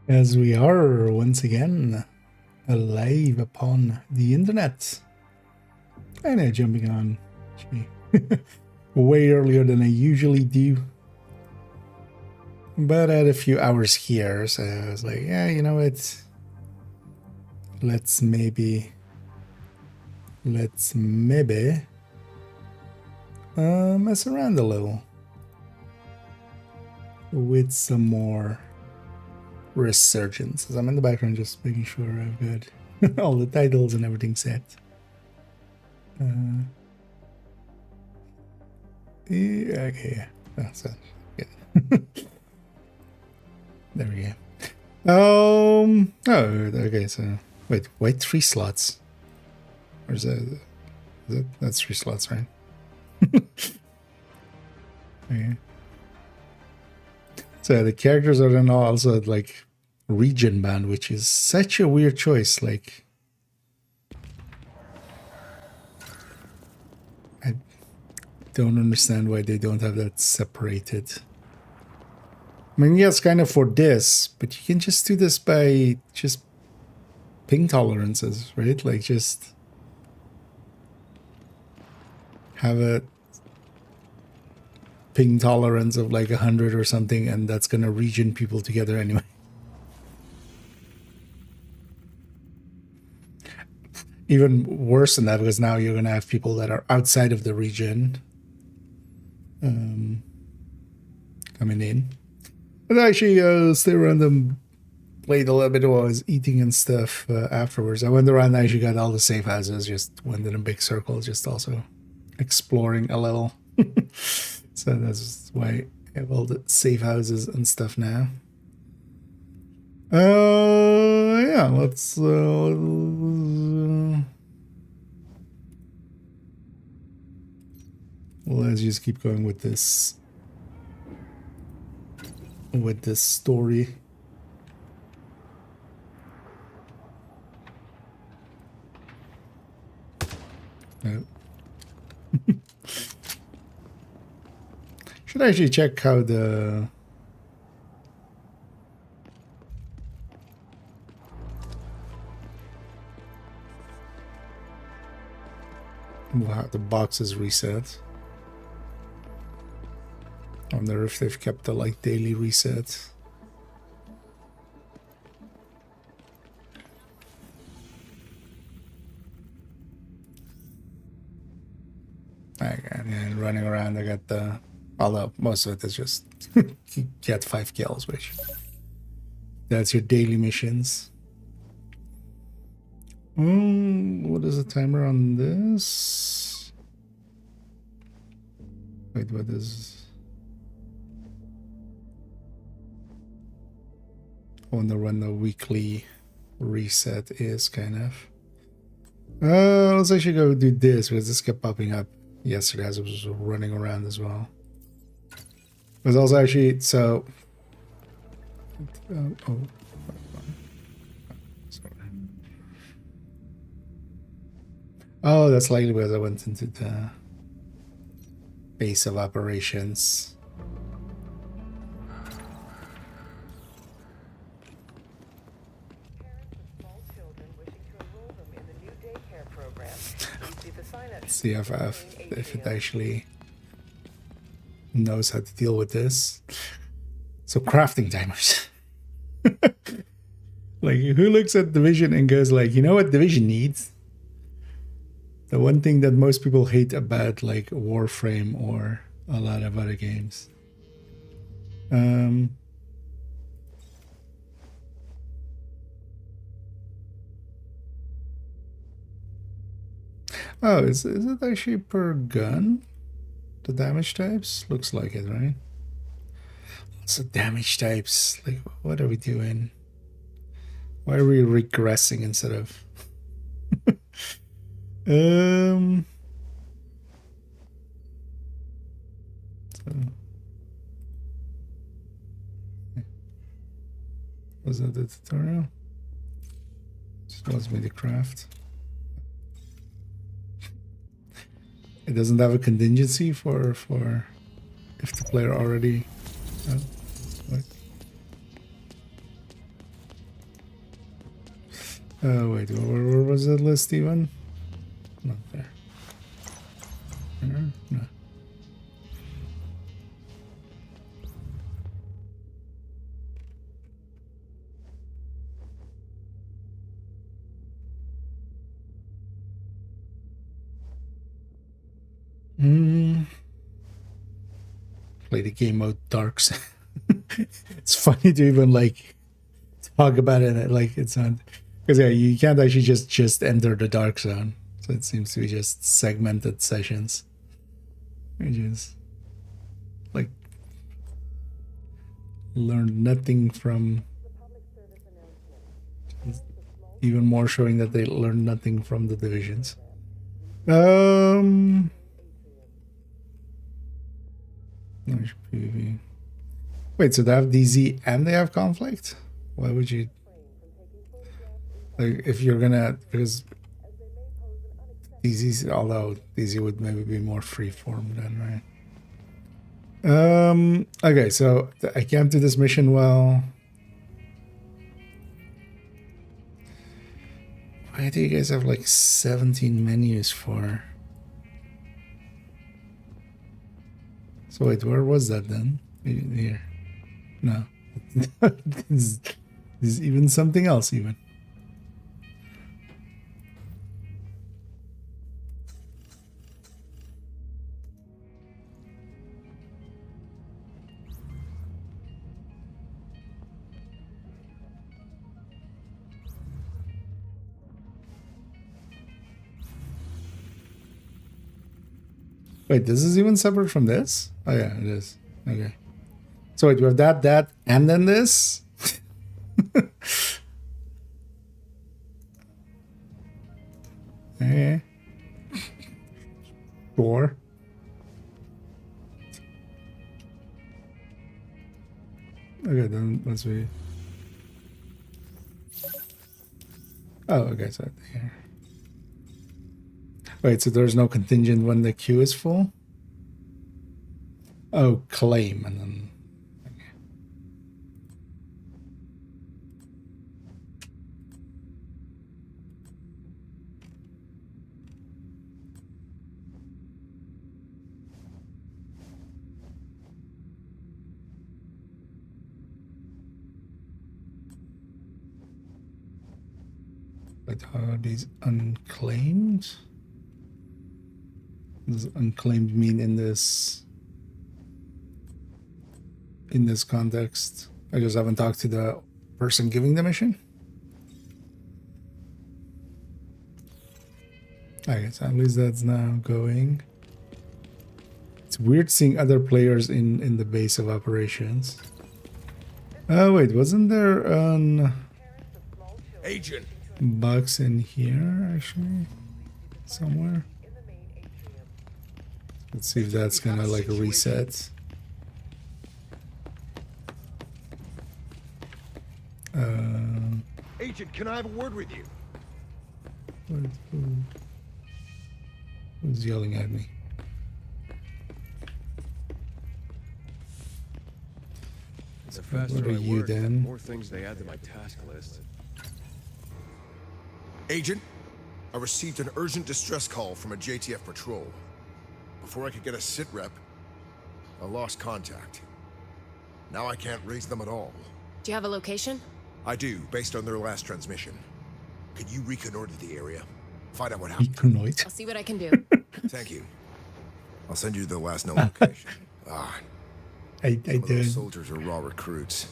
As we are once again alive upon the internet. I know, jumping on way earlier than I usually do. But I had a few hours here, so I was like, yeah, you know what? Let's maybe mess around a little with some more resurgences. I'm in the background just making sure I've got all the titles and everything set. Yeah, okay, yeah. That's good. There we go. Oh, okay, so wait, 3 slots. Or is that that's 3 slots, right? Okay. So the characters are then also like region bound, which is such a weird choice. Like, I don't understand why they don't have that separated. I mean, yes, kind of for this, but you can just do this by just ping tolerances, right? Like, just have a ping tolerance of like 100 or something, and that's gonna region people together anyway. Even worse than that, because now you're gonna have people that are outside of the region coming in. But actually, stay around and played a little bit while I was eating and stuff afterwards. I went around and actually got all the safe houses, just went in a big circle, just also exploring a little. So that's why I have all the safe houses and stuff now. Yeah, let's just keep going with this story. No. Should actually check how the box is reset. I wonder if they've kept the like daily reset. And running around, I got the. Although most of it is just get 5 kills, which that's your daily missions. What is the timer on this? Wait, what is? I wonder when the weekly reset is, kind of. Let's actually go do this, because this kept popping up yesterday as I was running around as well. It was also actually, so... Oh, that's likely because I went into the base of operations. See if it actually knows how to deal with this. So crafting timers. Like, who looks at Division and goes like, you know what Division needs? The one thing that most people hate about like Warframe or a lot of other games. Oh, is it actually per gun? The damage types? Looks like it, right? Lots of damage types. Like, what are we doing? Why are we regressing instead of... Was that the tutorial? Just wants me to craft. It doesn't have a contingency for if the player already... Wait, where was the list even? Not there. No. Play the game mode darks. It's funny to even like talk about it like it's not, because yeah, you can't actually just enter the dark zone. So it seems to be just segmented sessions, which is like learned nothing from. Even more showing that they learned nothing from the divisions. PvP. Wait, so they have DZ and they have conflict? Why would you? Like, if you're gonna, because DZ, although DZ would maybe be more freeform then, right? Okay, so I can't do this mission well. Why do you guys have like 17 menus for? So wait, where was that then? Here. No. This is even something else even. Wait, this is even separate from this? Oh yeah, it is. Okay. So wait, we have that, and then this? Okay. Sure. Okay, then let's see. Oh, okay, so here. Wait, so there's no contingent when the queue is full? Oh, claim, and then... Okay. But how are these unclaimed? What does unclaimed mean in this context? I just haven't talked to the person giving the mission. I guess at least that's now going. It's weird seeing other players in the base of operations. Oh wait, wasn't there an agent box in here actually somewhere? Let's see if that's gonna like reset. Agent, can I have a word with you? Who's yelling at me? The faster What are I you work, the then? more things they add to my task list. Agent, I received an urgent distress call from a JTF patrol. Before I could get a sit rep, I lost contact. Now I can't raise them at all. Do you have a location? I do, based on their last transmission. Could you reconnoiter the area? Find out what happened. Reconnoit. I'll see what I can do. Thank you. I'll send you the last known location. I Some of those did. soldiers are raw recruits.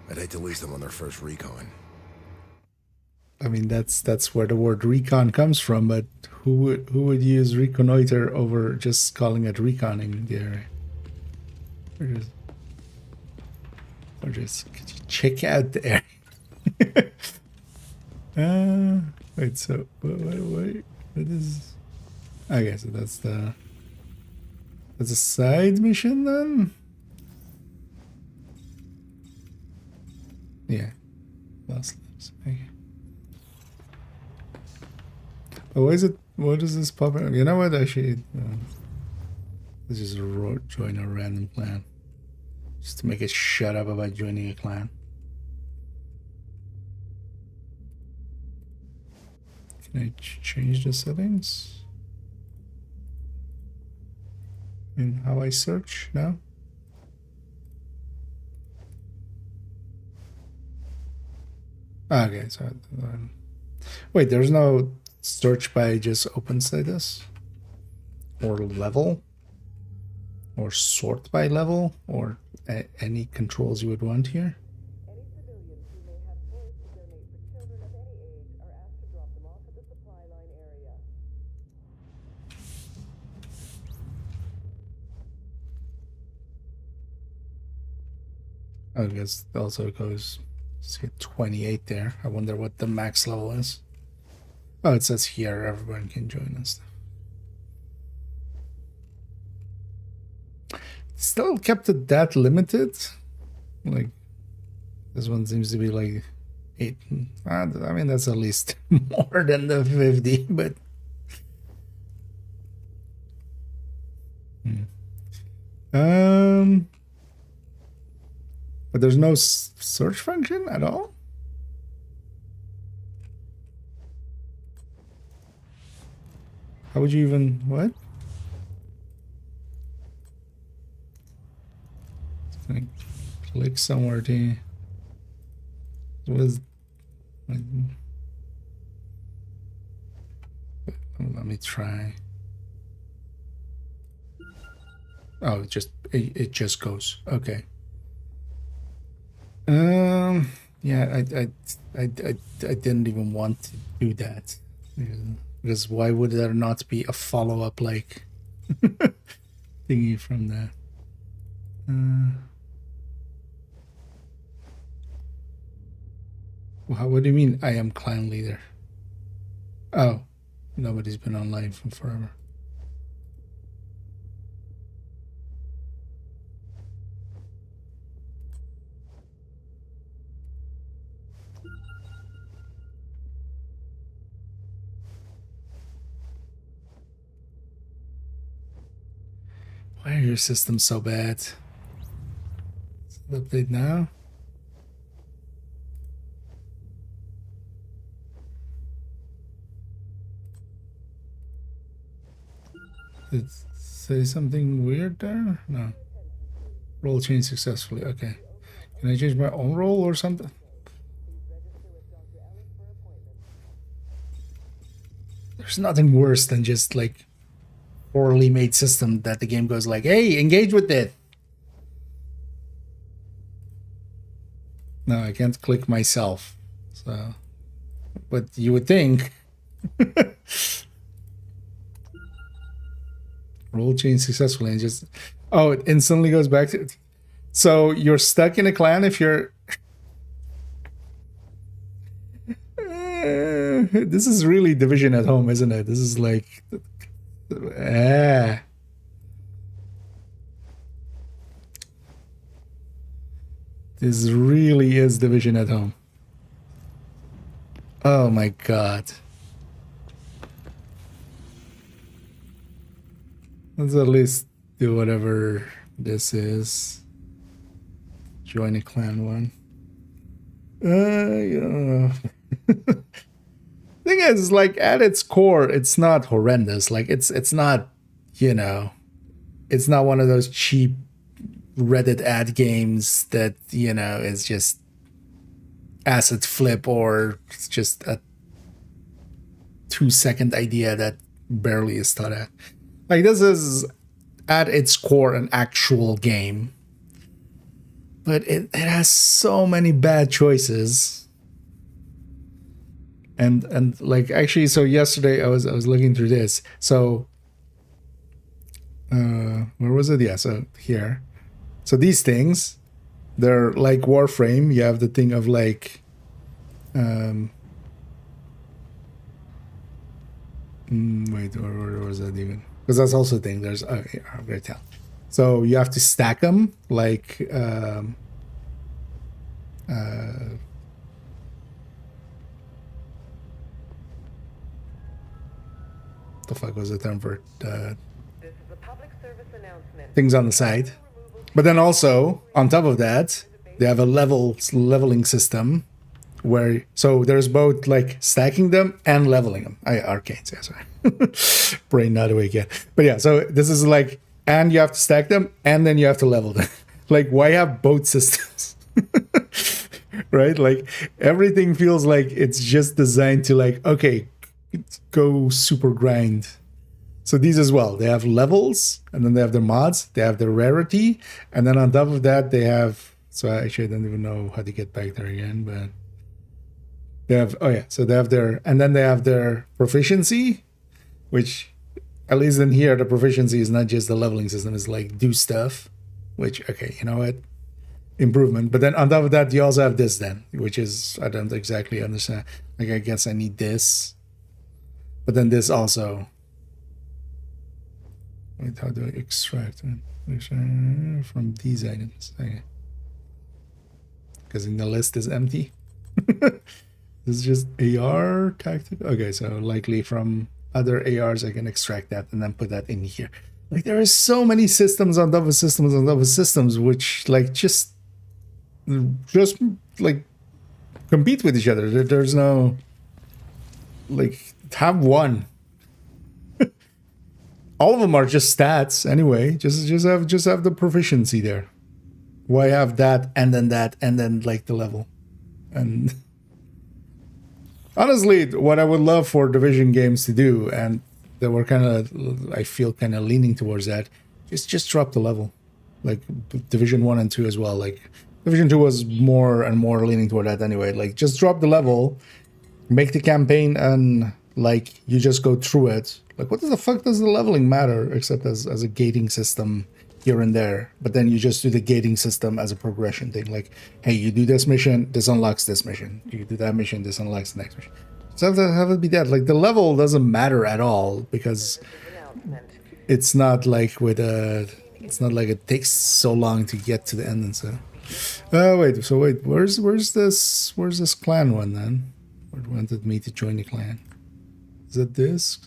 I'd hate to lose them on their first recon. I mean, that's where the word recon comes from, but who would use reconnoiter over just calling it reconning the area? Or just could you check out the area? Wait, so wait, what is? Okay, so that's a side mission then. Yeah, lost lives. Okay. Oh, why is it? What is this popping up? You know what? Actually, let's just join a random clan, just to make it shut up about joining a clan. Can I change the settings? In how I search now? Okay, so wait, there's no search by just open status or level or sort by level or any controls you would want here. Any civilians who may have toys to donate for children of any age are asked to drop them off at the supply line area. I guess it also goes, see 28 there. I wonder what the max level is. Oh, it says here everyone can join us. Still kept it that limited. Like this one seems to be like 8. I mean that's at least more than the 50, but but there's no search function at all. How would you even what? Like, click somewhere to. What is? Like, let me try. Oh, it just goes. Okay. Yeah, I didn't even want to do that because why would there not be a follow-up like thingy from that? What do you mean I am clan leader? Oh, nobody's been online for forever. Why are your systems so bad? Update now. Did it say something weird there? No. Role change successfully. Okay. Can I change my own role or something? There's nothing worse than just like poorly made system that the game goes like, hey, engage with it. No, I can't click myself. So, but you would think. Role change successfully and just, oh, it instantly goes back to. So you're stuck in a clan if you're. This is really Division at home, isn't it? This is like. This really is Division at home. Oh my god. Let's at least do whatever this is. Join a clan one. Yeah. Thing is, like, at its core, it's not horrendous. Like, it's not, you know, it's not one of those cheap Reddit ad games that, you know, is just asset flip or it's just a 2-second idea that barely is thought at. Like, this is at its core an actual game, but it has so many bad choices. And like, actually, so yesterday I was looking through this. So where was it? Yeah, so here. So these things, they're like Warframe. You have the thing of like wait, where was that even? Because that's also a thing. There's here, I'm gonna tell. So you have to stack them like the fuck was the term for This is a public service announcement. things on the side. But then also on top of that, they have a leveling system where so there's both like stacking them and leveling them. Arcanes, yeah, sorry. Brain not awake yet. But yeah, so this is like, and you have to stack them and then you have to level them. Like, why have both systems? Right? Like, everything feels like it's just designed to like, okay, go super grind. So these as well, they have levels, and then they have their mods, they have their rarity, and then on top of that they have, so actually I don't even know how to get back there again, but they have, oh yeah, so they have their, and then they have their proficiency, which at least in here the proficiency is not just the leveling system, it's like do stuff, which, okay, you know what, improvement. But then on top of that you also have this then, which is, I don't exactly understand, like I guess I need this, but then this also. Wait, how do I extract it? From these items? Okay. Because in the list is empty. This is just AR tactic. Okay, so likely from other ARs I can extract that and then put that in here. Like, there are so many systems on top of systems on top of systems, which like just like compete with each other. There's no, like, have one. All of them are just stats anyway. Just have the proficiency there. Why have that and then like the level? And honestly, what I would love for Division games to do, and they were kind of, I feel kind of leaning towards that, is just drop the level. Like Division 1 and 2 as well. Like Division 2 was more and more leaning toward that anyway. Like, just drop the level, make the campaign, and like you just go through it. Like, what the fuck does the leveling matter except as a gating system here and there? But then you just do the gating system as a progression thing. Like, hey, you do this mission, this unlocks this mission. You do that mission, this unlocks the next mission. So have it be that. Like, the level doesn't matter at all because it's not like with a. It's not like it takes so long to get to the end and so. Wait. So wait, where's this clan one then? Or wanted me to join the clan? Is it this?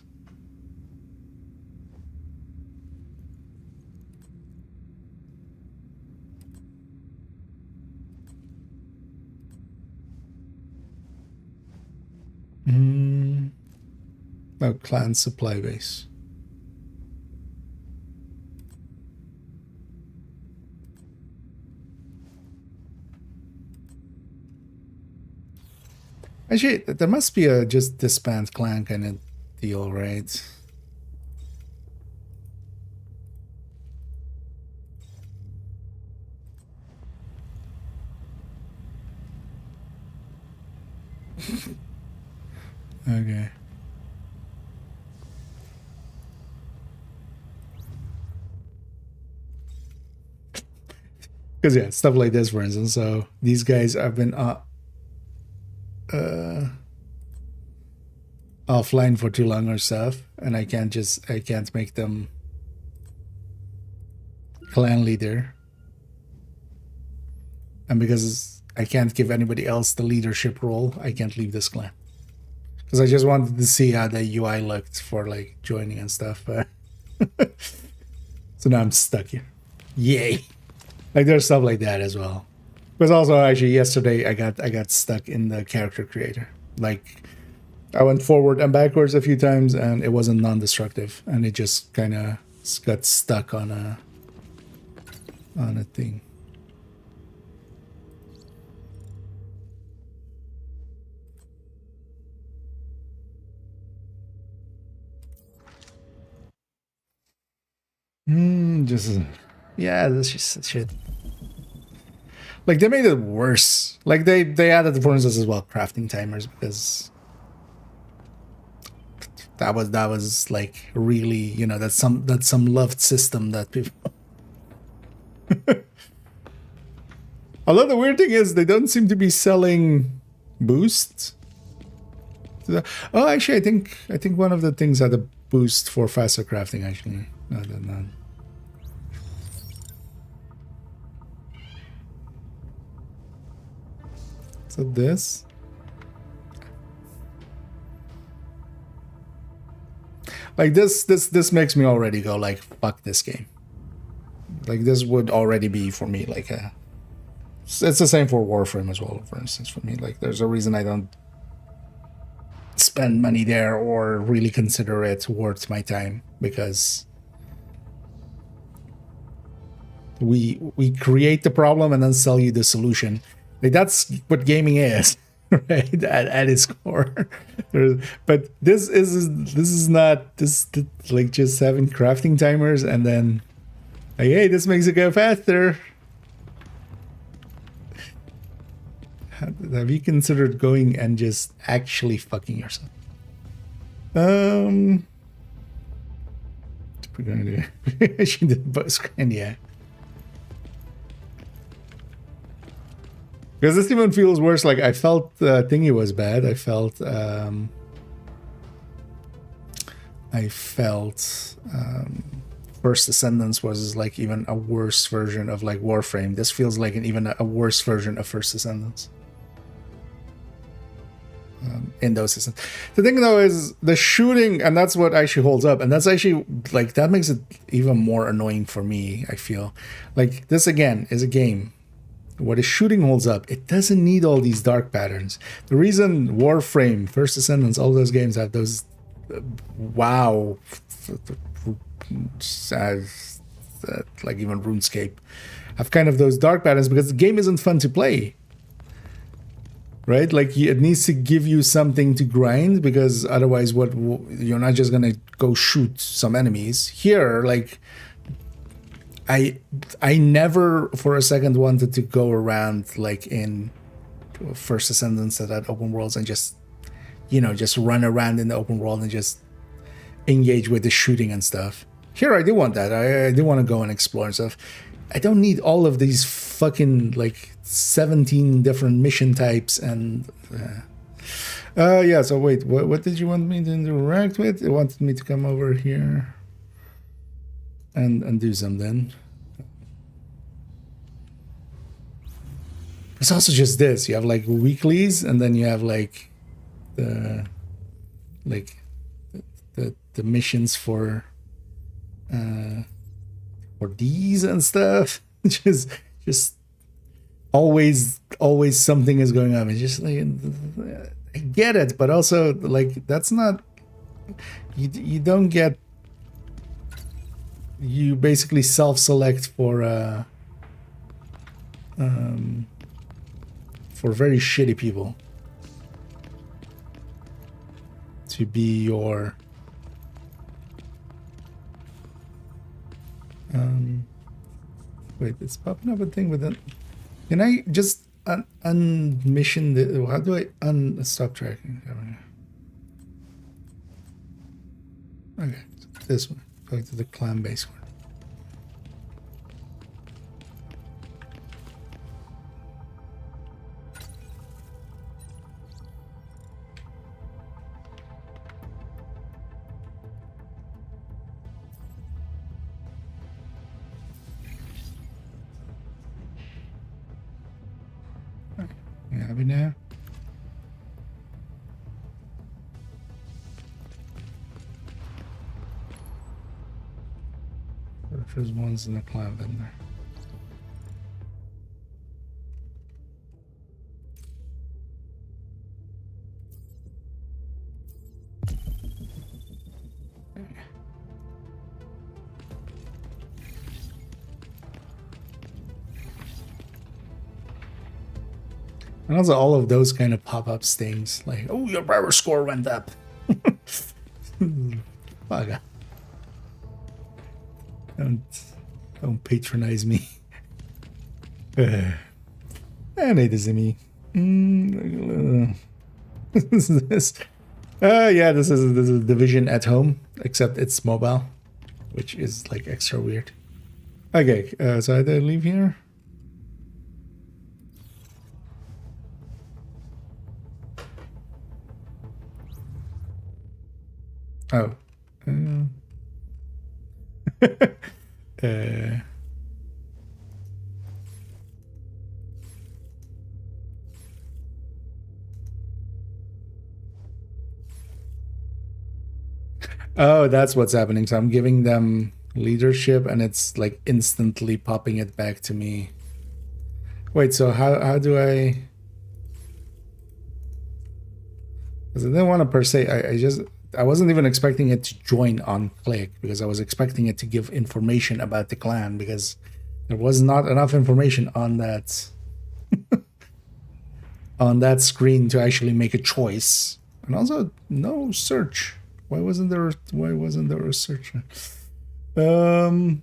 Oh, clan supply base. Actually, there must be a just disband clan kind of deal, right? Okay. Because yeah, stuff like this, for instance. So these guys have been offline for too long or stuff, and I can't make them clan leader, and because I can't give anybody else the leadership role, I can't leave this clan. Because I just wanted to see how the UI looked for like joining and stuff. So now I'm stuck here. Yay! Like, there's stuff like that as well. Because also actually yesterday I got stuck in the character creator. Like, I went forward and backwards a few times and it wasn't non-destructive, and it just kind of got stuck on a thing. Yeah, that's just shit. Like, they made it worse. Like, they added, for instance, as well, crafting timers, because that was like really, you know, that's some loved system that people. Although the weird thing is they don't seem to be selling boosts. Oh, actually, I think one of the things had a boost for faster crafting. Actually, no, no. So this. Like, this makes me already go like, fuck this game. Like, this would already be for me like a It's the same for Warframe as well, for instance, for me. Like, there's a reason I don't spend money there or really consider it worth my time, because we create the problem and then sell you the solution. Like, that's what gaming is, right? At its core. But this is not this, like, just having crafting timers and then like, hey, this makes it go faster. Have you considered going and just actually fucking yourself? We're gonna do. She did both screen, yeah. Because this even feels worse. Like, I felt Thingy was bad. I felt First Ascendance was like even a worse version of like Warframe. This feels like even a worse version of First Ascendance. In those systems. The thing though is the shooting, and that's what actually holds up, and that's actually like that makes it even more annoying for me. I feel like this again is a game. What is shooting holds up. It doesn't need all these dark patterns. The reason Warframe, First Ascendance, all those games have those wow, like even RuneScape have kind of those dark patterns because the game isn't fun to play. Right, like it needs to give you something to grind, because otherwise, what you're not just gonna go shoot some enemies. Here, like I never for a second wanted to go around like in First Ascendance at open worlds and just just run around in the open world and just engage with the shooting and stuff. Here, I do want that. I do want to go and explore and stuff. I don't need all of these fucking like 17 different mission types and yeah, so wait, what did you want me to interact with? It wanted me to come over here and do something. It's also just this. You have like weeklies, and then you have like the missions for these and stuff. just always something is going on. It's just like, I get it, but also like that's not, you don't get, you basically self-select for very shitty people to be your wait, it's popping up a thing with it. Can I just unmission the, how do I stop tracking? Okay, so this one, going to the clan base one. Have we now? Or if there's ones in the clan in there. And also all of those kind of pop-up things, like, oh, your power score went up. Bugger. Don't patronize me. And it is me. This is this. Yeah, this is Division at home, except it's mobile, which is like extra weird. Okay, so I did leave here. Oh. Oh, that's what's happening. So I'm giving them leadership and it's like instantly popping it back to me. Wait, so how do I? Because I didn't want to per se. I wasn't even expecting it to join on click because I was expecting it to give information about the clan because there was not enough information on that on that screen to actually make a choice. And also no search. Why wasn't there a search? I'm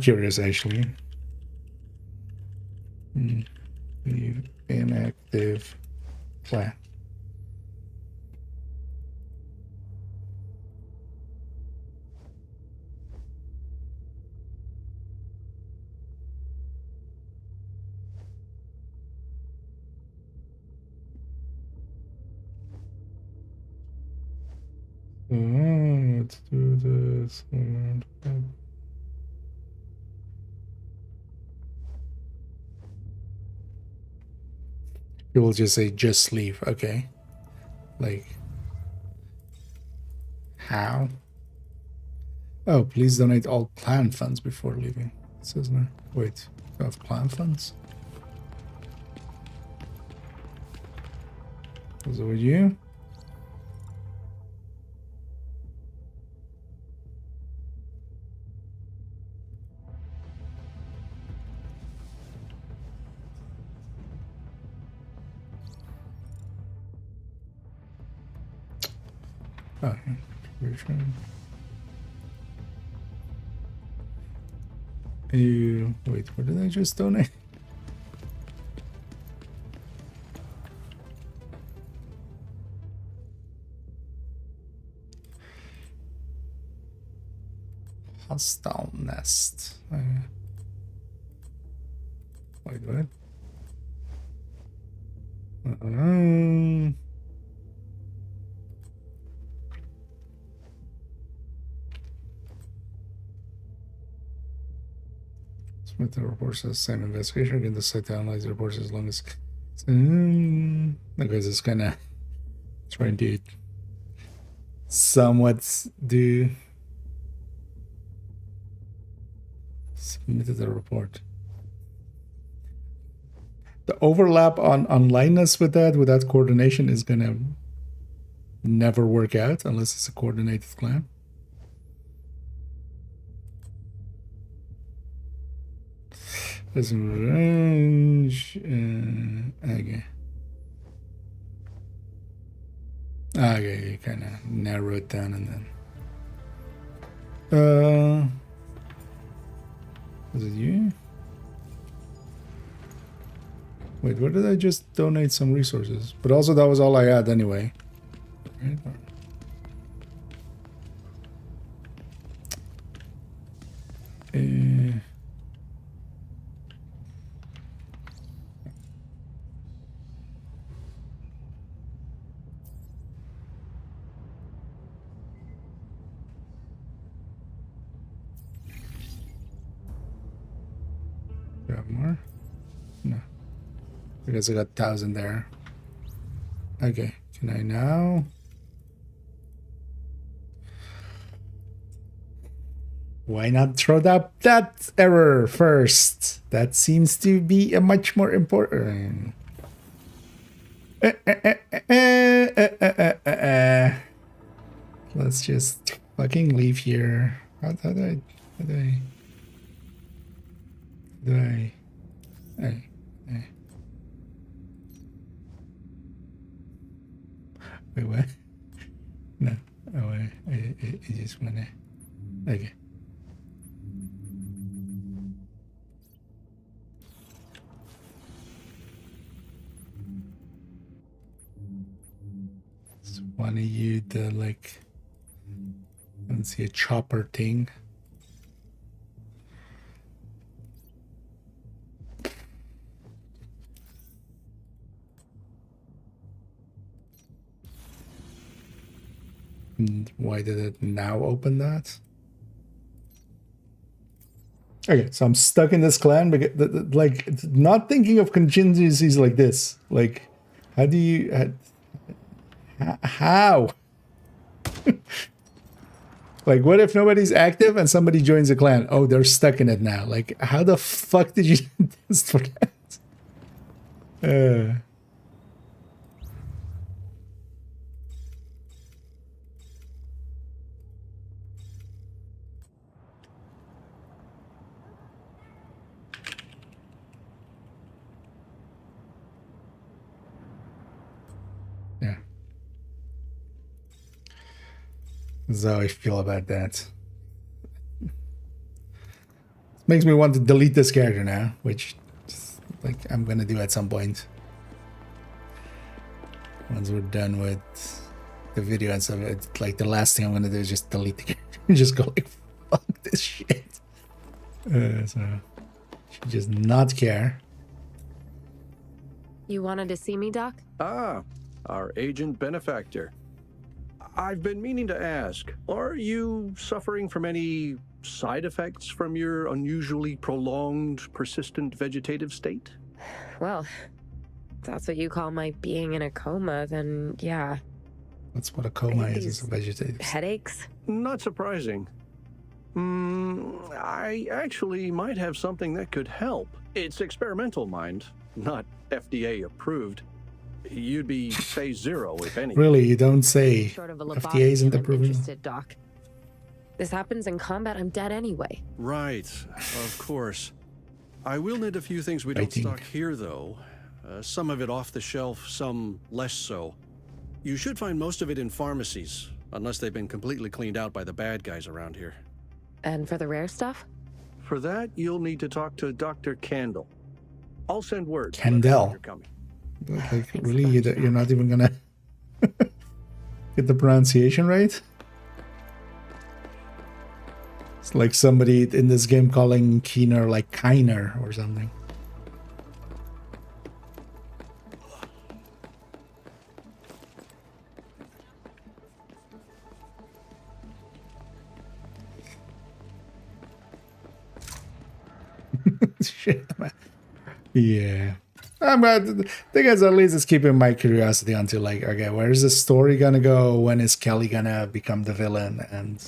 curious actually. Leave inactive clan. Let's do this. It will just say just leave. Okay. Like how? Oh, please donate all clan funds before leaving. It says no. Wait, do I have clan funds? Was it with you? Oh, return. You wait, what did I just donate? Hostile nest. Wait, what? Submit the reports as same investigation. Get the site to analyze the reports as long as. Because it's kind of trying to somewhat do. Submitted the report. The overlap on onlineness with that coordination is gonna never work out unless it's a coordinated clan. There's range. Okay. Okay, you kind of narrow it down and then. Was it you? Wait, where did I just donate some resources? But also that was all I had anyway. Right? Grab more? No. Because I got 1,000 there. Okay, can I now? Why not throw that error first? That seems to be a much more important. Let's just fucking leave here. How do I? Wait, what? No. Oh, I just wanna. Okay. Just wanna use the like. I don't see a chopper thing. Why did it now open that? Okay, so I'm stuck in this clan because, like, not thinking of contingencies like this. Like, how do you... how? Like, what if nobody's active and somebody joins a clan? Oh, they're stuck in it now. Like, how the fuck did you test for that? Uh, yeah. That's how I feel about that. Makes me want to delete this character now, which like I'm gonna do at some point. Once we're done with the video and stuff, it's like the last thing I'm gonna do is just delete the character and just go like, fuck this shit. So she just not care. You wanted to see me, Doc? Ah, our agent benefactor. I've been meaning to ask, are you suffering from any side effects from your unusually prolonged, persistent vegetative state? Well, if that's what you call my being in a coma, then yeah. That's what a coma I is. think It's a vegetative. Headaches? Not surprising. I actually might have something that could help. It's experimental, mind, not FDA approved. You'd be phase 0, if any. Really, you don't say Short of a FDA lobotomy, isn't I'm approving? interested, Doc. This happens in combat, I'm dead anyway. Right, of course. I will need a few things we don't stock here, though. Some of it off the shelf, some less so. You should find most of it in pharmacies, unless they've been completely cleaned out by the bad guys around here. And for the rare stuff? For that, you'll need to talk to Dr. Candle. I'll send word. Candle? You're coming. Like, Thanks really, a bunch, you're not even gonna get the pronunciation right? It's like somebody in this game calling Keener like Kiner or something. Shit, man. Yeah. The thing is, at least it's keeping my curiosity until like, okay, where's the story gonna go? When is Kelly gonna become the villain? And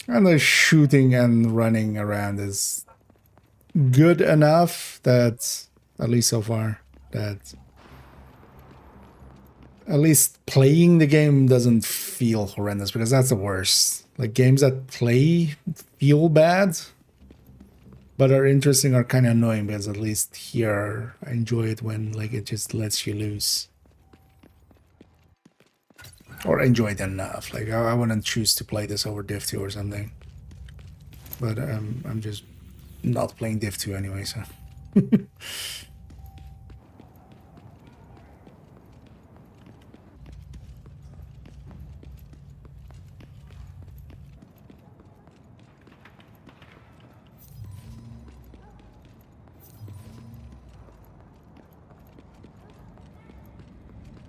the shooting and running around is good enough that, at least so far, that at least playing the game doesn't feel horrendous, because that's the worst. Like, games that play feel bad but are interesting are kind of annoying, because at least here I enjoy it when like it just lets you loose. Or enjoy it enough. Like I wouldn't choose to play this over Div 2 or something. But I'm just not playing Div 2 anyway, so.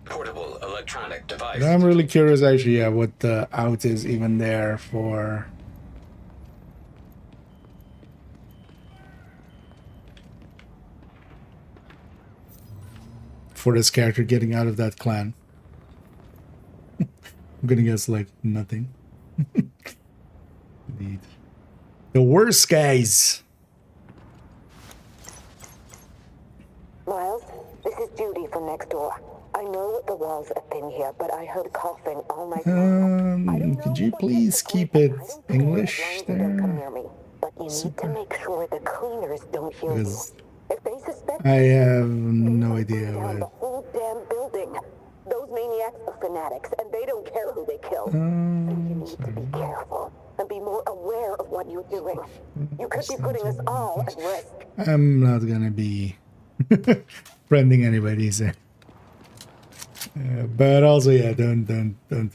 Portable electronic device. I'm really curious actually, yeah, what the out is even there for. For this character getting out of that clan. I'm gonna guess like nothing. Indeed. The worst guys. Miles, this is Judy from next door. I know the walls are thin here, but I heard coughing all night long. Could you please keep it English Don't come there? near me, but you need to make sure the cleaners don't hear Because you. If they suspect I have no idea down the what. whole damn building. Those maniacs are fanatics, and they don't care who they kill. So you need to be careful and be more aware of what you're doing. You could be putting us all at risk. I'm not gonna be friending anybody, so. But also, yeah, don't do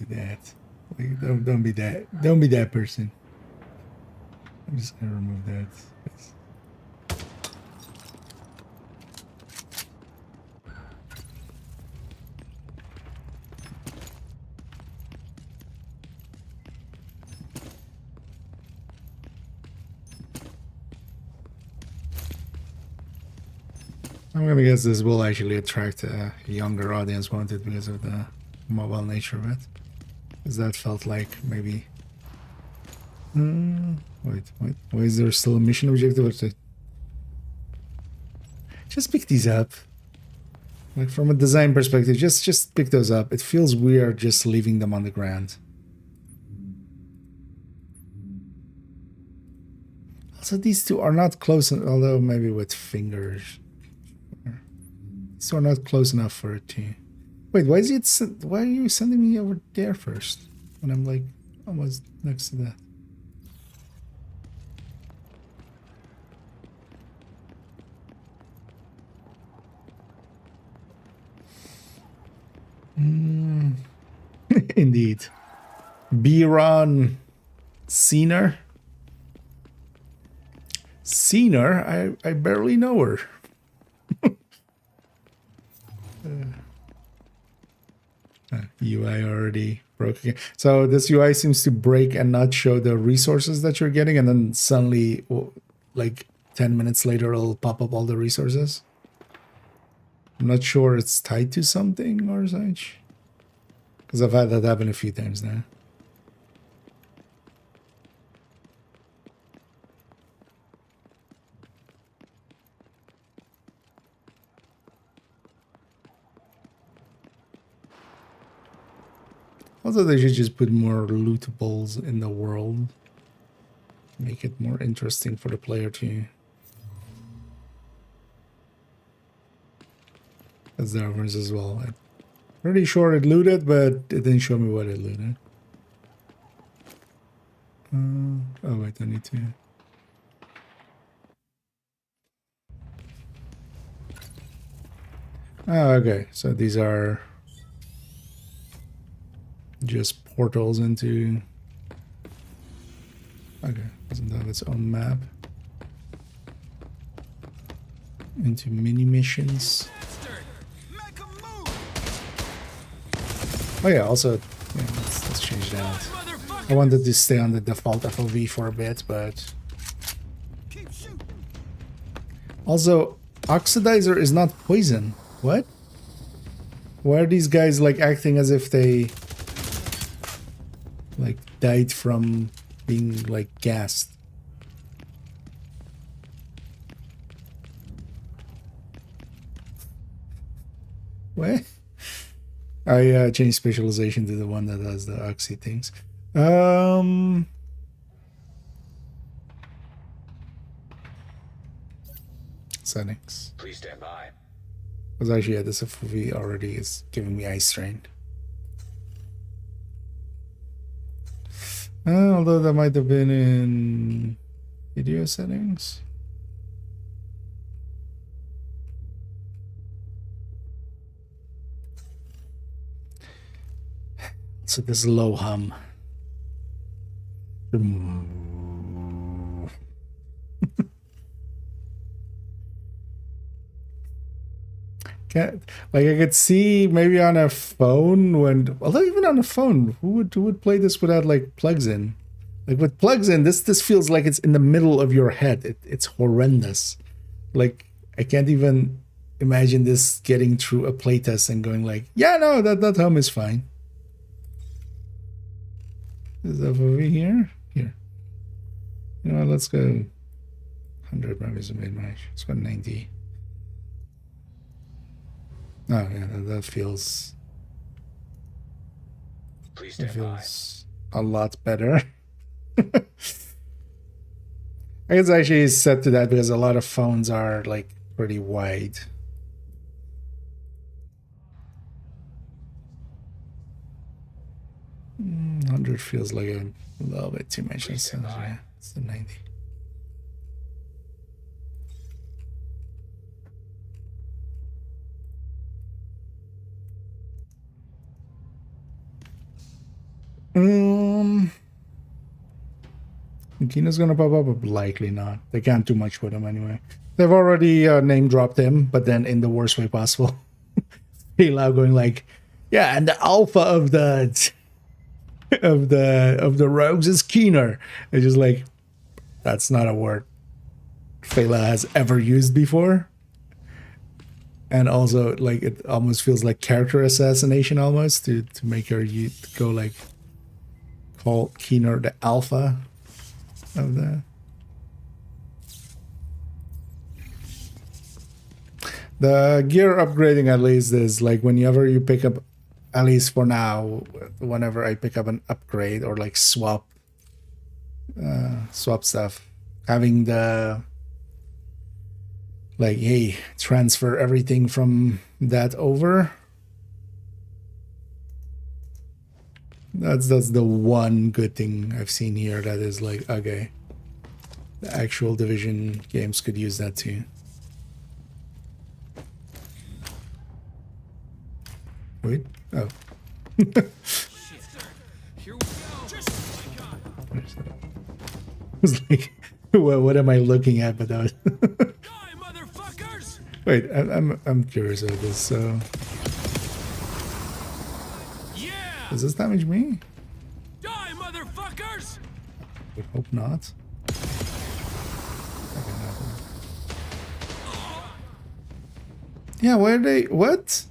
that. Like, don't be that person. I'm just gonna remove that. I'm gonna guess this will actually attract a younger audience, won't it, because of the mobile nature of it? Because that felt like maybe Wait, why is there still a mission objective? Just pick these up. Like from a design perspective, just pick those up. It feels weird just leaving them on the ground. Also, these two are not close, although maybe with fingers. These two are not close enough for it to... Wait, why are you sending me over there first? When I'm like almost next to that. Indeed. Biron Senior. Senior? I barely know her. UI already broke again. So this UI seems to break and not show the resources that you're getting, and then suddenly, like 10 minutes later, it'll pop up all the resources. I'm not sure it's tied to something or such. Because I've had that happen a few times now. Also, they should just put more lootables in the world. Make it more interesting for the player too. That's the difference as well. I'm pretty sure it looted, but it didn't show me what it looted. Oh wait, I need to... Oh, okay. So these are just portals into... Okay, doesn't have its own map. Into mini missions. Oh yeah, also, yeah, let's change that. I wanted to stay on the default FOV for a bit, but... Also, oxidizer is not poison. What? Why are these guys like acting as if they like died from being like gassed? What? I changed specialization to the one that does the oxy things. Settings. Please stand by. Because actually, yeah, this FOV already is giving me eye strain. Although that might have been in video settings. So this low hum. Like I could see maybe on a phone when, although even on a phone, who would play this without like plugs in? Like with plugs in, this feels like it's in the middle of your head. It's horrendous. Like I can't even imagine this getting through a playtest and going like, yeah, no, that hum is fine. Is that over here? Here. You know what, let's go 100 maybe is a mid-range. Let's go 90. Oh yeah, that feels... Please It stand by. feels a lot better. I guess actually it's set to that because a lot of phones are like pretty wide. Mm, 100 feels like a little bit too much. Please stand by. It's the 90. Kina's gonna pop up, but likely not. They can't do much with him anyway. They've already name dropped him, but then in the worst way possible. Halo going like, yeah, and the alpha of the rogues is Keener. It's just like, that's not a word Fela has ever used before. And also, like, it almost feels like character assassination almost to make her go like, call Keener the alpha. of that. The gear upgrading at least is like whenever you pick up, at least for now, whenever I pick up an upgrade or like swap stuff, having the like, hey, transfer everything from that over. That's the one good thing I've seen here that is like, okay, the actual Division games could use that too. Wait, oh. I was like, what am I looking at? But that was wait, I'm curious about this. So, does this damage me? Die, motherfuckers! I hope not. Yeah, why are they? What?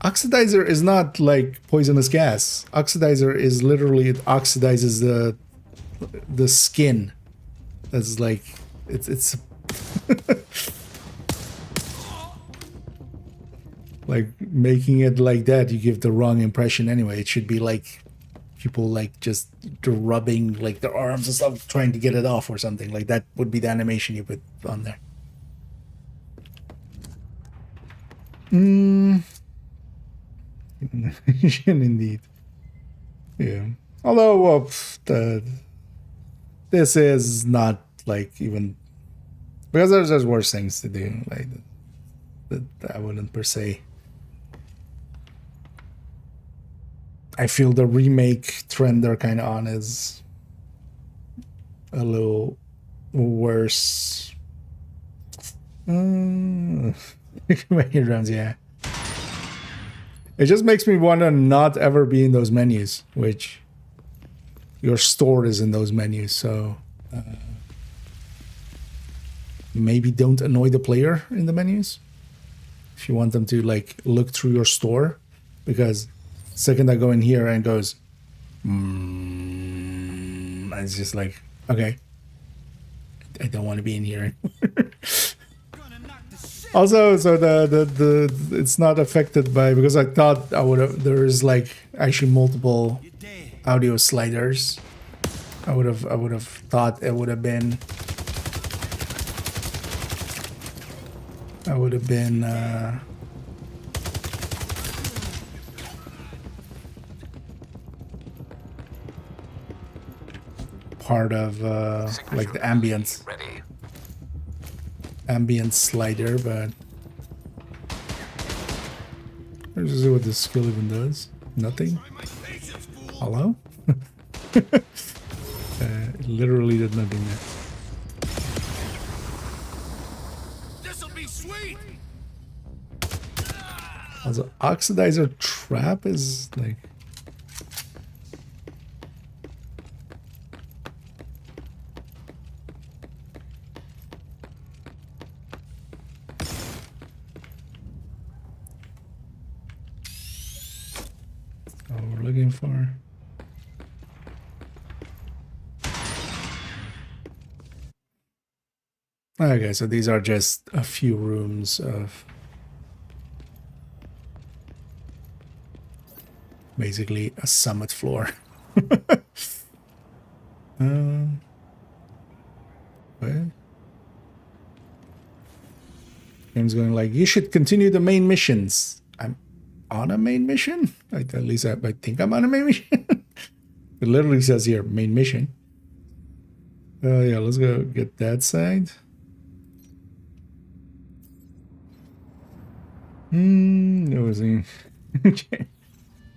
Oxidizer is not like poisonous gas. Oxidizer is literally, it oxidizes the skin. That's like it's like making it like that. You give the wrong impression anyway. It should be like people like just rubbing like their arms and stuff, trying to get it off or something. Like that would be the animation you put on there. Indeed. Yeah. Although, well, this is not like even because there's worse things to do. Like that, I wouldn't per se. I feel the remake trend they're kind of on is a little worse. My eardrums, yeah. It just makes me want to not ever be in those menus, which your store is in those menus. So maybe don't annoy the player in the menus if you want them to like look through your store, because the second I go in here and goes, it's just like, okay, I don't want to be in here anymore. Also, so the it's not affected by, because I thought I would have, there is like actually multiple audio sliders. I would have thought it would have been part of like the ambient slider, but let's see what this skill even does. Nothing. Hello? It literally did nothing there. This'll be sweet. Also, oxidizer trap is like, what we're looking for. Okay, so these are just a few rooms of basically a summit floor. What? Game's going like, you should continue the main missions. I'm on a main mission? At least I think I'm on a main mission. It literally says here, main mission. Yeah, let's go get that side. It was okay.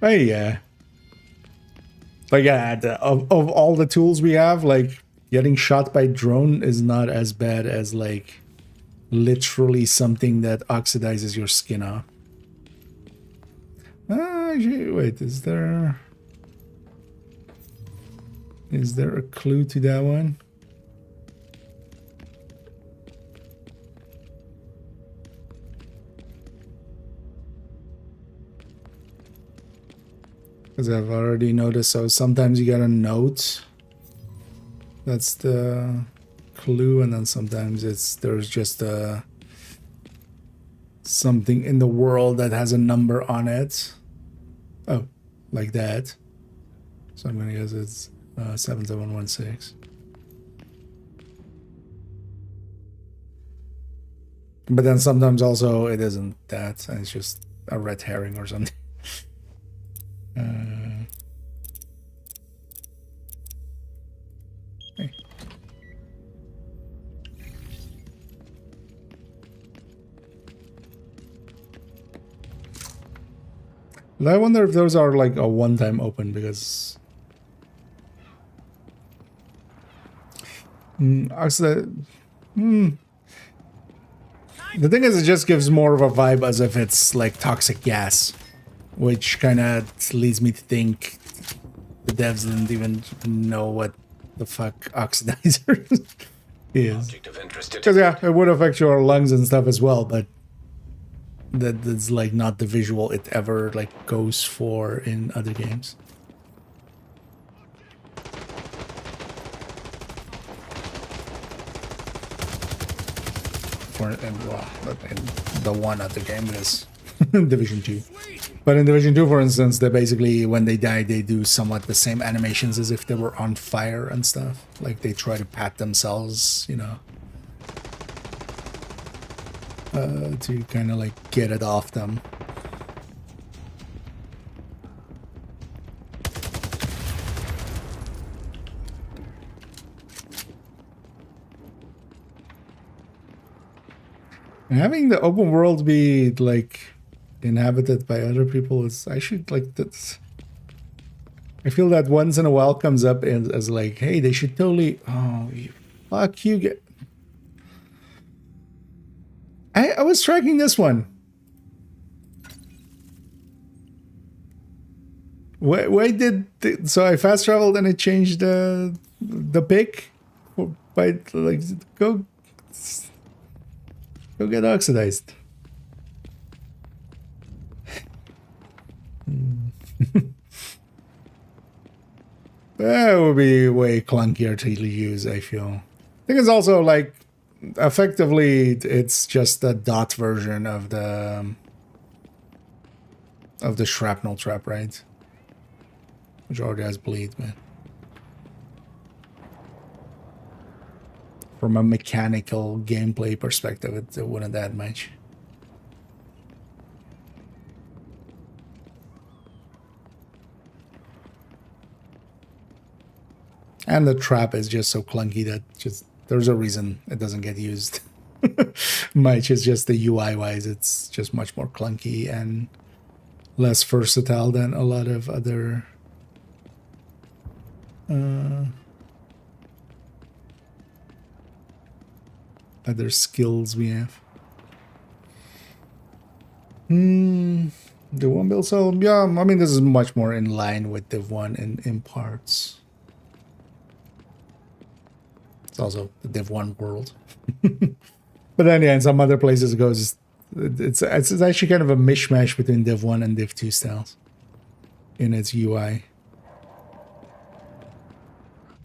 Oh yeah. Like of all the tools we have, like getting shot by drone is not as bad as like literally something that oxidizes your skin off. Actually, wait, is there a clue to that one? Because I've already noticed, so sometimes you get a note That's the clue, and then sometimes there's just something in the world that has a number on it. Oh, like that. So I'm gonna guess it's 7716. But then sometimes also it isn't that, and it's just a red herring or something. Hey. I wonder if those are like a one-time open, because actually, the thing is, it just gives more of a vibe as if it's like toxic gas, which kind of leads me to think the devs didn't even know what the fuck oxidizer is. Object of interest Because yeah, it would affect your lungs and stuff as well, but that's like not the visual it ever like goes for in other games. In the one other game is Division 2. But in Division 2, for instance, they basically, when they die, they do somewhat the same animations as if they were on fire and stuff. Like they try to pat themselves, you know, to kind of like get it off them. Having the open world be like inhabited by other people is actually like that's. I feel that once in a while comes up as like, hey, they should totally. Oh, fuck you! Get. I was tracking this one. Why did so I fast traveled and it changed the pick by like go get oxidized. That would be way clunkier to use, I feel. I think it's also like effectively it's just a dot version of the shrapnel trap, right? Which already has bleed, but from a mechanical gameplay perspective, it wouldn't add much. And the trap is just so clunky that just there's a reason it doesn't get used much. It's just the UI wise, it's just much more clunky and less versatile than a lot of other other skills we have. Div 1 build cell, yeah, I mean this is much more in line with Div 1 in parts. It's also the Div 1 world. But then yeah, in some other places it goes, it's actually kind of a mishmash between Div 1 and Div 2 styles in its UI.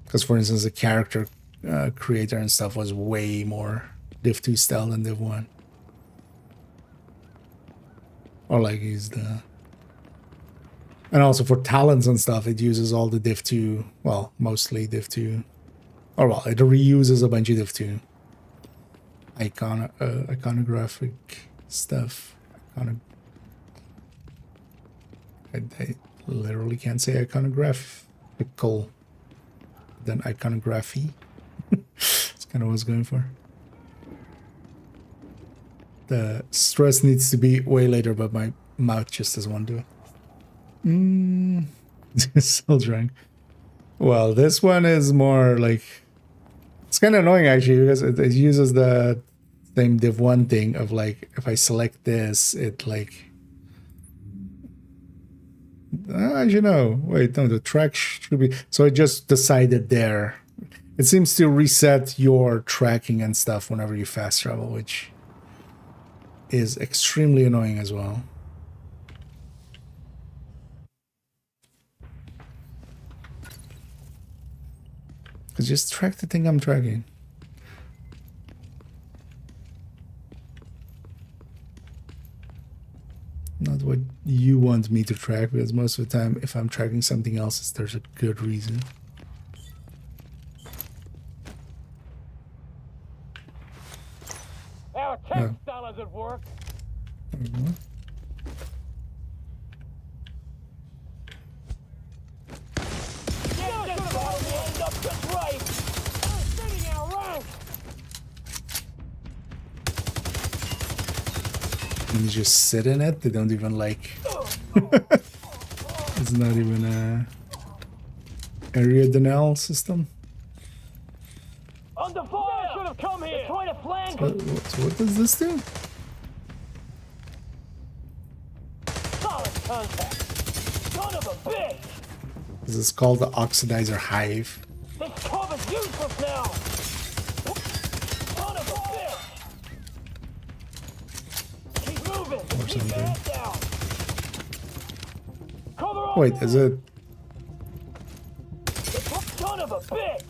Because for instance, the character creator and stuff was way more Div 2 style than Div 1. Or like use the... And also for talents and stuff, it uses all the Div 2, well, mostly Div 2. Or well, it reuses a bunch of Div 2 iconographic stuff. I literally can't say iconographical. Then iconography. That's kind of what I was going for. The stress needs to be way later, but my mouth just doesn't want to do it. Still drunk. Well, this one is more like... It's kind of annoying actually, because it uses the same Div 1 thing of like, if I select this, it like... As you know, wait, no, the track should be... So it just decided there. It seems to reset your tracking and stuff whenever you fast travel, which is extremely annoying as well. Cause just track the thing I'm tracking. Not what you want me to track, because most of the time, if I'm tracking something else, there's a good reason. Our tech style doesn't work. End up just right. Sitting our rank. And you just sit in it. They don't even like. It's not even a area denial system. Under fire! Should have come here. Trying to flank. So what does this do? Solid contact. Son of a bitch. This is called the oxidizer hive. This cover's useless now. Son of a bitch. Keep moving. Keep your something. head down. Cover all. Wait, is it? Son of a bitch.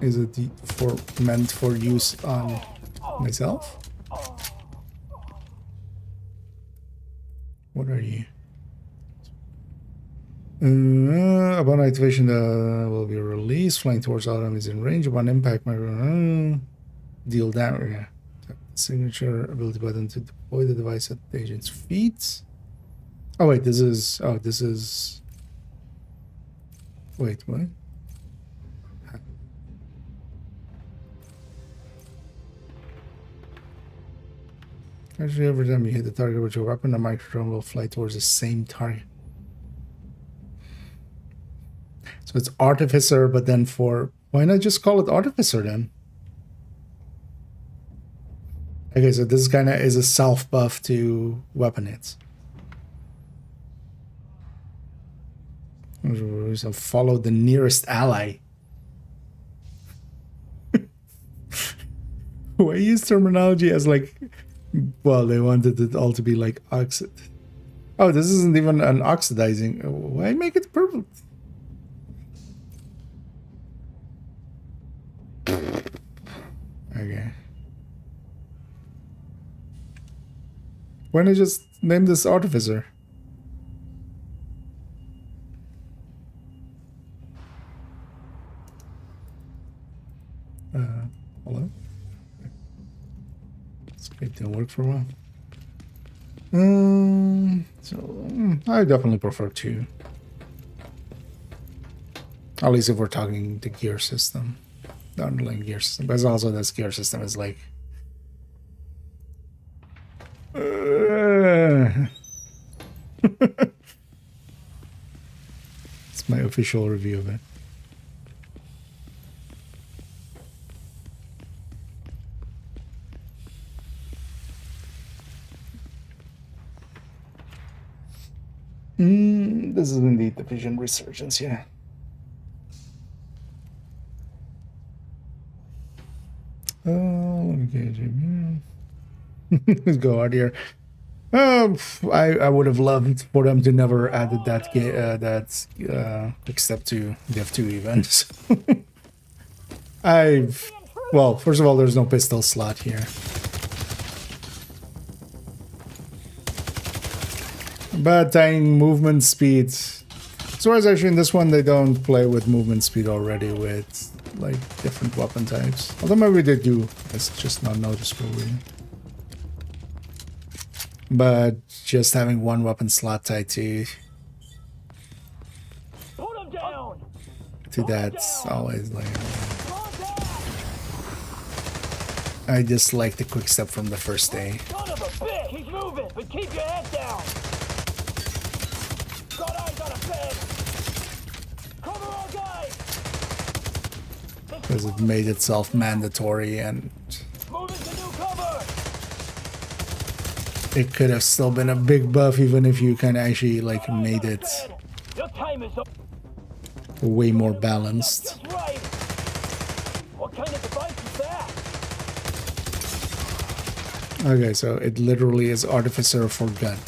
Is it meant for use on myself? What are you? Upon activation, will be released. Flying towards all enemies in range. Upon impact, deal damage. Yeah. Tap the signature ability button to deploy the device at the agent's feet. Oh wait, this is. Oh, this is. Wait, what? Actually, every time you hit the target with your weapon, the microdrone will fly towards the same target. So it's Artificer, but then for... Why not just call it Artificer then? Okay, so this kind of is a self-buff to weapon hits. So follow the nearest ally. Why use terminology as like... Well, they wanted it all to be like oxid. Oh, this isn't even an oxidizing. Why make it purple? Okay. Why not just name this Artificer? Hello? It didn't work for a while. I definitely prefer 2. At least if we're talking the gear system. The underlying gear system. But also this gear system is like... It's my official review of it. This is indeed the Vision Resurgence, yeah. Let's go out here. I would have loved for them to never added that except to Dev 2 events. Well, first of all, there's no pistol slot here. But tying movement speed. So as actually in this one, they don't play with movement speed already with like different weapon types. Although maybe they do. It's just not noticeable really. But just having one weapon slot tied to that's always like... I dislike the quick step from the first day. Son of a bitch! He's moving, but keep your head down! Got eyes on a bed! Cover all guys! Because it made itself mandatory and... Moving to new cover! It could have still been a big buff even if you kind of actually like made it Your time is up. way more balanced. Just right. What kind of device is that? Okay, so it literally is Artificer for gun.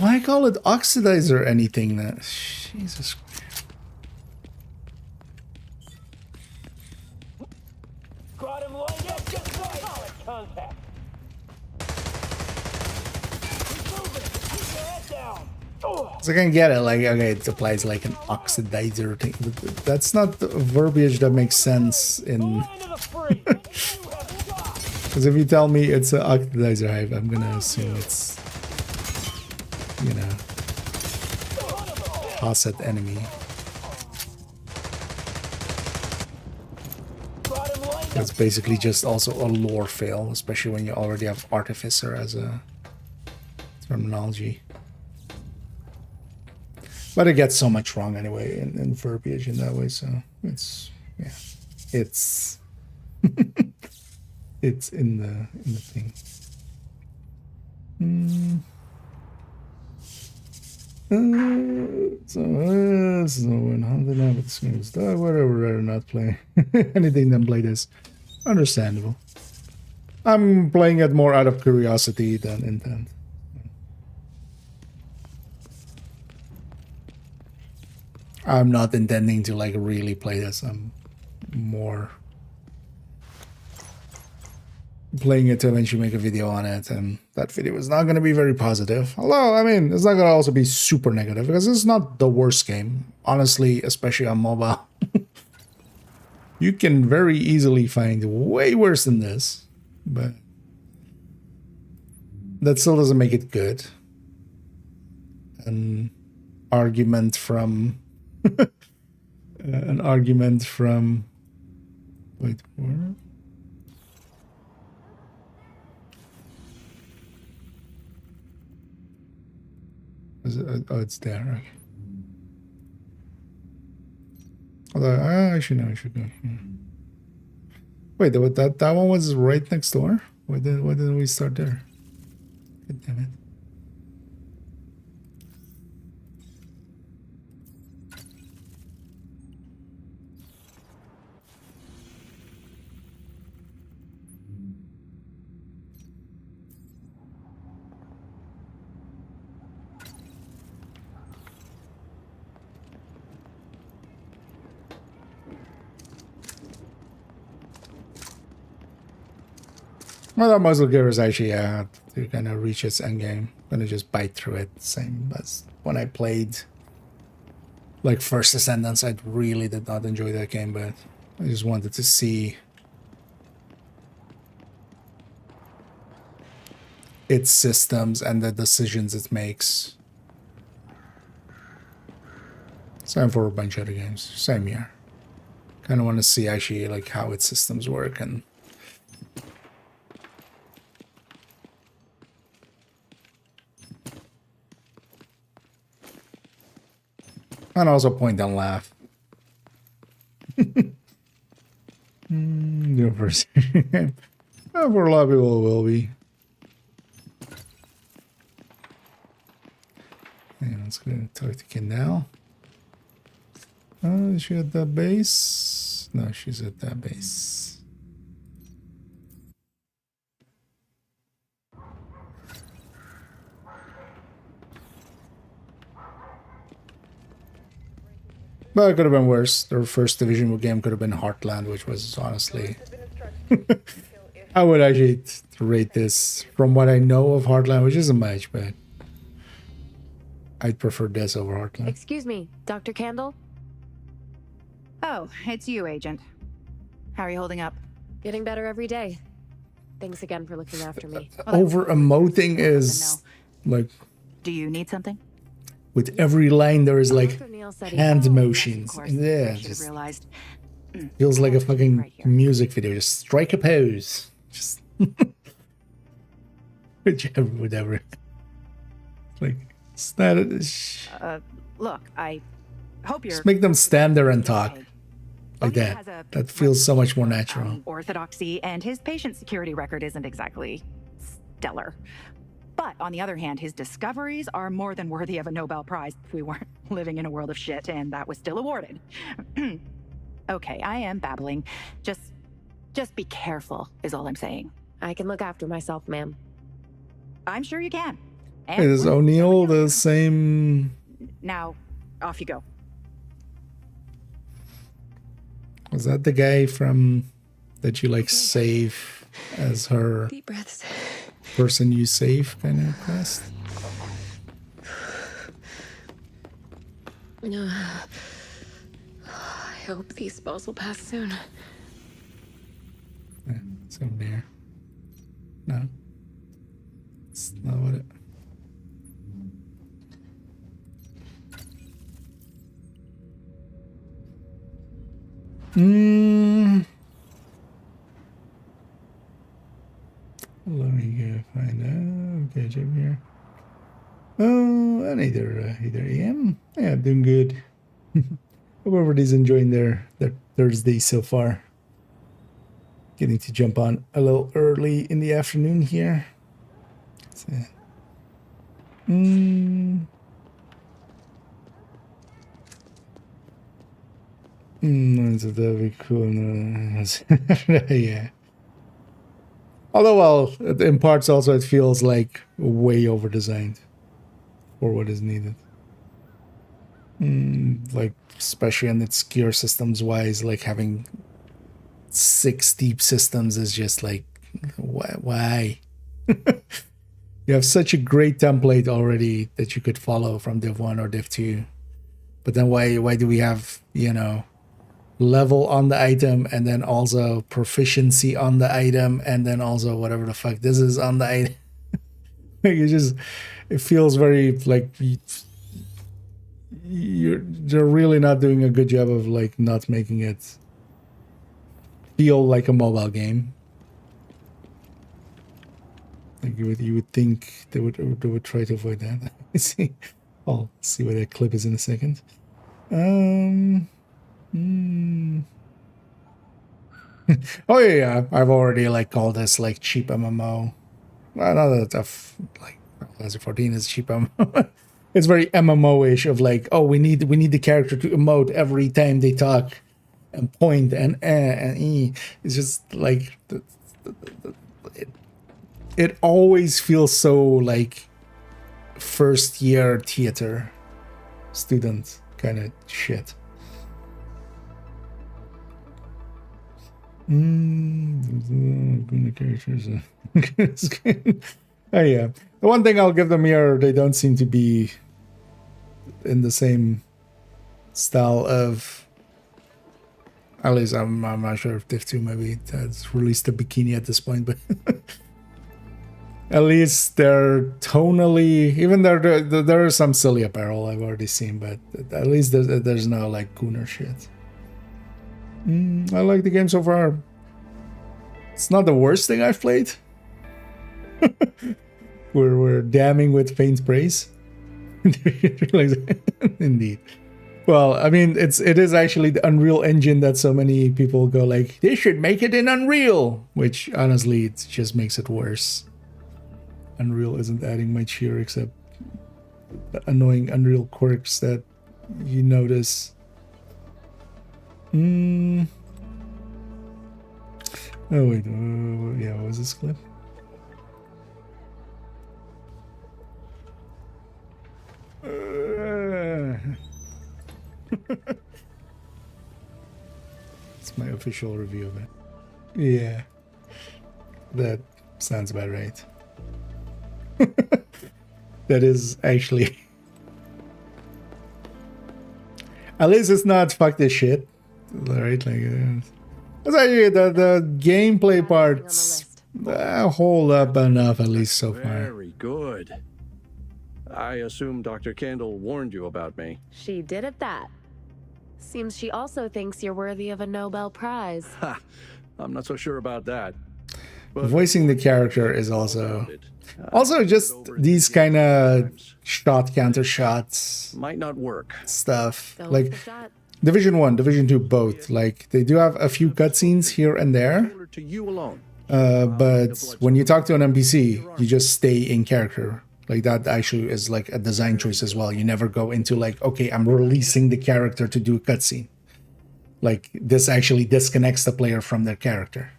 Why call it oxidizer or anything? That Jesus. Got him lined up just right. Solid contact. He's moving. Keep your head down. Oh. So I can get it, like, okay, it applies like an oxidizer thing. But that's not the verbiage that makes sense in... Line to the free. You have shot. Because if you tell me it's an oxidizer hive, I'm gonna assume it's, you know, Osset enemy. Got him lined up. That's basically just also a lore fail, especially when you already have Artificer as a terminology. But it gets so much wrong anyway in verbiage in that way, so it's, yeah, it's it's in the thing. So 100 now, but this game is done. Whatever, rather not play anything than play this. Understandable. I'm playing it more out of curiosity than intent. I'm not intending to like really play this. I'm more playing it to eventually make a video on it, and that video is not going to be very positive. Although, I mean, it's not going to also be super negative because it's not the worst game. Honestly, especially on mobile. You can very easily find way worse than this, but that still doesn't make it good. An argument from wait, where? Is it, oh, it's there. Okay. Although I should know. I should go here. Wait, that one was right next door. Why didn't we start there? God damn it. Well, that muzzle gear is actually to kind of reach its end game. I'm gonna just bite through it. Same as when I played like First Ascendance. I really did not enjoy that game, but I just wanted to see its systems and the decisions it makes. Same for a bunch of other games. Same here. Kind of want to see actually like how its systems work and also point and laugh. Universe. For a lot of people it will be. And let's go talk to Kendall. Is she at that base? No, she's at that base. But it could have been worse. Their first division game could have been Heartland, which was honestly... I would actually rate this from what I know of Heartland, which isn't much, but I'd prefer this over Heartland. Excuse me, Dr. Candle? Oh, it's you, Agent. How are you holding up? Getting better every day. Thanks again for looking after me. Over emoting is like... Do you need something? With every line, there is like hand motions. Yes, Yeah, I should have just realized. feels like a fucking Right here. music video. Just strike a pose. Just whichever, whatever. Like it's not. Look, I hope you're... Just make them stand there and talk like Logan has that. a That feels so much more natural. Orthodoxy, and his patient security record isn't exactly stellar. But on the other hand, his discoveries are more than worthy of a Nobel Prize if we weren't living in a world of shit and that was still awarded. Okay, I am babbling. Just be careful is all I'm saying. I can look after myself, ma'am. I'm sure you can. And Is we're O'Neill going the same? now, off you go. Was that the guy from that you like save as her Deep breaths. person you save kind of quest? No. I hope these spells will pass soon. Yeah, it's over there. No. It's not what it. Let me go find out. Okay, check here. Oh, and either AM. Yeah, doing good. Hope everybody's enjoying their Thursday so far. Getting to jump on a little early in the afternoon here. So, that'd be cool. Yeah. Although, well, in parts also it feels like way over designed for what is needed. Like, especially in its gear systems wise, like having 6 deep systems is just like, why? You have such a great template already that you could follow from Div 1 or Div 2. But then why do we have, level on the item and then also proficiency on the item and then also whatever the fuck this is on the item? Like it feels very like they're really not doing a good job of like not making it feel like a mobile game. Like you would think they would try to avoid that. See, I'll see what that clip is in a second. Oh yeah, I've already like called this like cheap MMO. Well, not that like Final Fantasy 14 is cheap MMO. It's very MMO-ish of like, oh, we need the character to emote every time they talk and point and e. It's just like it always feels so like first year theater student kind of shit. Characters. Oh yeah, the one thing I'll give them here, they don't seem to be in the same style of. At least I'm not sure if Div 2 maybe has released a bikini at this point, but at least they're tonally. Even there are some silly apparel I've already seen, but at least there's no like gooner shit. I like the game so far. It's not the worst thing I've played. we're damning with faint praise. Indeed. Well, I mean, it is actually the Unreal Engine that so many people go like, they should make it in Unreal, which honestly, it just makes it worse. Unreal isn't adding much here except the annoying Unreal quirks that you notice. Oh wait, yeah, what was this clip? It's my official review of it. Yeah, that sounds about right. That is actually at least it's not fuck this shit, right? Like that's actually the gameplay parts hold up enough at least so far. Very good. I assume Dr. Kendall warned you about me. She did at that. Seems she also thinks you're worthy of a Nobel Prize. Ha! I'm not so sure about that. But Voicing the character is also just these kind of shot counter shots might not work. stuff. Go Like with the shot. Division 1, Division 2 both. Like they do have a few cutscenes here and there. To you alone. But when you talk to an NPC, you just stay in character. Like that actually is like a design choice as well. You never go into like, okay, I'm releasing the character to do a cutscene. Like this actually disconnects the player from their character,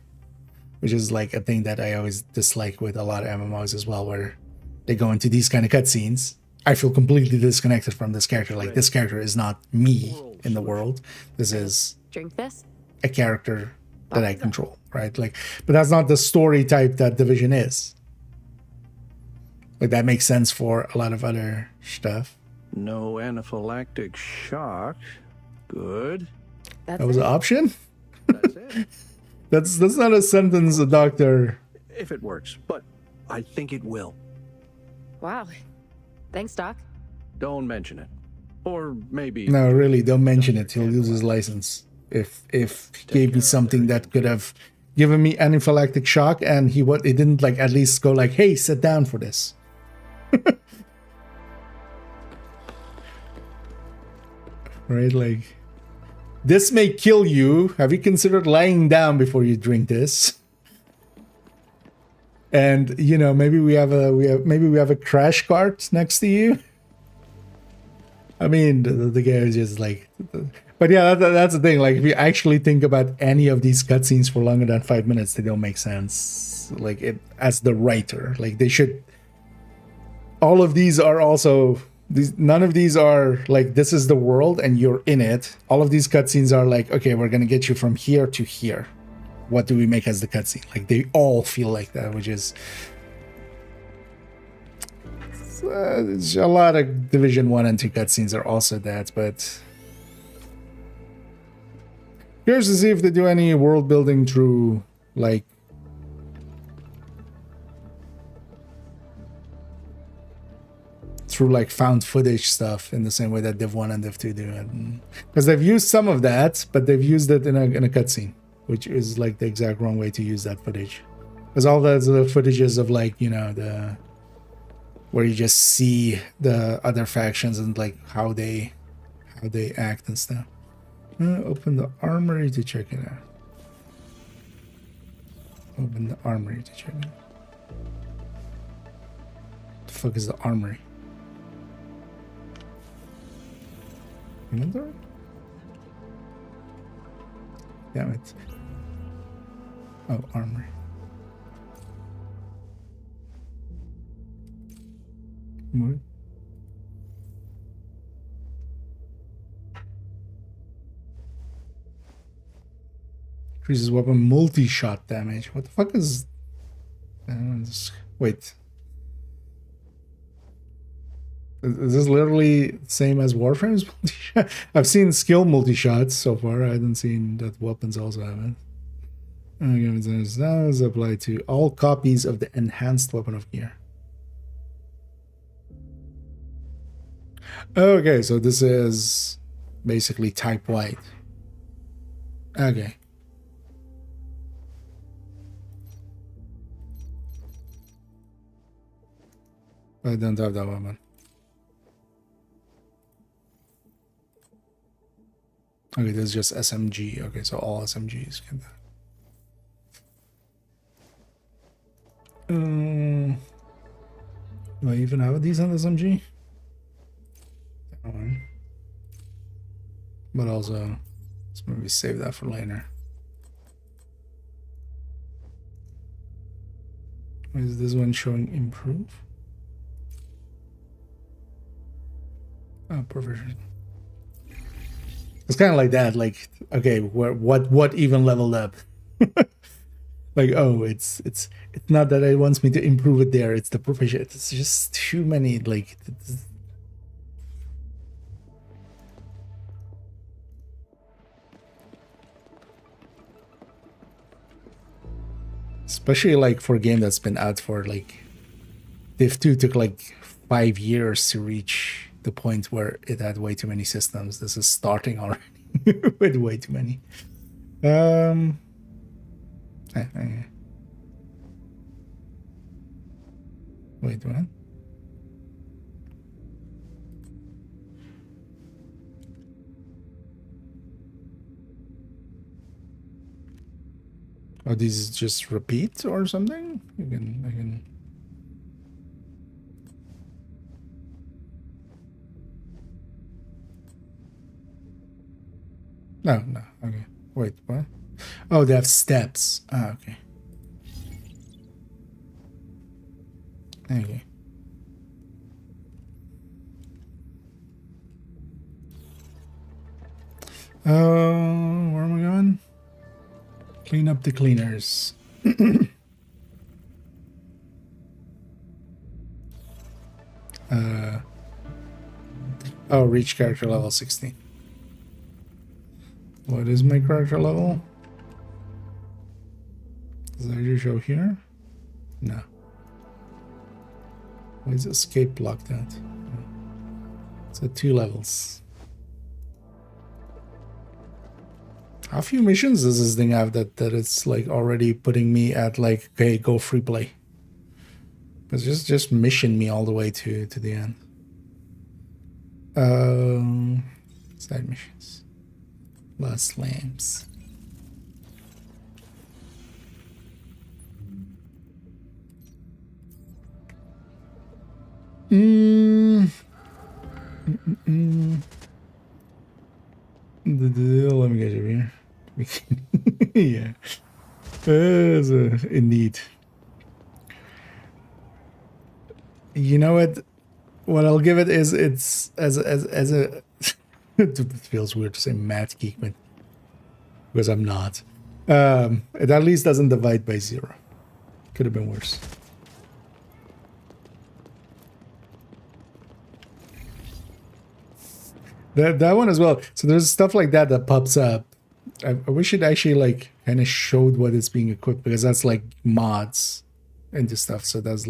which is like a thing that I always dislike with a lot of MMOs as well, where they go into these kind of cutscenes, I feel completely disconnected from this character. Like, this character is not me in the world. This is Drink this? a character that I control, right? Like, but that's not the story type that Division is. Like, that makes sense for a lot of other stuff. No anaphylactic shock. Good. That's That was an it. option? That's it. That's not a sentence a doctor. If it works, but I think it will. Wow. Thanks, Doc. Don't mention it. Or maybe... No, really, don't mention it. He'll lose his license. If he gave me something that could have given me anaphylactic shock, and he didn't like at least go like, hey, sit down for this. Right, like, this may kill you. Have you considered lying down before you drink this? And you know, maybe we have a crash cart next to you. I mean, the guy is just like, but yeah, that's the thing. Like, if you actually think about any of these cutscenes for longer than 5 minutes, they don't make sense. Like, it, as the writer, like, they should. All of these are also. None of these are like, this is the world and you're in it. All of these cutscenes are like, okay, we're gonna get you from here to here. What do we make as the cutscene? Like, they all feel like that, which is a lot of Division 1 and 2 cutscenes are also that, but curious to see if they do any world building through like found footage stuff in the same way that Div 1 and Div 2 do. Because they've used some of that, but they've used it in a cutscene, which is like the exact wrong way to use that footage. Because all those the footages of like, you know, the where you just see the other factions and like how they act and stuff. Open the armory to check it out. Open the armory to check it out. The fuck is the armory? Inventory? Damn it. Oh, armory. What? Increases weapon multi-shot damage. What the fuck is... wait. Is this literally the same as Warframe's multi-shot? I've seen skill multi-shots so far. I haven't seen that weapons also have it. Okay, that is applied to all copies of the enhanced weapon of gear. Okay, so this is basically type white. Okay. I don't have that weapon. Okay, this is just SMG. Okay, so all SMGs get that. Do I even have a decent SMG? But also, let's maybe save that for later. Is this one showing improve? Oh, provision. It's kind of like that. Like, okay, what even leveled up? Like, oh, it's not that it wants me to improve it there. It's the provision. It's just too many. Like, especially like for a game that's been out for like Div 2 took like 5 years to reach the point where it had way too many systems. This is starting already with way too many. Wait, what? Oh, these just repeat or something? I can. No, okay. Wait, what? Oh, they have steps. Ah, okay. Okay. Where am I going? Clean up the cleaners. Oh, reach character level 16. What is my character level? Does that show here? No. Why is escape blocked out? It's at 2 levels. How few missions does this thing have that it's like already putting me at like, okay, go free play? Because just mission me all the way to the end. Side missions. Lost lamps. Let me get over here. Yeah. Indeed. You know what I'll give it is it's as a it feels weird to say math geek, but because I'm not. It at least doesn't divide by 0. Could have been worse. That one as well. So there's stuff like that pops up. I wish it actually like kind of showed what it's being equipped, because that's like mods into stuff. So that was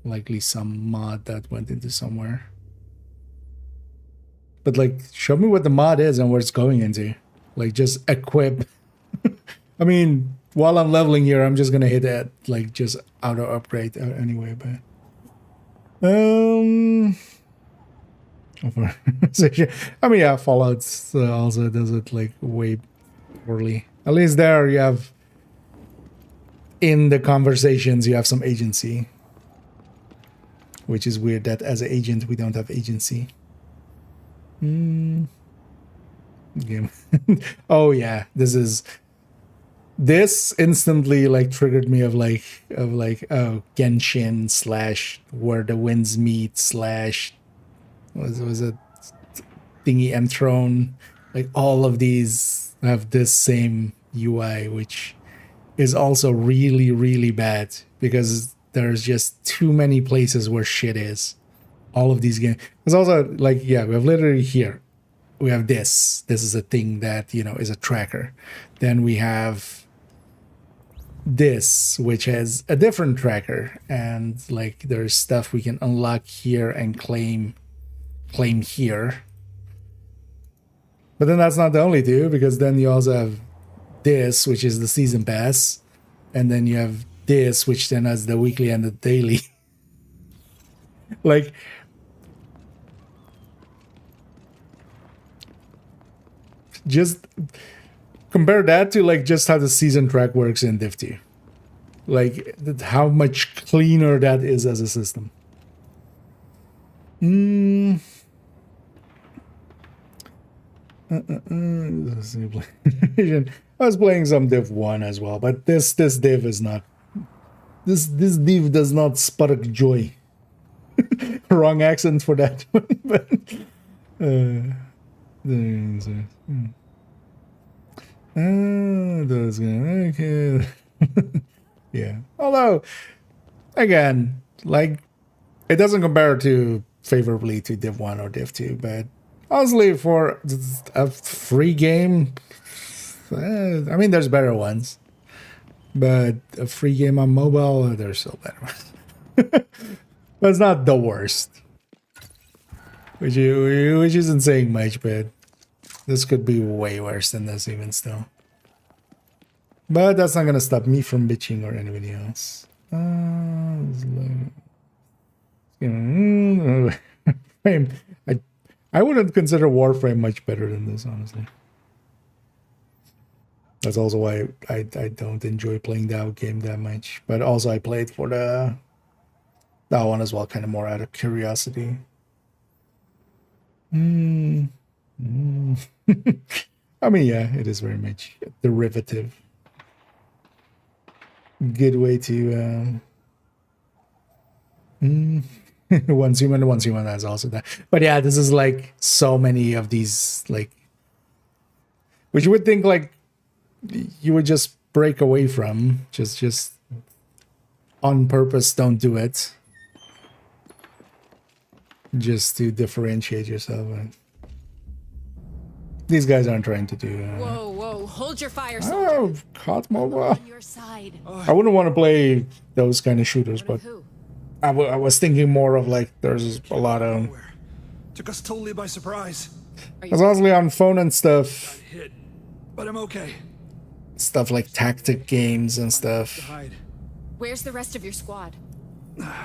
likely some mod that went into somewhere. But like, show me what the mod is and where it's going into. Like, just equip. I mean, while I'm leveling here, I'm just gonna hit that like just auto upgrade anyway. But I mean, yeah, Fallout also does it like way poorly. At least there you have, in the conversations, you have some agency. Which is weird that as an agent, we don't have agency. Game. Oh yeah, this instantly like triggered me of like oh, Genshin / Where the Winds Meet / was it Thingy Enthroned. Like all of these have this same UI, which is also really, really bad because there's just too many places where shit is. All of these games. It's also like, yeah, we have literally here. We have this. This is a thing that, you know, is a tracker. Then we have this, which has a different tracker. And like there's stuff we can unlock here and claim here. But then that's not the only two, because then you also have this, which is the season pass. And then you have this, which then has the weekly and the daily. Like, just compare that to like just how the season track works in Div 2. Like how much cleaner that is as a system. I was playing some Div 1 as well, but this Div is not. This Div does not spark joy. Wrong accent for that one, but okay. Yeah. Although, again, like it doesn't compare to favorably to Div 1 or Div 2, but honestly, for a free game, I mean, there's better ones, but a free game on mobile, there's still better ones. But it's not the worst, which isn't saying much, but this could be way worse than this even still. But that's not gonna stop me from bitching or anybody else. I wouldn't consider Warframe much better than this, honestly. That's also why I don't enjoy playing that game that much. But also I played for that one as well, kind of more out of curiosity. I mean, yeah, it is very much a derivative. Good way to One human has also that. But yeah, this is like so many of these, like, which you would think like you would just break away from, just on purpose. Don't do it, just to differentiate yourself. And these guys aren't trying to do. Whoa! Hold your fire, Oh, soldier. caught mobile. On your side. I wouldn't want to play those kind of shooters, but Who? I was thinking more of like there's a lot of. Took us totally by surprise. It's honestly on phone and stuff. Hit, but I'm okay. Stuff like tactic games and stuff. Hide. Where's the rest of your squad?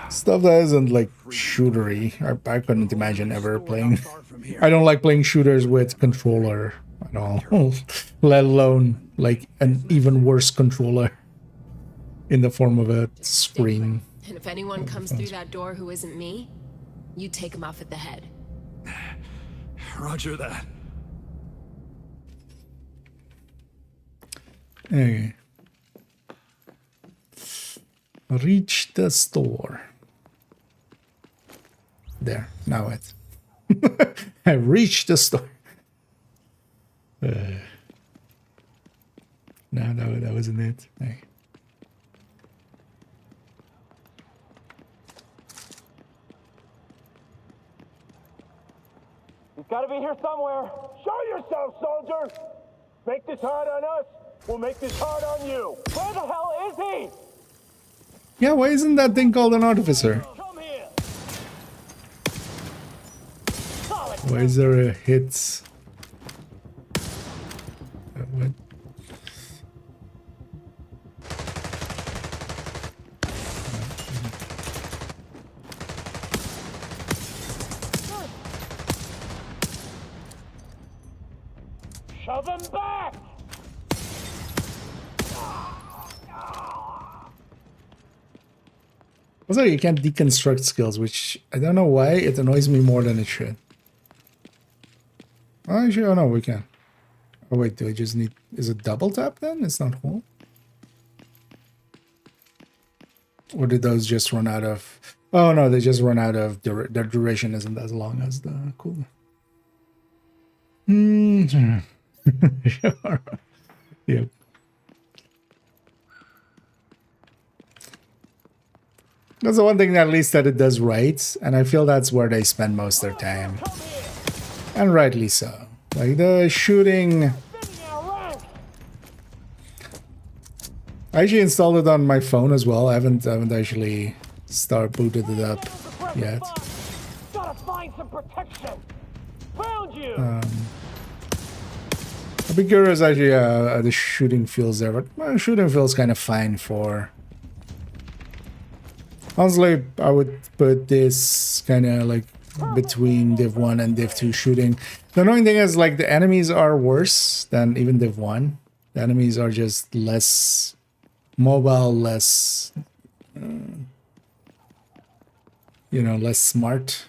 Stuff that isn't like shootery. I couldn't imagine ever playing. I don't like playing shooters with controller at all. Let alone like an even worse controller in the form of a screen. And if anyone comes through that door who isn't me, you take him off at the head. Roger that. Okay. Reach the store. There. Now it. I reached the store. No, that wasn't it. Okay. He's got to be here somewhere. Show yourself, soldier. Make this hard on us. We'll make this hard on you. Where the hell is he? Yeah, why isn't that thing called an artificer? Come here. Why is there a hit? What? Shove him back. Also, you can't deconstruct skills, which I don't know why it annoys me more than it should. Oh, actually, oh no, we can. Oh wait, do I just need... Is it double tap then? It's not hold? Or did those just run out of... Oh no, they just run out of... Their duration isn't as long as the cooldown. Sure. Yep. That's the one thing at least that it does right, and I feel that's where they spend most of their time. And rightly so. Like the shooting... I actually installed it on my phone as well. I haven't actually booted it up yet. Gotta find some protection. Found you. I'd be curious actually how the shooting feels there, but shooting feels kind of fine for... Honestly, I would put this kind of like between Div 1 and Div 2 shooting. The annoying thing is like the enemies are worse than even Div 1. The enemies are just less mobile, less, you know, less smart.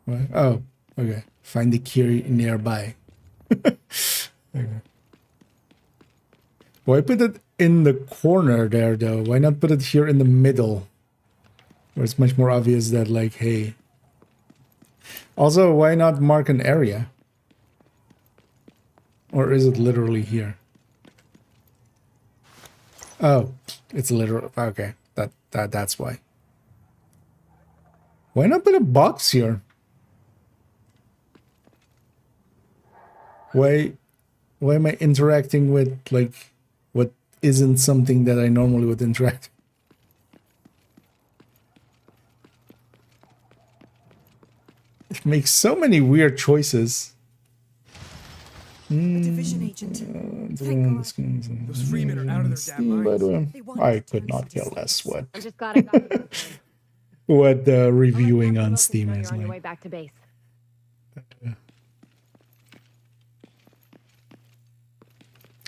What? Oh, okay. Find the key nearby. Okay. Why put it in the corner there, though? Why not put it here in the middle? Where it's much more obvious that, like, hey. Also, why not mark an area? Or is it literally here? Oh, it's literal. Okay, that's why. Why not put a box here? Why am I interacting with, like, what isn't something that I normally would interact? It makes so many weird choices. Division agent. Those freemen are out of their damn minds. I could not care less what I'm just glad I got what the reviewing on Steam is on your way like. back to base.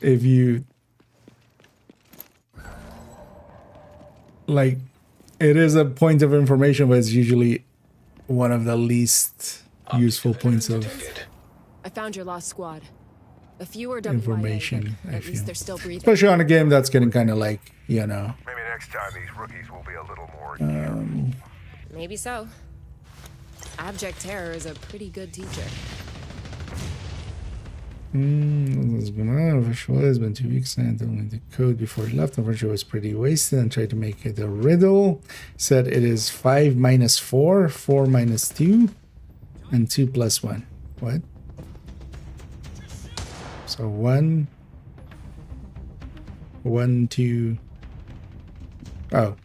If you like, it is a point of information, but it's usually one of the least useful points of. I found your lost squad. A few are WIA, information, but I at least feel. they're still breathing. Especially on a game that's getting kind of like, you know. Maybe next time these rookies will be a little more careful. Maybe so. Abject terror is a pretty good teacher. It's been unofficial. It's been 2 weeks and only the code before he left. Unfortunately, was pretty wasted and tried to make it a riddle. Said it is 5 minus 4, 4 minus 2, and 2 plus 1. What? So 1, 1, 2. Oh.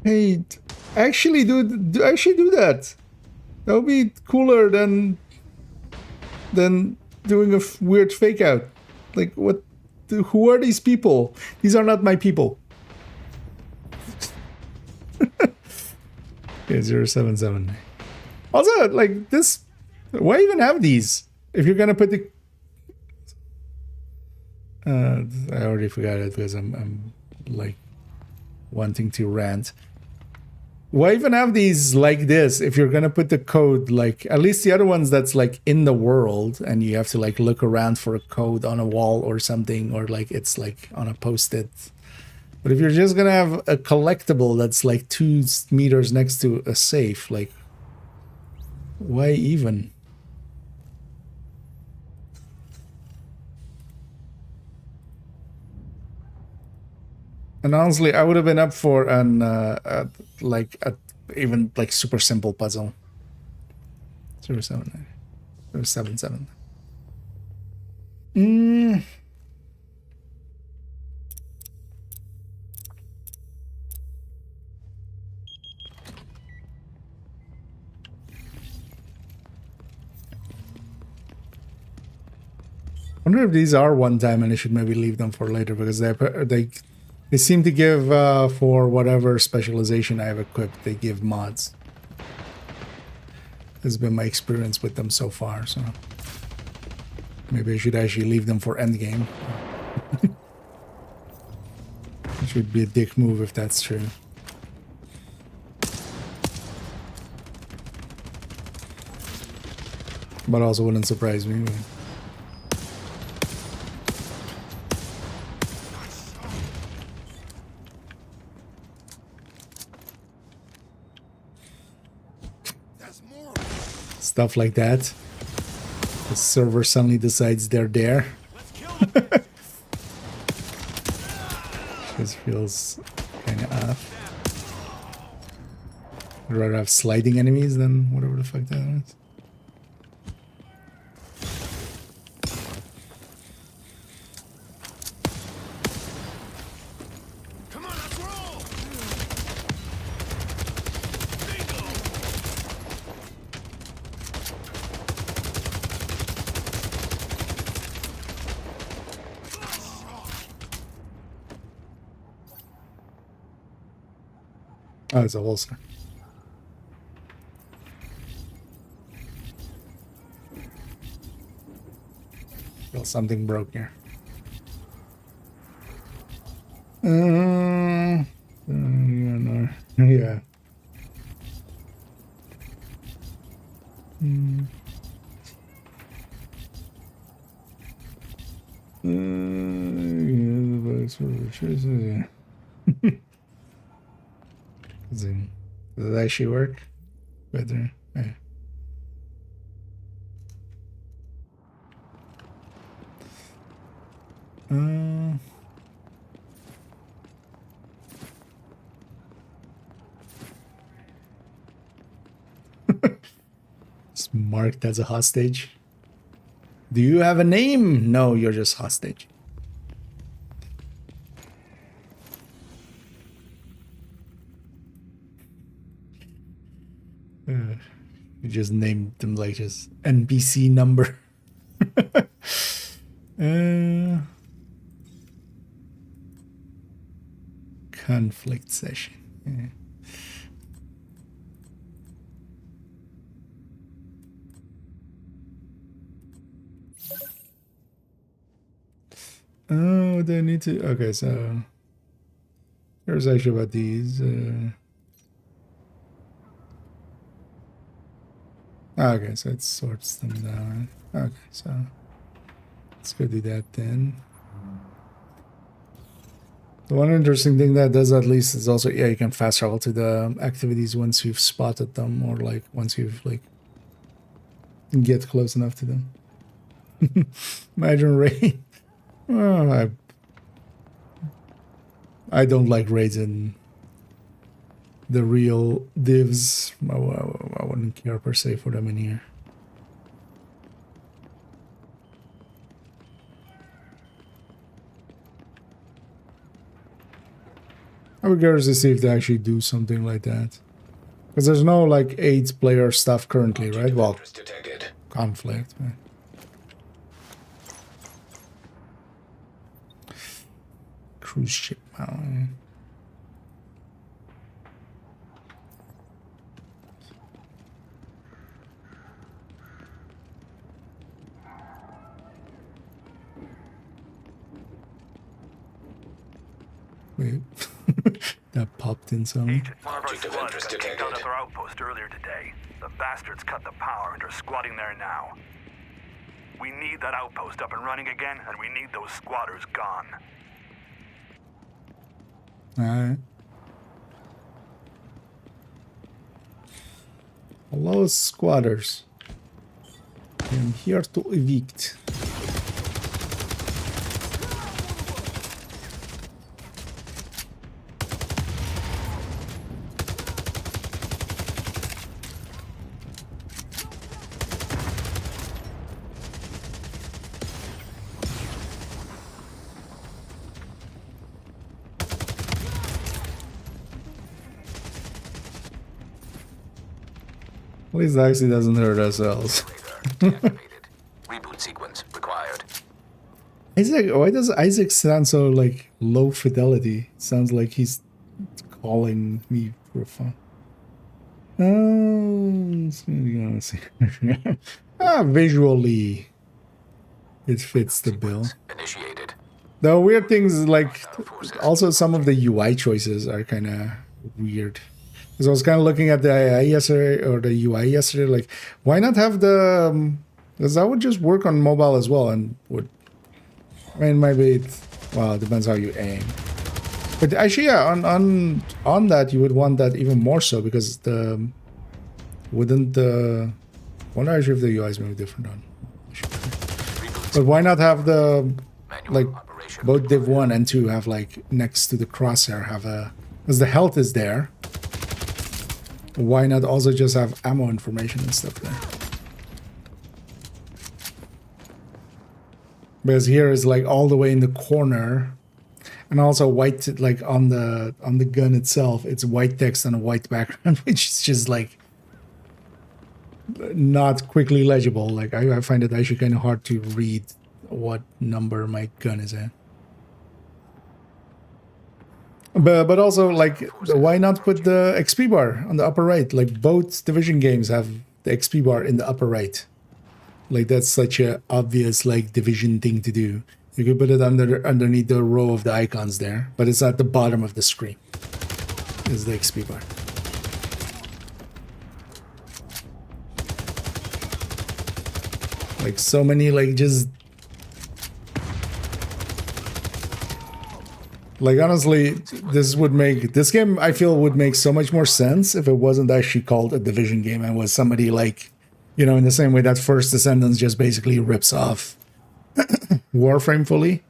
Hey, actually do that. That would be cooler than doing a weird fake out. Like, what? Who are these people? These are not my people. Yeah, 077. Also, like this, why even have these? If you're gonna put the, I already forgot it because I'm like wanting to rant. Why even have these like this if you're gonna put the code, like at least the other ones that's like in the world and you have to like look around for a code on a wall or something, or like it's like on a post-it. But if you're just gonna have a collectible that's like 2 meters next to a safe, like why even? And honestly, I would have been up for an even like super simple puzzle. 079 077. I wonder if these are one time and I should maybe leave them for later, because they seem to give for whatever specialization I have equipped, they give mods. This has been my experience with them so far, so maybe I should actually leave them for endgame. It should be a dick move if that's true. But also wouldn't surprise me. Stuff like that. The server suddenly decides they're there. This feels kind of off. I'd rather have sliding enemies than whatever the fuck that is. Oh, it's a holster. Feel something broke here. Yeah. Does it actually work? Better. Yeah. It's marked as a hostage. Do you have a name? No, you're just hostage. You just named them like just NPC number. Conflict session. Yeah. Oh, do I need to? Okay, so here's actually about these. Okay, so it sorts them down. Okay, so let's go do that then. The one interesting thing that does at least is also, yeah, you can fast travel to the activities once you've spotted them, or like once you've like get close enough to them. Imagine raid. Oh, I don't like raids in the real divs. I wouldn't care per se for them in here. I would curious to see if they actually do something like that. Because there's no like 8-player stuff currently, right? Well, conflict. Right? Cruise ship. Wait, that popped in some. One of our squads got kicked out of their outpost earlier today. The bastards cut the power and are squatting there now. We need that outpost up and running again, and we need those squatters gone. Alright. Hello, squatters. I'm here to evict. At least actually doesn't hurt ourselves. Reboot sequence required. Isaac, why does Isaac sound so like low fidelity? It sounds like he's calling me for fun. Visually, it fits the bill. Initiated. The weird things like also some of the UI choices are kind of weird. Because I was kind of looking at the AI yesterday, or the UI yesterday, like, why not have the... Because that would just work on mobile as well, and would... I mean, maybe well, it depends how you aim. But actually, yeah, on that, you would want that even more so, because the... Wouldn't the... I wonder actually if the UI is maybe different on... But why not have the... Like, both Div 1 and 2 have, like, next to the crosshair, have a... Because the health is there. Why not also just have ammo information and stuff there? Because here is like all the way in the corner, and also white, like on the gun itself, it's white text on a white background, which is just like not quickly legible. Like I find it actually kind of hard to read what number my gun is at. But also, like, why not put the XP bar on the upper right? Like, both Division games have the XP bar in the upper right. Like, that's such a obvious, like, Division thing to do. You could put it underneath the row of the icons there, but it's at the bottom of the screen. Is the XP bar. Like, so many, like, just... Like, honestly, this game, I feel, would make so much more sense if it wasn't actually called a Division game and was somebody like, you know, in the same way that First Descendants just basically rips off Warframe fully.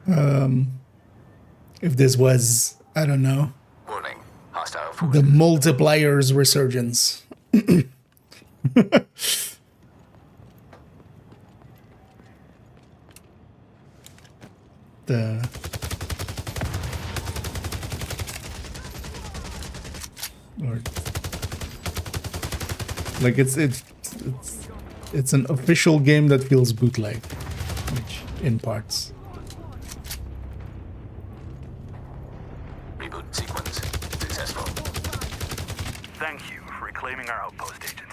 If this was, I don't know, Warning. Hostile forces. the Multiplier's resurgence. Or like it's an official game that feels bootleg, which in parts. Reboot sequence successful. Thank you for reclaiming our outpost, Agent.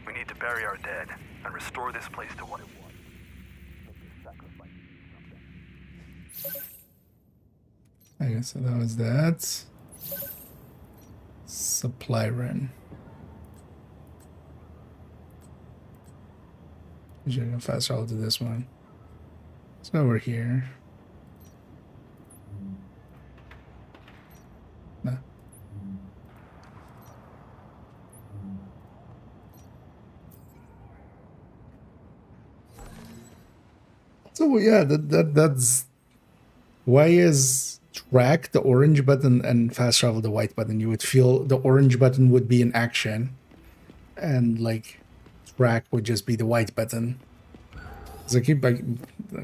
We need to bury our dead and restore this place to what it was. I guess so that was that. Supply run. I'm gonna fast travel to this one. So over here. No. So yeah, that's why is track the orange button and fast travel the white button? You would feel the orange button would be in action, and like track would just be the white button. So I keep like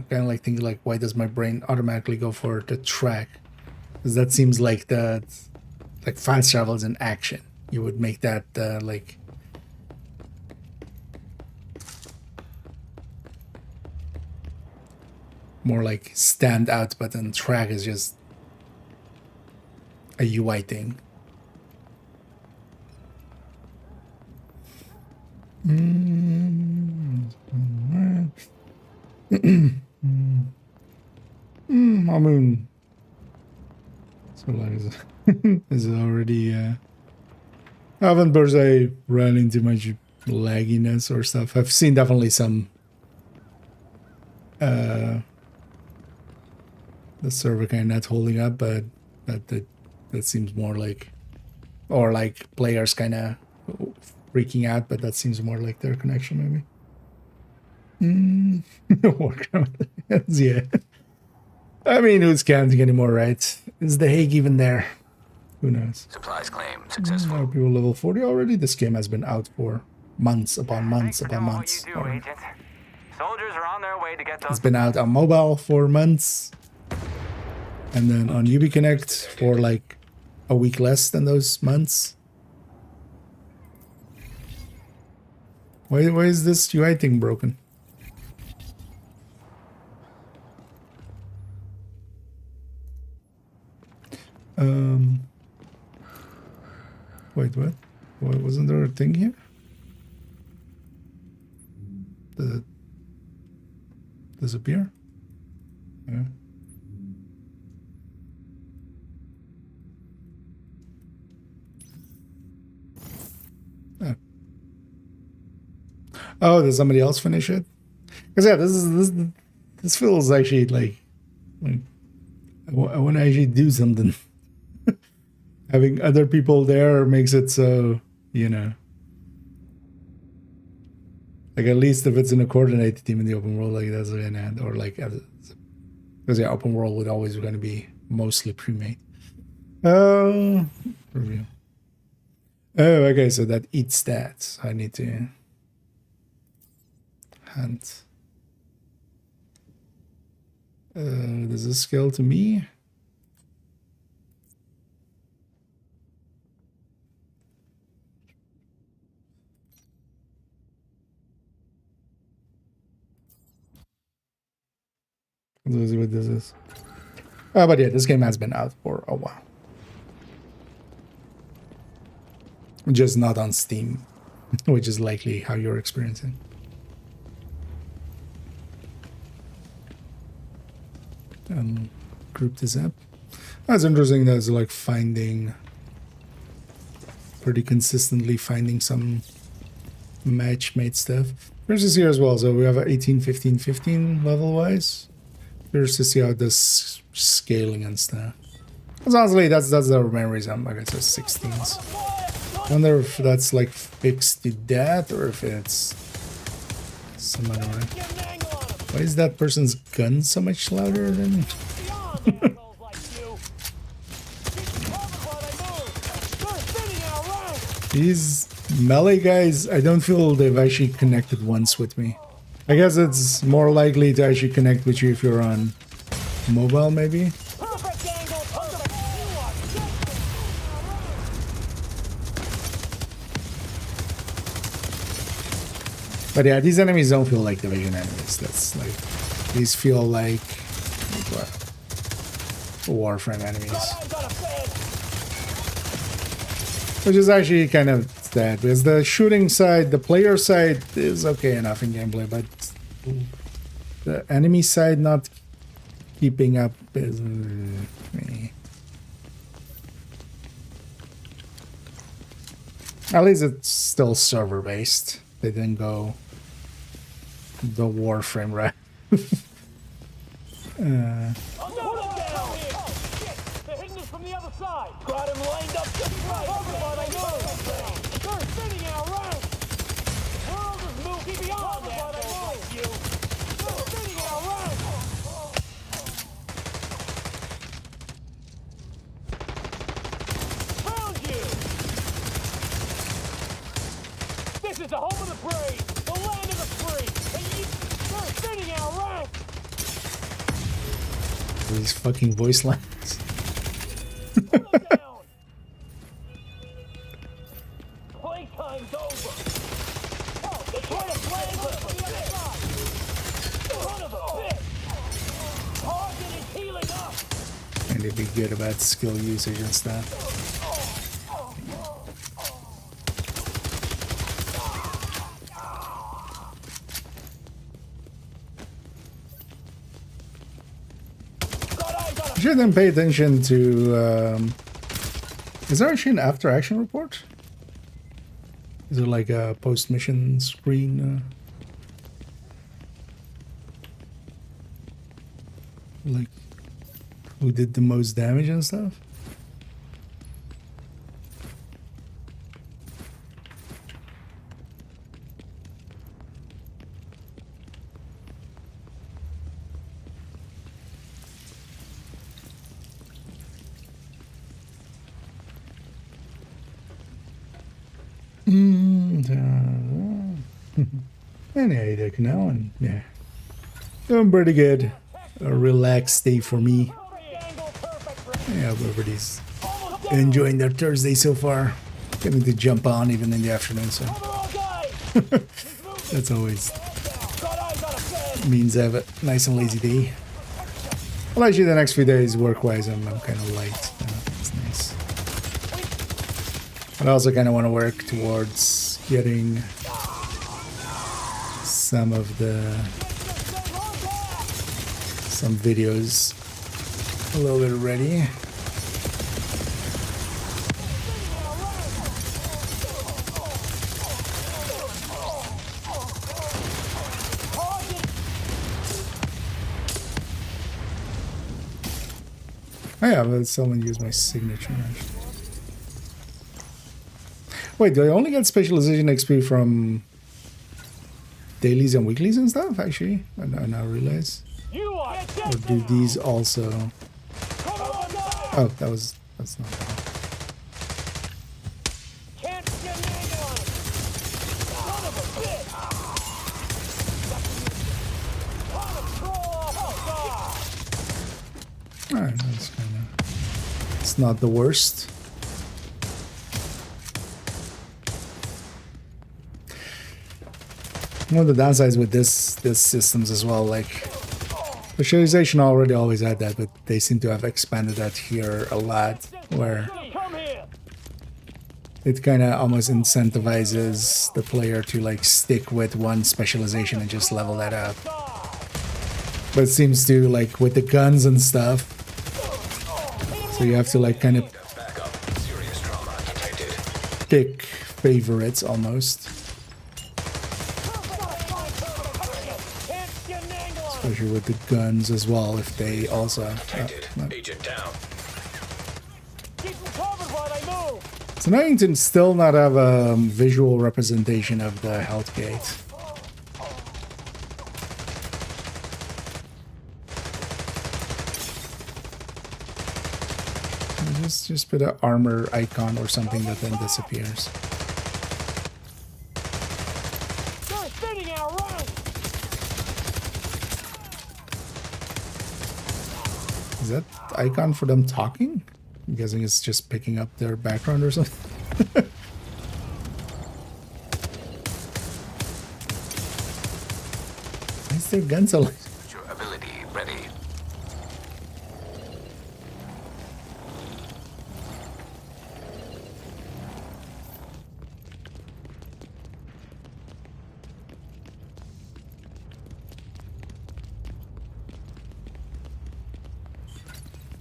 kind of like thinking like, why does my brain automatically go for the track? Because that seems like the like fast travel is in action. You would make that like more like stand out button. Track is just a UI thing. I mean, so like is already I haven't per se run into much lagginess or stuff. I've seen definitely some the server kind of not holding up, but that seems more like, or like players kind of freaking out, but that seems more like their connection maybe. Yeah. I mean, who's counting anymore, right? Is the Hague even there? Who knows? Supplies claim successful. Are people level 40 already? This game has been out for months upon months upon months. Soldiers are on their way to get those. It's been out on mobile for months, and then on UbiConnect for like a week less than those months. Why is this UI thing broken? Wait, what? What, wasn't there a thing here? Did it disappear? Yeah. Oh. Oh, did somebody else finish it? Because yeah, this feels actually like I want to actually do something. Having other people there makes it so, you know, like at least if it's in a coordinated team in the open world, like that's an end, or like because yeah, open world would always going to be mostly pre-made. Review. Oh, okay, so that eats that. I need to hunt. Does this scale to me? Let's see what this is. Oh, but yeah, this game has been out for a while. Just not on Steam, which is likely how you're experiencing. Group this up. That's interesting. That's like finding pretty consistently finding some match-made stuff. There's this here as well. So we have a 18, 15, 15 level wise. Curious to see how this scaling and stuff. Because honestly, that's the main reason. Like I said, 16s. I wonder if that's like fixed to that or if it's some other way. Why is that person's gun so much louder than? These melee guys, I don't feel they've actually connected once with me. I guess it's more likely to actually connect with you if you're on mobile, maybe. But yeah, these enemies don't feel like division enemies. That's like, these feel like what? Warframe enemies. Which is actually kind of sad, because the shooting side, the player side is okay enough in gameplay, but the enemy side not keeping up is me. At least it's still server based. They didn't go the Warframe, right? Put him down here! Oh, shit! They're hitting us from the other side! Got him lined up just right! But I know! They're spinning our ranks! The world is moving beyond that! But I know! You! They're spinning our ranks! Found you! This is the home of the brave! The land of the free! And they're spinning our ranks! These fucking voice lines. Playtime's over. Oh, they're trying to play us from the other side. Son of a bitch. Target is healing up. And they'd be good about skill usage and stuff. You should then pay attention to, is there actually an after action report? Is it like a post mission screen? Like who did the most damage and stuff? Anyway, they can now, and yeah, doing pretty good. A relaxed day for me. Yeah, everybody's enjoying their Thursday so far. Getting to jump on even in the afternoon, so that's always means I have a nice and lazy day. Well, actually, the next few days, work-wise, I'm kind of light. It's nice. But I also kind of want to work towards getting some videos a little bit ready. Oh yeah, but someone used my signature. Wait, do I only get specialization XP from dailies and weeklies and stuff? Actually, I now realize. Or do these also? Oh, that's not bad. Alright, that's it's not the worst. One of the downsides with this systems as well, like specialization already always had that, but they seem to have expanded that here a lot, where it kind of almost incentivizes the player to like stick with one specialization and just level that up. But it seems to, like with the guns and stuff, so you have to like kind of pick favorites almost. Especially with the guns as well, if they also... Agent down. It's annoying to still not have a visual representation of the health gate. Just put an armor icon or something that then disappears. Is that icon for them talking? I'm guessing it's just picking up their background or something. Why is their gun so light? Your ability ready.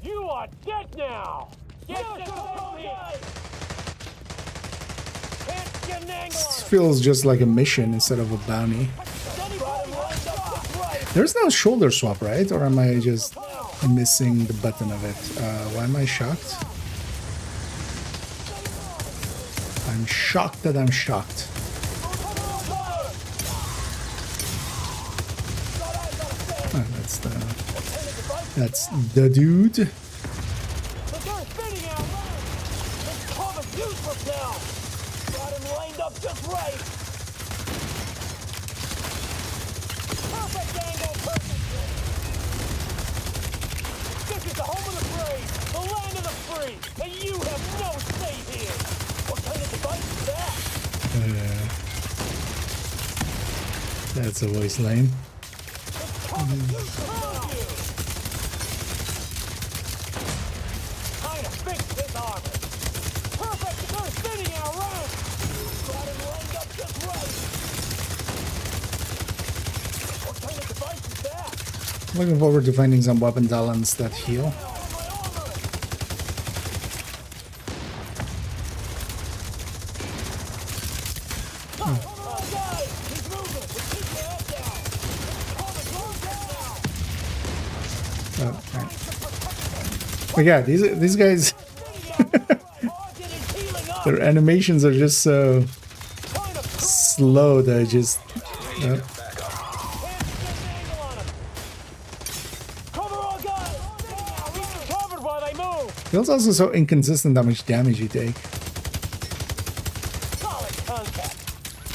You are dead now! Get This feels just like a mission instead of a bounty. There's no shoulder swap, right? Or am I just missing the button of it? Why am I shocked? I'm shocked that I'm shocked. Oh, that's the dude. Got him lined up just right. Perfect angle, perfect. This is the home of the brave, the land of the free, and you have no say here. What kind of device is that? That's a voice line. Trying to fix this armor. Perfect, they're spinning in a round. Got him lined up just right. What kind of device is that? Looking forward to finding some weapon talents that heal. But yeah, these guys, their animations are just so slow that I just. Feels also so inconsistent how much damage you take.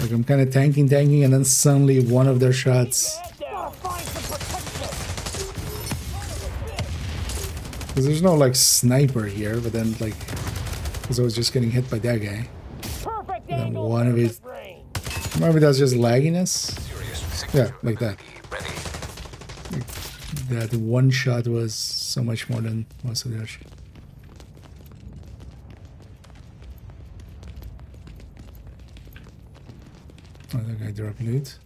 Like I'm kind of tanking, and then suddenly one of their shots. Because there's no like sniper here, but then like, because I was just getting hit by that guy. And then one of it, maybe that's just lagginess. Yeah, like that. Like, that one shot was so much more than most of the other shit. Oh, that guy dropped loot.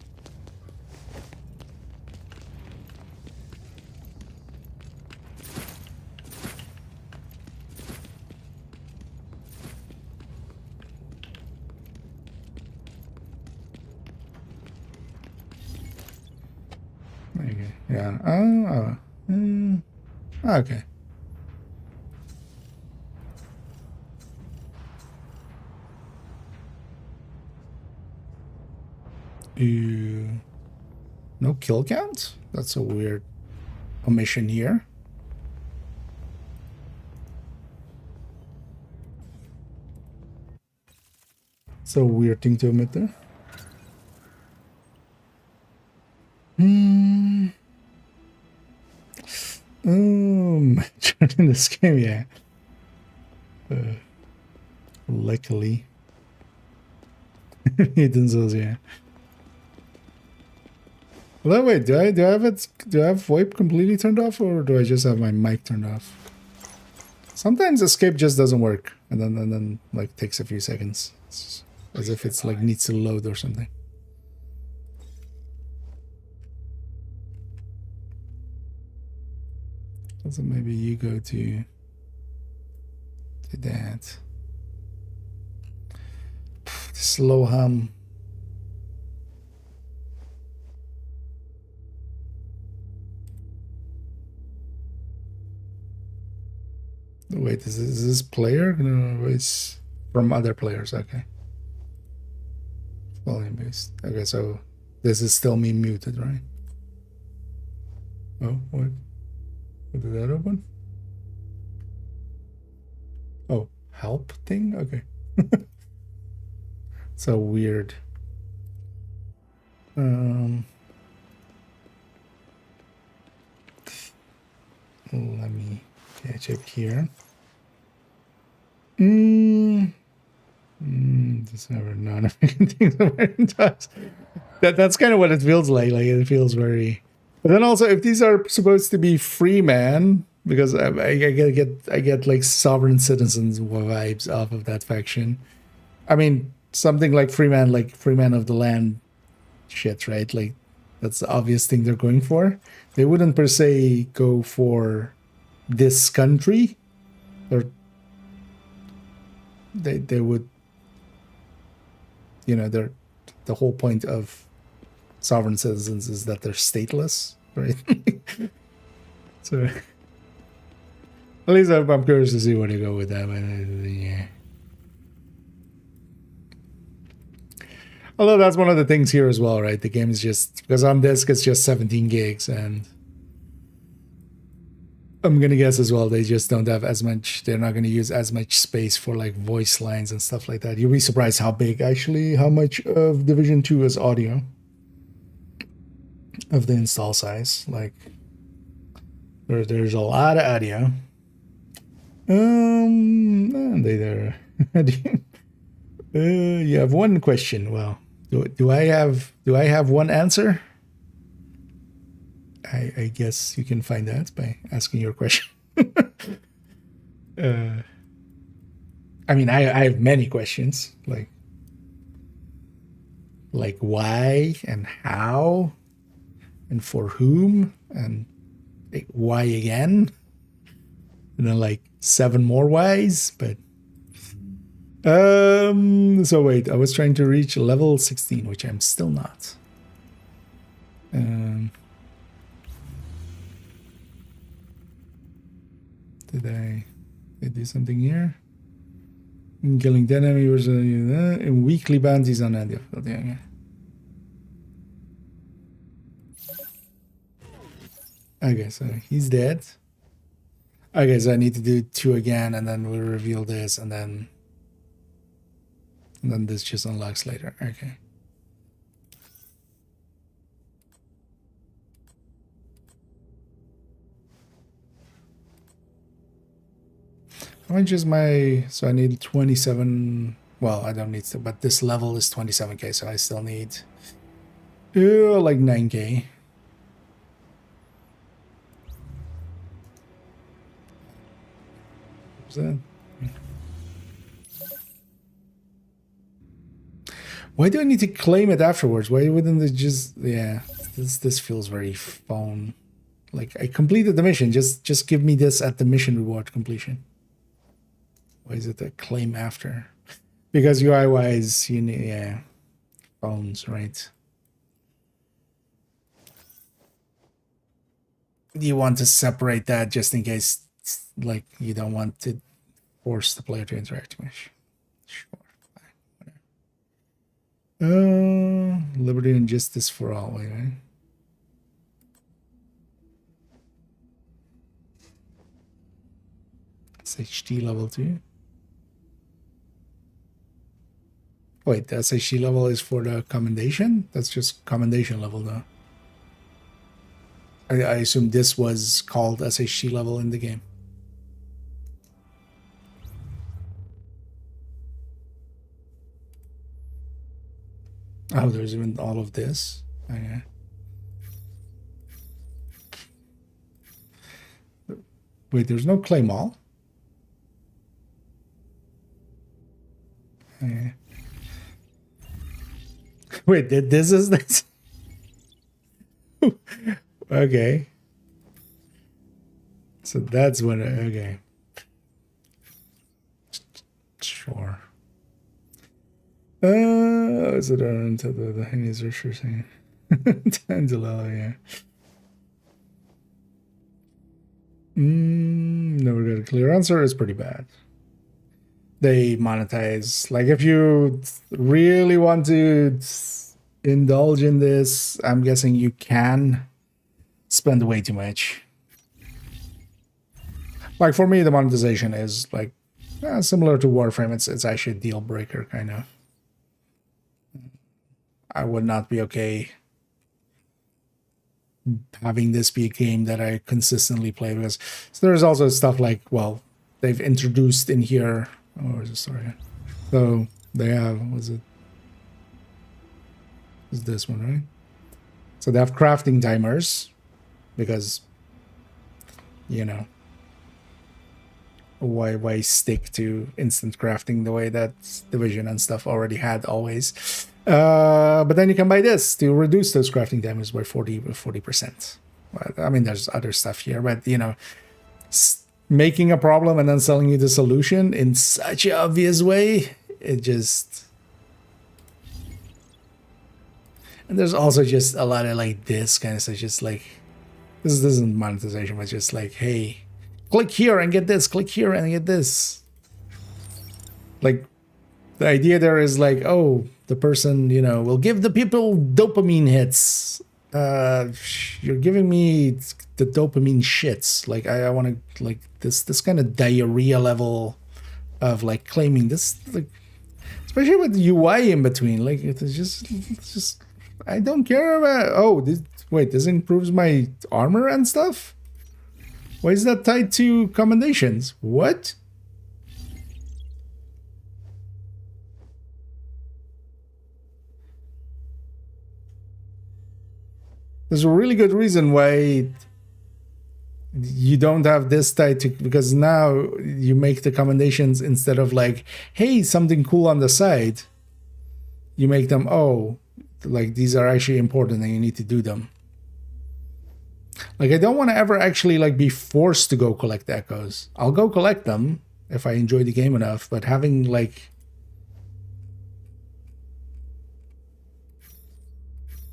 Okay. Yeah. Okay. No kill count? That's a weird omission here. It's a weird thing to omit there. In this game, yeah. Luckily. Hidden souls, yeah. Well, wait, do I have VoIP completely turned off, or do I just have my mic turned off? Sometimes escape just doesn't work, and then like takes a few seconds. It's as if it's like needs to load or something. So maybe you go to that. Slow hum. Wait, is this player? No, it's from other players. Okay. Volume based. Okay, so this is still me muted, right? Oh, what? What did that open? Oh, help thing? Okay. So weird. Let me check here. Just never known if I can think of it does. That's kind of what it feels like. Like it feels very. But then also, if these are supposed to be free man, because I get like sovereign citizens vibes off of that faction. I mean, something like free man of the land, shit, right? Like that's the obvious thing they're going for. They wouldn't per se go for this country, or they would. You know, the whole point of sovereign citizens is that they're stateless, right? So at least I'm curious to see where they go with that. But, yeah. Although that's one of the things here as well, right? The game is just, because on disk it's just 17 gigs, and I'm gonna guess as well they just don't have as much, they're not gonna use as much space for like voice lines and stuff like that. You'll be surprised how big actually, how much of Division 2 is audio of the install size. Like there's a lot of audio. And they there. You have one question. Well, do I have one answer? I guess you can find that by asking your question. I mean, I have many questions, like why and how and for whom and why again, and then like 7 more whys. But so wait, I was trying to reach level 16, which I'm still not. Did I do something here? Killing 10 enemies and weekly bounties on that difficulty. Okay. Okay, so he's dead. Okay, so I need to do 2 again, and then we'll reveal this, and then this just unlocks later. Okay. How much is my... So I need 27... Well, I don't need to, but this level is 27k, so I still need... like 9k. What's that? Why do I need to claim it afterwards? Why wouldn't it just... Yeah, this feels very phone. Like, I completed the mission. Just give me this at the mission reward completion. Why is it a claim after? Because UI-wise, you need, yeah, phones, right? You want to separate that just in case, like, you don't want to force the player to interact too much. Sure, fine, whatever. Liberty and justice for all, wait, right? It's HD level 2. Wait, the SHD level is for the commendation? That's just commendation level though. I assume this was called SHD level in the game. Oh, there's even all of this. Okay. Wait, there's no claim all? Okay. Wait, this is this? Okay. So that's what, okay. Sure. Is it into the hangings or sure thing? Tandela, yeah. Never got a clear answer. It's pretty bad. They monetize. Like, if you really want to indulge in this, I'm guessing you can spend way too much. Like, for me, the monetization is like similar to Warframe. It's actually a deal breaker, kind of. I would not be okay having this be a game that I consistently play, because so there's also stuff like, well, they've introduced in here. Oh, where's the story? So they have, was it? Is this one, right? So they have crafting timers, because, you know, why stick to instant crafting the way that Division and stuff already had always. But then you can buy this to reduce those crafting timers by 40%. But, I mean, there's other stuff here, but, you know, making a problem and then selling you the solution in such an obvious way, it just... And there's also just a lot of like this kind of stuff, just like This isn't monetization, but just like, hey, click here and get this, click here and get this. Like, the idea there is like, oh, the person, you know, will give the people dopamine hits. You're giving me the dopamine shits. Like, I want to, like, this kind of diarrhea level of like claiming this, like, especially with UI in between. Like, it's just I don't care about. Oh, wait, this improves my armor and stuff. Why is that tied to commendations? What? There's a really good reason why you don't have this tied to, because now you make the commendations instead of like, hey, something cool on the side. You make them, oh, like these are actually important and you need to do them. Like, I don't want to ever actually like be forced to go collect echoes. I'll go collect them if I enjoy the game enough, but having like,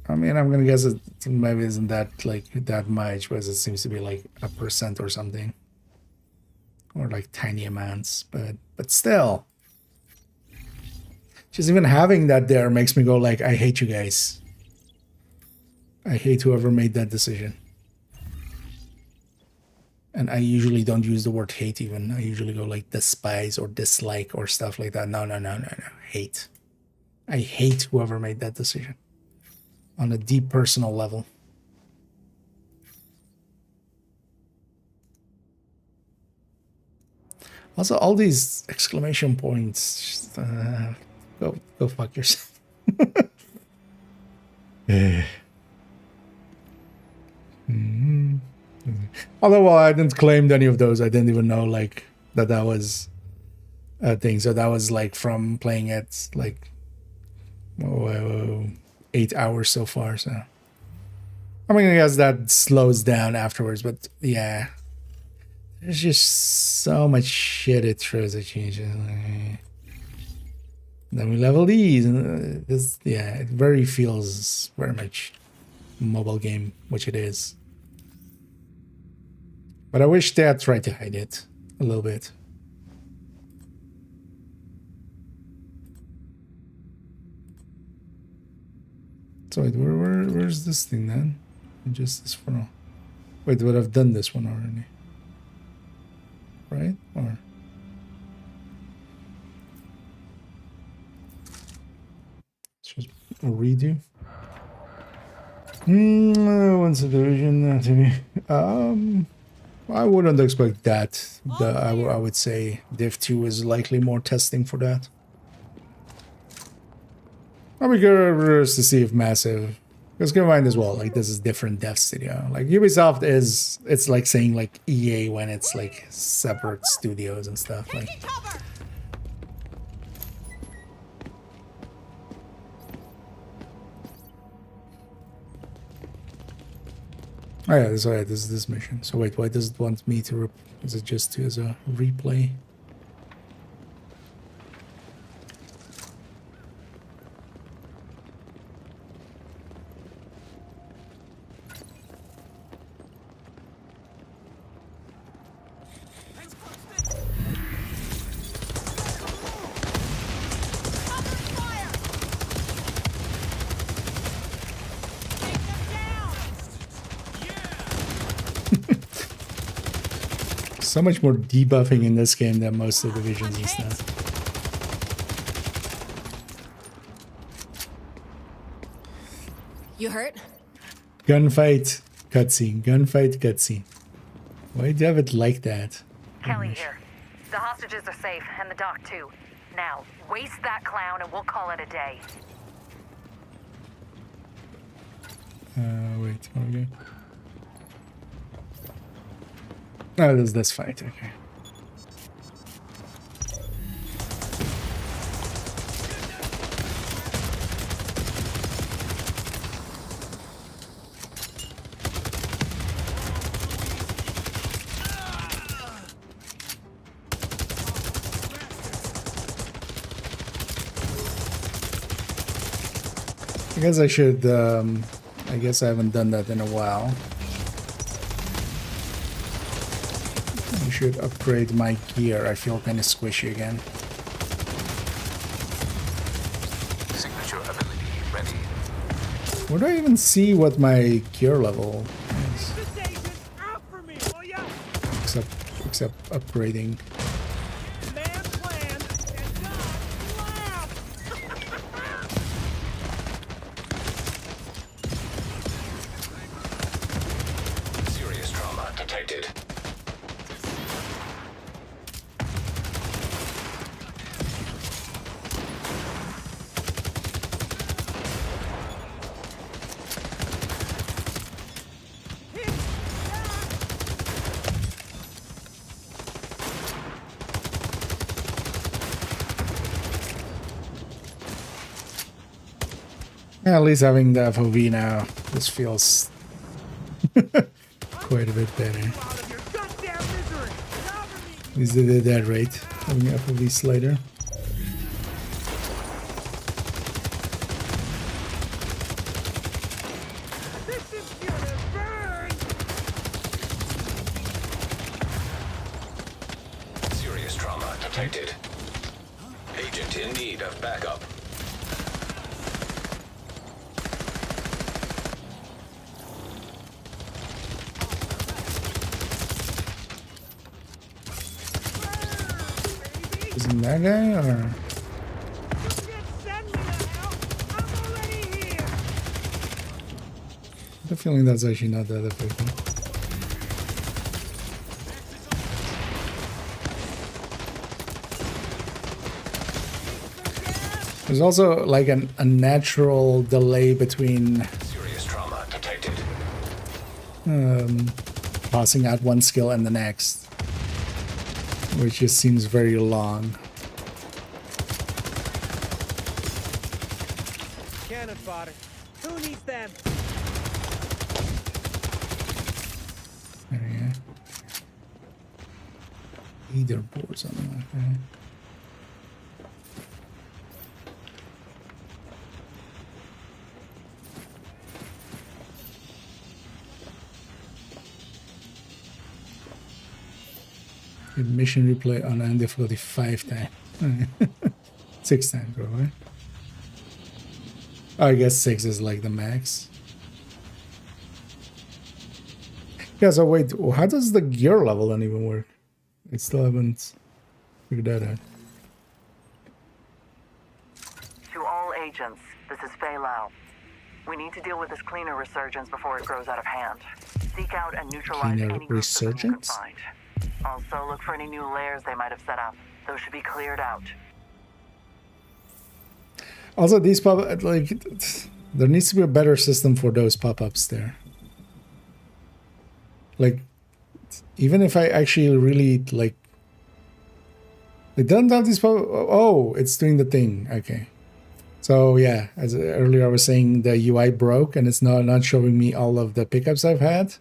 I mean, I'm gonna guess it maybe isn't that like that much, because it seems to be like 1% or something, or like tiny amounts. But still, just even having that there makes me go like, I hate you guys. I hate whoever made that decision. And I usually don't use the word hate even. I usually go like despise or dislike or stuff like that. No. Hate. I hate whoever made that decision. On a deep personal level. Also, all these exclamation points. Go fuck yourself. Although, well, I didn't claim any of those. I didn't even know like that was a thing. So that was like from playing it like 8 hours so far. So I mean, I guess that slows down afterwards. But yeah, there's just so much shit it throws at you. Then we level these, and this, yeah, it very feels very much mobile game, which it is. But I wish they had tried to hide it a little bit. So wait, where's this thing then? Just this for now. Wait, but I've done this one already, right? Or it's just a redo. One subdivision to me. I wouldn't expect that. I would say Div 2 is likely more testing for that. I'll be curious to see if Massive, because keep in mind as well, like this is different dev studio. Like Ubisoft is, it's like saying like EA when it's like separate studios and stuff. Like, oh yeah, so yeah, this is this mission. So wait, why does it want me to? Is it just as a replay? So much more debuffing in this game than most of the divisions and stuff. You hurt? Gunfight cutscene. Gunfight cutscene. Why do you have it like that? Kelly here. The hostages are safe, and the doc too. Now, waste that clown and we'll call it a day. Wait, okay. Oh, there's this fight, okay. I guess I should, I guess I haven't done that in a while. I should upgrade my gear. I feel kind of squishy again. Signature ability ready. Where do I even see what my gear level is? Except upgrading. Serious trauma detected. Yeah, at least having the FOV now, this feels quite a bit better. At least they did that right, having FOV slider. Serious trauma detected. Agent in need of backup. Isn't that guy or? I have a feeling that's actually not the other person. There's also like a natural delay between Serious trauma detected. passing out one skill and the next, which just seems very long. Cannon fodder. Who needs them? There you go. Either boards on them. Okay. Mission replay on difficulty 5 times. 6 times, right? I guess 6 is like the max. Yeah, so wait, how does the gear level then even work? I still haven't figured that out. To all agents, this is Fei Lao. We need to deal with this cleaner resurgence before it grows out of hand. Seek out and neutralize Cleaner any groups of them you can resurgence? find. Also, look for any new layers they might have set up. Those should be cleared out. Also, these pop like there needs to be a better system for those pop-ups there. Like, even if I actually really like, it doesn't have these pop. Oh, it's doing the thing. Okay, so yeah, as earlier I was saying, the UI broke and it's not showing me all of the pickups I've had.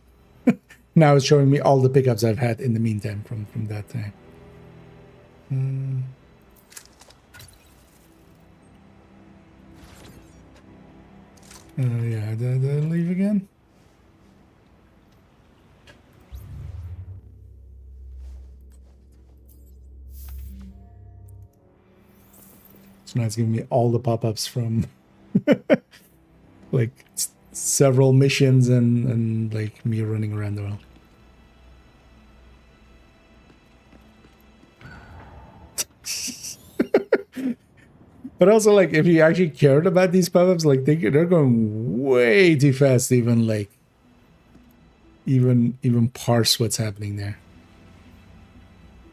Now it's showing me all the pickups I've had in the meantime from that time. Yeah, did I leave again? So now it's giving me all the pop-ups from like several missions and like me running around the world. But also, like, if you actually cared about these pop-ups, like they're going way too fast to even like even parse what's happening there.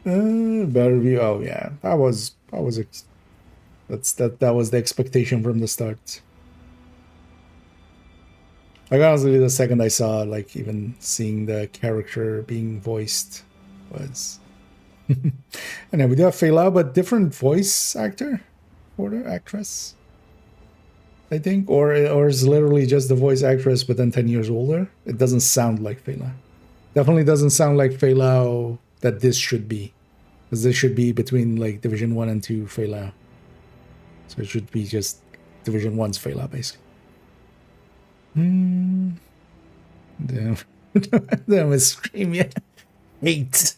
Better view. Oh yeah, that was the expectation from the start. Like, honestly, the second I saw, like, even seeing the character being voiced was. And then we do have Fei Lao, but different voice actor or the actress, I think, or is literally just the voice actress, but then 10 years older. It doesn't sound like Fei Lao. Definitely doesn't sound like Fei Lao that this should be, because this should be between like Division 1 and 2 Fei Lao. So it should be just Division 1's Fei Lao, basically. Damn. That was screaming. Hate.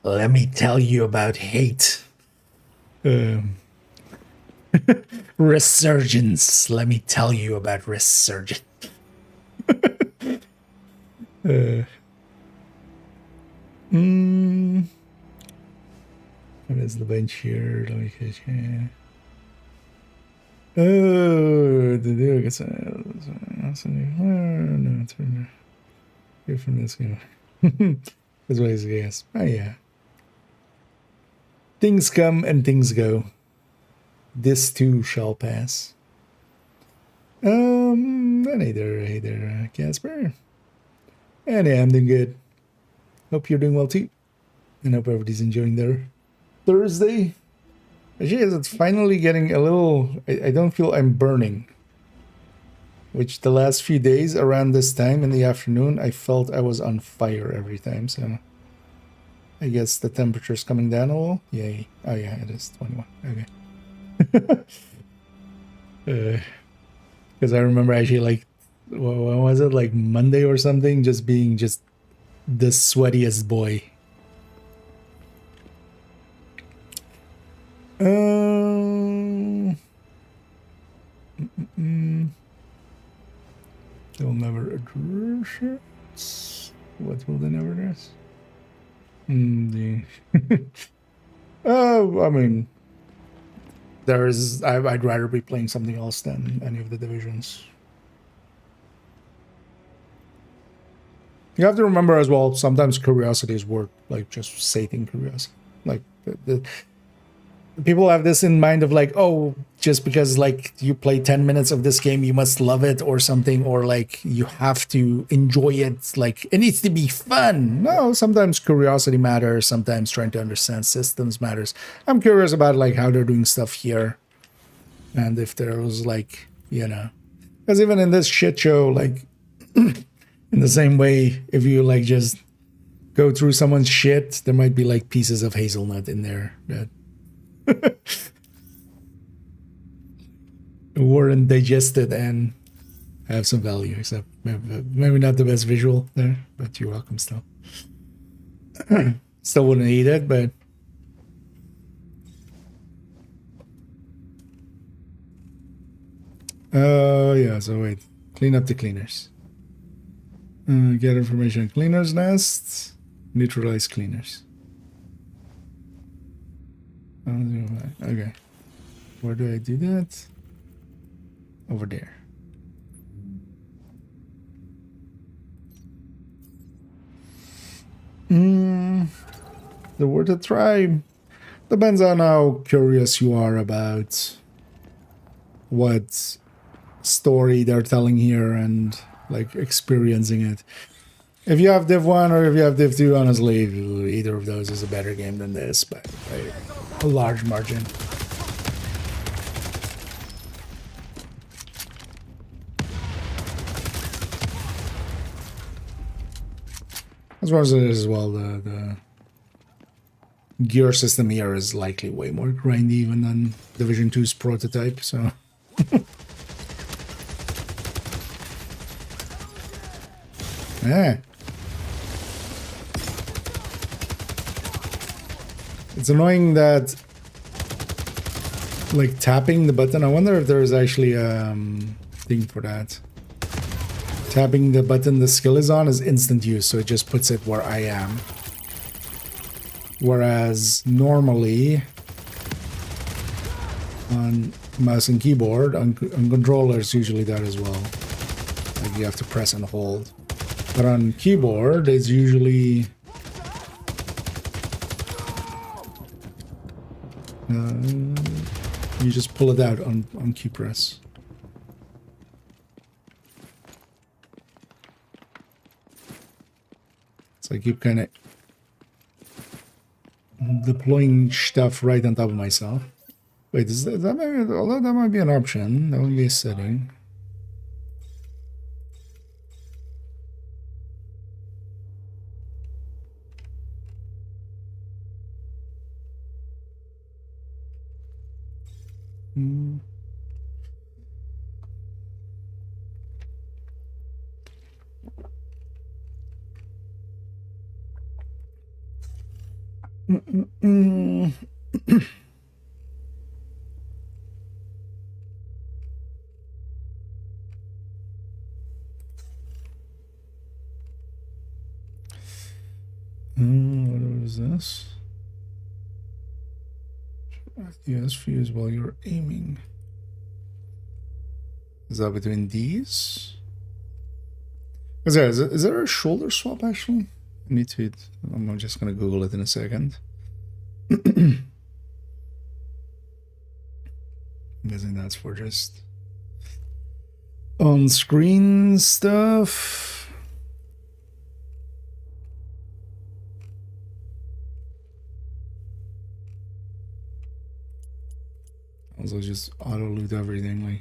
Let me tell you about hate. Resurgence. Let me tell you about resurgence. What is the bench here? Let me catch here. Oh, the deal gets no, here from this game. That's what he's guess. Oh yeah. Things come and things go. This too shall pass. Hey there, Casper. And yeah, I'm doing good. Hope you're doing well too. And hope everybody's enjoying their Thursday. Actually, it's finally getting a little... I don't feel I'm burning. Which the last few days around this time in the afternoon, I felt I was on fire every time, so... I guess the temperature's coming down a little. Yay. Oh yeah, it is 21. Okay. Because I remember actually, like, when was it? Like Monday or something? Just being just the sweatiest boy. They'll never address it. What will they never address? I mean, I'd rather be playing something else than any of the divisions. You have to remember as well, sometimes curiosity is worth, like, just sating curiosity. Like, the people have this in mind of like, oh, just because like you play 10 minutes of this game, you must love it or something, or like you have to enjoy it. Like it needs to be fun. No, sometimes curiosity matters. Sometimes trying to understand systems matters. I'm curious about like how they're doing stuff here. And if there was like, you know, because even in this shit show, like in the same way, if you like just go through someone's shit, there might be like pieces of hazelnut in there that weren't digested and have some value, except maybe not the best visual there, but you're welcome still. Still wouldn't eat it, but yeah, so wait, clean up the cleaners. Get information on cleaners nest, neutralize cleaners. Okay, where do I do that? Over there. The word to try depends on how curious you are about what story they're telling here and like experiencing it. If you have Div 1 or if you have Div 2, honestly, either of those is a better game than this by a large margin. As well as it is as well, the gear system here is likely way more grindy even than Division 2's prototype, so... Yeah. It's annoying that, like, tapping the button, I wonder if there's actually a thing for that. Tapping the button the skill is on is instant use, so it just puts it where I am. Whereas normally on mouse and keyboard, on controllers usually that as well. Like you have to press and hold. But on keyboard it's usually you just pull it out on key press. So I keep kind of deploying stuff right on top of myself. Wait, is that although that might be an option, that would be a setting. What was this? Yes, fuse while you're aiming. Is that between these? Is there a shoulder swap actually? I need to. I'm just gonna Google it in a second. I'm guessing that's for just on-screen stuff. Also, just auto loot everything, like.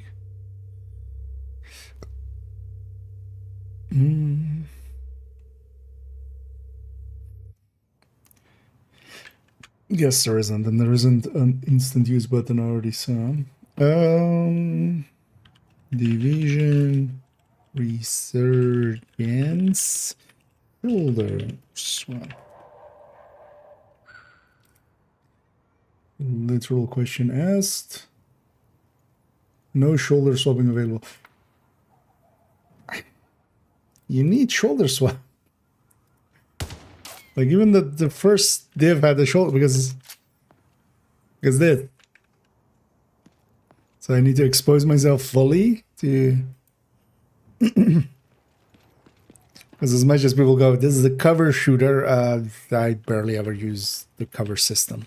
Yes, there isn't, and there isn't an instant use button. I already saw. Division, resurgence, shoulder swap. Literal question asked. No shoulder swapping available. You need shoulder swap. Like even the first div had the shoulder because this. So I need to expose myself fully to. Because as much as people go, this is the cover shooter. I barely ever use the cover system.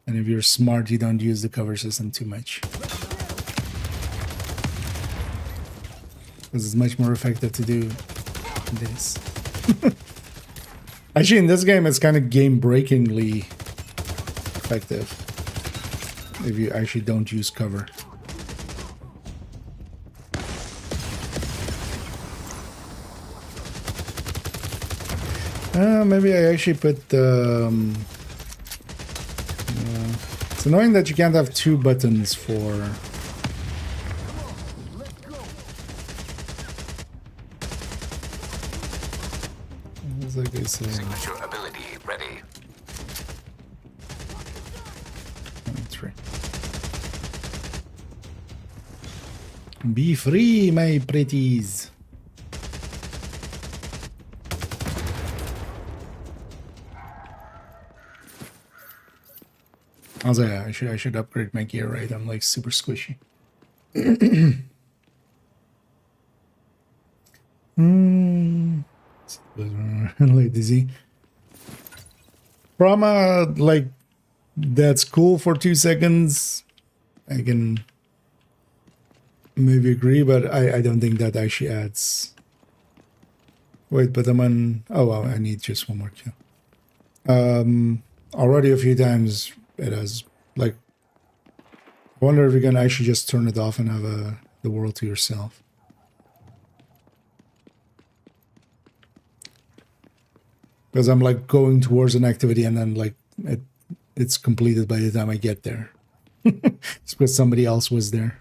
And if you're smart, you don't use the cover system too much. Because it's much more effective to do this. Actually, in this game, it's kind of game-breakingly effective. If you actually don't use cover. Maybe I actually put it's annoying that you can't have two buttons for. Like I said. Signature ability ready. That's right. Be free, my pretties. Also, yeah, I should upgrade my gear, right? I'm like super squishy. Like dizzy. Prama, like, that's cool for 2 seconds. I can maybe agree, but I don't think that actually adds. Wait, but I'm on. Oh, well, I need just one more kill. Already a few times it has, like. I wonder if you can actually just turn it off and have the world to yourself. Because I'm like going towards an activity and then like it's completed by the time I get there. It's because somebody else was there.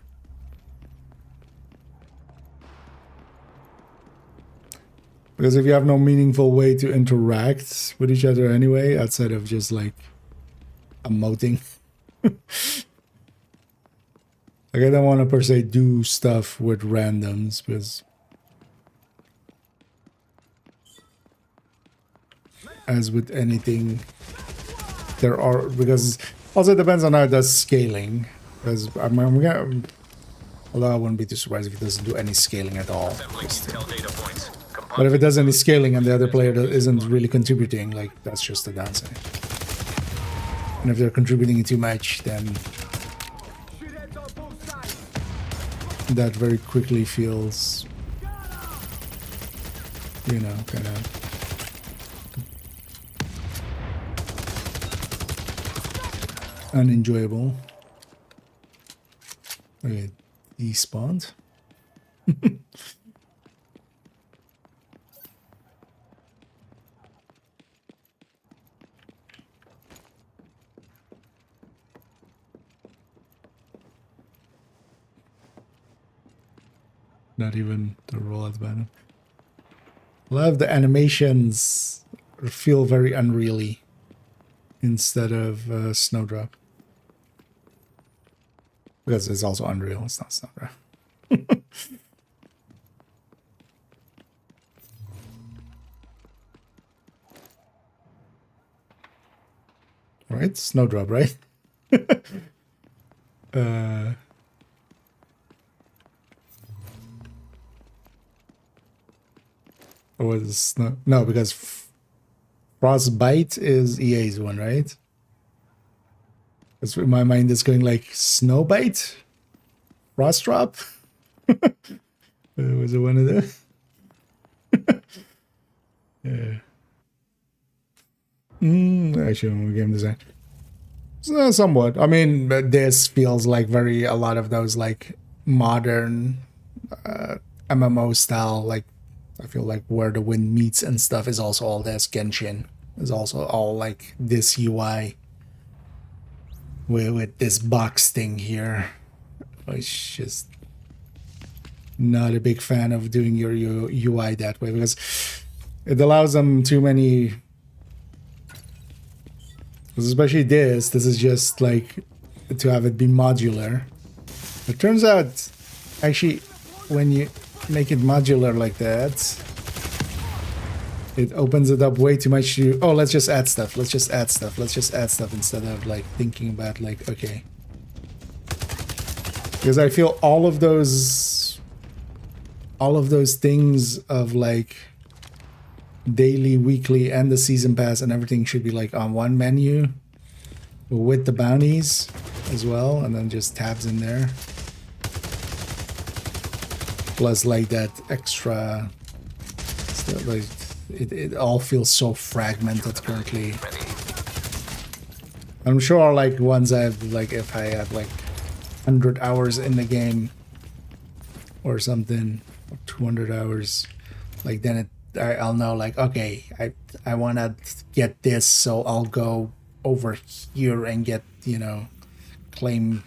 Because if you have no meaningful way to interact with each other anyway, outside of just like emoting. Like I don't want to per se do stuff with randoms because as with anything there are, because also it depends on how it does scaling, because although I wouldn't be too surprised if it doesn't do any scaling at all. But if it does any scaling and the other player isn't really contributing, like that's just the downside. And if they're contributing too much, then that very quickly feels, you know, kind of unenjoyable. Okay, despawned. Not even the roll at the bottom. A lot of the animations feel very unreally instead of Snowdrop. Because it's also Unreal, it's not Snowdrop. Right? Snowdrop, right? Or was it Snow? No, because Frostbite is EA's one, right? Because in my mind, it's going like Snowbite? Frostdrop? Was it one of those? Yeah. Actually, game design. So, somewhat. I mean, this feels like a lot of those like modern MMO style. Like, I feel like Where the Wind Meets and stuff is also all this. Genshin is also all like this UI with this box thing here. Which just not a big fan of doing your UI that way because it allows them too many. Especially this is just like to have it be modular. It turns out, actually, when you make it modular like that, it opens it up way too much to, oh, let's just add stuff, let's just add stuff, let's just add stuff instead of like thinking about like, okay. Because I feel all of those things of like daily, weekly, and the season pass and everything should be like on one menu with the bounties as well, and then just tabs in there. Plus like that extra stuff, like it all feels so fragmented currently. I'm sure like once I've like if I have like 100 hours in the game or something, or 200 hours, like then I'll know like, okay, I want to get this, so I'll go over here and get, you know, claim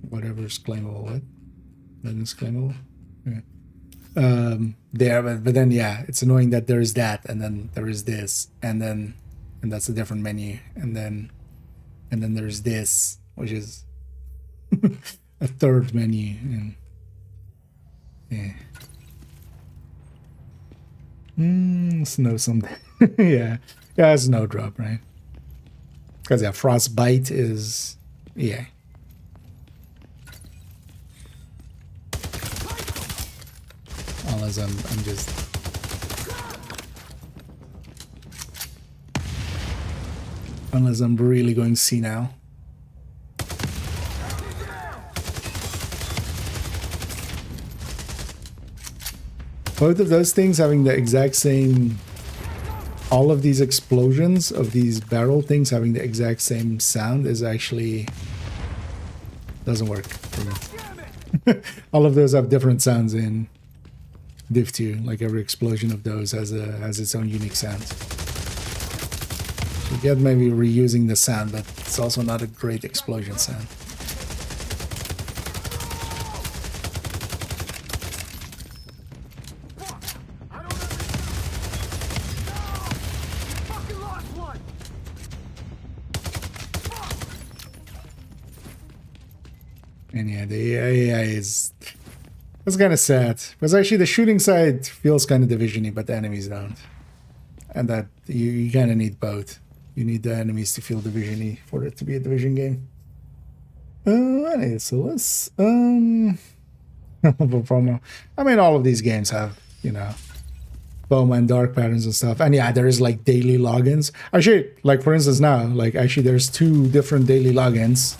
whatever's claimable. What? That is claimable? Yeah. There, but then yeah, it's annoying that there is that, and then there is this, and that's a different menu, and then there's this, which is a third menu, and yeah. Snow something. Yeah, Snowdrop, right? Because yeah, Frostbite is yeah. Unless I'm just unless I'm really going senile. Both of those things having the exact same, all of these explosions of these barrel things having the exact same sound is actually doesn't work for me. All of those have different sounds in Div 2, like every explosion of those has its own unique sound. You get maybe reusing the sound, but it's also not a great explosion sound. And yeah, the AI is... It's kind of sad. Because actually the shooting side feels kind of Division-y, but the enemies don't. And that you kind of need both. You need the enemies to feel Division-y for it to be a Division game. Anyway, so let's... promo. I mean, all of these games have, you know, Bowman and Dark Patterns and stuff. And yeah, there is like daily logins. Actually, like for instance now, like actually there's 2 different daily logins.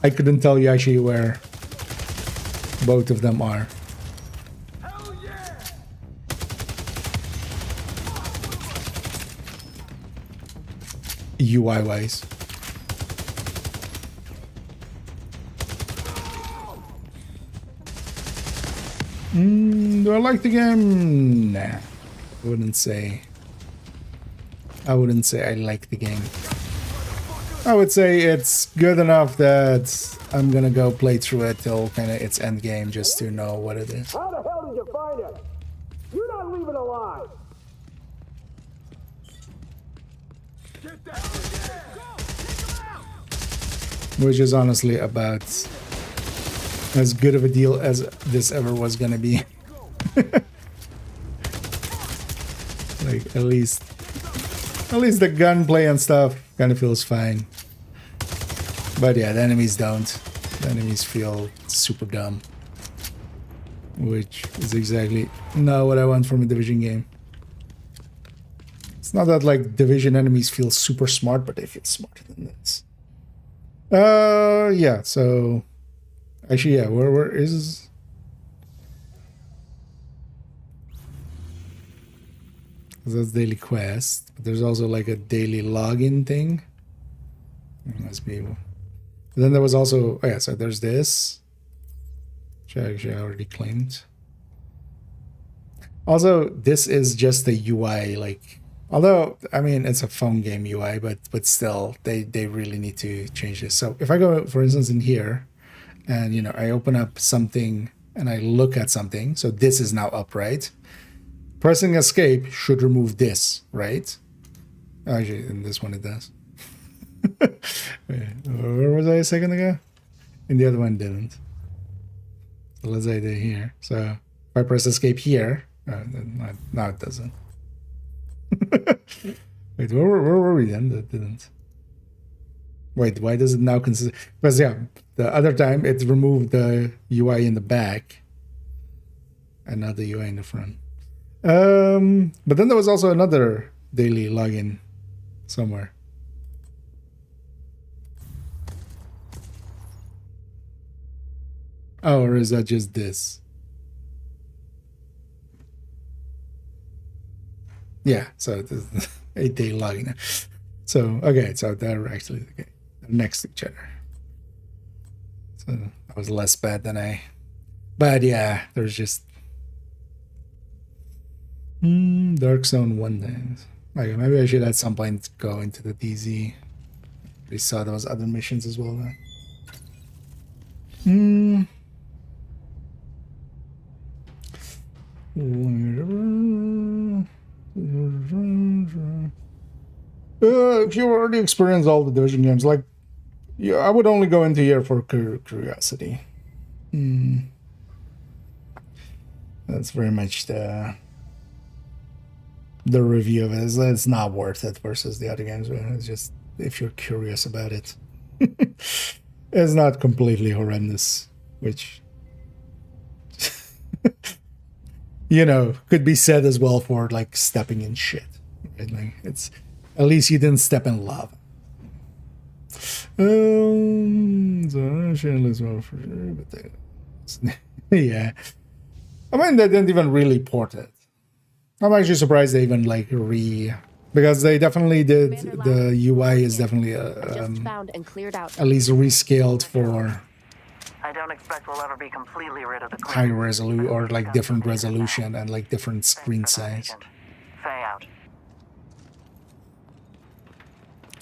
I couldn't tell you actually where both of them are. UI wise. Do I like the game? Nah. I wouldn't say I like the game. I would say it's good enough that I'm gonna go play through it till kind of its end game just to know what it is. How the hell did you find it? You're not leaving alive. Get that Which is honestly about as good of a deal as this ever was gonna be. Like at least the gunplay and stuff kind of feels fine. But yeah, the enemies don't. The enemies feel super dumb. Which is exactly not what I want from a Division game. It's not that like Division enemies feel super smart, but they feel smarter than this. Yeah, so actually, yeah, where is that's daily quest, but there's also like a daily login thing. It must be. Then there was also, oh yeah, so there's this, which I actually already claimed. Also, this is just the UI, like, although, I mean, it's a phone game UI, but still, they really need to change this. So if I go, for instance, in here, and, you know, I open up something and I look at something, so this is now up, right? Pressing escape should remove this, right? Actually, in this one it does. Where was I a second ago? And the other one didn't. So let's say they're here. So if I press escape here, no, it doesn't. Wait, where were we then? That didn't. Wait, why does it now consider? Because yeah, the other time it removed the UI in the back, and not the UI in the front. But then there was also another daily login somewhere. Oh, or is that just this? Yeah, so it is 8-day login. So, okay, so they're actually okay, next to each other. So that was less bad than I... But yeah, there's just... Dark Zone 1 then. Okay, maybe I should at some point go into the DZ. We saw those other missions as well then. If you already experienced all the Division games, like, yeah, I would only go into here for curiosity. That's very much the review of it. It's not worth it versus the other games. It's just if you're curious about it. It's not completely horrendous, which you know, could be said as well for like stepping in shit. Right? Like it's at least you didn't step in lava. So shameless well for sure, but yeah. I mean, they didn't even really port it. I'm actually surprised they even like because they definitely did. The UI is definitely at least rescaled for I don't expect we'll ever be completely rid of the high resolution or like different resolution and like different screen size. Faye out.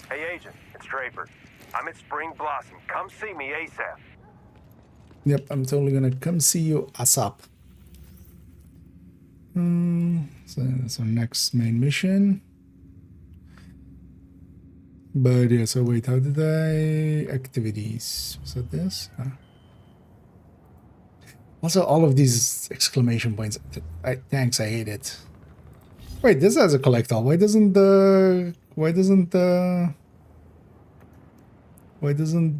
Hey, Agent, it's Draper. I'm at Spring Blossom. Come see me ASAP. Yep, I'm totally gonna come see you ASAP. So that's our next main mission. But yeah, so wait, how did I... Activities. Was that this? Also, all of these exclamation points. Thanks, I hate it. Wait, this has a collectible. Why doesn't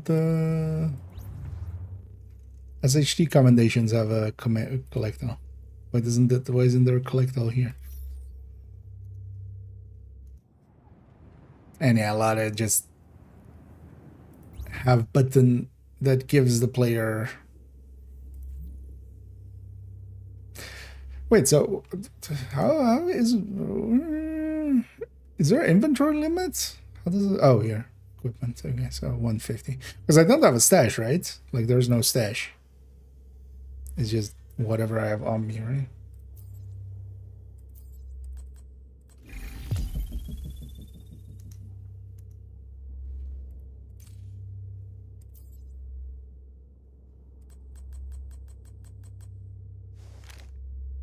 the SHT commendations have a collectible? Why isn't there a collectible here? And yeah, a lot of just have button that gives the player. Wait, so how is there inventory limits? How does it? Oh, here, equipment. Okay, so 150. Because I don't have a stash, right? Like there's no stash. It's just whatever I have on me, right?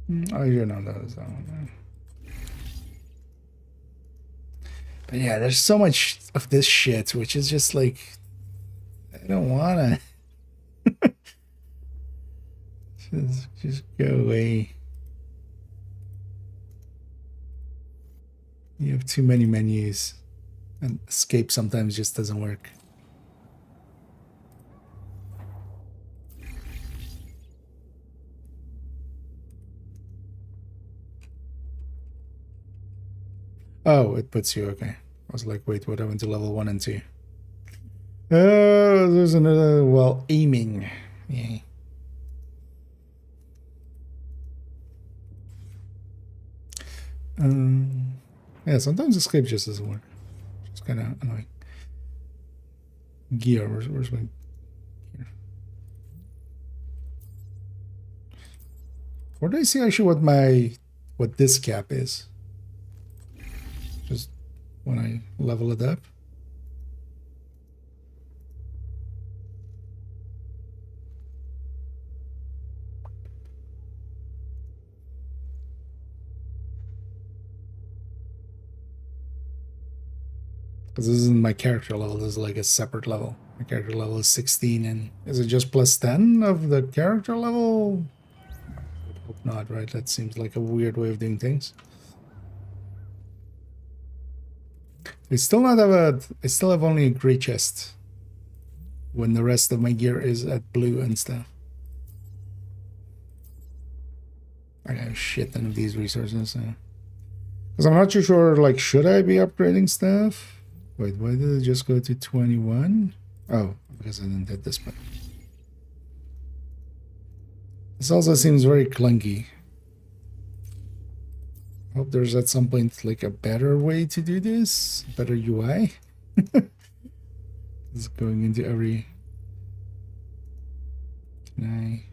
I should know those. But yeah, there's so much of this shit, which is just like, I don't wanna. just go away. You have too many menus, and escape sometimes just doesn't work. Oh, it puts you, okay. I was like, wait, what happened to level 1 and 2? Oh, there's another, well, aiming. Yeah. Yeah, sometimes escape just doesn't work. It's kind of annoying. Gear, where's my gear? Where do I see actually what this cap is? Just when I level it up. Because this isn't my character level, this is like a separate level. My character level is 16, and is it just plus 10 of the character level? I hope not, right? That seems like a weird way of doing things. I still have only a gray chest when the rest of my gear is at blue and stuff. I got a shit ton of these resources. Because I'm not too sure, like, should I be upgrading stuff? Wait, why did it just go to 21? Oh, because I didn't hit this button. This also seems very clunky. Hope there's at some point like a better way to do this, better UI. It's going into every. Can I?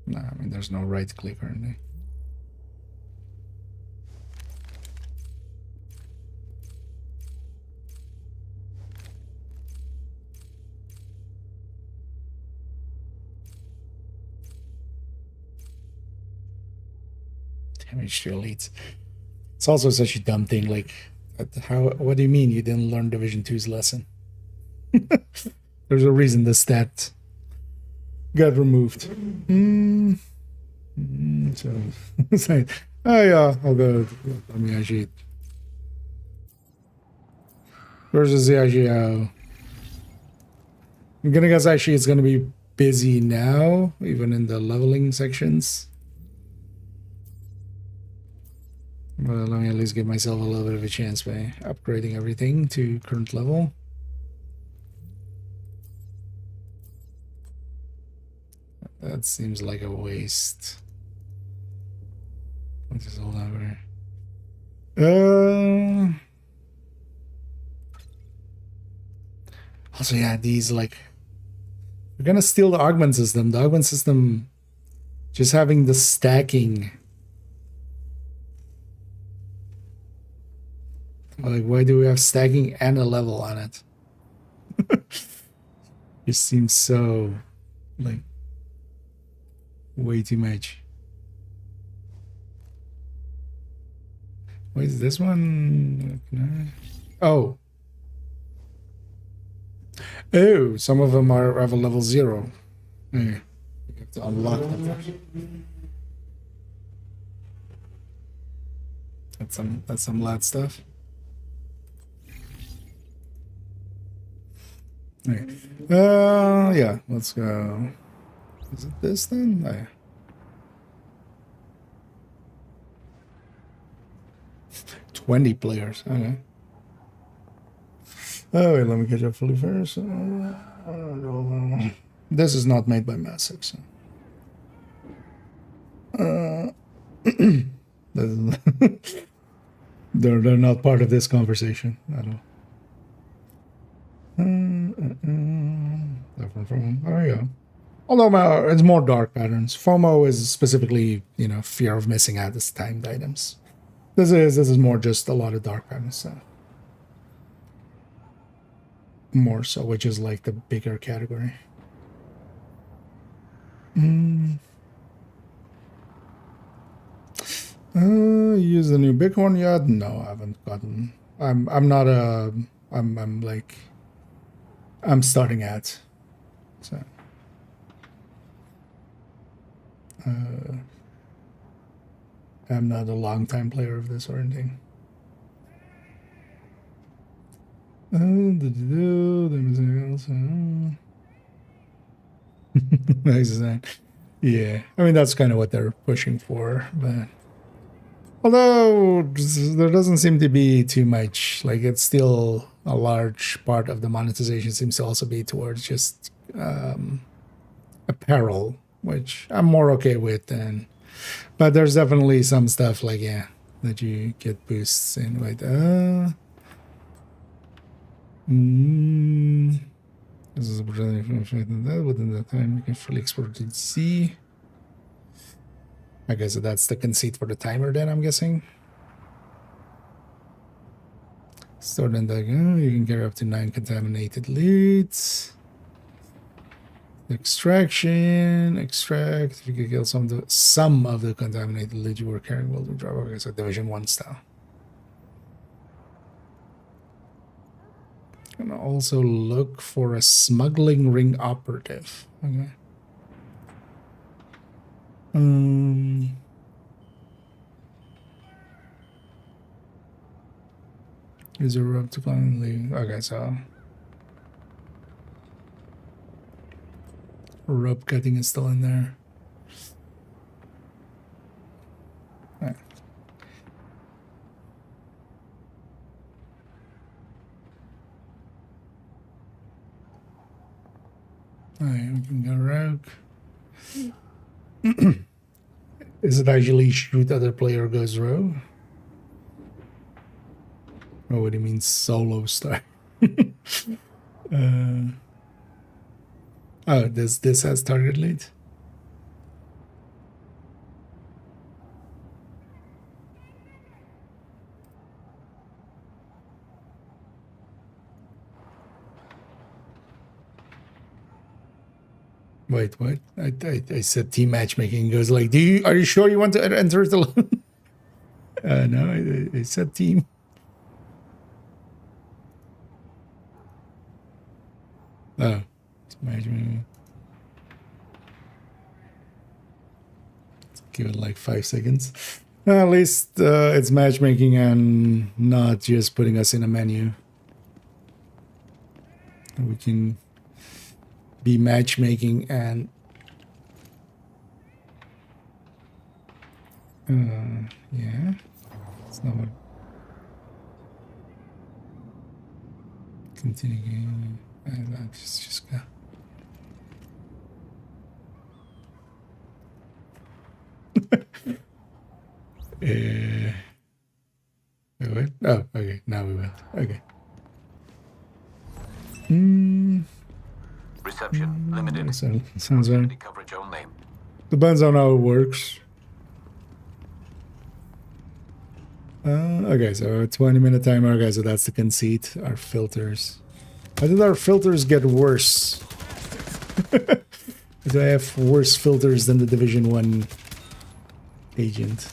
No, I mean there's no right click or anything. Damage to elites. It's also such a dumb thing. Like, what do you mean you didn't learn Division 2's lesson? There's a reason the stat got removed. So it's like, oh yeah, I'll go. Let me actually. Versus the actually. I'm gonna guess actually it's gonna be busy now, even in the leveling sections. Well, let me at least give myself a little bit of a chance by upgrading everything to current level. That seems like a waste. What is all over? Also, yeah, these like we're gonna steal the augment system. The augment system, just having the stacking. Like, why do we have stacking and a level on it? It seems so, like, way too much. Wait, is this one? Oh. Oh, some of them are have a level 0. You have to unlock them first. That's some lad stuff. Okay. Yeah, let's go. Is it this then? Oh, yeah. 20 players. Okay. Oh, wait, let me catch up fully first. This is not made by Massive, so. They're not part of this conversation at all. Different from, there you go. Although it's more dark patterns. FOMO is specifically, you know, fear of missing out as timed items. This is more just a lot of dark patterns. So. More so, which is like the bigger category. Use the new bighorn yet? No, I haven't gotten. I'm not a. I'm like. I'm starting at. So. I'm not a long time player of this or anything. Nice design. Yeah, I mean that's kind of what they're pushing for, but although there doesn't seem to be too much, like it's still a large part of the monetization seems to also be towards just apparel, which I'm more okay with than. But there's definitely some stuff like that you get boosts in. Wait, this is within the time you can fully export to C. I guess that's the conceit for the timer then, I'm guessing. Start in the you can carry up to 9 contaminated leads. Extract. If you can kill some of the contaminated leads you were carrying, will drop. Okay, so Division 1 style. And also look for a smuggling ring operative. Okay. Is a rope to climb the lead? Okay, so rope cutting is still in there. Alright. Alright, we can go rogue. Is it actually shoot other player goes rogue? Oh, what do you mean solo start? Oh, this has target lead. Wait, what? I said team matchmaking. Goes like, are you sure you want to enter it alone? No, I said team. Oh, it's matchmaking. Give it like 5 seconds. At least it's matchmaking and not just putting us in a menu. We can be matchmaking and yeah, it's not what. Continue game. Just go. Wait. Oh, okay. Now we will. Okay. Reception limited. Sounds right. Coverage only. Depends on how it works. Okay, so a 20-minute timer. Okay, so that's the conceit. Our filters. How did our filters get worse? Do I have worse filters than the Division 1 agent?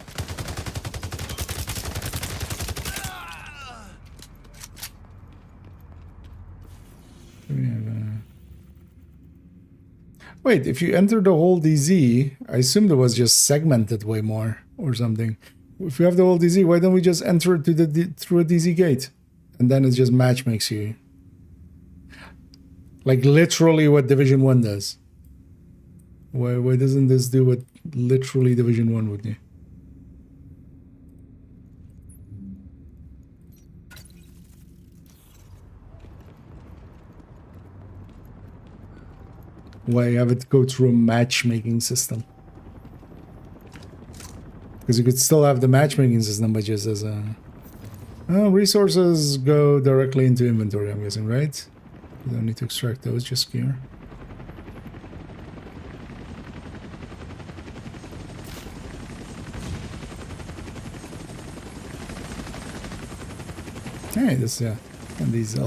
Wait, if you enter the whole DZ, I assumed it was just segmented way more or something. If you have the whole DZ, why don't we just enter it to through a DZ gate? And then it just match makes you. Like literally what Division 1 does. Why doesn't this do what literally Division 1 would do? Why have it go through a matchmaking system? Because you could still have the matchmaking system, but just as a... resources go directly into inventory, I'm guessing, right? You don't need to extract those, just gear. Alright, this and these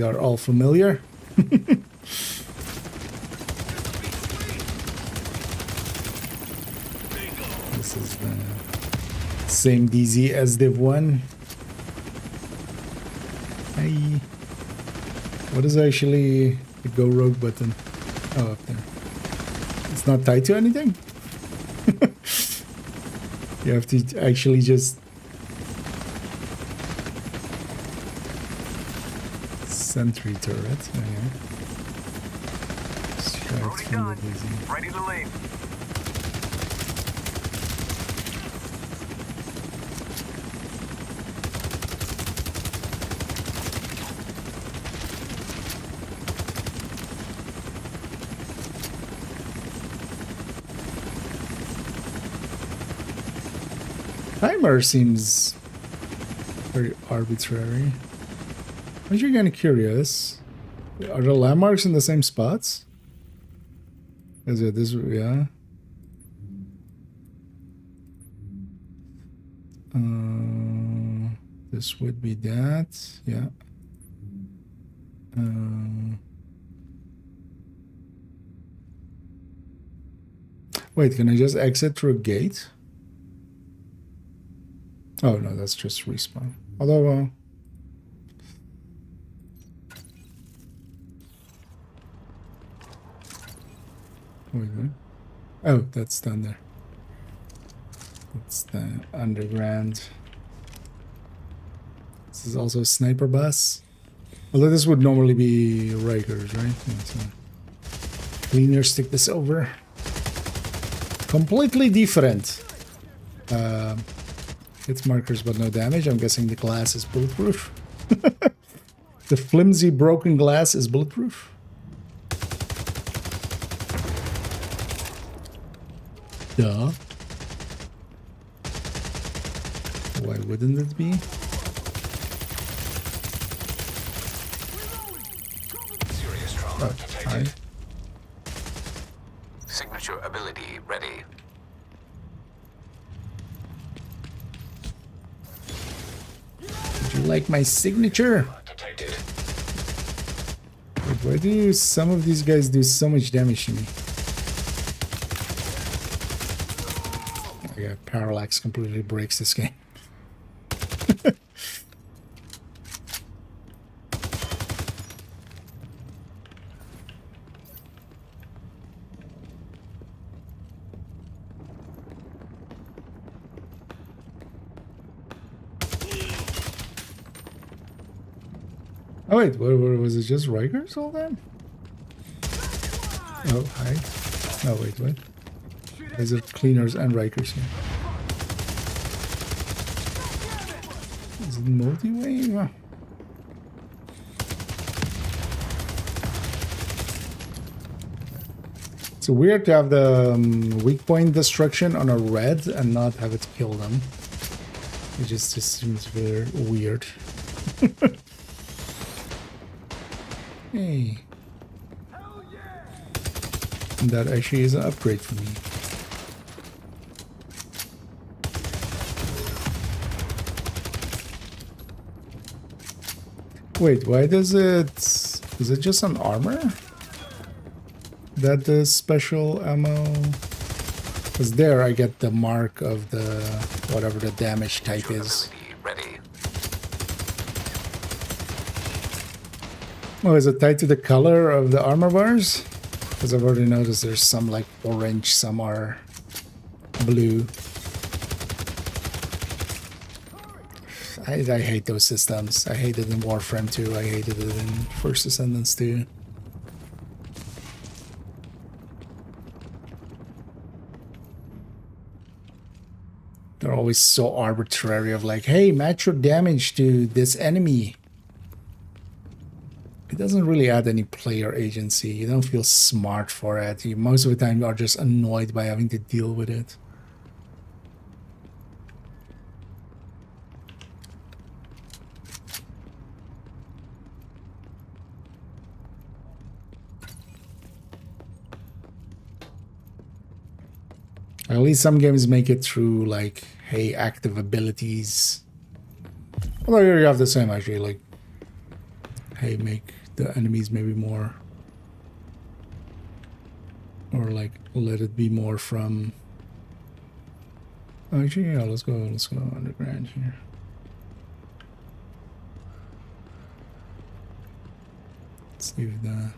are all familiar. This is the same DZ as Div 1. Hey. What is actually the Go Rogue button? Oh, up there. It's not tied to anything? You have to actually just sentry turret. Okay. Strikes from the DZ. Ready to leave. Timer seems very arbitrary. I'm actually kind of curious. Are the landmarks in the same spots? Is it this? Yeah. This would be that. Yeah. Wait, can I just exit through a gate? Oh no, that's just respawn. Although, wait, what? Oh, that's down there. It's the underground. This is also a sniper bus. Although this would normally be Rikers, right? Yeah, so cleaner, stick this over. Completely different. Hits markers but no damage. I'm guessing the glass is bulletproof. The flimsy broken glass is bulletproof. Duh. Why wouldn't it be? Serious trauma Oh, hi. detected. Signature ability ready. Would you like my signature? Detected. Wait, why do some of these guys do so much damage to me? Yeah, parallax completely breaks this game. Oh wait, what was it? Just Rikers all that? Oh, hi. Oh wait, what? Is it cleaners and Rikers here? Is it multi-wave? It's weird to have the weak point destruction on a red and not have it kill them. It just seems very weird. Hey. And that actually is an upgrade for me. Wait, why does it... Is it just an armor? That the special ammo... Because there I get the mark of the... whatever the damage type is. Ready. Oh, is it tied to the color of the armor bars? Because I've already noticed there's some like orange, some are blue. I hate those systems. I hated it in Warframe 2. I hated it in First Ascendance 2. They're always so arbitrary of like, hey, match your damage to this enemy. It doesn't really add any player agency. You don't feel smart for it. You, most of the time you are just annoyed by having to deal with it. At least some games make it through like, hey, active abilities. Although here you have the same actually, like, hey, make the enemies maybe more, or like let it be more from Actually, yeah, let's go underground here. Let's see if the...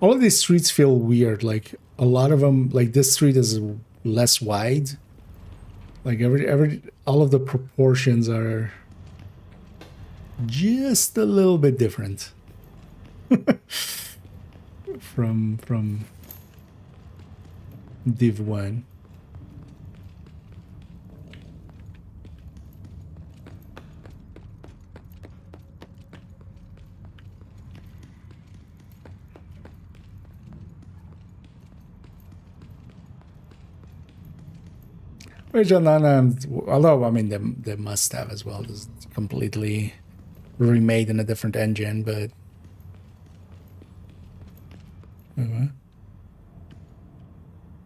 All of these streets feel weird. Like a lot of them, like this street is less wide. Like all of the proportions are just a little bit different from Div 1. Which although I mean they must have as well, just completely remade in a different engine, but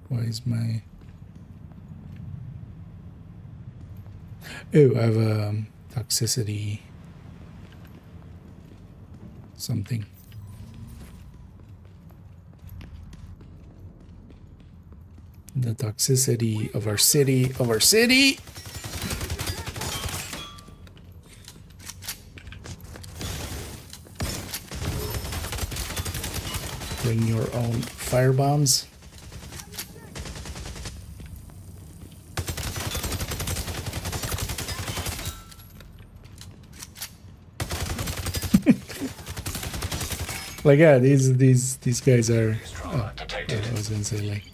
why is my I have a toxicity something. The toxicity of our city, Bring your own firebombs. Like yeah, these guys are. Oh, I was gonna say like.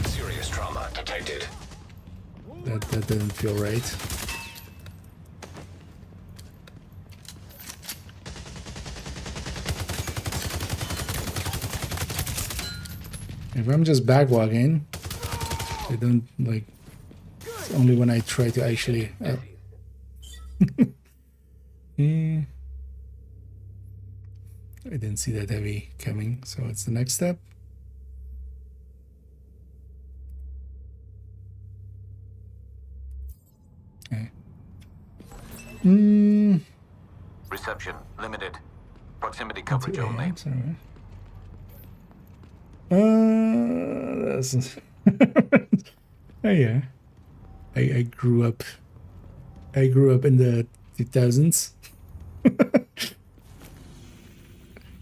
Serious trauma detected. That didn't feel right. If I'm just backwalking, I don't like. It's only when I try to actually. Yeah. I didn't see that heavy coming, so it's the next step. Okay. Reception limited. Proximity coverage only. That's oh yeah. I grew up in the 2000s.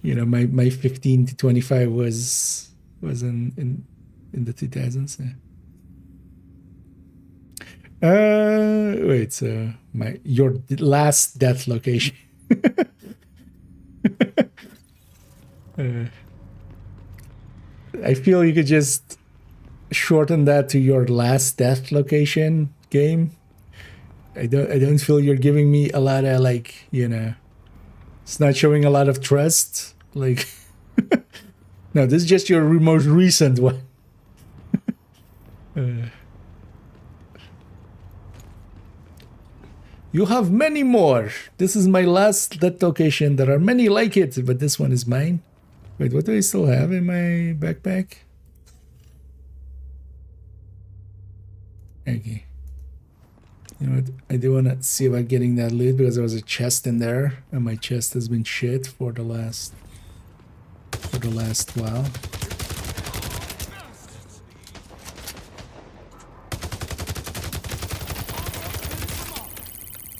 You know, my 15 to 25 was in the 2000s. Yeah. Wait, so your last death location. I feel you could just shorten that to your last death location game. I don't feel you're giving me a lot of like, you know, it's not showing a lot of trust. Like, no, this is just your most recent one. You have many more. This is my last death location. There are many like it, but this one is mine. Wait, what do I still have in my backpack? Okay. You know what? I do want to see about getting that loot because there was a chest in there, and my chest has been shit for the last while.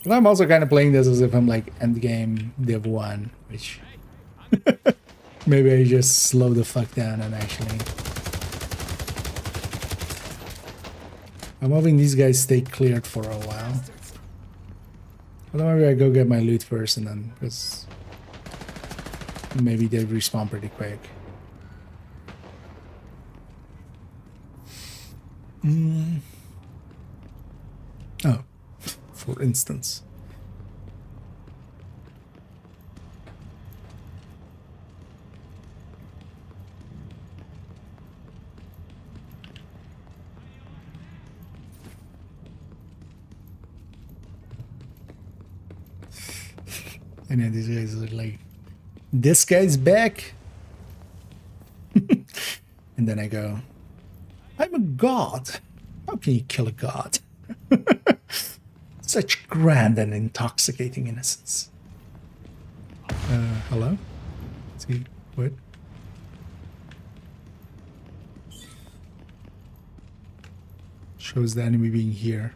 But I'm also kind of playing this as if I'm like endgame Div 1, which maybe I just slow the fuck down and actually. I'm hoping these guys stay cleared for a while. Well, maybe I go get my loot first and then, because maybe they respawn pretty quick. Oh, for instance. And then these guys are like, this guy's back. And then I go, I'm a god. How can you kill a god? Such grand and intoxicating innocence. Hello? See, what? shows the enemy being here.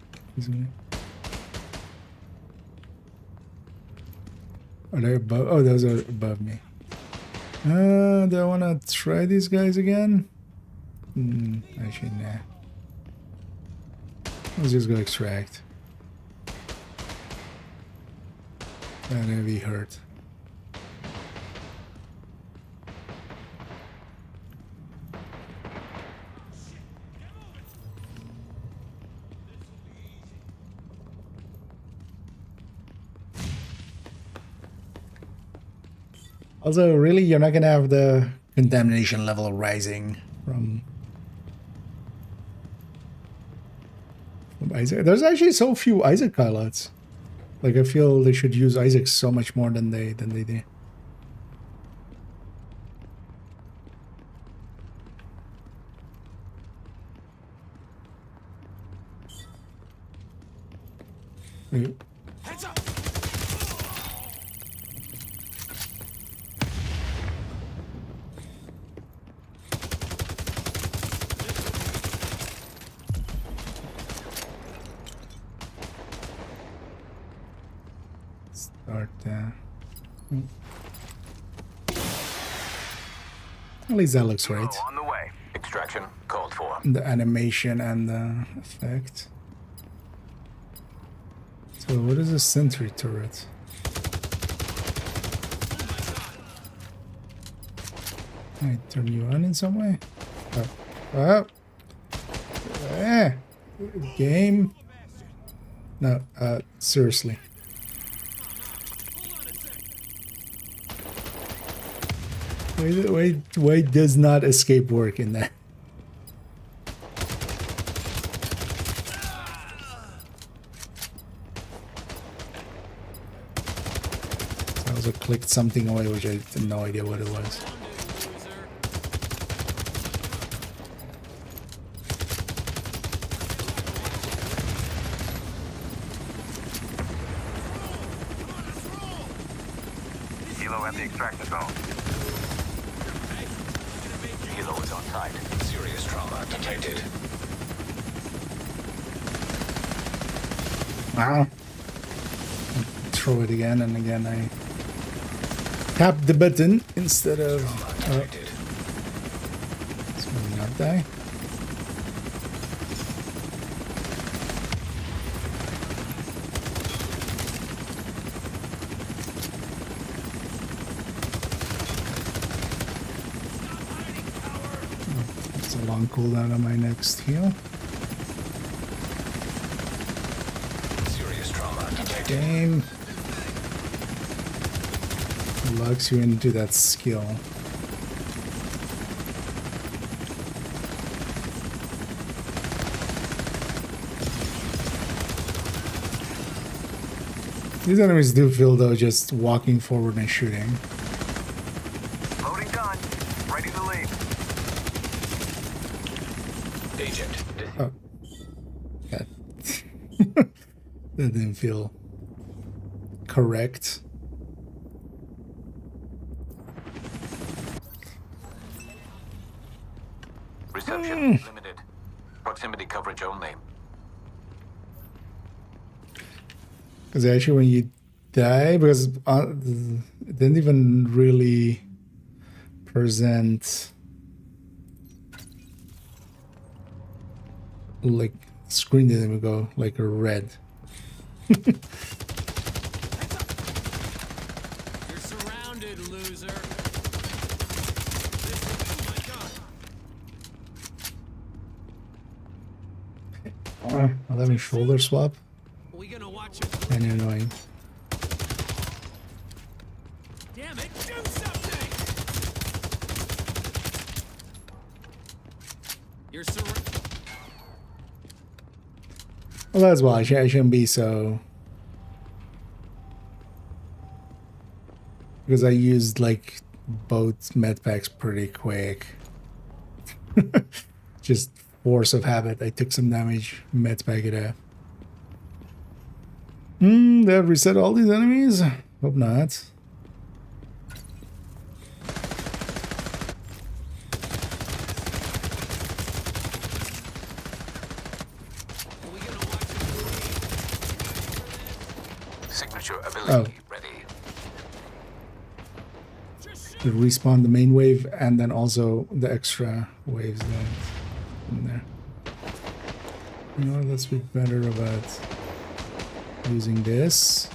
Are they above? Oh, those are above me. Do I want to try these guys again? Actually, nah. Let's just go extract. That heavy hurt. Also, really, you're not gonna have the contamination level rising from Isaac. There's actually so few Isaac callouts. Like, I feel they should use Isaac so much more than they do. Heads up. Start at least that looks right. On the way. Extraction called for. The animation and the effect. So what is a sentry turret? Can I turn you on in some way? Game. No, seriously. Why does not escape work in that? I also clicked something away, which I had no idea what it was. Kilo at the extraction zone. Kilo is on site. Serious trauma detected. Wow. Throw it again, and again I tap the button instead of... Let's not die. It's a long cooldown on my next heal. Game locks you into that skill. These enemies do feel though just walking forward and shooting. Loading done. Ready to leave. Agent. Oh. God. That didn't feel correct. Reception limited. Proximity coverage only. Because actually when you die, because it didn't even really present like screen didn't even go like a red. You're surrounded, loser. I'll have a shoulder swap. And annoying. Damn it, do something! You're Well, that's why I shouldn't be so. Because I used like both med packs pretty quick. Just force of habit. I took some damage, med pack it up. They have reset all these enemies? Hope not. Signature ability ready. To respawn the main wave and then also the extra waves that in there. You know, let's be better about using this.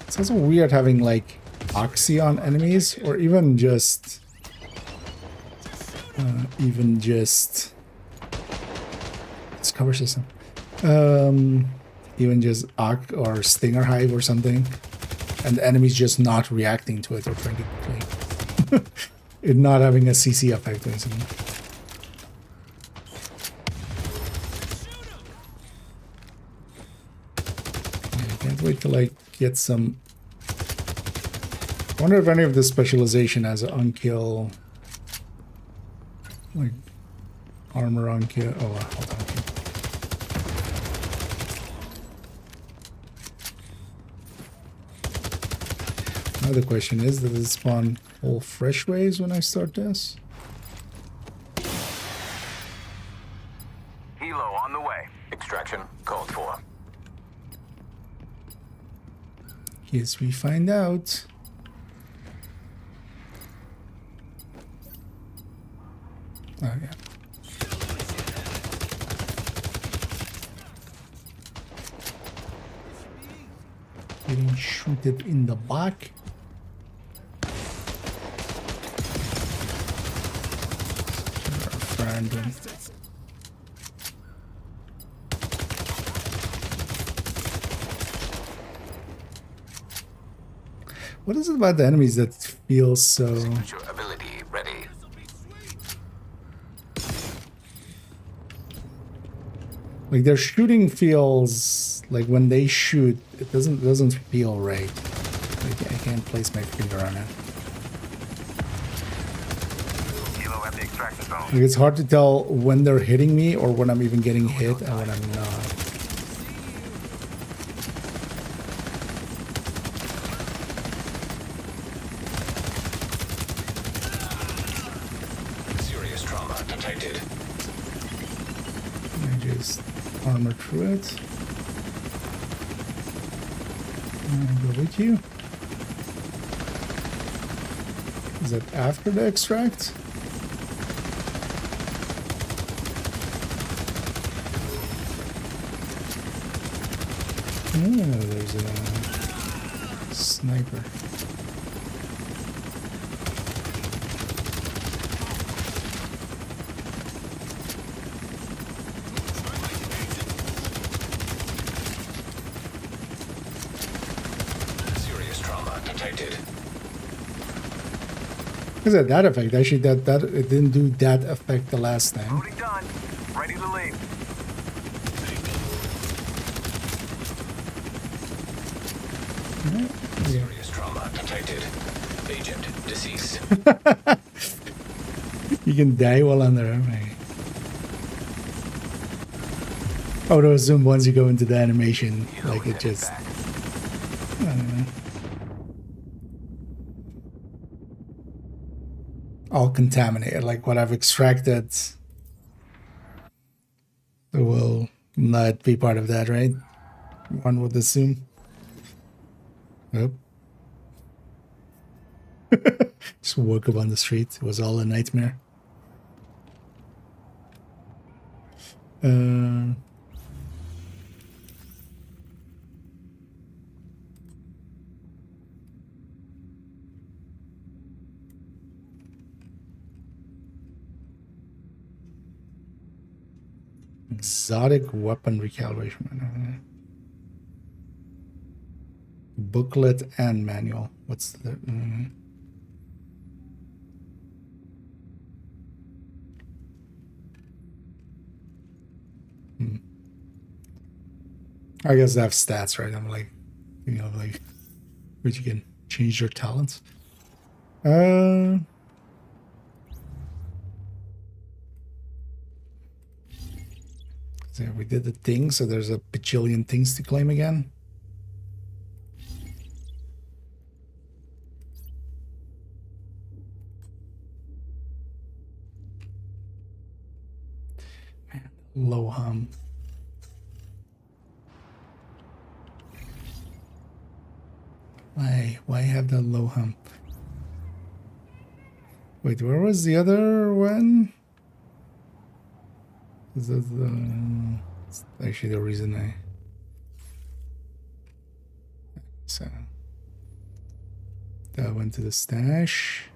It's also weird having like oxy on enemies, or even just it's cover system. Even just Arc or Stinger Hive or something, and the enemy's just not reacting to it or trying to like it not having a CC effect or something. I can't wait to like get some. I wonder if any of this specialization has an unkill, like armor unkill. Oh, hold on. Now the question is, does it spawn all fresh waves when I start this? Helo on the way. Extraction called for. Yes, we find out. Oh, yeah. Getting shooted in the back. Random. What is it about the enemies that feels so... Signature ability ready. Like their shooting feels like when they shoot, it doesn't feel right. Like I can't place my finger on it. Helo at the extraction zone. Like it's hard to tell when they're hitting me or when I'm even getting hit and when I'm not. Serious trauma detected. I just armor through it. And go with you. Is that after the extract? Oh, there's a sniper. Serious trauma detected. Is that that effect? Actually, that it didn't do that effect the last time. Loading done. Ready to leave. Serious trauma detected. Agent deceased. You can die while on there. I would assume once you go into the animation, like it just. I don't know. All contaminated, like what I've extracted. It will not be part of that, right? One would assume. Yep. Just woke up on the street. It was all a nightmare. Exotic weapon recalibration. Booklet and manual. What's the... I guess they have stats, right? I'm like, you know, like, which you can change your talents. So we did the thing, so there's a bajillion things to claim again. Man, Low hum. Why have the low hum? Wait, where was the other one? Is that it's actually the reason I... So... That went to the stash.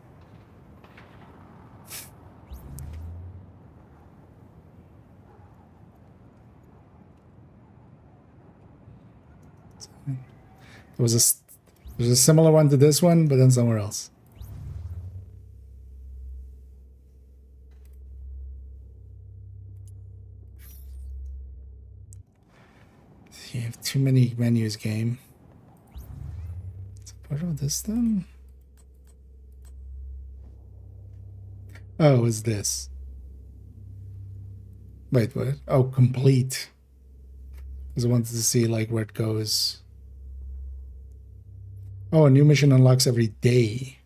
There's a similar one to this one, but then somewhere else. You have too many menus, game. Is it part of this then? Oh, is this? Wait, what? Oh, complete. I just wanted to see like where it goes. Oh, a new mission unlocks every day.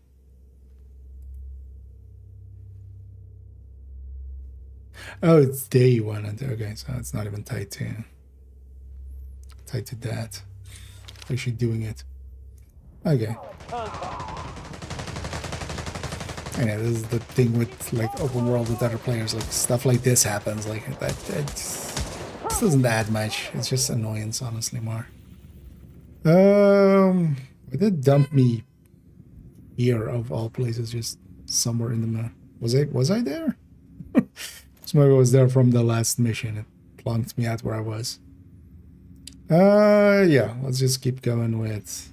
Oh, it's day one. Okay, so it's not even tied to that. Actually doing it. Okay. I know, this is the thing with like open world with other players. Like stuff like this happens. Like that. This doesn't add much. It's just annoyance, honestly, more. It did dump me here of all places, just somewhere in the map. Was I there? So maybe I was there from the last mission. It plonked me out where I was. Yeah, let's just keep going with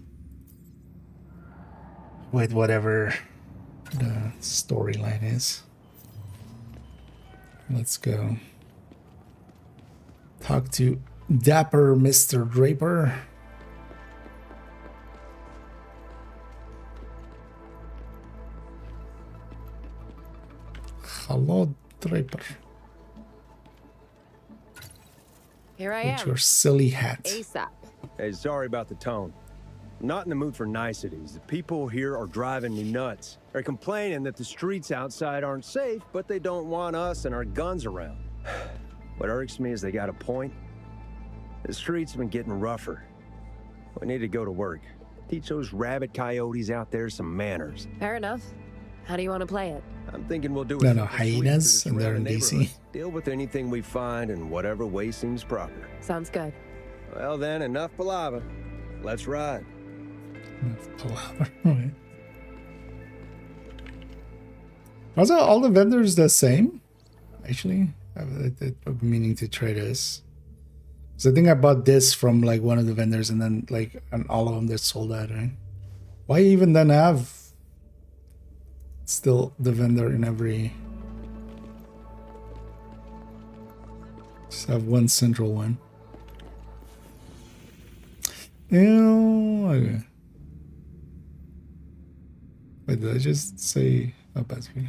whatever the storyline is. Let's go talk to Dapper Mr. Draper. Hello, Draper. Here I am. With your silly hat. ASAP. Hey, sorry about the tone. I'm not in the mood for niceties. The people here are driving me nuts. They're complaining that the streets outside aren't safe, but they don't want us and our guns around. What irks me is they got a point. The streets have been getting rougher. We need to go to work. Teach those rabid coyotes out there some manners. Fair enough. How do you want to play it? I'm thinking we'll do it. No, hyenas, and they're in DC. Deal with anything we find in whatever way seems proper. Sounds good. Well then, enough palaver. Let's ride. Enough palaver. Okay. Also, all the vendors the same? Actually, I've been meaning to try this. So I think I bought this from like one of the vendors, and then like and all of them that sold out, right? Why even then have still the vendor in every... Just have one central one. Ew, okay. Wait, did I just say... Oh, basically.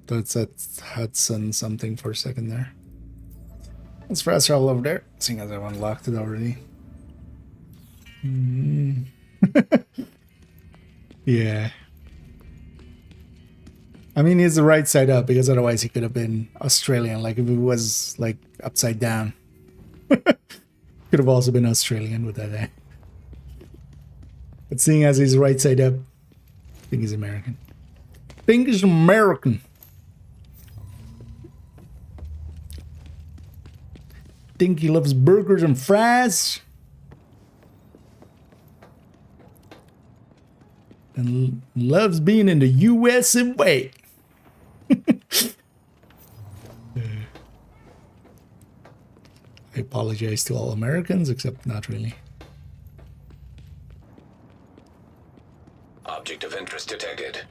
That's at Hudson something for a second there. Let's fast travel over there, seeing as I've unlocked it already. Yeah. I mean, he's the right side up, because otherwise he could have been Australian, like if it was like upside down. Could have also been Australian with that. But seeing as he's right side up, I think he's American. I think he's American. Think he loves burgers and fries. And loves being in the US of A. I apologize to all Americans, except not really. Object of interest detected.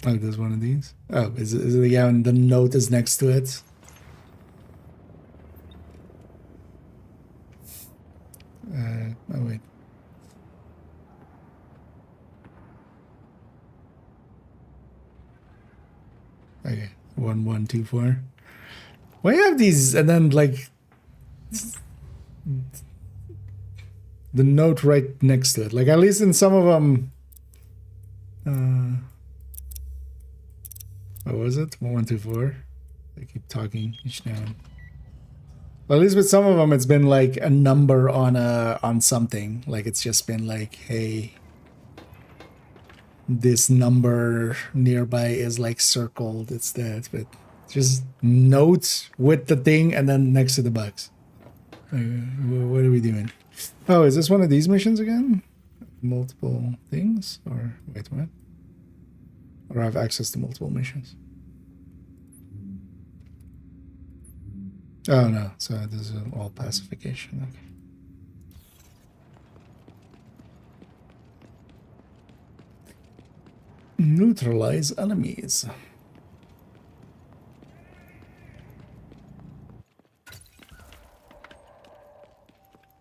Oh, there's one of these. Oh, is it the guy and the note is next to it? Oh wait. Okay, 1124. Why you have these and then like the note right next to it? Like at least in some of them, What was it? 1124. They keep talking each now. Well, at least with some of them, it's been like a number on something. Like it's just been like, hey, this number nearby is like circled. It's that, but just notes with the thing and then next to the box. What are we doing? Oh, is this one of these missions again? Multiple things? Or wait, what? Or I have access to multiple missions? Oh no, so this is all pacification. Okay. Neutralize enemies.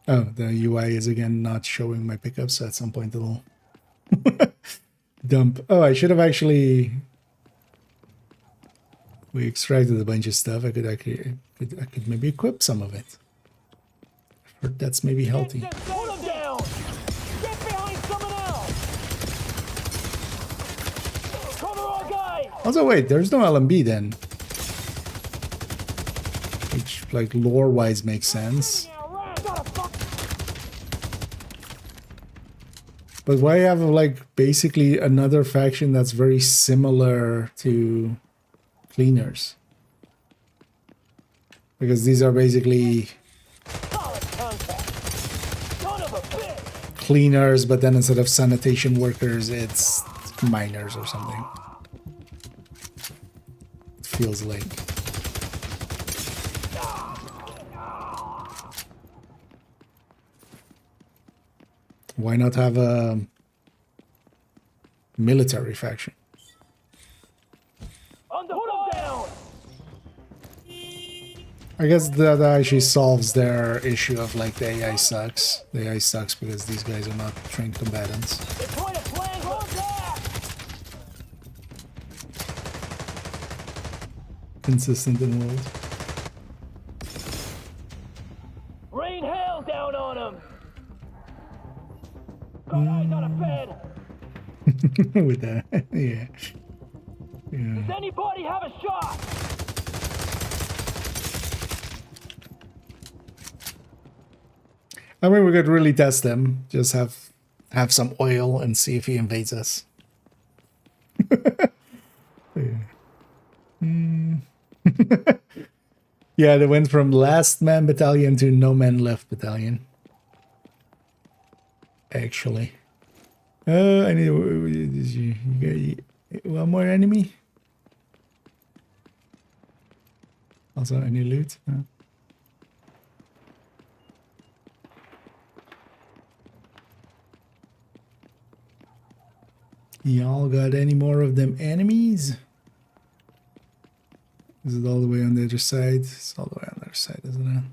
Oh, the UI is again not showing my pickups, so at some point it'll dump. Oh, I should have actually... We extracted a bunch of stuff. I could maybe equip some of it. I've heard that's maybe healthy. Put him down! Get behind someone else! Cover our guy! Also, wait, there's no LMB then. Which, like, lore-wise makes sense. But why have, like, basically another faction that's very similar to cleaners? Because these are basically cleaners, but then instead of sanitation workers, it's miners or something. It feels like. Why not have a military faction? I guess that actually solves their issue of like the AI sucks. The AI sucks because these guys are not trained combatants. Consistent in the world. Rain hell down on him! Eyes on a bed! With that, yeah. Does anybody have a shot? I mean, we could really test them. Just have some oil and see if he invades us. Yeah, they went from last man battalion to no man left battalion. Actually. I need you got one more enemy. Also, any loot? No. Y'all got any more of them enemies? Is it all the way on the other side? It's all the way on the other side, isn't it?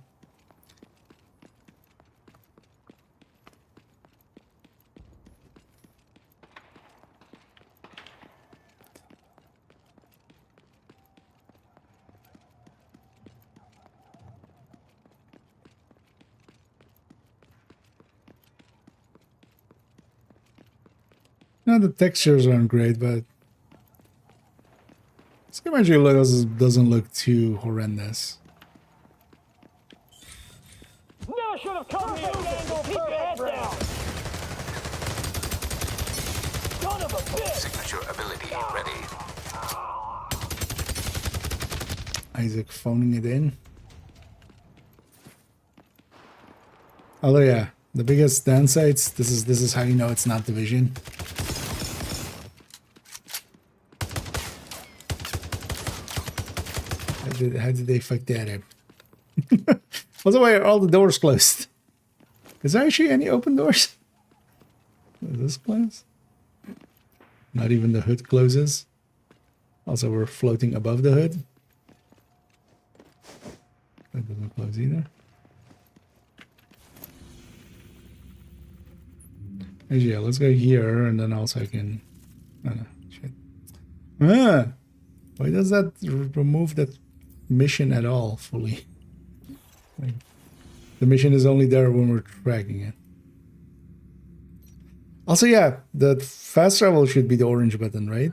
No, the textures aren't great, but Scavenger doesn't look too horrendous. Never should have come here, Dangle. Keep your head down. Son of a bitch. Signature ability ready. Isaac phoning it in. Although yeah, the biggest downsides. This is how you know it's not Division. How did they fuck that up? Also, why are all the doors closed? Is there actually any open doors? Is this closed? Not even the hood closes. Also, we're floating above the hood. That doesn't close either. Actually, yeah, let's go here, and then also I can... Oh no, shit. Ah! Why does that remove that mission at all fully? Like, the mission is only there when we're tracking it. Also, yeah, the fast travel should be the orange button, right?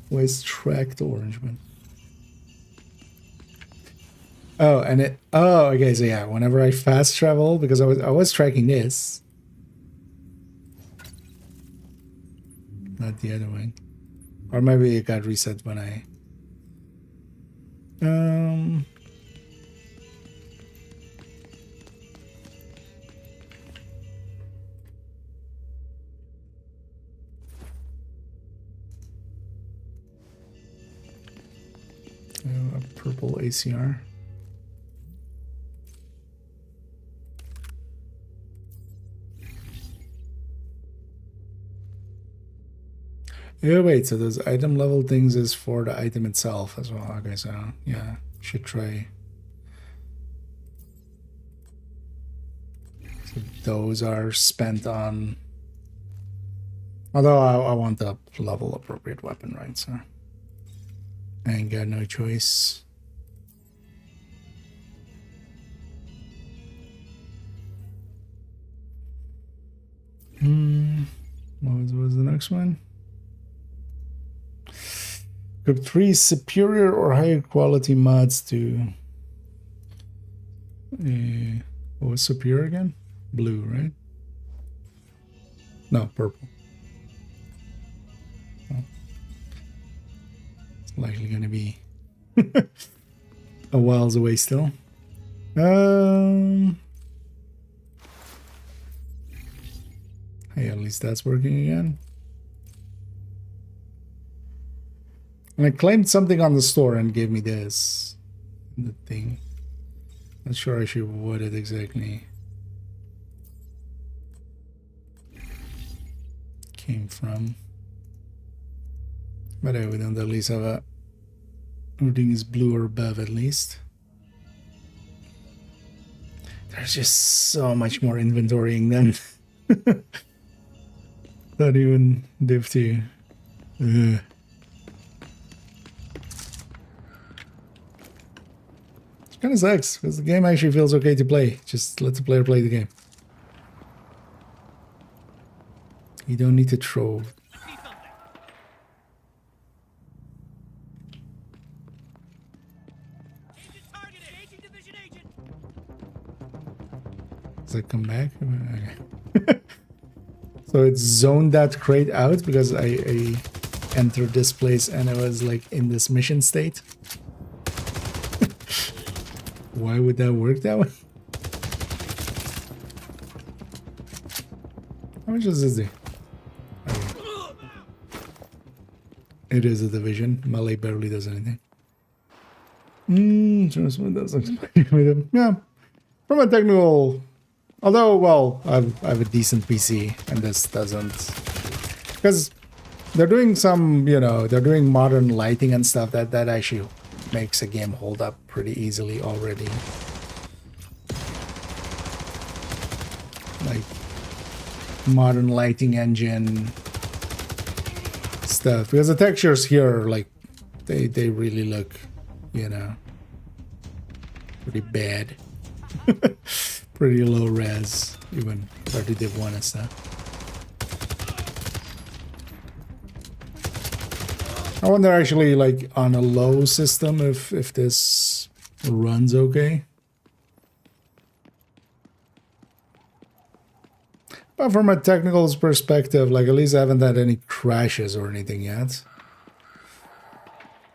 Where's tracked orange one? Oh, and it. Oh, okay. So yeah, whenever I fast travel, because I was tracking this, not the other one, or maybe it got reset when I. A purple ACR. Yeah, wait, so those item level things is for the item itself as well. Okay, so yeah, should try. So those are spent on. Although I want the level appropriate weapon, right? So I ain't got no choice. What was the next one? Group 3 superior or higher quality mods to. What was superior again? Blue, right? No, purple. Oh. It's likely going to be a whiles away still. Hey, at least that's working again. And I claimed something on the store and gave me this. The thing. Not sure actually what it exactly came from. But we don't at least have a. Everything is blue or above at least. There's just so much more inventorying than. Not even div 2. Ugh. It kind of sucks because the game actually feels okay to play. Just let the player play the game. You don't need to throw. Does it come back? Okay. So it zoned that crate out because I entered this place and I was like in this mission state. Why would that work that way? How much does this do? Okay. It is a division. Melee barely does anything. Yeah. From a technical... Although, well, I have a decent PC and this doesn't... Because they're doing some, you know, they're doing modern lighting and stuff that actually makes a game hold up pretty easily already. Like modern lighting engine stuff. Because the textures here are like, they really look, you know, pretty bad. Pretty low res, even compared to Div 1 and stuff. I wonder actually, like, on a low system if this runs okay. But from a technical perspective, like, at least I haven't had any crashes or anything yet.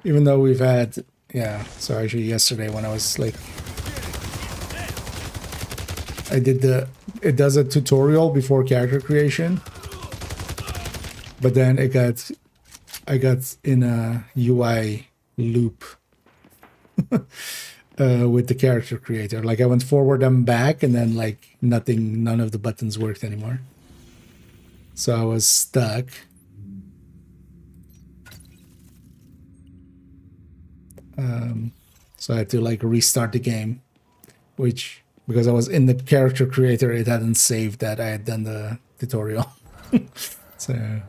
Even though we've had, yeah, so actually yesterday when I was, like, I did it does a tutorial before character creation, but then I got in a UI loop with the character creator. Like I went forward and back, and then like none of the buttons worked anymore. So I was stuck. So I had to like restart the game, which. Because I was in the character creator, it hadn't saved that I had done the tutorial. So... I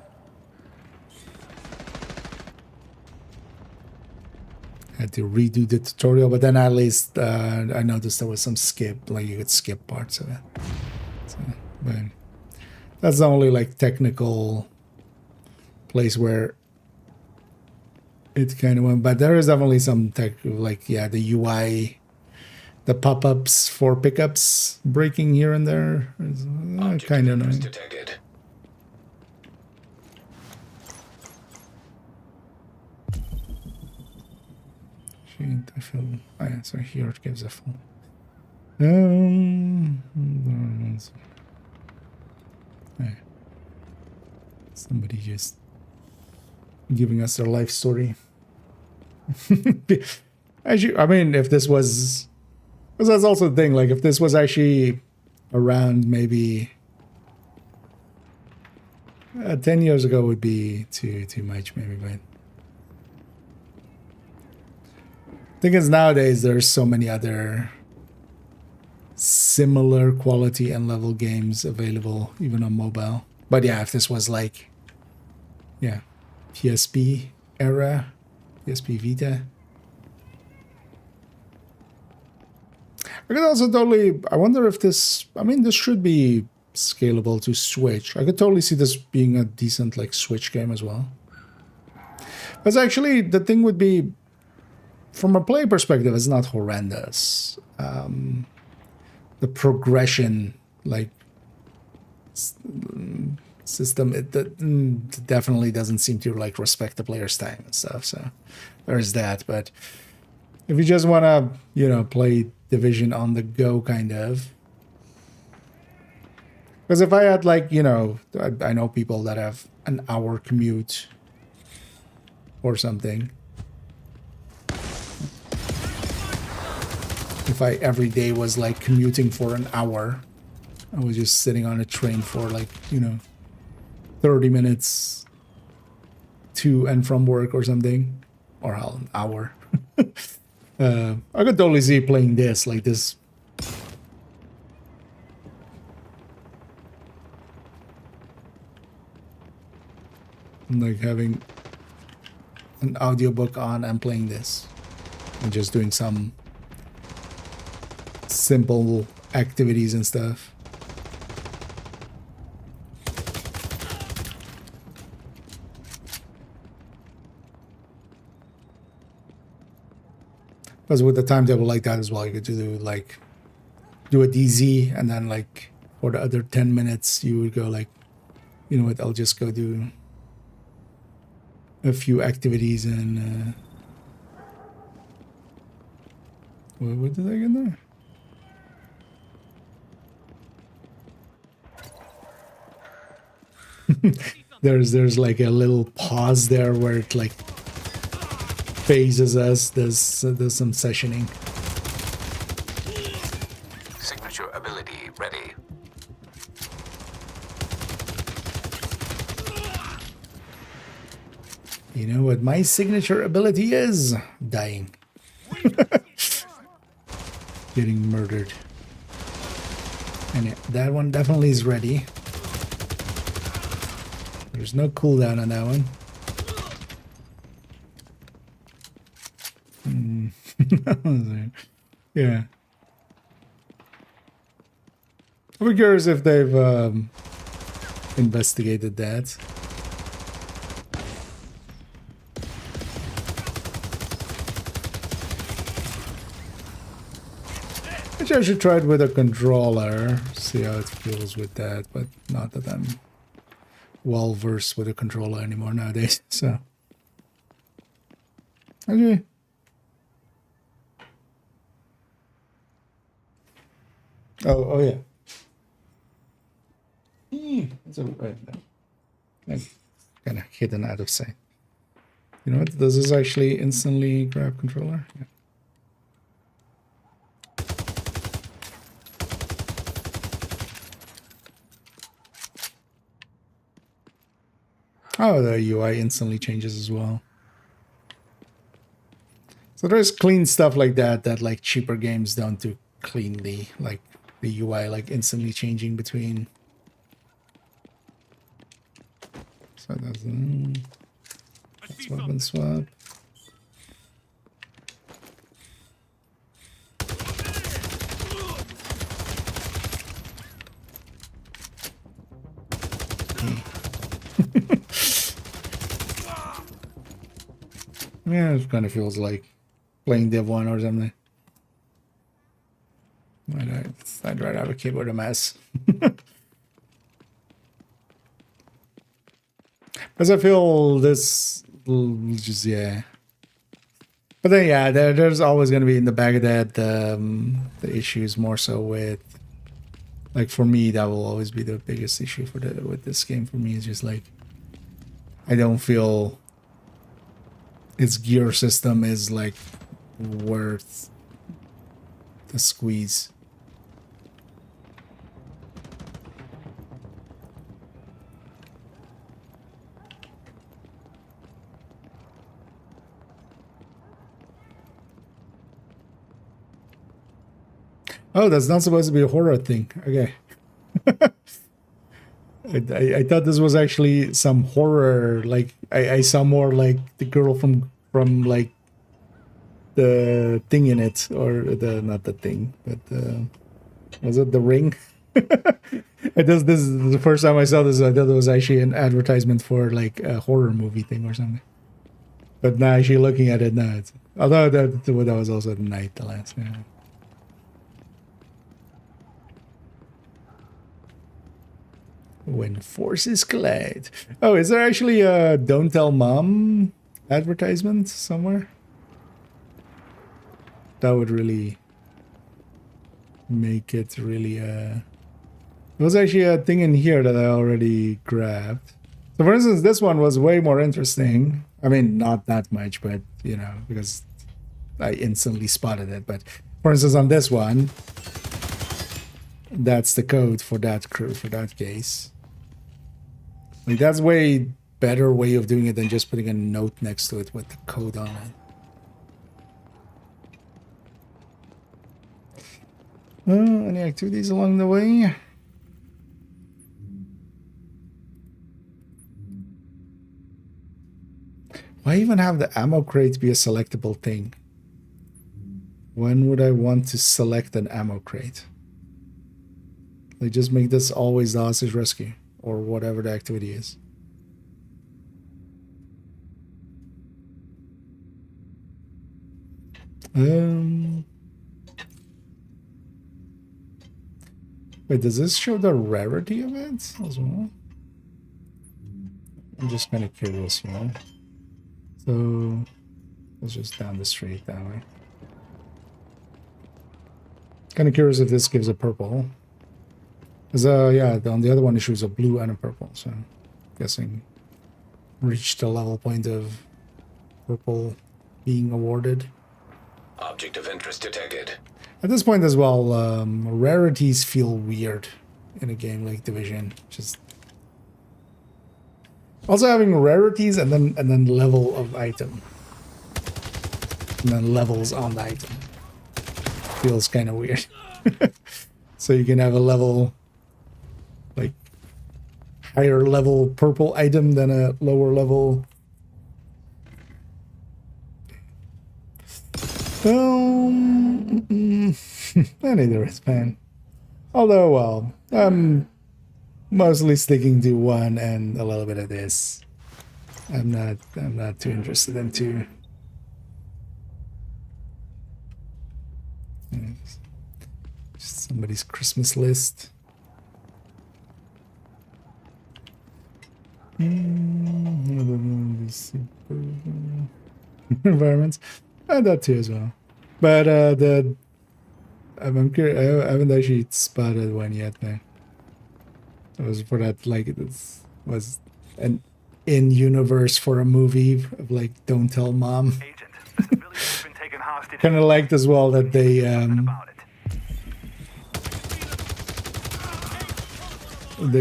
had to redo the tutorial, but then at least I noticed there was some skip, like you could skip parts of it. So, but that's the only like technical place where it kind of went. But there is definitely some tech, like yeah, the UI, the pop-ups for pickups breaking here and there is kind of annoying. Detected. I feel. Oh yeah, so here it gives a full. Somebody just giving us their life story. Actually, I mean, if this was, because that's also the thing. Like, if this was actually around, maybe 10 years ago, would be too much, maybe. But thing is, nowadays there's so many other similar quality and level games available, even on mobile. But yeah, if this was like, yeah, PSP era, PSP Vita. I could also totally, I wonder if this, I mean, this should be scalable to Switch. I could totally see this being a decent like Switch game as well. Because actually the thing would be, from a play perspective, it's not horrendous. The progression, like, system, it definitely doesn't seem to like respect the player's time and stuff. So there's that. But if you just want to, you know, play Division on the go, kind of. Because if I had like, you know, I know people that have an hour commute or something. If I every day was like commuting for an hour, I was just sitting on a train for like, you know, 30 minutes to and from work or something, or hell, an hour. I could totally see playing this, like this. Like having an audiobook on and playing this. And just doing some simple activities and stuff. Because with the timetable like that as well, you could do like do a DZ, and then like for the other 10 minutes you would go like, you know what, I'll just go do a few activities and what did I get there? There's like a little pause there where it like phases us. There's some sessioning. Signature ability ready. You know what my signature ability is? Dying. Getting murdered. And yeah, that one definitely is ready. There's no cooldown on that one. Yeah. I'm curious if they've investigated that. Actually, I should try it with a controller, see how it feels with that, but not that I'm well versed with a controller anymore nowadays, so. Okay. Oh yeah. It's a right now. Kind of hidden out of sight. You know what? Does this actually instantly grab controller? Yeah. Oh, the UI instantly changes as well. So there's clean stuff like that that like cheaper games don't do cleanly, like the UI like instantly changing between. So that's weapon swap. Yeah, it kind of feels like playing Div 1 or something. I'd rather have a keyboard a mess. Because I feel this just, yeah. But then, yeah, there's always going to be in the back of that the issues more so with, like, for me, that will always be the biggest issue with this game. For me, is just like, I don't feel its gear system is like worth the squeeze. Oh, that's not supposed to be a horror thing. Okay. I thought this was actually some horror. Like I saw more like the girl from like the thing in it, or the not the thing, but was it The Ring? This is the first time I saw this. I thought it was actually an advertisement for like a horror movie thing or something. But now actually looking at it now, it's, although that was also the night the last. Yeah. When forces collide. Oh, is there actually a Don't Tell Mom advertisement somewhere? That would really make it really there was actually a thing in here that I already grabbed. So for instance, this one was way more interesting. I mean, not that much, but you know, because I instantly spotted it. But for instance, on this one, that's the code for that crew, for that case. Like, that's way better way of doing it than just putting a note next to it with the code on it. Any activities along the way? Why even have the ammo crate be a selectable thing? When would I want to select an ammo crate? Like, just make this always the hostage rescue, or whatever the activity is. Wait, does this show the rarity of it as well? I'm just kind of curious, you know. So let's just down the street that way. Kind of curious if this gives a purple. Because yeah, on the other one it shows a blue and a purple, so I'm guessing reached the level point of purple being awarded. Object of interest detected. At this point as well, rarities feel weird in a game like Division. Just also having rarities and then level of item, and then levels on the item feels kind of weird. So you can have a level, like higher level purple item than a lower level. Neither is fine. Although, well, I'm mostly sticking to one and a little bit of this. I'm not too interested in two. Just somebody's Christmas list. Environments. That too as well. But I'm curious, I haven't actually spotted one yet there. It was for that, like, it was an in-universe for a movie of like Don't Tell Mom. Kind of liked as well that they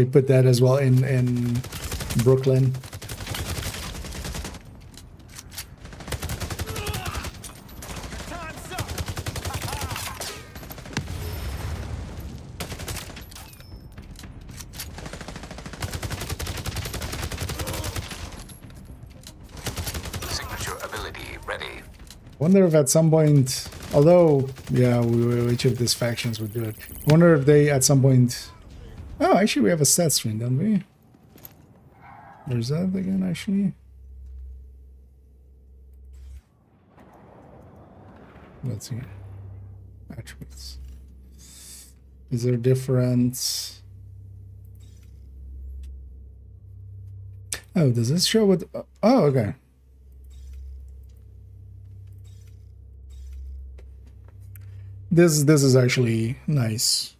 put that as well in Brooklyn. Wonder if at some point, although, yeah, which of these factions would do it. Wonder if they at some point. Oh, actually, we have a stat screen, don't we? Where's that again, actually? Let's see. Attributes. Is there a difference? Oh, does this show what? Oh, okay. This is actually nice.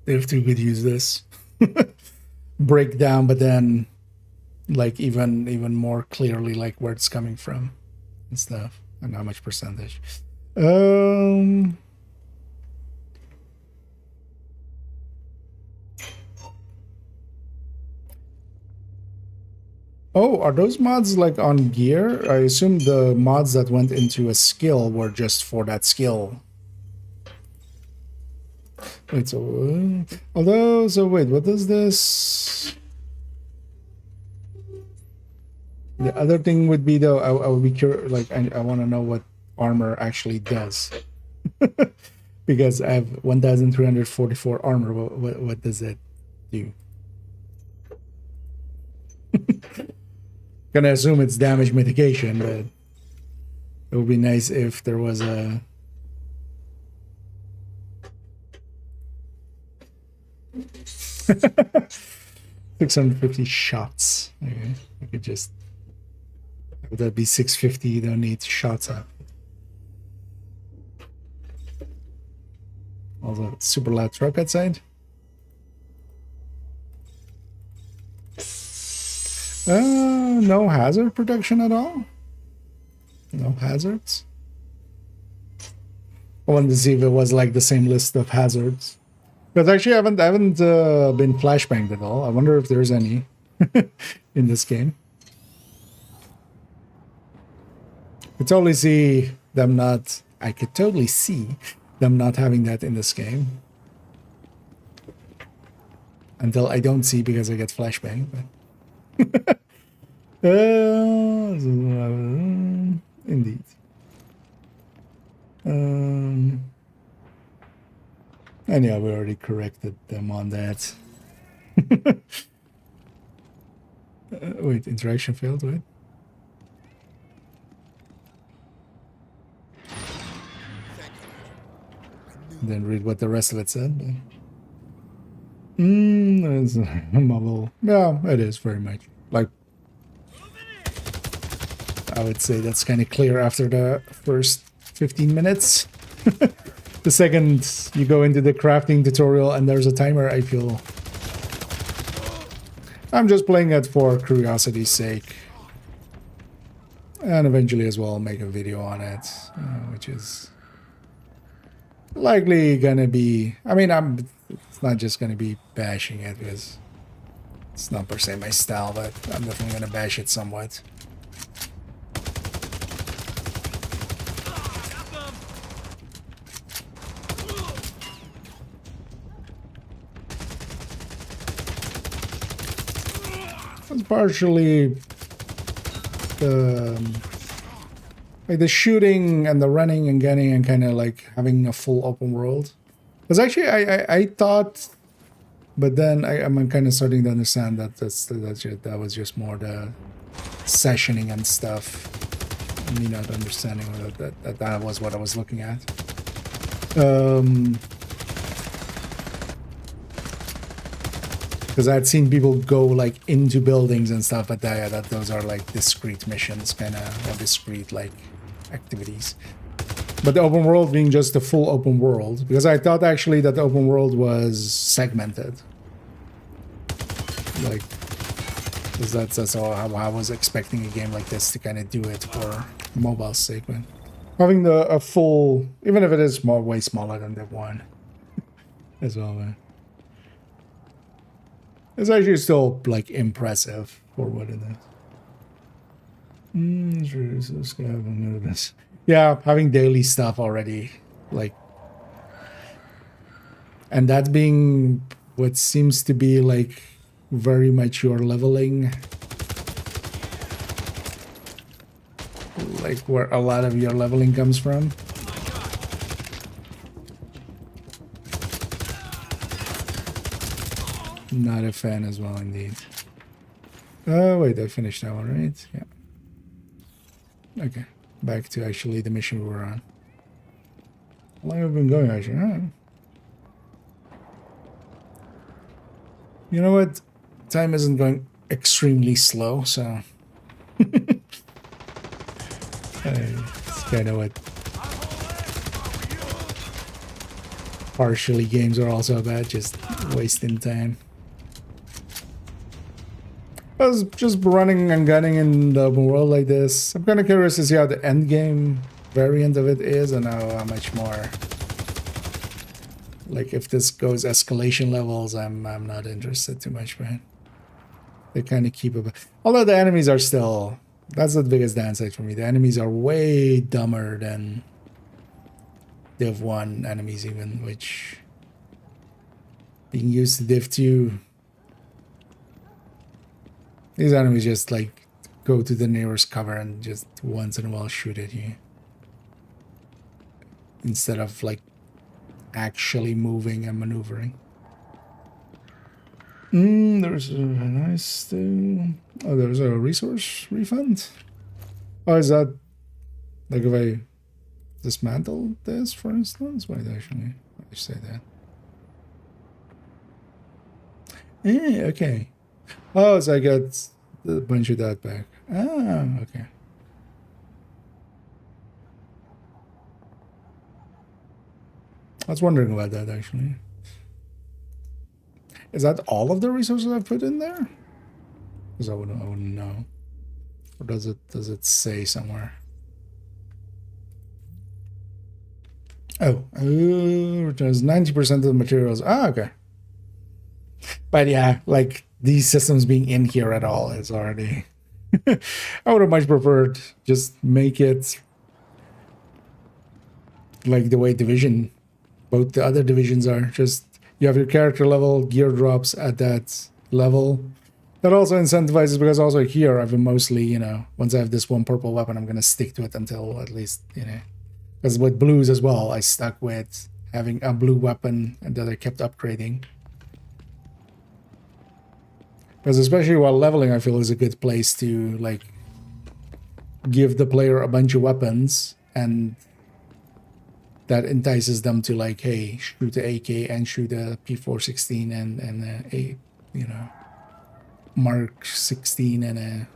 If you could use this breakdown, but then like even more clearly like where it's coming from and stuff and how much percentage. Oh, are those mods like on gear? I assume the mods that went into a skill were just for that skill. Wait, so wait, what does this? The other thing would be though, I would be curious, like I want to know what armor actually does. Because I have 1,344 armor. What does it do? Gonna assume it's damage mitigation, but it would be nice if there was a 650 shots. Okay, I could just. Would that be 650? You don't need shots up. Also, super loud truck outside. No hazard protection at all. No hazards. I wanted to see if it was like the same list of hazards. Because actually, I haven't been flashbanged at all. I wonder if there's any in this game. I could totally see them not. I could totally see them not having that in this game. Until I don't see because I get flashbanged. But indeed. And yeah, we already corrected them on that. Wait, interaction failed, wait. Then read what the rest of it said. It's a mobile. Yeah, it is very much. Like, I would say that's kind of clear after the first 15 minutes. The second you go into the crafting tutorial and there's a timer, I feel... I'm just playing it for curiosity's sake. And eventually as well make a video on it, which is... likely gonna be, I mean, it's not just gonna be bashing it because it's not per se my style, but I'm definitely gonna bash it somewhat. It's partially like the shooting and the running and gunning and kind of like having a full open world. Because actually I thought, but then I'm kind of starting to understand that that was just more the sessioning and stuff. Me not understanding that was what I was looking at. Because I had seen people go like into buildings and stuff, but that those are like discrete missions, kind of, or discrete like activities. But the open world being just a full open world, because I thought actually that the open world was segmented. Like, because that's how I was expecting a game like this to kind of do it for mobile sake. But having a full, even if it is way smaller than the one, as well, man. It's actually still like impressive for what it is. Yeah, having daily stuff already, like, and that being what seems to be like very much your leveling, like where a lot of your leveling comes from. Not a fan as well, indeed. Oh, wait, I finished that one, right? Yeah. Okay. back to actually the mission we were on. How long have we been going, actually? I don't know. You know what? Time isn't going extremely slow, so... it's kind of what... partially games are also about, just wasting time. I was just running and gunning in the open world like this. I'm kind of curious to see how the end game variant of it is and how much more... Like, if this goes escalation levels, I'm not interested too much, man. They kind of keep it... Although the enemies are still... That's the biggest downside for me. The enemies are way dumber than Div 1 enemies even, which... Being used to Div 2... These enemies just, like, go to the nearest cover and just once in a while shoot at you. Instead of, like, actually moving and maneuvering. There's a nice thing. Oh, there's a resource refund? Oh, is that... Like, if I dismantle this, for instance? Wait, actually, I say that. Okay. Oh, so I get a bunch of that back. Ah, okay. I was wondering about that, actually. Is that all of the resources I've put in there? Because I wouldn't know. Or does it say somewhere? Oh, returns 90% of the materials. Ah, okay. But yeah, like these systems being in here at all is already... I would have much preferred just make it like the way Division, both the other divisions are. Just you have your character level, gear drops at that level. That also incentivizes, because also here I've been mostly, you know, once I have this one purple weapon, I'm going to stick to it until at least, you know. Because with blues as well, I stuck with having a blue weapon and that I kept upgrading. Because especially while leveling, I feel is a good place to, like, give the player a bunch of weapons, and that entices them to, like, hey, shoot the AK and shoot a P416 and a, you know, Mark 16 and a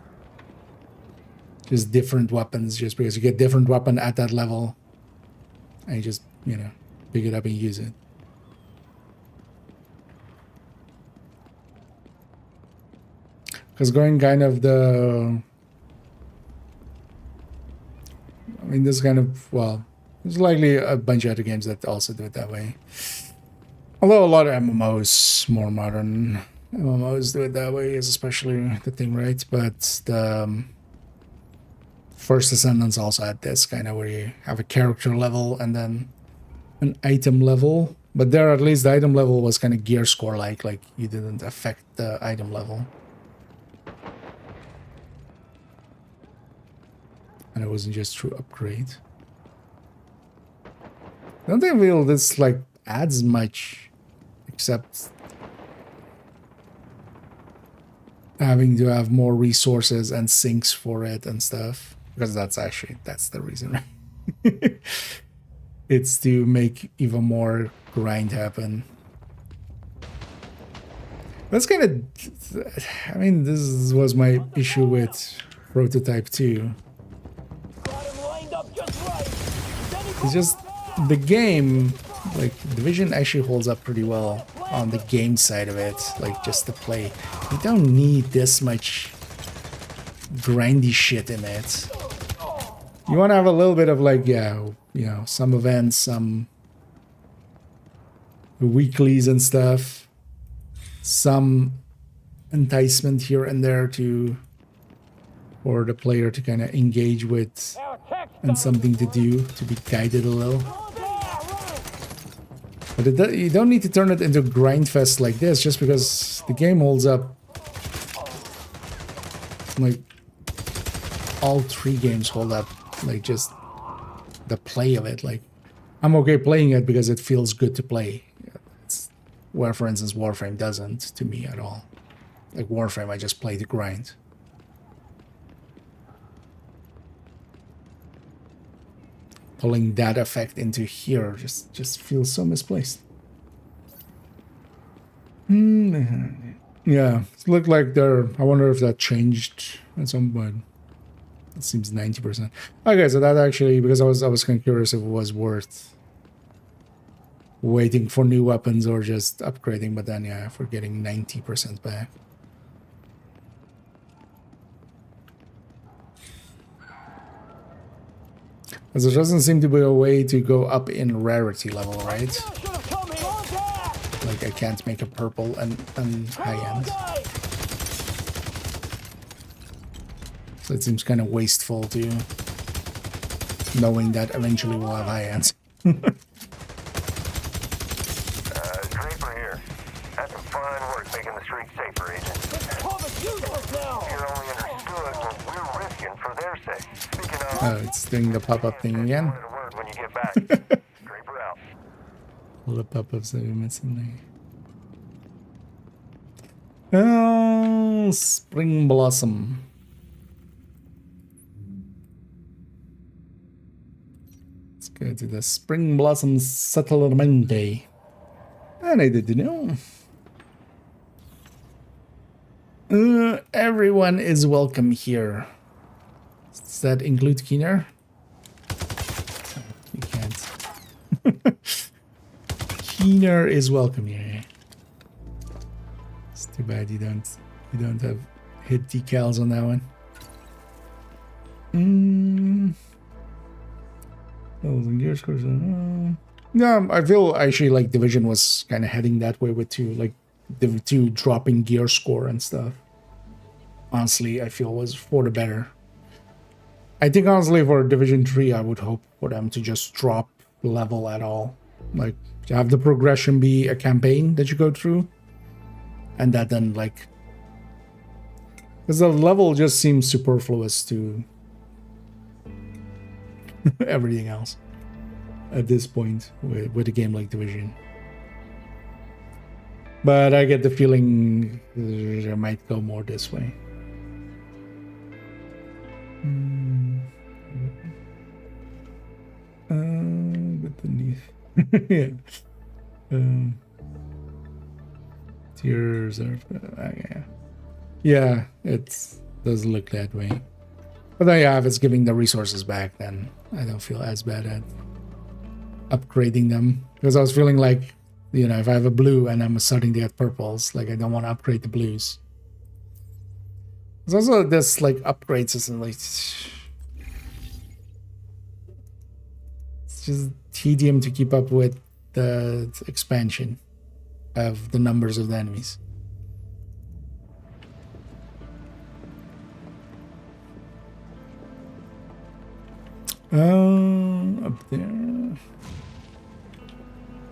just different weapons, just because you get different weapon at that level and you just, you know, pick it up and use it. Because going kind of the... I mean, this kind of... Well, there's likely a bunch of other games that also do it that way. Although a lot of MMOs, more modern MMOs, do it that way, is especially the thing, right? But the First Descendants also had this kind of where you have a character level and then an item level. But there, at least the item level was kind of gear score like you didn't affect the item level. And it wasn't just through upgrade. I don't think feel this like adds much, except having to have more resources and sinks for it and stuff. Because that's the reason. It's to make even more grind happen. That's kind of... I mean, this was my issue with Prototype 2. It's just the game, like Division actually holds up pretty well on the game side of it, like just to play. You don't need this much grindy shit in it. You want to have a little bit of like, yeah, you know, some events, some weeklies and stuff, some enticement here and there to, for the player to kind of engage with and something to do, to be guided a little. But you don't need to turn it into a grind fest like this, just because the game holds up. Like, all three games hold up. Like, just the play of it. Like, I'm okay playing it because it feels good to play. It's where, for instance, Warframe doesn't to me at all. Like, Warframe, I just play to grind. pulling that effect into here just feels so misplaced. Yeah, it looked like they're. I wonder if that changed at some point. It seems 90%. Okay, so that actually, because I was kind of curious if it was worth waiting for new weapons or just upgrading, but then yeah, if we're getting 90% back. Because there doesn't seem to be a way to go up in rarity level, right? Like I can't make a purple and high end. So it seems kind of wasteful to knowing that eventually we'll have high ends. Draper here. Had some fine work making the streets safer, Agent. You're only understood what we're risking for their sake. Speaking of, Oh, it's doing the pop-up thing again. when you get back. Draper out. All the pop-ups that we missing there. Oh, Spring Blossom. Let's go to the Spring Blossom Settlement Day. And I didn't know. Everyone is welcome here. Does that include Keener? You can't. Keener is welcome here. It's too bad you don't have hit decals on that one. Gears course. No, I feel actually like Division was kind of heading that way with the two dropping gear score and stuff. Honestly, I feel was for the better. I think honestly for Division 3, I would hope for them to just drop level at all. Like to have the progression be a campaign that you go through. And that then like, because the level just seems superfluous to everything else at this point with a game like Division. But I get the feeling it might go more this way. With the knee. Yeah. Tears are. Yeah, it does look that way. But then, yeah, if it's giving the resources back, then I don't feel as bad at upgrading them. Because I was feeling like, you know, if I have a blue and I'm starting to get purples, like I don't want to upgrade the blues. There's also this like upgrade system, like it's just tedium to keep up with the expansion of the numbers of the enemies. Up there.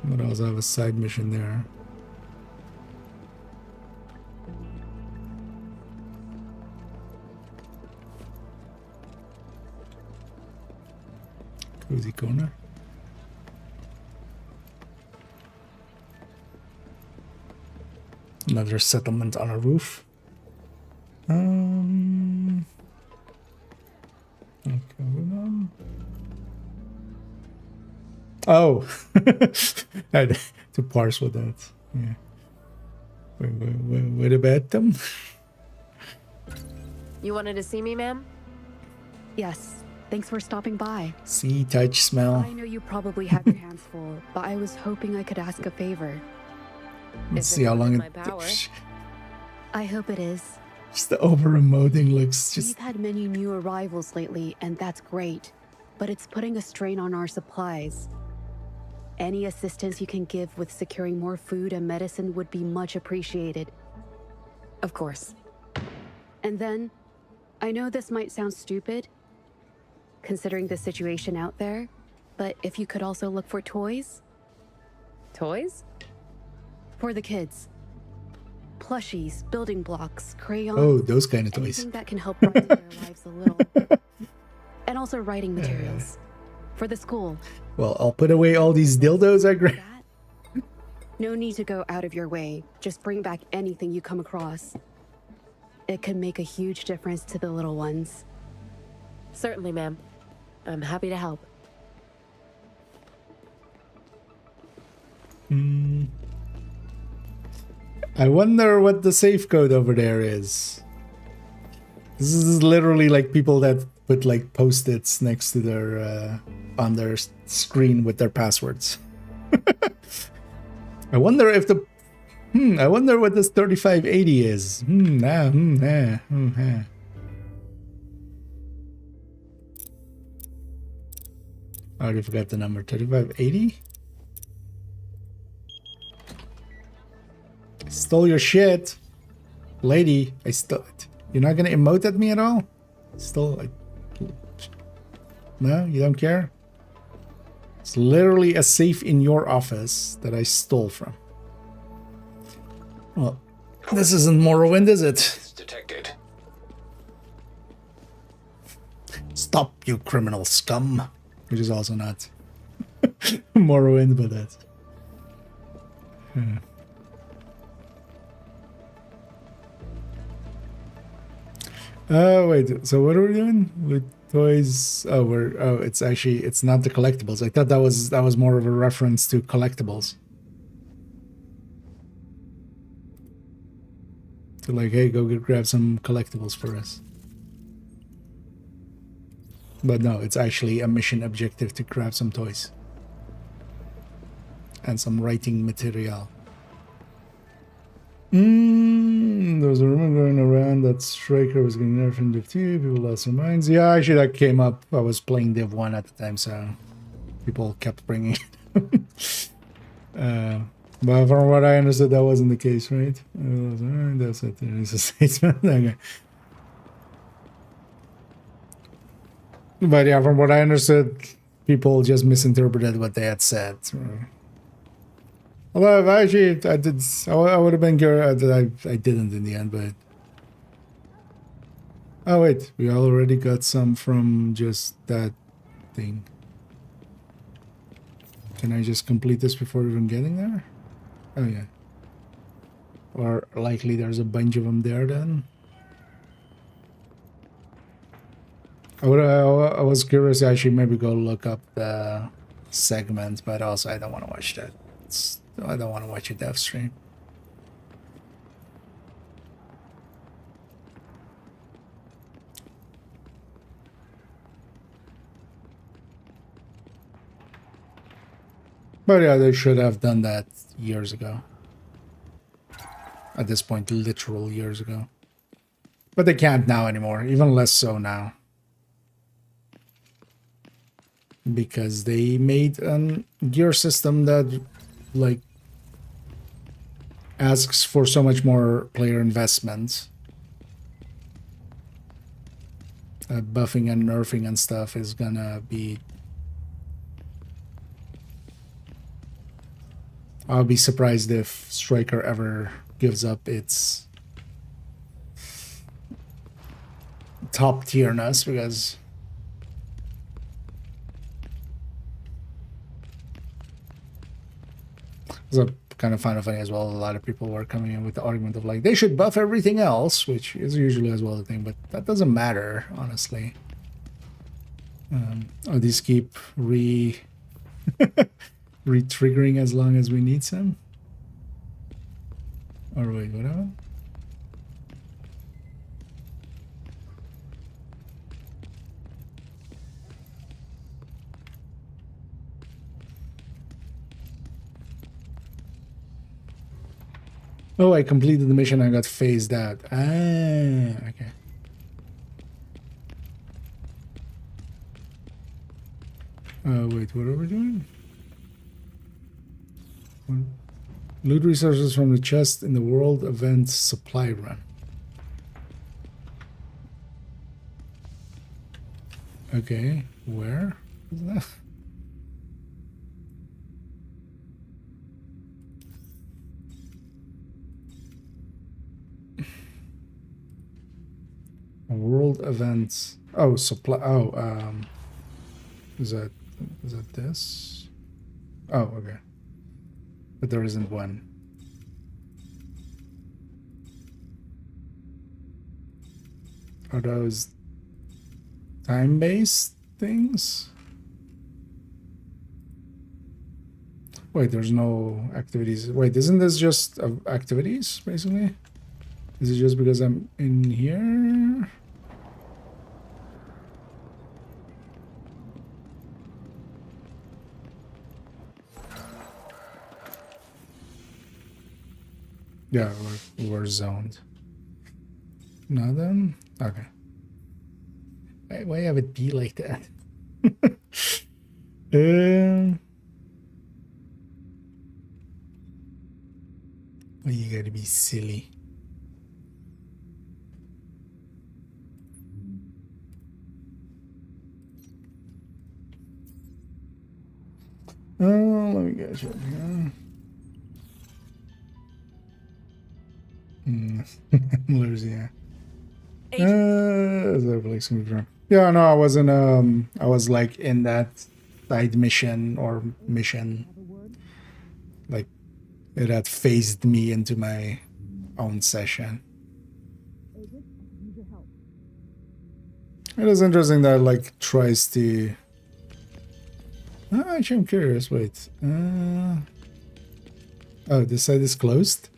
What else? I have a side mission there. Cozy corner. Another settlement on a roof. Okay, oh, I had to parse with that. Yeah. What about them? You wanted to see me, ma'am? Yes. Thanks for stopping by. See, touch, smell. I know you probably have your hands full, but I was hoping I could ask a favor. Let's see how long it takes. I hope it is. Just the over-emoting looks just... We've had many new arrivals lately, and that's great. But it's putting a strain on our supplies. Any assistance you can give with securing more food and medicine would be much appreciated. Of course. And then, I know this might sound stupid, considering the situation out there, but if you could also look for toys? Toys? For the kids. Plushies, building blocks, crayons. Oh, those kind of toys. Anything that can help brighten their lives a little. And also writing materials. For the school. Well, I'll put away all these dildos I grabbed. No need to go out of your way. Just bring back anything you come across. It can make a huge difference to the little ones. Certainly, ma'am. I'm happy to help. I wonder what the safe code over there is. This is literally like people that put like post-its next to their on their screen with their passwords. I wonder if the I wonder what this 3580 is. I already forgot the number. 3580? I stole your shit. Lady, I stole it. You're not gonna emote at me at all? Stole it. No, you don't care? It's literally a safe in your office that I stole from. Well, this isn't Morrowind, is it? It's detected. Stop, you criminal scum. Which is also not Morrowind, but that's... Oh, wait. So what are we doing with toys? Oh, it's actually, it's not the collectibles. I thought that was more of a reference to collectibles. To like, hey, go grab some collectibles for us. But no, it's actually a mission objective to grab some toys. And some writing material. There was a rumor going around that Striker was getting nerfed in Div 2. People lost their minds. Yeah, actually that came up. I was playing Div 1 at the time, so people kept bringing it. But from what I understood, that wasn't the case, right? That's it. It's a statement. Okay. But yeah, from what I understood, people just misinterpreted what they had said. Although actually, I would have been good. I didn't in the end, but... Oh wait, we already got some from just that thing. Can I just complete this before even getting there? Oh yeah. Or likely there's a bunch of them there then. I was curious to actually maybe go look up the segment, but also I don't want to watch that. I don't want to watch a dev stream. But yeah, they should have done that years ago. At this point, literal years ago. But they can't now anymore, even less so now. Because they made a gear system that, like, asks for so much more player investment. Buffing and nerfing and stuff is gonna be... I'll be surprised if Striker ever gives up its top tierness, because it's a kind of funny as well. A lot of people were coming in with the argument of like they should buff everything else, which is usually as well the thing, but that doesn't matter, honestly. These keep re-triggering as long as we need some. Or wait, whatever. Oh, I completed the mission. I got phased out. Ah, okay. Wait, what are we doing? Loot resources from the chest in the world event supply run. Okay, where is that? World events. Oh, supply. Oh, is that this? Oh, okay. But there isn't one. Are those time-based things? Wait, there's no activities. Wait, isn't this just activities, basically? Is it just because I'm in here? Yeah, we're zoned. Nothing? Okay. Why have it be like that? Well, you gotta be silly. Oh, let me get you up here. Losing, yeah. Yeah, no, I wasn't. I was like in that side mission or mission. Like, it had phased me into my own session. It is interesting that like tries to. Actually, I'm curious. Wait. Oh, this side is closed.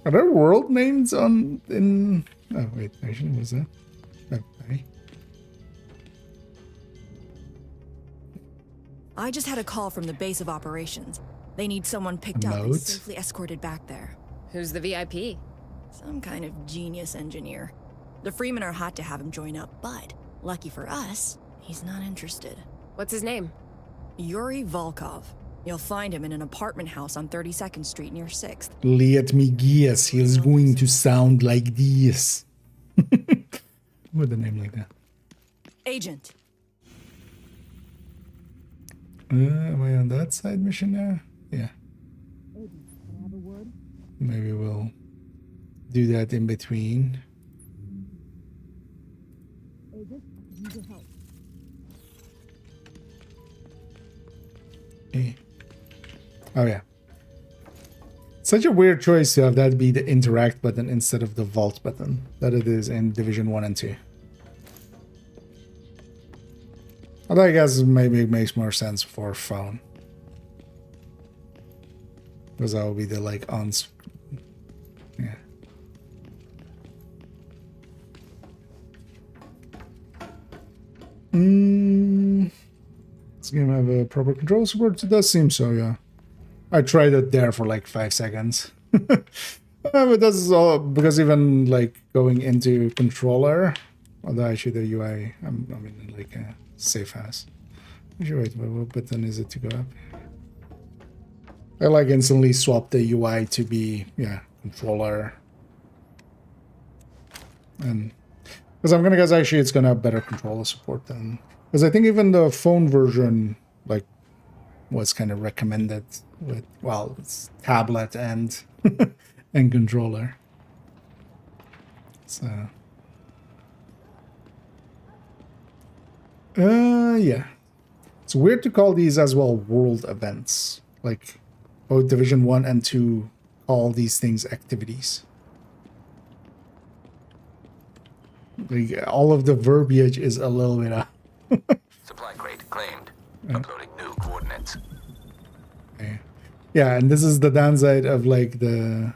Are there world names on in? Oh wait, actually, was that? Okay. I just had a call from the base of operations. They need someone picked up and safely escorted back there. Who's the VIP? Some kind of genius engineer. The Freemen are hot to have him join up, but lucky for us, he's not interested. What's his name? Yuri Volkov. You'll find him in an apartment house on 32nd Street near 6th. Let me guess, he's going to sound like this. With a name like that. Agent. Am I on that side mission now? Yeah. Maybe we'll do that in between. Okay. Oh yeah. Such a weird choice to have that be the interact button instead of the vault button that it is in Division 1 and 2. Although I guess maybe it makes more sense for phone. Because that will be the like on. Yeah. This game have a proper control support? It does seem so, yeah. I tried it there for like 5 seconds. But that's all because even like going into controller, although actually the UI, I'm in like a safe house. Actually, wait, what button is it to go up? I like instantly swap the UI to be, yeah, controller. And because I'm gonna guess actually it's gonna have better controller support than, because I think even the phone version like was kind of recommended with, well, it's tablet and and controller. So yeah, it's weird to call these as well world events, like both Division 1 and 2 call these things activities. Like, all of the verbiage is a little bit Supply crate claimed. Uploading new coordinates. Okay. Yeah, and this is the downside of like of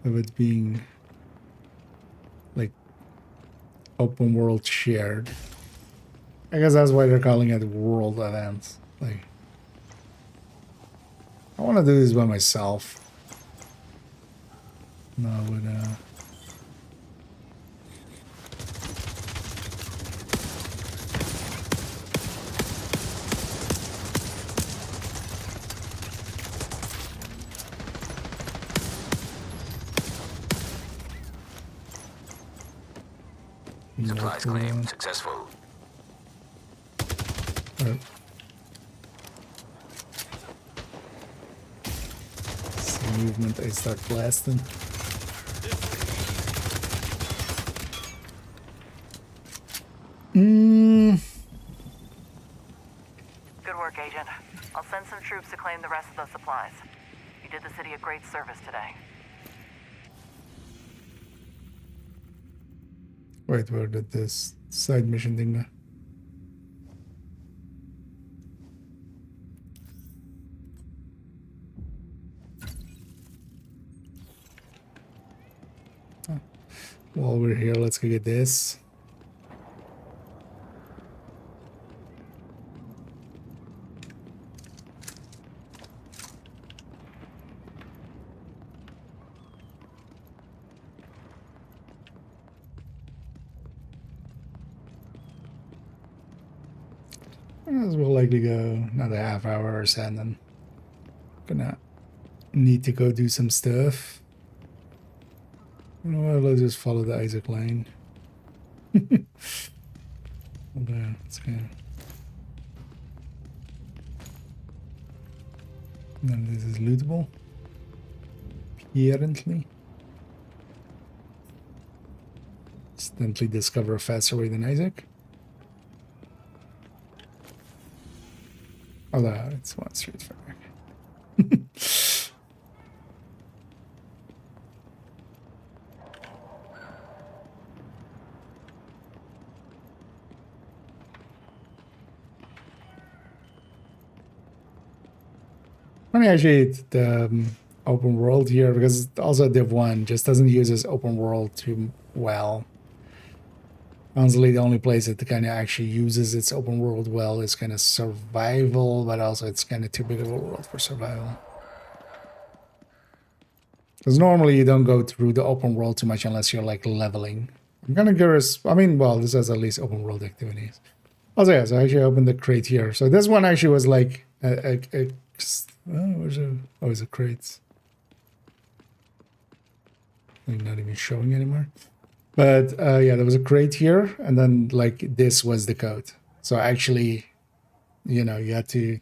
it being like open world shared. I guess that's why they're calling it world events. Like, I want to do this by myself. No, but Supplies claimed. Successful. Some movement, I start blasting. Good work, Agent. I'll send some troops to claim the rest of the supplies. You did the city a great service today. Wait, where did this side mission thing go? while we're here, let's go get this. As we'll likely go another half hour or so, and then gonna need to go do some stuff. You know what? Let's just follow the Isaac line. Let's go. None of this is lootable. Apparently. Instantly discover a faster way than Isaac. Although it's one straight forward. Funny actually the open world here, because also Div 1 just doesn't use this open world too well. Honestly, the only place that kind of actually uses its open world well is kind of survival, but also it's kind of too big of a world for survival. Because normally you don't go through the open world too much unless you're like leveling. I'm kind of curious. I mean, well, this has at least open world activities. Also, yeah, so I actually opened the crate here. So this one actually was like where's a, oh, it's a crate. Like not even showing anymore. But yeah, there was a crate here, and then like this was the code. So actually, you know, you had to,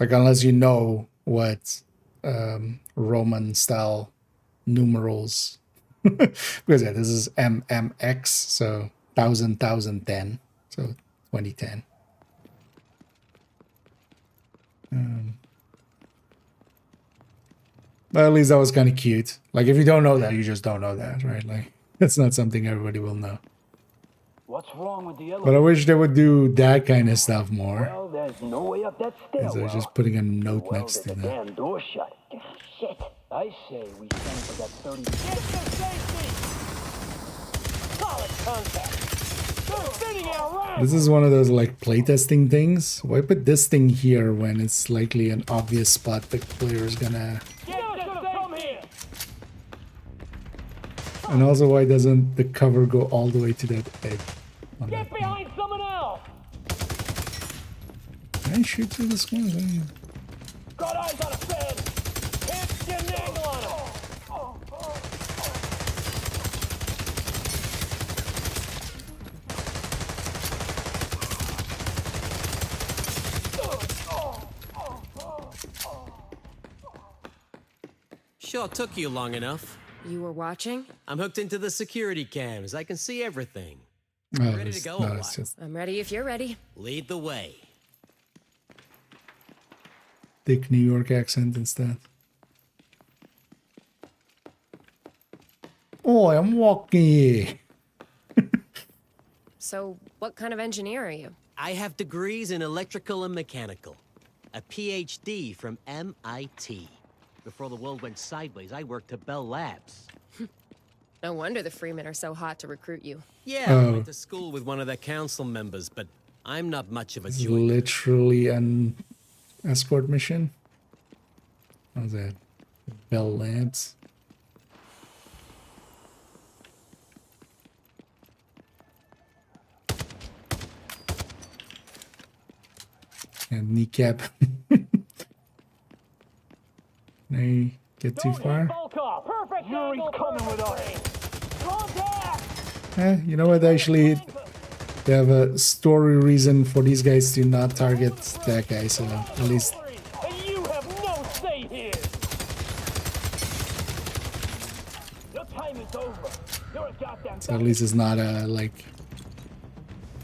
like, unless you know what Roman style numerals, because yeah, this is MMX, so 1010, so 2010. But at least that was kind of cute. Like, if you don't know that, you just don't know that, right? Like, it's not something everybody will know. What's wrong with the elevator? But I wish they would do that kind of stuff more. Well, there's no way up that stairwell. So just putting a note next to the that. damn door shut. Shit. I say we send for that 30. Get to safety! Solid contact. They're spinning around. This is one of those like playtesting things. Why put this thing here when it's likely an obvious spot the player is gonna... And also, why doesn't the cover go all the way to that edge? Get behind someone else! Can I shoot through this one? Got eyes on a Fed! Can't get an angle on him! Sure took you long enough. You were watching? I'm hooked into the security cams. I can see everything. Oh, Ready to go or what? I'm ready if you're ready. Lead the way. Thick New York accent instead. Oh, I'm walking. So, what kind of engineer are you? I have degrees in electrical and mechanical. A PhD from MIT. Before the world went sideways, I worked at Bell Labs. No wonder the Freemen are so hot to recruit you. Yeah, I went to school with one of their council members, but I'm not much of a joiner. Literally an escort mission. How's that? Bell Labs. And kneecap. Can I get too far? Perfect. Yuri's coming with us. Contact! You know what? Actually, they have a story reason for these guys to not target that guy, so at least. And you have no say here. Your time is over. You're a goddamn. So at least it's not a like.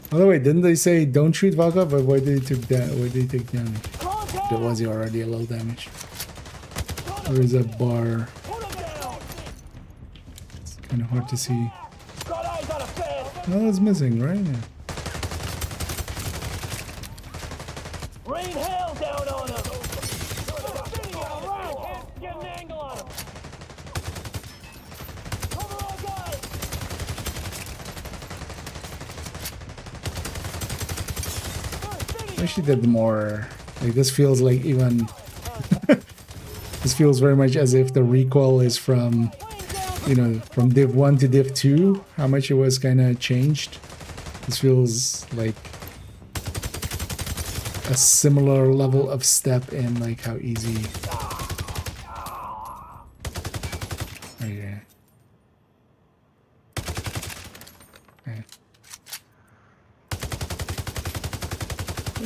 By the way, didn't they say don't shoot Valka? But why did he take that? Why did he take damage? There was he already a low damage. There is a bar. It's kind of hard to see. No, it's missing, right? Yeah. Rain hell down on him. Spinning around. Can't get an angle on him. Cover our guys. wish it did more. Like this feels like even this feels very much as if the recoil is from, you know, from Div 1 to Div 2, how much it was kind of changed. This feels like a similar level of step in like how easy. Okay. Okay.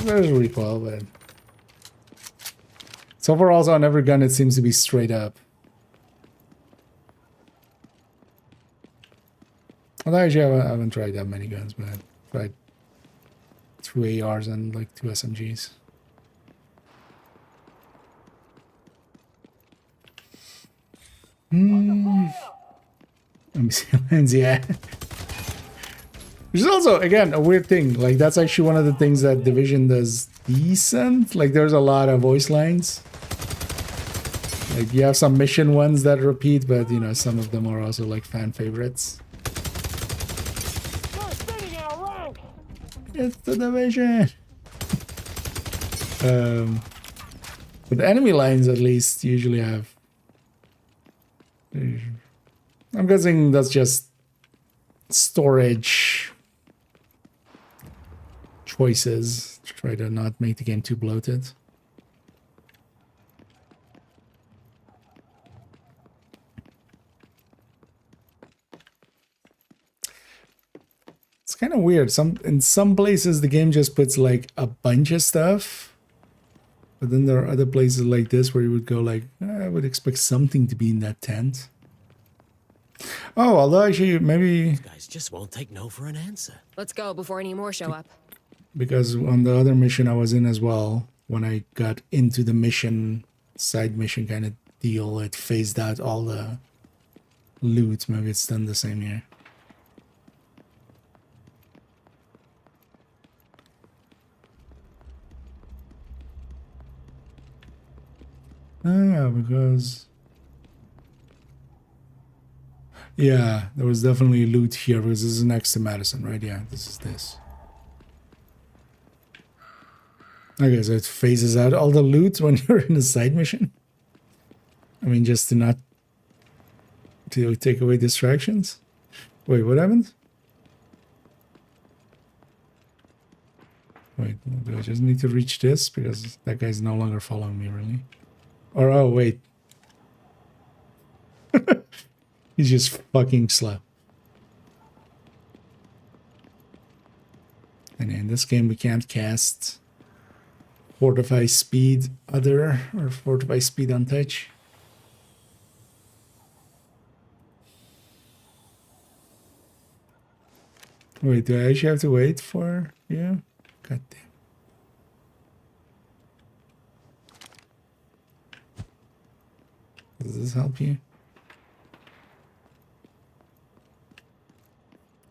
There's a recoil, but so far also on every gun it seems to be straight up. Although actually I haven't tried that many guns, but I've tried 2 ARs and like 2 SMGs. Let me see lens, yeah. Which is also, again, a weird thing. Like, that's actually one of the things that Division does decent. Like, there's a lot of voice lines. Like, you have some mission ones that repeat, but, you know, some of them are also, like, fan favorites. It's the Division! But the enemy lines, at least, usually have... I'm guessing that's just storage choices to try to not make the game too bloated. It's kind of weird. In some places the game just puts like a bunch of stuff, but then there are other places like this where you would go like, I would expect something to be in that tent. Oh, although actually maybe... These guys just won't take no for an answer. Let's go before any more show up. Because on the other mission I was in as well, when I got into the mission, side mission kind of deal, it phased out all the loot. Maybe it's done the same here. Oh yeah, because... Yeah, there was definitely loot here because this is next to Madison, right? Yeah, this is this. Okay, so it phases out all the loot when you're in a side mission? I mean, just to not... to take away distractions? Wait, what happened? Wait, do I just need to reach this? Because that guy's no longer following me, really. Or, oh, wait. He's just fucking slow. And in this game, we can't cast Fortify Speed Other or Fortify Speed Untouch. Wait, do I actually have to wait for you? God damn. Does this help you?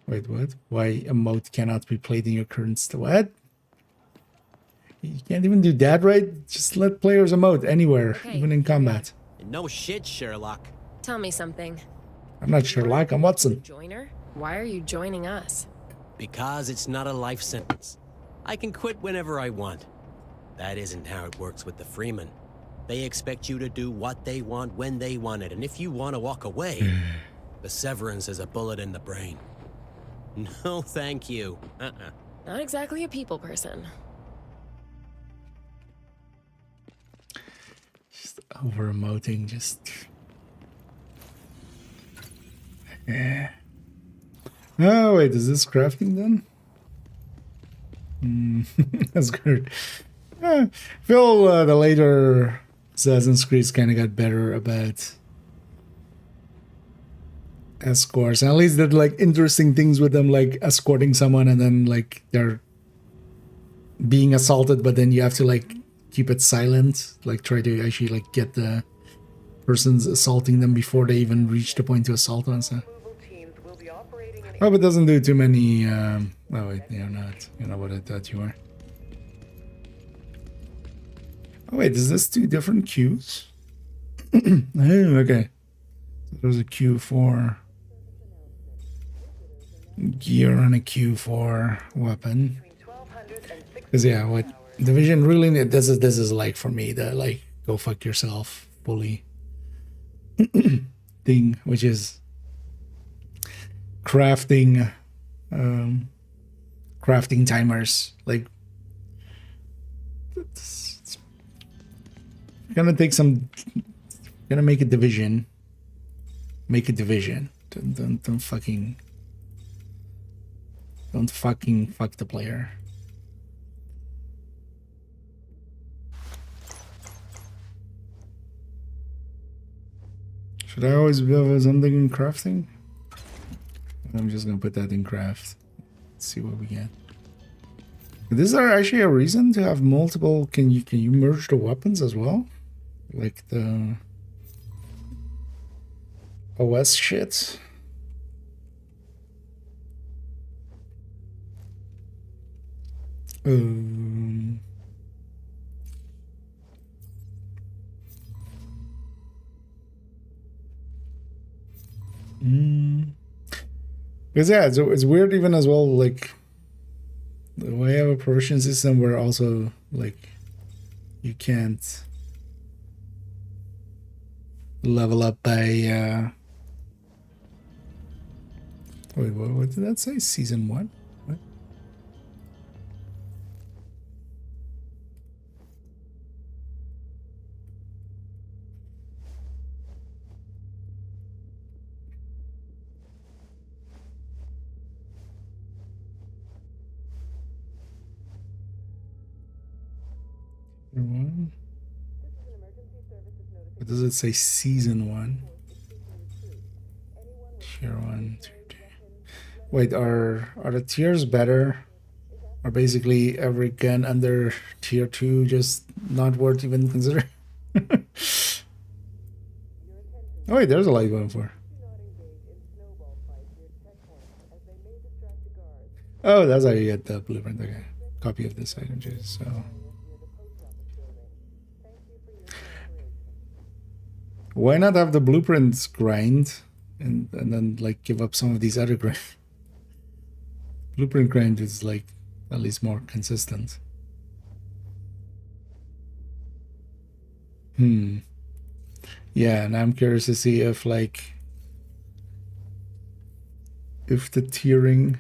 Wait, what? Why a mode cannot be played in your current state? What? You can't even do that, right? Just let players emote anywhere, Okay, even in combat. No shit, Sherlock. Tell me something. I'm not Sherlock, I'm Watson. Joiner? Why are you joining us? Because it's not a life sentence. I can quit whenever I want. That isn't how it works with the Freeman. They expect you to do what they want when they want it, and if you want to walk away, the severance is a bullet in the brain. No, thank you. Not exactly a people person. Just over-emoting, just... Yeah. Oh, wait, is this crafting done? That's good. I feel the later Assassin's Creed kind of got better about escorts. And at least did like interesting things with them, like escorting someone and then like they're being assaulted, but then you have to like keep it silent, like try to actually like get the person's assaulting them before they even reach the point to assault on. So hope it doesn't do too many. Oh wait, you're not. You're not what I thought you were. Oh wait, is this 2 different queues? Oh, okay. So there's a queue for gear and a queue for weapon. Because yeah, what Division really, this is like for me the like go fuck yourself fully thing, which is crafting crafting timers. Like it's gonna take some, gonna make a division. Make a division. Don't fucking fuck the player. Should I always have something in crafting? I'm just gonna put that in craft. Let's see what we get. Is there actually a reason to have multiple? Can you merge the weapons as well? Like the OS shit? Because yeah, it's weird even as well, like the way I have a provision system where also like you can't level up by wait, what did that say? Season 1? What? One. What does it say? Season 1. Tier 1, tier 2. Wait, are the tiers better? Or basically every gun under tier 2 just not worth even considering? Oh wait, there's a light going for. Oh, that's how you get the blueprint. Okay, copy of this item, just so. Why not have the blueprints grind and then like give up some of these other grind? Blueprint grind is like at least more consistent. Yeah, and I'm curious to see if like if the tiering.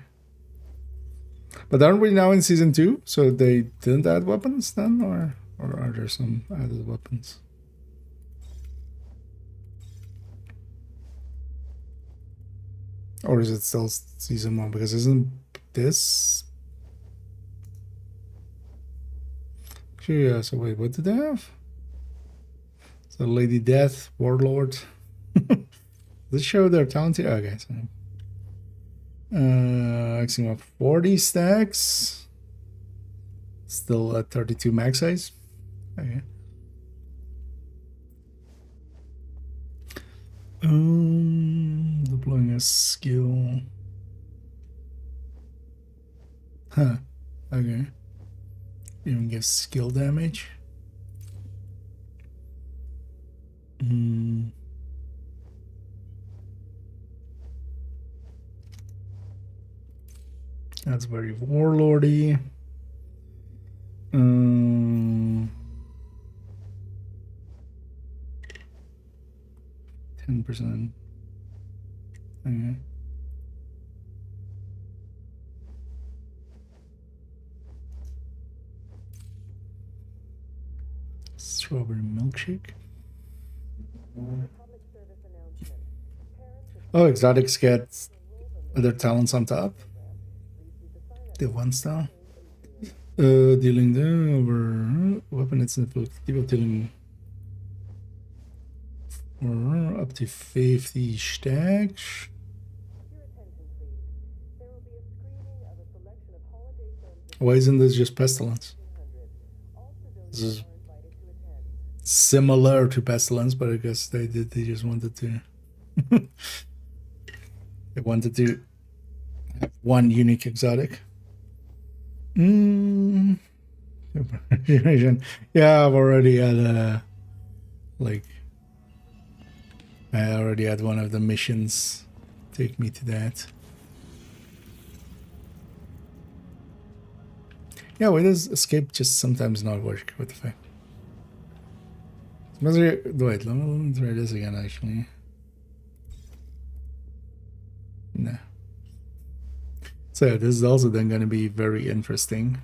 But aren't we now in season 2? So they didn't add weapons then, or are there some added weapons? Or is it still season 1? Because isn't this? Actually, yeah, so wait, what did they have? So Lady Death, Warlord. Does it show their talent here? Okay, so maximum 40 stacks. Still at 32 max size. Okay. Deploying a skill. Huh. Okay. Even give skill damage. That's very warlordy. 10%. Okay. Strawberry milkshake. Oh, exotics get other talents on top. The one star. Dealing them over weapon it's inflicted, dealing or up to 50 stacks. Why isn't this just pestilence? This is similar to pestilence, but I guess they just wanted to they wanted to have one unique exotic. Yeah, I've already had I already had one of the missions take me to that. Yeah, why does escape just sometimes not work? What the fuck? Wait, let me try this again, actually. No. So this is also then going to be very interesting.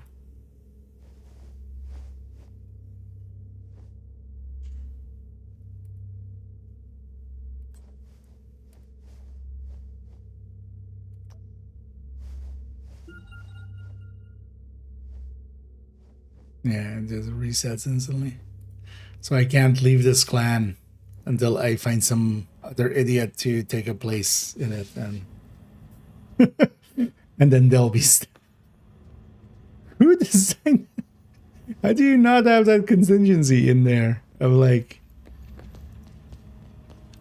Yeah, it just resets instantly. So I can't leave this clan until I find some other idiot to take a place in it, and and then they'll be. Who designed? How do you not have that contingency in there of like?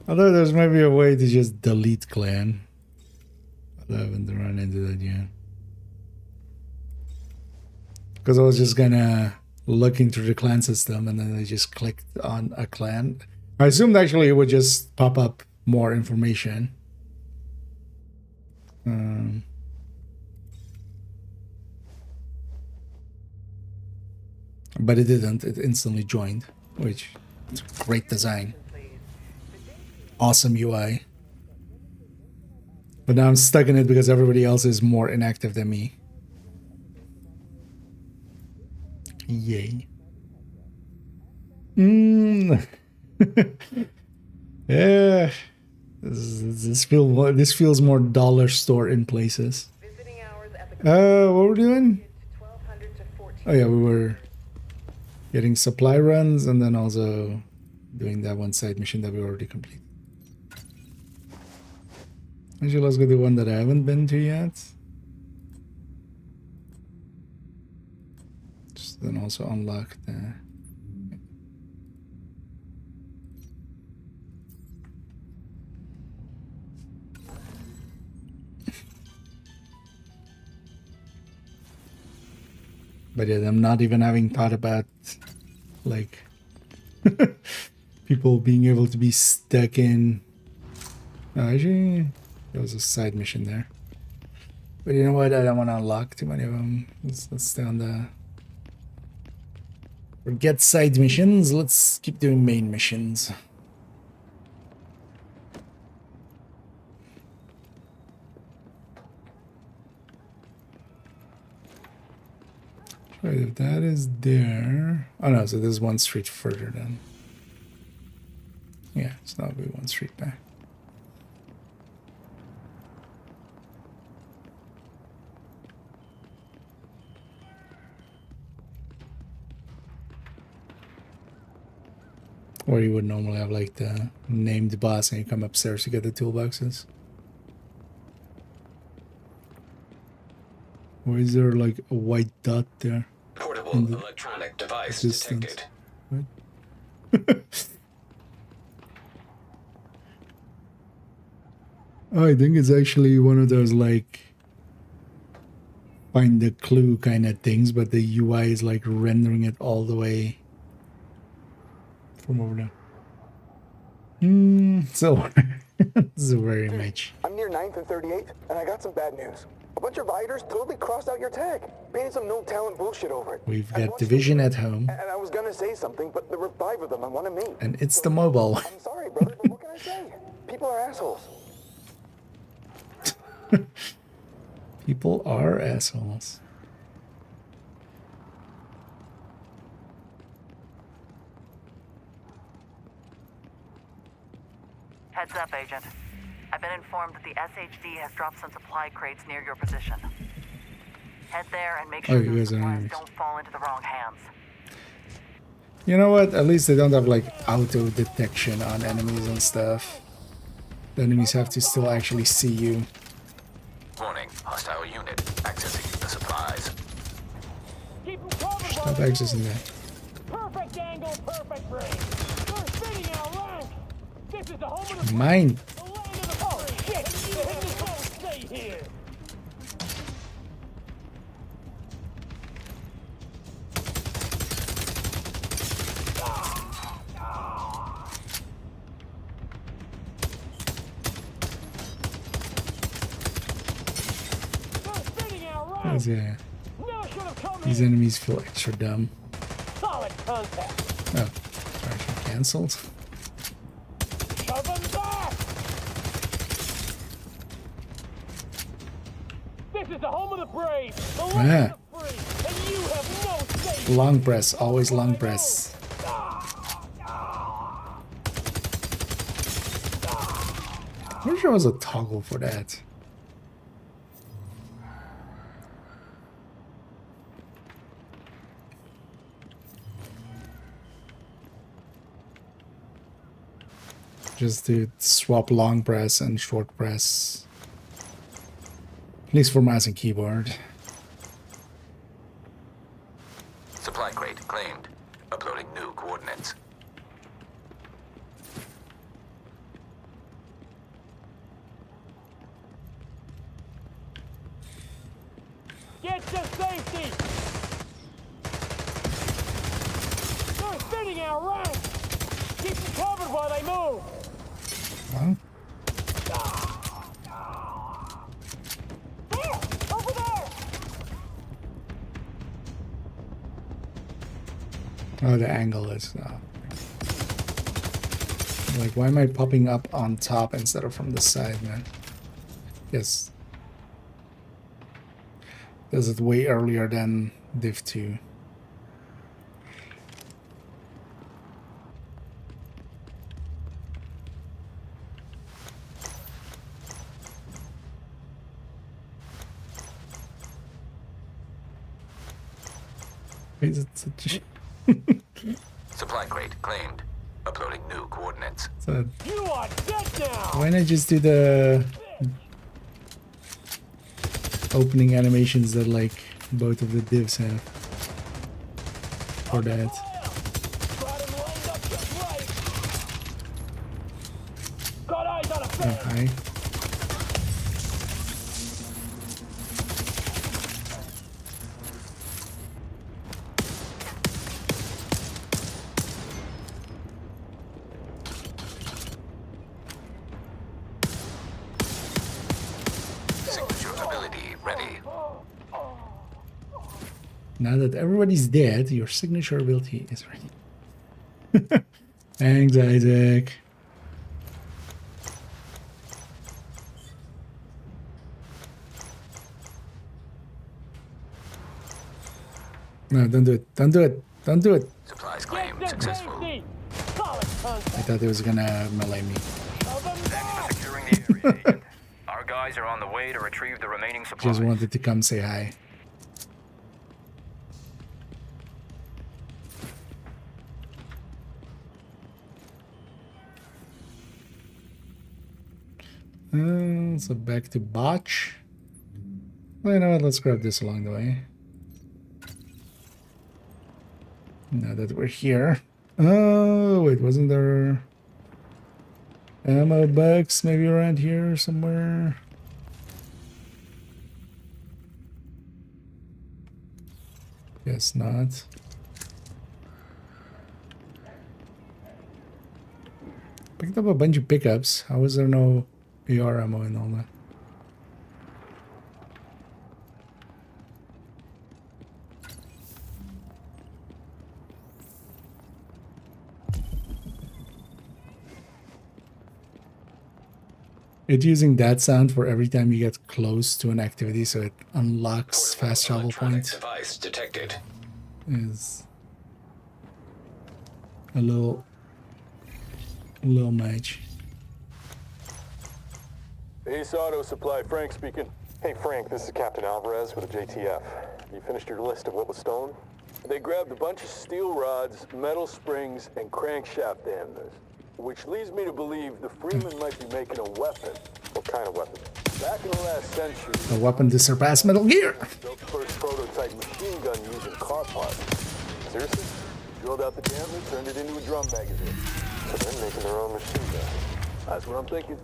Although there's maybe a way to just delete clan. I haven't run into that yet. Because I was just gonna look into the clan system and then I just clicked on a clan. I assumed actually it would just pop up more information. But it didn't. It instantly joined, which is great design. Awesome UI. But now I'm stuck in it because everybody else is more inactive than me. Yay. Yeah. This feels more dollar store in places. What were we doing? Oh yeah, we were getting supply runs and then also doing that one side mission that we already completed. Actually, let's go to one that I haven't been to yet. Just then also unlock the... But yeah, I'm not even having thought about like people being able to be stuck in... actually, there was a side mission there. But you know what? I don't want to unlock too many of them. Let's stay on the... Forget side missions. Let's keep doing main missions. Right, if that is there... Oh no, so there's one street further then. Yeah, so that'll be one street back. Or you would normally have like the named boss and you come upstairs to get the toolboxes. Or is there like a white dot there? Portable electronic device detected. What? Oh, I think it's actually one of those like find the clue kind of things, but the UI is like rendering it all the way from over there. So this is very much. I'm near 9th and 38th, and I got some bad news. A bunch of riders totally crossed out your tag, painted some no talent bullshit over it. We've got Division at home. And I was gonna say something, but there were 5 of them and one of me. And it's the mobile. I'm sorry, brother, but what can I say? People are assholes. People are assholes. Heads up, Agent. I've been informed that the SHD has dropped some supply crates near your position. Head there and make sure those supplies don't fall into the wrong hands. You know what? At least they don't have like auto detection on enemies and stuff. The enemies have to still actually see you. Warning, hostile unit accessing the supplies. Stop accessing that. Perfect angle, perfect range. We're spinning our rank. This is the home of the Mine. the land of the free. Shit, the hidden zone stay here. Yeah. Now should have These enemies feel extra dumb. Solid contact. Oh, sorry, cancelled. Shove 'em back. This is the home of the brave, the land of the free, and you have no say. Long press, always long press. I wish there was a toggle for that. Just to swap long press and short press. At least for mouse and keyboard. Supply crate claimed. Uploading new coordinates. Get to safety! They're thinning our ranks! Keep them covered while they move! Huh? There! Over there! Oh, the angle is... like, why am I popping up on top instead of from the side, man? Yes. Does it way earlier than Div 2. Is it such Supply crate claimed. Uploading new coordinates. so You are dead now! why not just do the opening animations that like both of the divs have for that? Got eyes on a Oh, fan! hi. Signature ability ready. Now that everybody's dead, your signature ability is ready. Thanks, Isaac. No, don't do it. Don't do it. Don't do it. Supplies claimed successful. Solid contact! I thought it was gonna melee me. Securing the area, Agent. Our guys are on the way to retrieve the remaining supplies. Just wanted to come say hi. So back to botch. Well, you know what? Let's grab this along the way. Now that we're here. Oh, wait, wasn't there ammo box maybe around here somewhere? Guess not. Picked up a bunch of pickups. How was there no AR ammo and all that? It's using that sound for every time you get close to an activity, so it unlocks fast travel points. Device detected. Is a little much. Ace Auto Supply, Frank speaking. Hey Frank, this is Captain Alvarez with the JTF. You finished your list of what was stolen? They grabbed a bunch of steel rods, metal springs, and crankshaft dampeners. Which leads me to believe the Freeman might be making a weapon. What kind of weapon? Back in the last century, A weapon to surpass Metal Gear. built the first prototype machine gun using car parts. Seriously? Drilled out the dampener, turned it into a drum magazine. So they're making their own machine gun. That's what I'm thinking.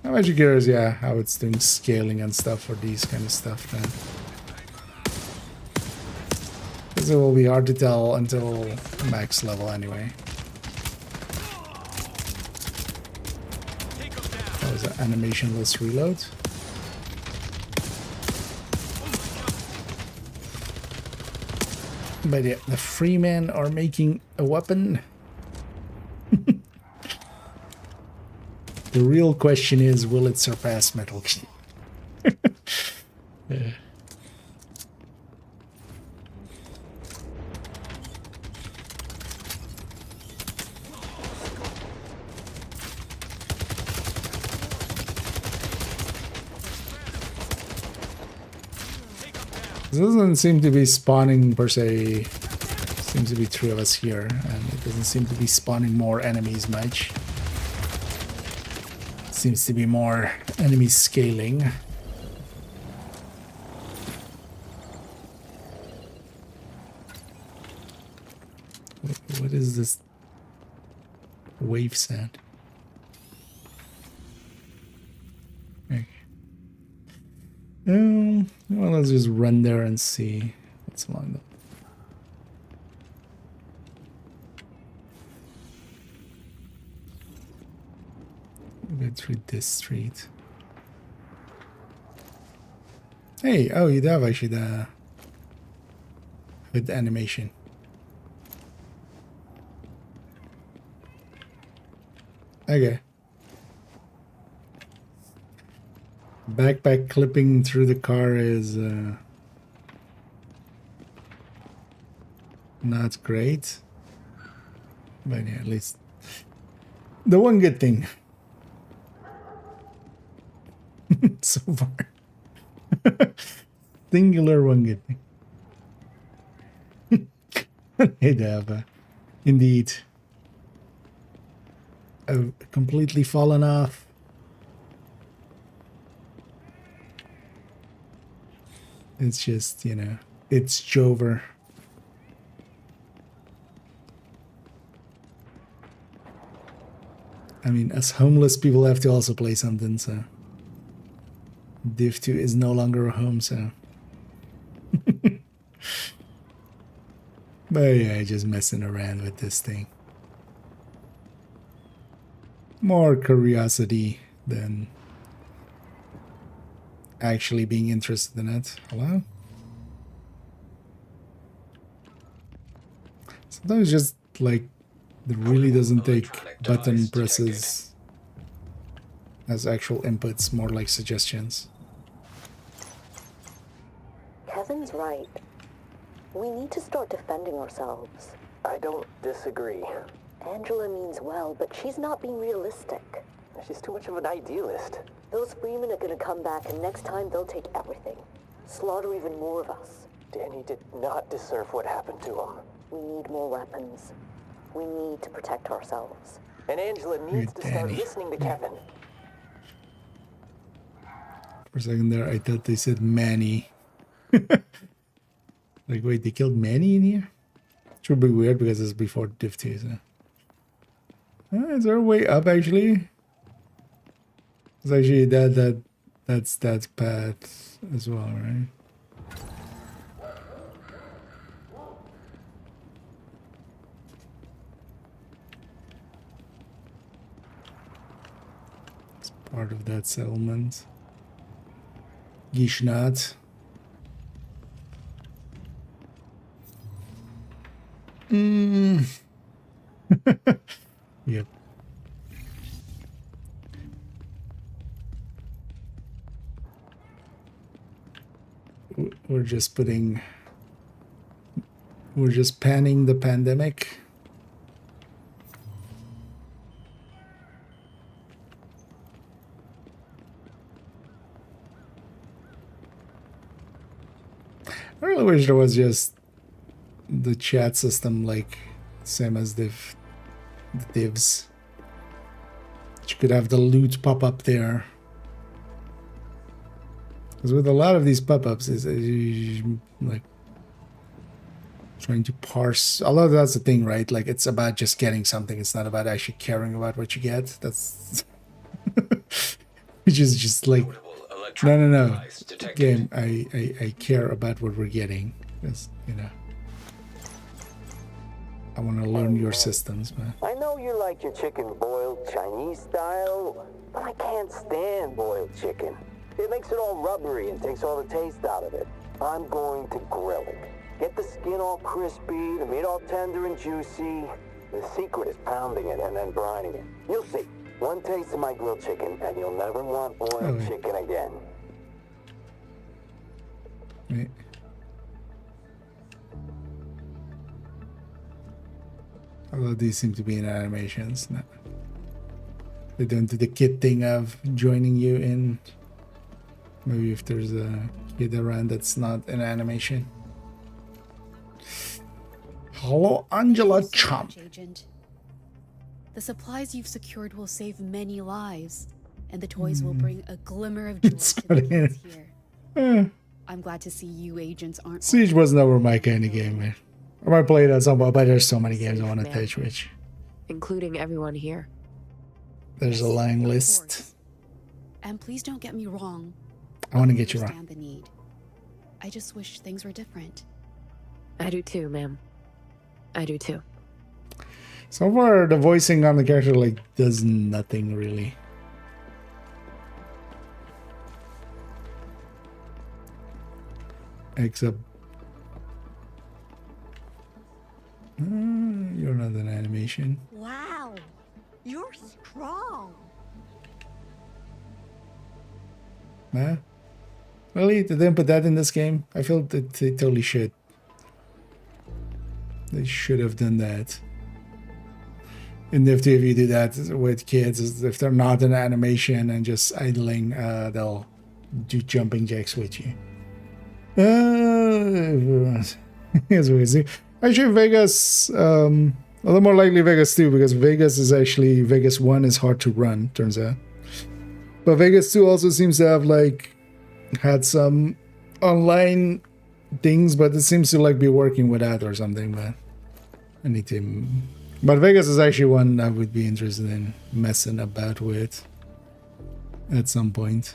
I'm actually curious, yeah, how it's doing scaling and stuff for these kind of stuff then. Because it will be hard to tell until max level anyway. That was an animationless reload. But yeah, the Freemen are making a weapon. The real question is, will it surpass Metal Gear? Yeah. It doesn't seem to be spawning per se. Seems to be 3 of us here, and it doesn't seem to be spawning more enemies much. Seems to be more enemies scaling. What is this wave sound? Okay. Well, let's just run there and see what's along the. Go through this street. Hey, oh, you do have actually the hood animation. Okay. Backpack clipping through the car is not great. But yeah, at least the one good thing so far. Singular one good thing. Hey, Dava. Indeed. Completely fallen off. It's just, you know, it's Jover. I mean, us homeless people have to also play something, so. Div 2 is no longer a home, so. But yeah, just messing around with this thing. More curiosity than actually being interested in it. Hello? Sometimes just like it really doesn't take button presses as actual inputs, more like suggestions. Kevin's right. We need to start defending ourselves. I don't disagree. Angela means well, but she's not being realistic. She's too much of an idealist. Those Freemen are gonna come back, and next time they'll take everything. Slaughter even more of us. Danny did not deserve what happened to him. We need more weapons. We need to protect ourselves. And Angela needs to start listening to Kevin. For a second there, I thought they said Manny. Like, wait, they killed Manny in here? Which would be weird because it's before Div 2, so. Is there a way up, actually? It's actually that's path as well, right? It's part of that settlement. Gishnat. Yep. We're just panning the pandemic. I really wish there was just the chat system like same as the divs. You could have the loot pop up there. Because with a lot of these pop-ups is like trying to parse. Although that's the thing, right? Like it's about just getting something. It's not about actually caring about what you get. That's which is just like no. Game, I care about what we're getting. Because, you know, I want to learn your systems, man. I know you like your chicken boiled Chinese style, but I can't stand boiled chicken. It makes it all rubbery and takes all the taste out of it. I'm going to grill it. Get the skin all crispy, the meat all tender and juicy. The secret is pounding it and then brining it. You'll see. One taste of my grilled chicken and you'll never want boiled chicken again. Wait. Although these seem to be in animations. No. They don't do the kid thing of joining you in. Maybe if there's a kid around that's not an animation. Hello, Angela Chomp. Agent. The supplies you've secured will save many lives, and the toys will bring a glimmer of joy to the kids here. I'm glad to see you agents aren't. Siege was never my kind of game, man. I might play it at some point, but there's so many games I want to touch, which. Including everyone here. There's a long list. And please don't get me wrong. I want to get you wrong. Understand the need. I just wish things were different. I do too, ma'am. I do too. So far, the voicing on the character like does nothing really. Except you're not an animation. Wow, you're strong. Nah. Really? They didn't put that in this game? I feel that they totally should. They should have done that. And if you do that with kids, if they're not in animation and just idling, they'll do jumping jacks with you. It's easy. Actually, Vegas, a little more likely Vegas 2, because Vegas is actually, Vegas 1 is hard to run, turns out. But Vegas 2 also seems to have like, had some online things, but it seems to like be working with that or something, but I need to... But Vegas is actually one I would be interested in messing about with at some point.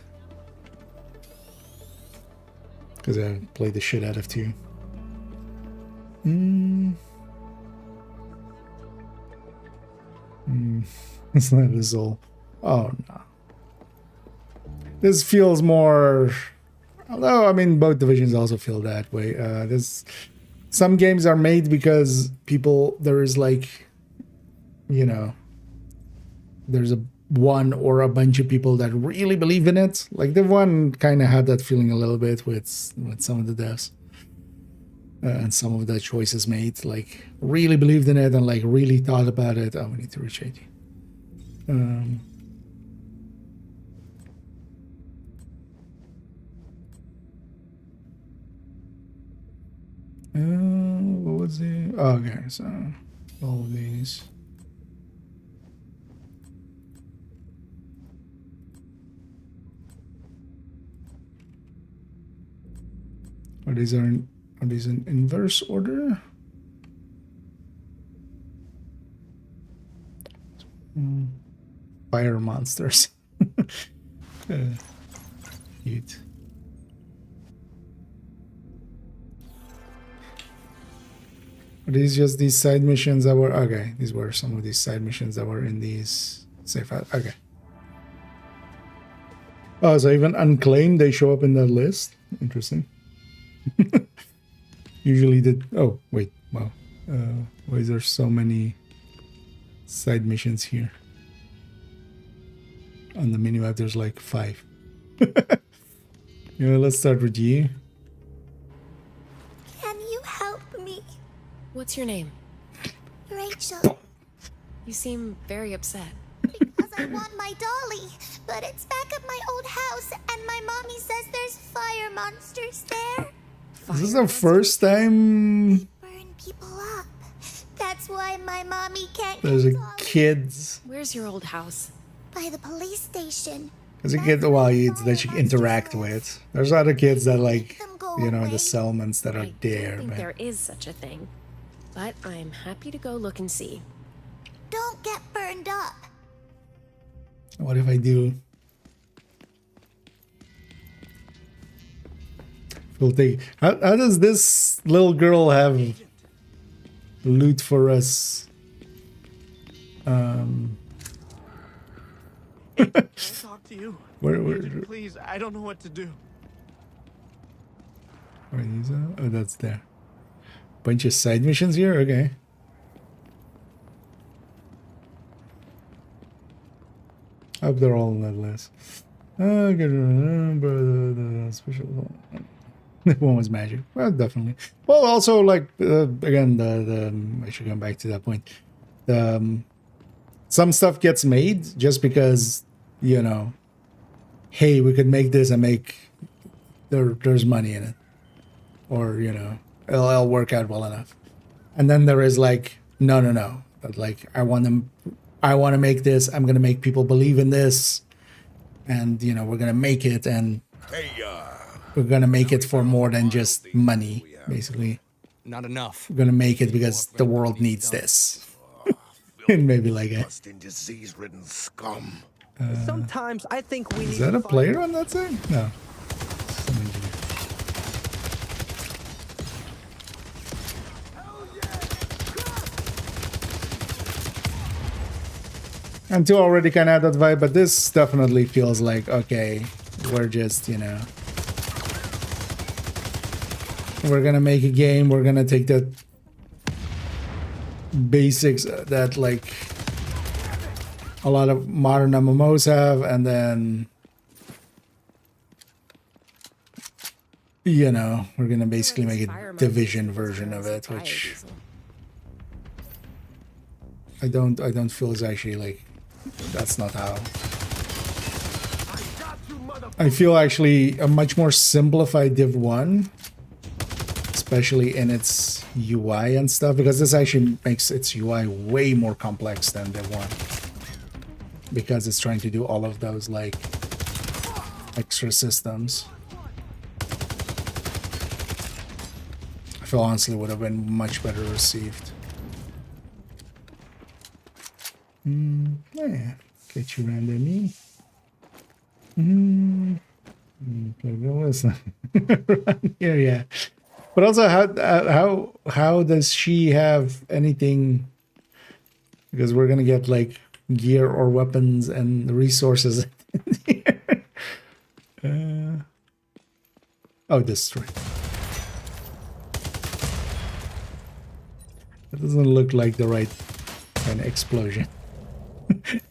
Because I played the shit out of 2. It's not this all. Oh no. This feels more... Although, I mean, both divisions also feel that way. Some games are made because people... There is like... You know... There's one or a bunch of people that really believe in it. Like, the one kind of had that feeling a little bit with some of the devs. And some of the choices made. Like, really believed in it and, like, really thought about it. Oh, we need to reach 80. What was the... Oh, okay, so all of these. Are these in inverse order? Fire monsters. Cute. Are these just these side missions that were... Okay, these were some of these side missions that were in these safe house. Okay. Oh, so even unclaimed, they show up in that list? Interesting. Usually the... Oh, wait. Wow. Why is there so many side missions here? On the minimap, there's like 5. Let's start with you. Can you help me? What's your name? Rachel. You seem very upset. Because I want my dolly, but it's back at my old house, and my mommy says there's fire monsters there. Is this the first time Burn people up. That's why my mommy can't there's a get dolly. kids? Where's your old house? By the police station. There's a kid that you interact with. There's other kids that like, you know, the settlements that are there. I think But there is such a thing. But I'm happy to go look and see. Don't get burned up. what if I do? We'll take. How does this little girl have loot for us? Can I talk to you? Where Please, I don't know what to do. is that? Oh, that's there. Bunch of side missions here? Okay. I hope they're all on that list. I can remember the special one. That one was magic. Well, definitely. Well, also, like, again, I should go back to that point. Some stuff gets made just because, you know, hey, we could make this and there's money in it. Or, you know, it'll work out well enough. And then there is like, no. But like, I want to make this. I'm going to make people believe in this. And, you know, we're going to make it. And we're going to make it for more than just money, basically. Not enough. We're going to make it because the world needs this. And maybe like a... disease-ridden scum. Sometimes I think we Is that a player on that side? No. And two already kind of had that vibe, but this definitely feels like, okay, we're just, you know, we're gonna make a game, we're gonna take the basics that like a lot of modern MMOs have, and then, you know, we're gonna basically make a Division version of it, which I don't feel is actually like, that's not how. I feel actually a much more simplified Div 1, especially in its UI and stuff, because this actually makes its UI way more complex than Div 1. Because it's trying to do all of those, like, extra systems. I feel honestly would have been much better received. Yeah, get you around me. Here, yeah. But also, how does she have anything? Because we're gonna get like gear or weapons and resources. Oh, destroy. That doesn't look like the right kind of explosion.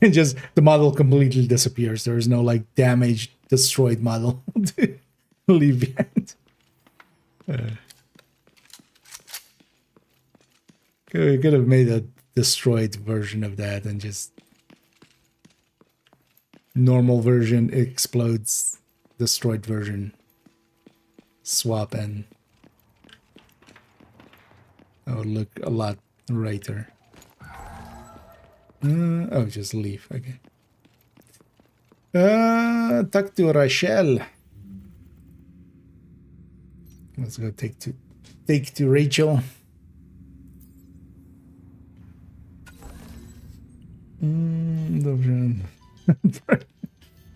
And just the model completely disappears. There is no like damaged, destroyed model to leave behind. Could have made a destroyed version of that and just normal version explodes, destroyed version swap, and that would look a lot righter. Oh, just leave. Okay. Talk to Rachel. Let's go take to Rachel.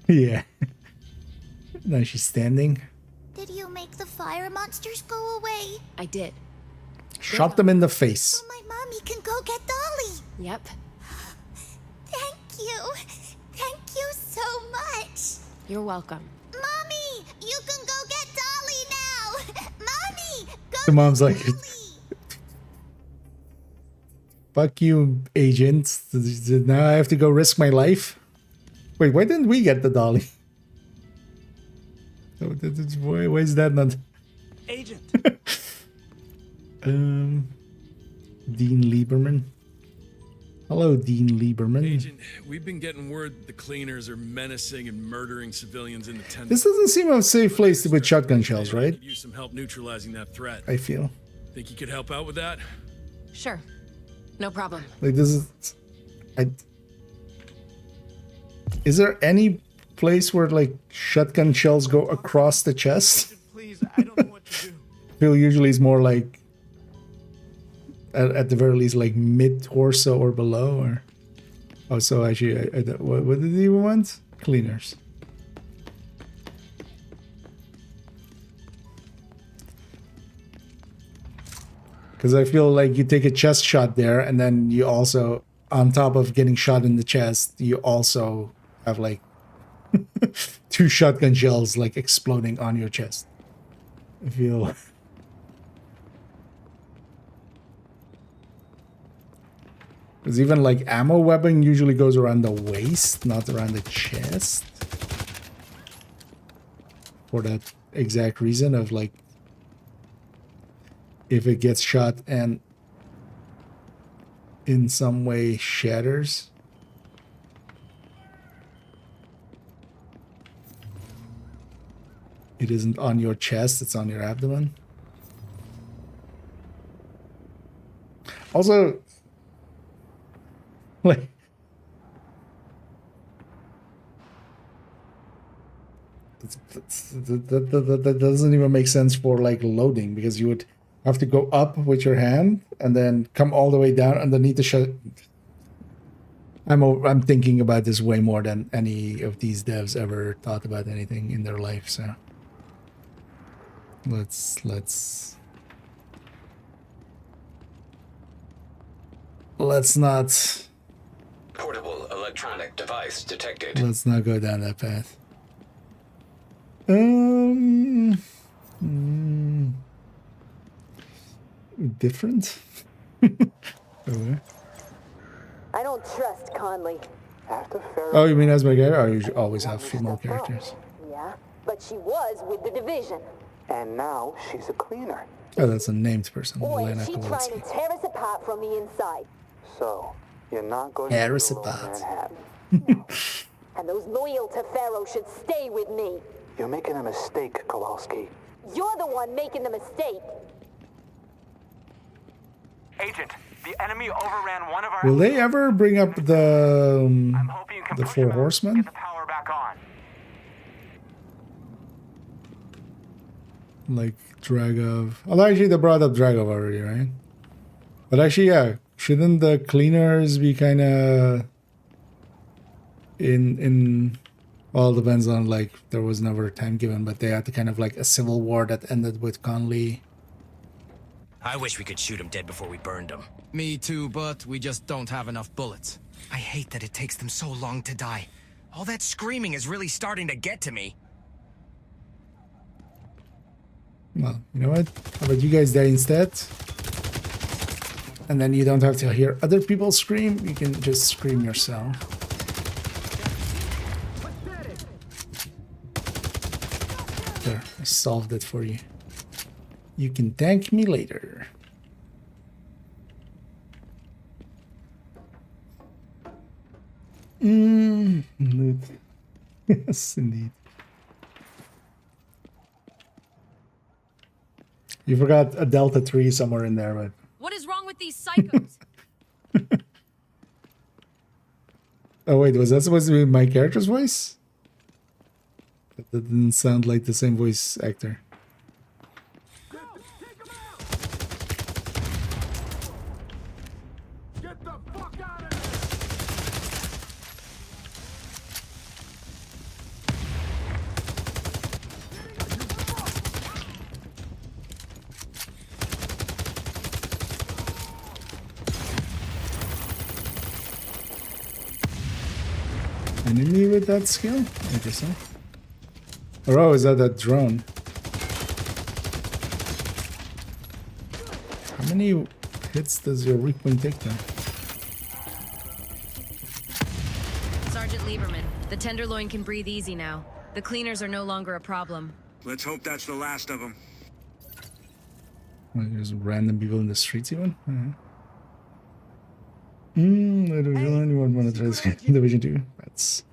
Yeah. Now she's standing. Did you make the fire monsters go away? I did. Shot them in the face. So my mommy can go get Dolly. Yep. Thank you. Thank you so much. You're welcome. Mommy, you can go get Dolly now. Mommy, go. The mom's like, fuck you, agent. Now I have to go risk my life. Wait, why didn't we get the dolly? Why is that not? Agent. Dean Lieberman. Hello, Dean Lieberman. Agent, we've been getting word the cleaners are menacing and murdering civilians in the tent. This doesn't seem a safe place to put shotgun shells, right? Use some help neutralizing that threat. I feel. Think you could help out with that? Sure. No problem. Like this is there any place where like shotgun shells go across the chest? Please, I don't know what to do. Feel usually is more like at the very least like mid torso or below, or oh, so actually what did he want? Cleaners. Because I feel like you take a chest shot there, and then you also, on top of getting shot in the chest, you also have like 2 shotgun shells like exploding on your chest. I feel Because even like ammo webbing usually goes around the waist, not around the chest. For that exact reason of like, if it gets shot and in some way shatters. It isn't on your chest, it's on your abdomen. Also, like, that doesn't even make sense for like loading, because you would have to go up with your hand and then come all the way down underneath the shot. I'm thinking about this way more than any of these devs ever thought about anything in their life, so let's not Portable electronic device detected. let's not go down that path. Different. Okay. I don't trust Conley. Oh, you mean as my character? Oh, you always have female characters. Yeah, but she was with the division. And now she's a cleaner. Oh, that's a named person. Boy, Lena she's trying Kowalski. to tear us apart from the inside. So, you're not going Tear to us rule apart. Manhattan. And those loyal to Pharaoh should stay with me. You're making a mistake, Kowalski. You're the one making the mistake. Agent, the enemy overran one of our... Will they ever bring up the Four Horsemen? Power back on. Like Dragov. Although actually they brought up Dragov already, right? But actually, yeah, shouldn't the cleaners be kind of in well, depends on like there was never time given, but they had to kind of like a civil war that ended with Conley. I wish we could shoot him dead before we burned him. Me too, but we just don't have enough bullets. I hate that it takes them so long to die. All that screaming is really starting to get to me. Well, you know what? How about you guys die instead? And then you don't have to hear other people scream. You can just scream yourself. There, I solved it for you. You can thank me later. Loot. Yes, indeed. You forgot a Delta 3 somewhere in there, but... What is wrong with these psychos? Oh wait, was that supposed to be my character's voice? That didn't sound like the same voice actor. Enemy with that skill? Interesting. Or oh, is that that drone? How many hits does your weak point take then? Sergeant Lieberman, the Tenderloin can breathe easy now. The cleaners are no longer a problem. Let's hope that's the last of them. Like there's random people in the streets even? I don't know anyone want to try this Division 2. That's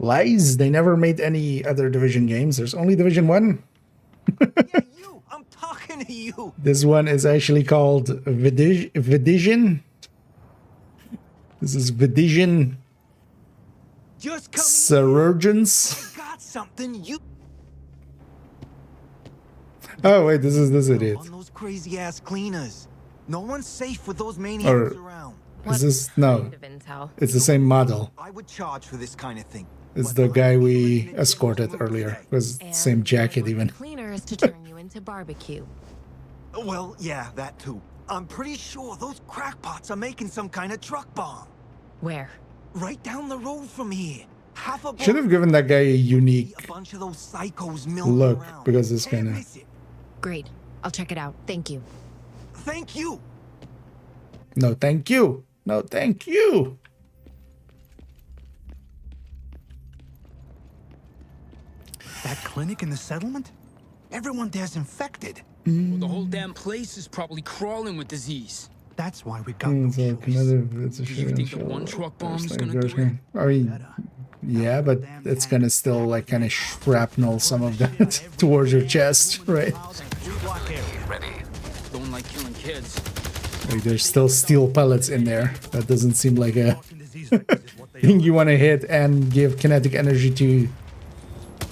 lies. They never made any other Division games. There's only Division 1. Yeah, you! I'm talking to you! This one is actually called Vidision. This is Vidision Just come Surgeons. got something you... Oh wait, this is this idiot. On those crazy-ass cleaners. No one's safe with those maniacs Or around. is this no? It's the same model. I would charge for this kind of thing. It's the guy we escorted earlier. It was the same jacket even. Cleaner is to turn you into barbecue. Well, yeah, that too. I'm pretty sure those crackpots are making some kind of truck bomb. Where? Right down the road from here. Half a Should have given that guy a unique bunch of those psychos milling look around. because it's kind of. Great. I'll check it out. Thank you. Thank you. No, thank you. No, thank you. That clinic in the settlement? Everyone there's infected. Well, the whole damn place is probably crawling with disease. That's why we got no choice. Do you think the one truck bomb is gonna do it? I mean, yeah, but it's gonna still like kind of shrapnel some of that towards your chest, right? Ready. Don't like killing kids. Like there's still steel pellets in there. That doesn't seem like a thing you want to hit and give kinetic energy to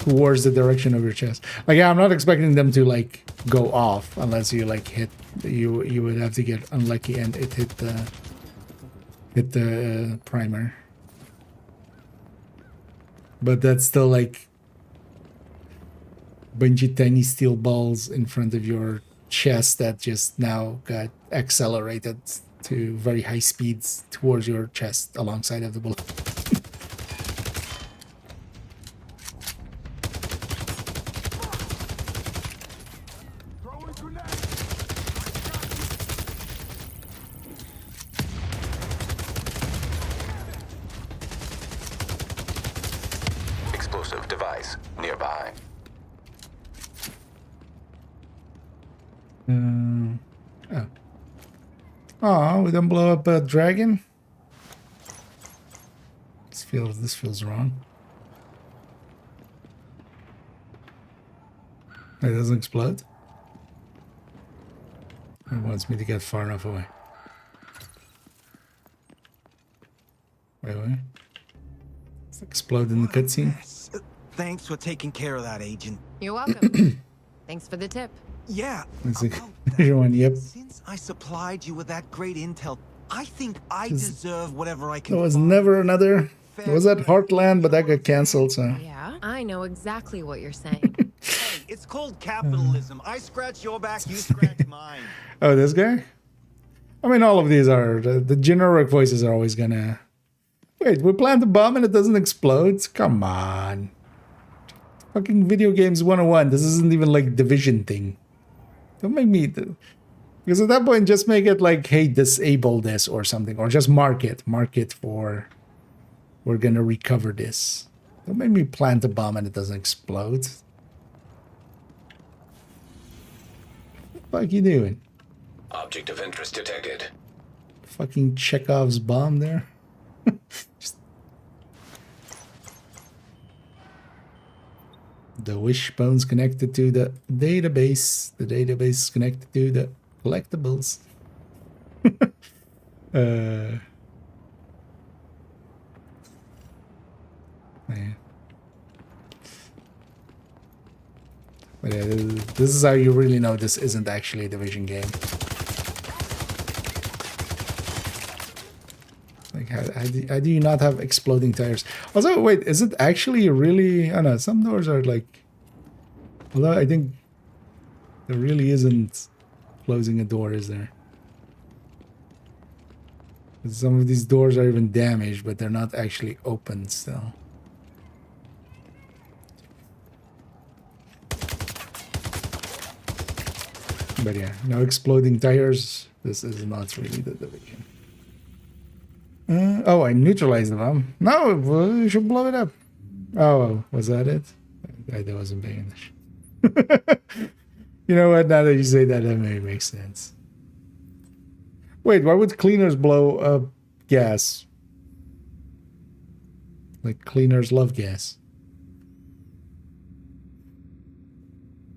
towards the direction of your chest. Like, yeah, I'm not expecting them to like go off unless you like hit. You would have to get unlucky and it hit the primer. But that's still like bunch of tiny steel balls in front of your chest that just now got accelerated to very high speeds towards your chest alongside of the bullet. Explosive device nearby. Oh. Oh, we don't blow up a dragon? This feels wrong. It doesn't explode? It wants me to get far enough away. Wait. It's explode in the cutscene. Thanks for taking care of that, Agent. You're welcome. Thanks for the tip. Yeah. It's like, everyone, yep. Since I supplied you with that great intel, I think I deserve whatever I can. There was never another. It was at Heartland, but that got cancelled, so. Yeah, I know exactly what you're saying. Hey, it's called capitalism. I scratch your back, you scratch mine. Oh, this guy? I mean, all of these are, the generic voices are always gonna... Wait, we plant a bomb and it doesn't explode? Come on. Fucking video games 101. This isn't even like Division thing. Don't make me... Because at that point, just make it like, hey, disable this or something. Or just mark it. Mark it for... We're gonna recover this. Don't make me plant a bomb and it doesn't explode. What the fuck you doing? Object of interest detected. Fucking Chekhov's bomb there. Just... The wishbone's connected to the database. The database is connected to the collectibles. Yeah. But yeah, this is how you really know this isn't actually a Division game. Like, how do you not have exploding tires? Also, wait, is it actually really... I don't know, some doors are like... Although I think there really isn't closing a door, is there? Some of these doors are even damaged, but they're not actually open still. But yeah, no exploding tires. This is not really the Division. Oh, I neutralized the bomb. No, you should blow it up. Oh, was that it? I wasn't paying attention. You know what? Now that you say that, that maybe makes sense. Wait, why would cleaners blow up gas? Like, cleaners love gas.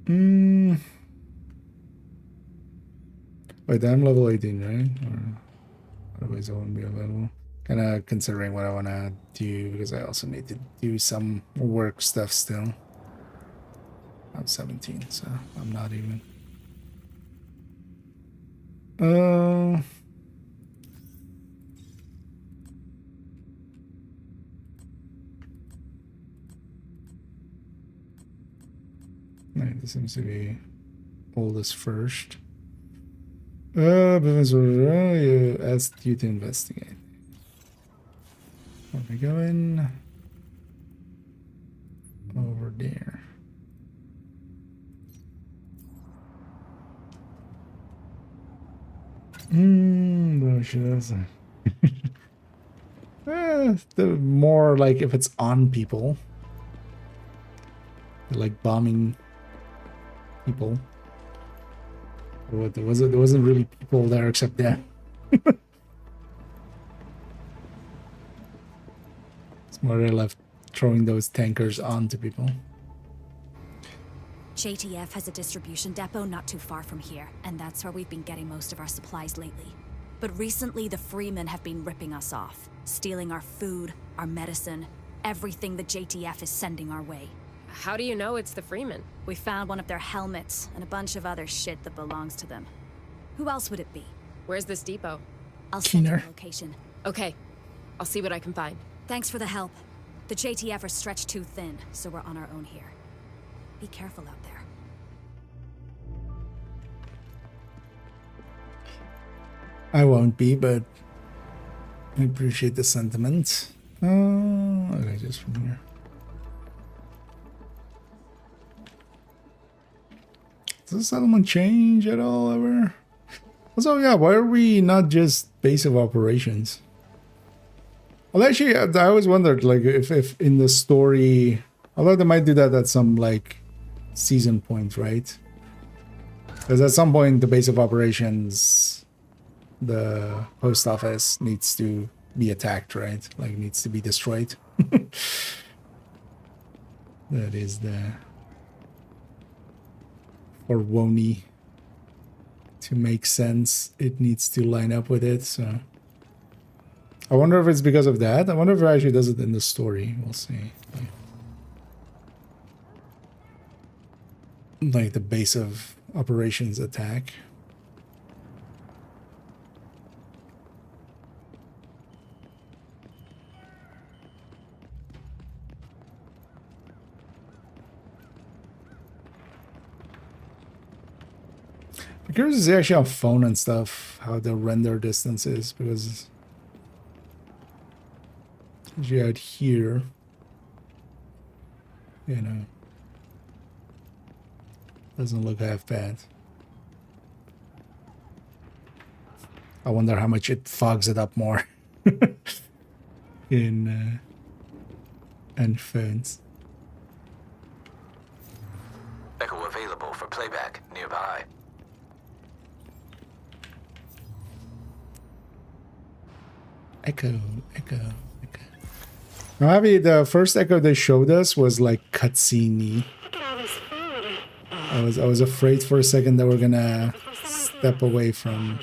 Wait, I'm level 18, right? Or otherwise I won't be available. Kind of considering what I want to do, because I also need to do some work stuff still. I'm 17, so I'm not even. Right, this seems to be oldest first. You asked you to investigate. Where are we going? Over there. What should I say? The more like if it's on people, like bombing people. There wasn't really people there except that. It's more they left throwing those tankers onto people. JTF has a distribution depot not too far from here, and that's where we've been getting most of our supplies lately. But recently, the Freemen have been ripping us off, stealing our food, our medicine, everything the JTF is sending our way. How do you know it's the Freemen? We found one of their helmets and a bunch of other shit that belongs to them. Who else would it be? Where's this depot? I'll send you the location. Okay, I'll see what I can find. Thanks for the help. The JTF are stretched too thin, so we're on our own here. Be careful out there. I won't be, but I appreciate the sentiment. Okay, just from here. Does the settlement change at all ever? Also, yeah, why are we not just base of operations? Well, actually, I always wondered, like, if in the story, although they might do that at some, like, season point, right? Because at some point, the base of operations, the post office needs to be attacked, right? Like, needs to be destroyed. That is the... For Woni to make sense, it needs to line up with it, so... I wonder if it's because of that. I wonder if it actually does it in the story. We'll see. Like the base of operations attack. I'm curious to see actually on phone and stuff how the render distance is, because usually out here, you know, doesn't look half bad. I wonder how much it fogs it up more in and phones. Echo available for playback nearby. Echo. Maybe the first Echo they showed us was like cutscene-y. I was afraid for a second that we're gonna step away from.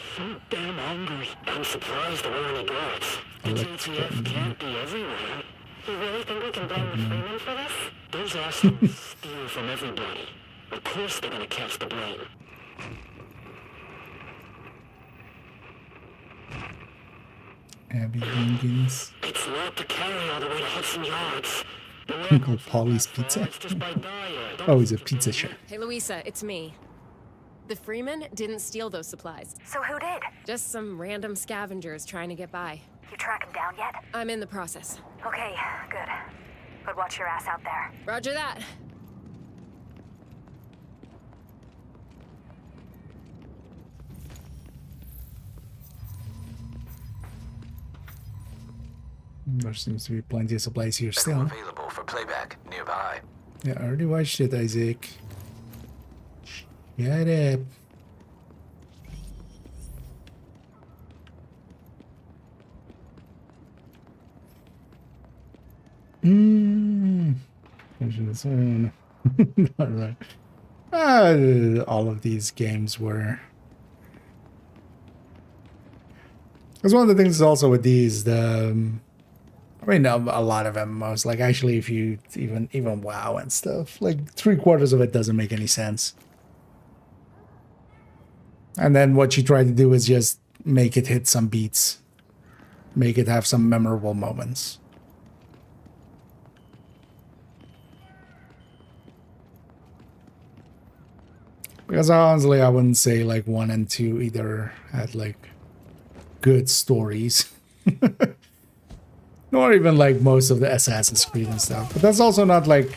Damn hungry. I'm surprised there weren't any guards. JTF can't be everywhere. You really think we can blame the Freemen for this? Those assholes steal from everybody. Of course they're gonna catch the blame. Abby Jenkins. It's not to carry all the way to Hudson Yards. Uncle Polly's Pizza. Oh, he's a pizza chef. Hey, Louisa, it's me. The Freemen didn't steal those supplies. So who did? Just some random scavengers trying to get by. You track them down yet? I'm in the process. Okay, good. But watch your ass out there. Roger that. There seems to be plenty of supplies here still. Available for playback nearby. Yeah, I already watched it, Isaac. Shut up. All of these games were. Because one of the things also with these, I mean, a lot of MMOs, like actually if you even WoW and stuff, like 3/4 of it doesn't make any sense. And then what you try to do is just make it hit some beats. Make it have some memorable moments. Because honestly, I wouldn't say like 1 and 2 either had like good stories. Nor even like most of the Assassin's Creed and stuff. But that's also not like...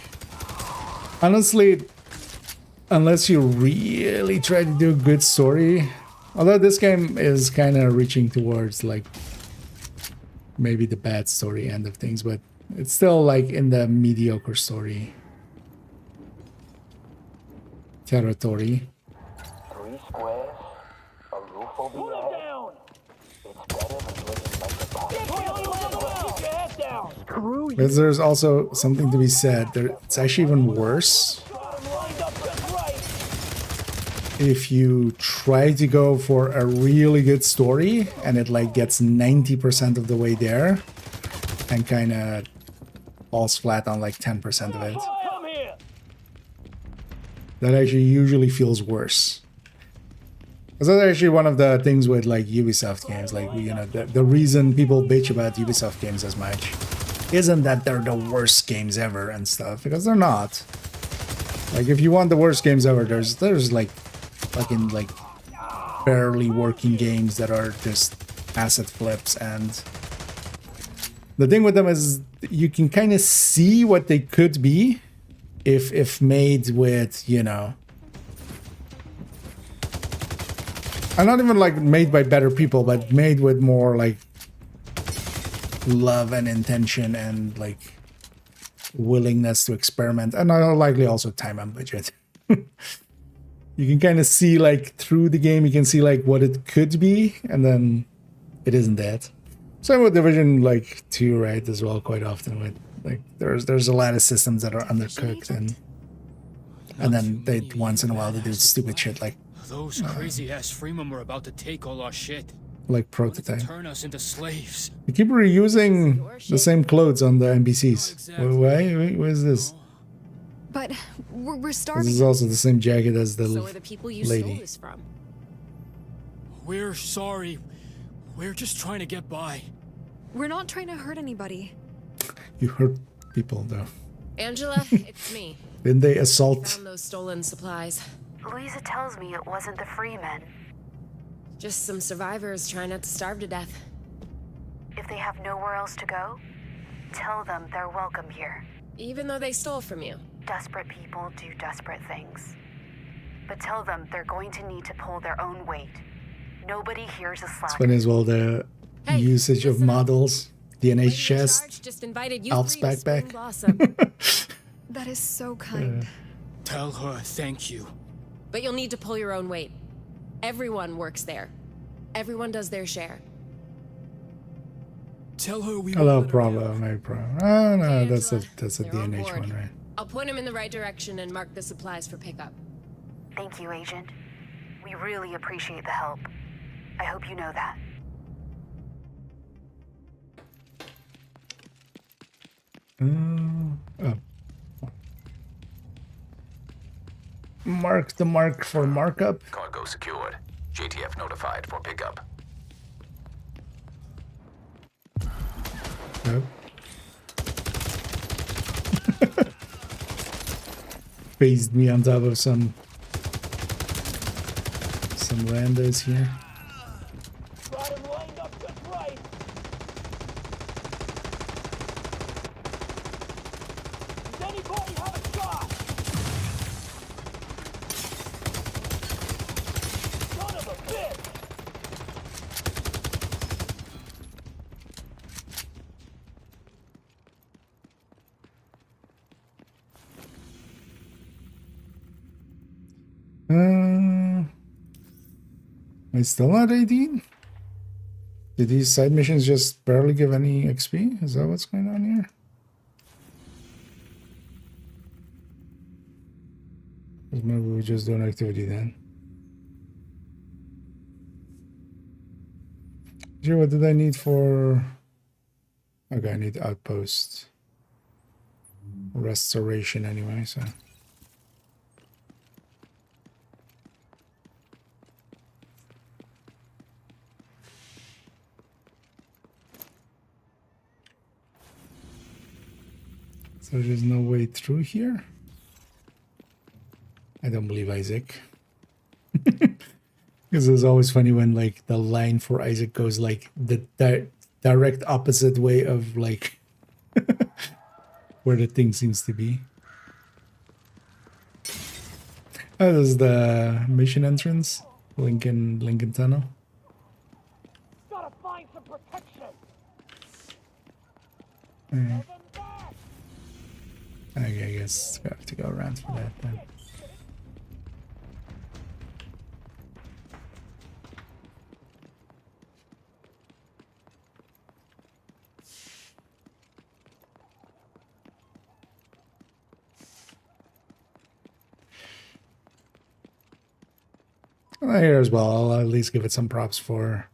Honestly, unless you really try to do a good story... Although this game is kind of reaching towards like maybe the bad story end of things, but it's still like in the mediocre story territory. 3 squares, a roof over your head. Down. It's better than living like a pop. Keep your head down. Screw you. But there's also something to be said. It's actually even worse if you try to go for a really good story and it like gets 90% of the way there and kind of falls flat on like 10% of it. That actually usually feels worse. Because that's actually one of the things with like Ubisoft games. Like, you know, the reason people bitch about Ubisoft games as much isn't that they're the worst games ever and stuff, because they're not. Like, if you want the worst games ever, there's like fucking like barely working games that are just asset flips, and the thing with them is you can kind of see what they could be if made with, you know, and not even like made by better people, but made with more like love and intention and like willingness to experiment, and likely also time and budget. You can kind of see like through the game, you can see like what it could be, and then it isn't that. Same with Division like 2, right, as well, quite often with like there's a lot of systems that are undercooked, and then they once in a while they do stupid shit like those crazy ass Freemen were about to take all our shit. Like Prototype. Turn us into slaves. They keep reusing the same clothes on the NPCs. Why? What is this? But we're starving. This is also the same jacket as the So are the people you lady. stole this from. We're sorry. We're just trying to get by. We're not trying to hurt anybody. You hurt people, though. Angela, it's me. Didn't they assault? Found those stolen supplies. Louisa tells me it wasn't the Freemen. Just some survivors trying not to starve to death. If they have nowhere else to go, tell them they're welcome here. Even though they stole from you. Desperate people do desperate things. But tell them they're going to need to pull their own weight. Nobody here's a slack. It's funny as well, the usage of models. DNA chest. Just invited you Alps three to Spring backpack. Blossom. That is so kind. Tell her thank you. But you'll need to pull your own weight. Everyone works there. Everyone does their share. Tell her we Hello, Bravo. My Bravo. Oh, no, that's a They're on DNH board. one, right? I'll point him in the right direction and mark the supplies for pickup. Thank you, Agent. We really appreciate the help. I hope you know that. Oh. Mark the mark for markup. Cargo secured. JTF notified for pickup. Nope. Phased me on top of some randos here. Got him lined up just right. Does anybody have a shot? Son of a bitch! Am I still not 18? Did these side missions just barely give any XP? Is that what's going on here? Or maybe we just do an activity then. Gee, what did I need for... Okay, I need outpost restoration anyway, so... So there's no way through here? I don't believe Isaac. Because it's always funny when like the line for Isaac goes like the direct opposite way of like where the thing seems to be. Oh, this is the mission entrance. Lincoln Tunnel. Gotta find some protection. Okay, I guess I have to go around for that then. Here as well, I'll at least give it some props for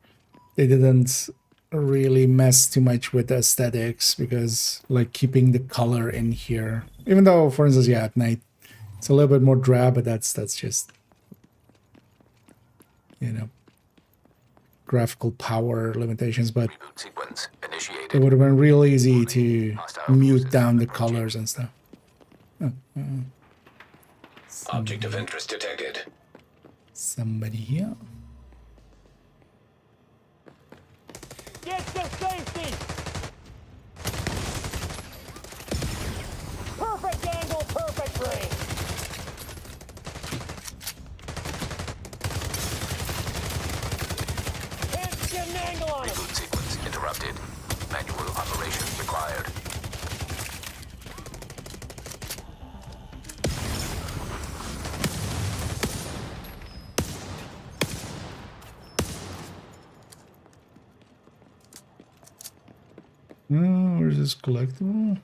they didn't really mess too much with the aesthetics, because like keeping the color in here, even though for instance, yeah, at night it's a little bit more drab, but that's just, you know, graphical power limitations. But it would have been real easy to mute down the colors and stuff. Object of interest detected. Somebody here. Get to safety! Perfect angle, perfect range! Can't get an angle on him! Reboot sequence interrupted. Manual operation required. Oh, where's this collectible?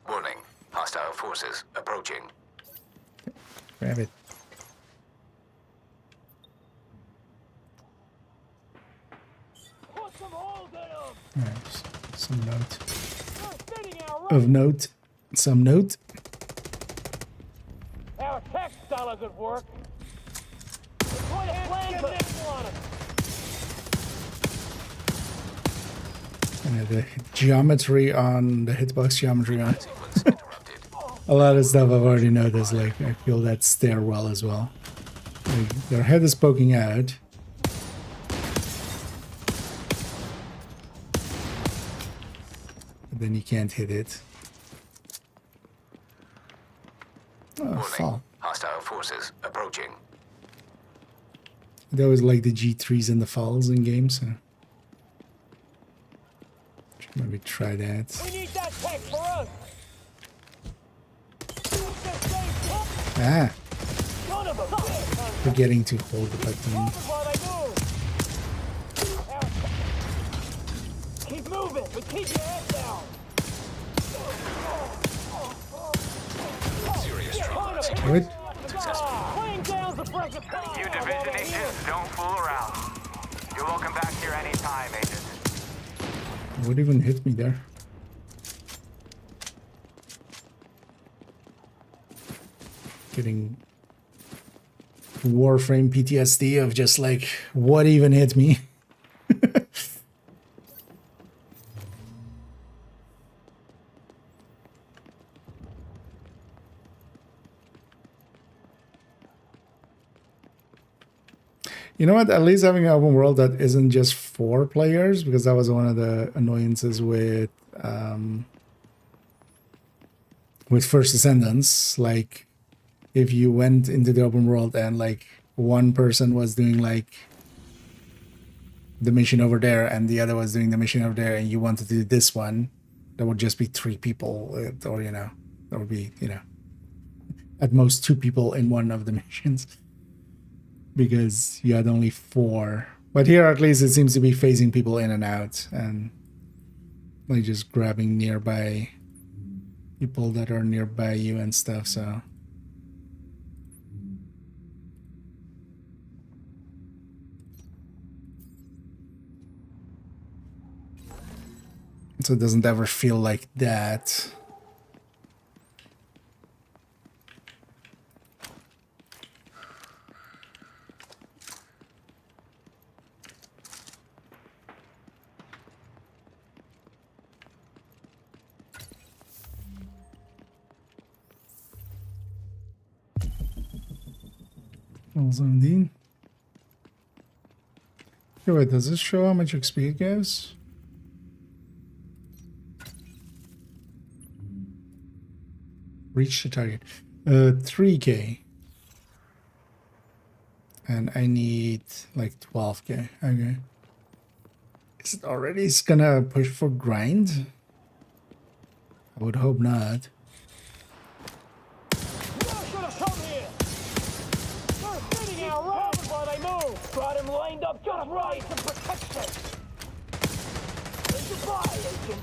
Warning. Hostile forces approaching. Grab it. Put some holes in him! Alright, some note. Of note. Some note. Our textile is at work. Deploy a plan on him! The geometry on the hitbox geometry on a lot of stuff I've already noticed. Like I feel that stairwell as well. Like, their head is poking out. But then you can't hit it. Oh, fall. Hostile forces approaching. That was like the G3s and the falls in games. So. Should maybe try that. We need that tech for us! Ah! Forgetting to hold the button. Keep moving, but keep your head down! Serious trauma. What? You division agents, don't fool around. You're welcome back here anytime, agent. What even hit me there? Getting Warframe PTSD of just like, what even hit me? You know what? At least having an open world that isn't just 4 players, because that was one of the annoyances with First Descendants. Like, if you went into the open world and like one person was doing like the mission over there and the other was doing the mission over there, and you wanted to do this one, there would just be 3 people, or you know, there would be, you know, at most 2 people in one of the missions, because you had only 4. But here at least it seems to be phasing people in and out, and like just grabbing nearby people that are nearby you and stuff. So it doesn't ever feel like that. Level 17. Okay, wait, does this show how much XP it gives? Reach the target. 3k. And I need like 12k. Okay. Is it already it's gonna push for grind? I would hope not. You should have come here. They're sitting out round while they move. Got him lined up just right for protection. Goodbye, Agent.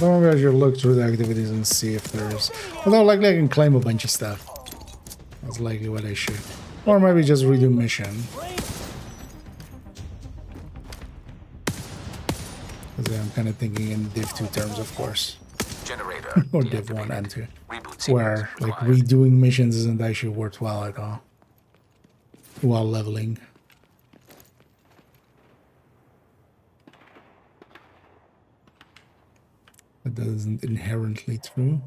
Don't maybe I should look through the activities and see if there's. Although likely I can claim a bunch of stuff. That's likely what I should. Or maybe just redo mission. Because I'm kind of thinking in Div 2 terms, of course. Generator. Or Div 1 and 2. Where like redoing missions isn't actually worthwhile at all. While leveling. But that isn't inherently true.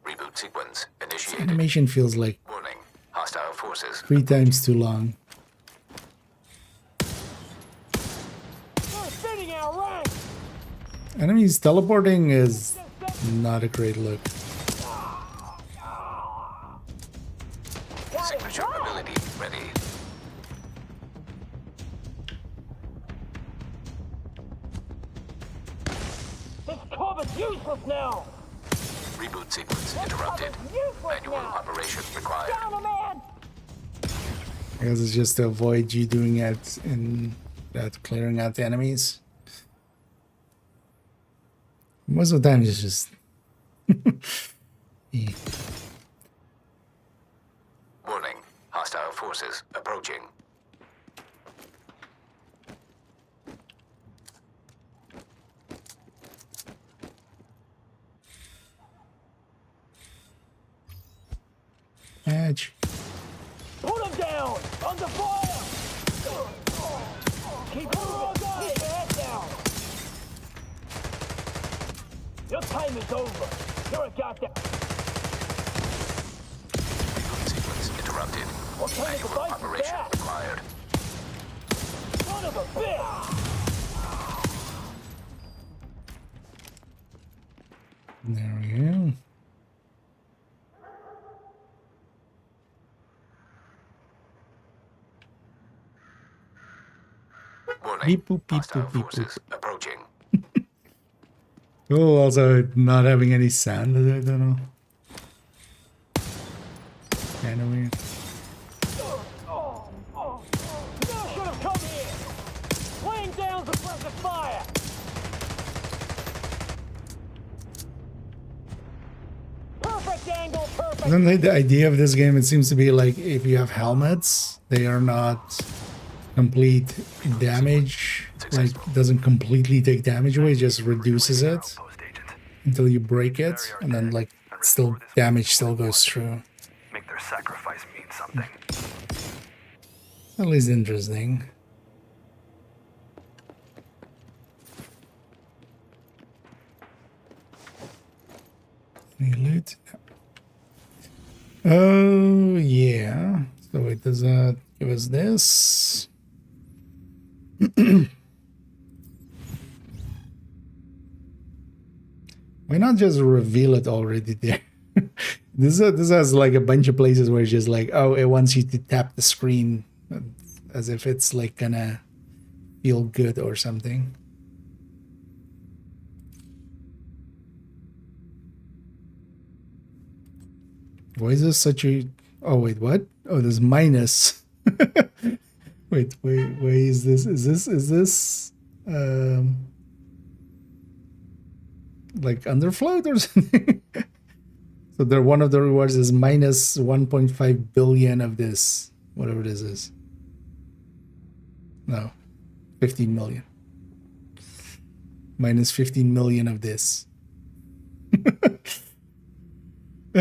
Reboot sequence initiated. Animation feels like Warning. Hostile forces. 3 times too long. They're sitting out right. Enemies teleporting is not a great look. Signature ability ready. This cover's useless now. Reboot sequence interrupted. Manual operation required. Down a man. I guess it's just to avoid you doing it in that clearing out the enemies. Most of the time it's just yeah. Warning. Hostile forces approaching. Edge. Put him down. Under fire. Keep moving. Keep your head down. Your time is over. You're a goddamn. Reboot sequence interrupted. What kind of Manual device is operation that? required. Son of a bitch. There we go. Warning. Beep boop beep Hostile boop beep forces boop. approaching. Oh, also not having any sound. I don't know. Kind of weird. You should have come here. Laying down suppressive fire. Perfect angle, perfect. And then the idea of this game, it seems to be like if you have helmets, they are not complete damage. Like doesn't completely take damage away, it just reduces it until you break it, and then like still damage still goes through. Make their sacrifice mean something. At least interesting. Any loot? No. Oh yeah. So wait, does that give us this? Why not just reveal it already there? This has like a bunch of places where it's just like, oh, it wants you to tap the screen as if it's like gonna feel good or something. Why is this such a... Oh, wait, what? Oh, there's minus. wait, why is this? Is this like underfloat or something? So there, one of the rewards is minus 1.5 billion of this, whatever this is. No, 15 million. Minus 15 million of this. Nah.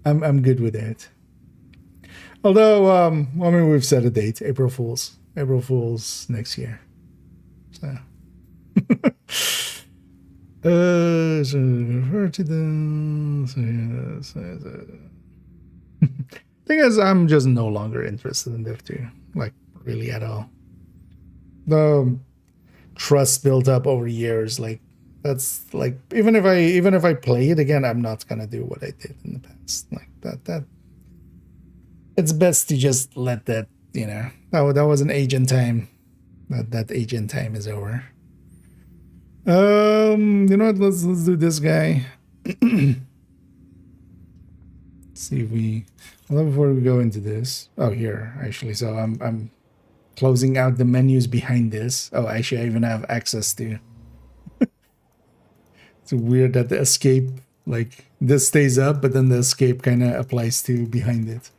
I'm good with that. Although, I mean, we've set a date, April Fool's next year. So, so refer to the. Thing is, I'm just no longer interested in Div 2, like really at all. The trust built up over years, like That's like even if I play it again, I'm not gonna do what I did in the past. Like that it's best to just let that, you know, that was an agent time. That agent time is over. You know what? Let's do this guy. See if we. Well, before we go into this, oh here actually. So I'm closing out the menus behind this. Oh, actually, I even have access to. It's weird that the escape, like this stays up, but then the escape kind of applies to behind it.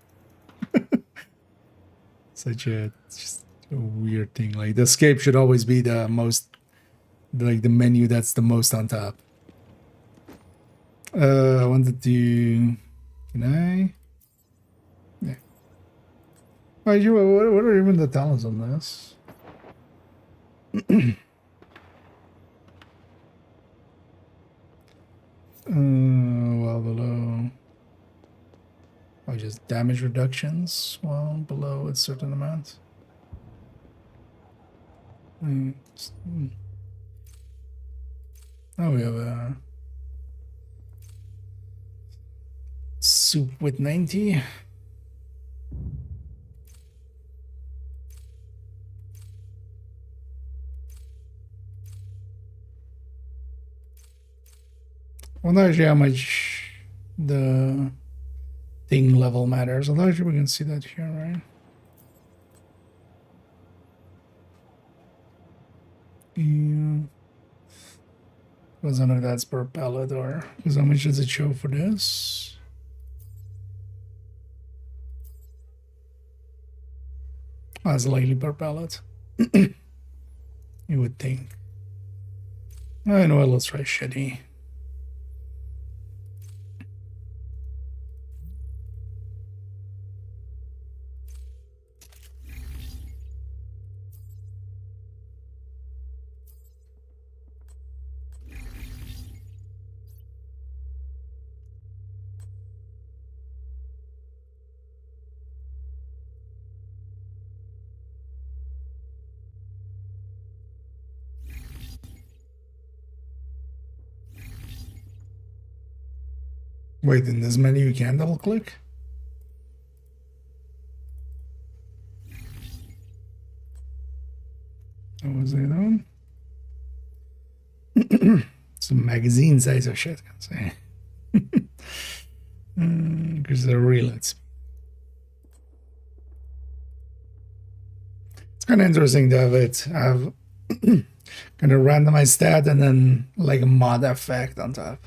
Just a weird thing. Like the escape should always be the most, like the menu that's the most on top. I wanted to. Can I? Yeah. What are even the talents on this? Well below. Oh, just damage reductions while below a certain amount. Oh, we have a soup with 90. I wonder actually how much the thing level matters. Although actually we can see that here, right? Yeah. Because I don't know if that's per pallet or because how much does it show for this? Oh, it's likely per pallet. You would think. I know. Let's try shitty. Wait, in this menu you can double click? What was it on? Some magazine size of shit, I can say. Because they're real. It's kind of interesting to have it. Have kind of randomized stat and then like a mod effect on top.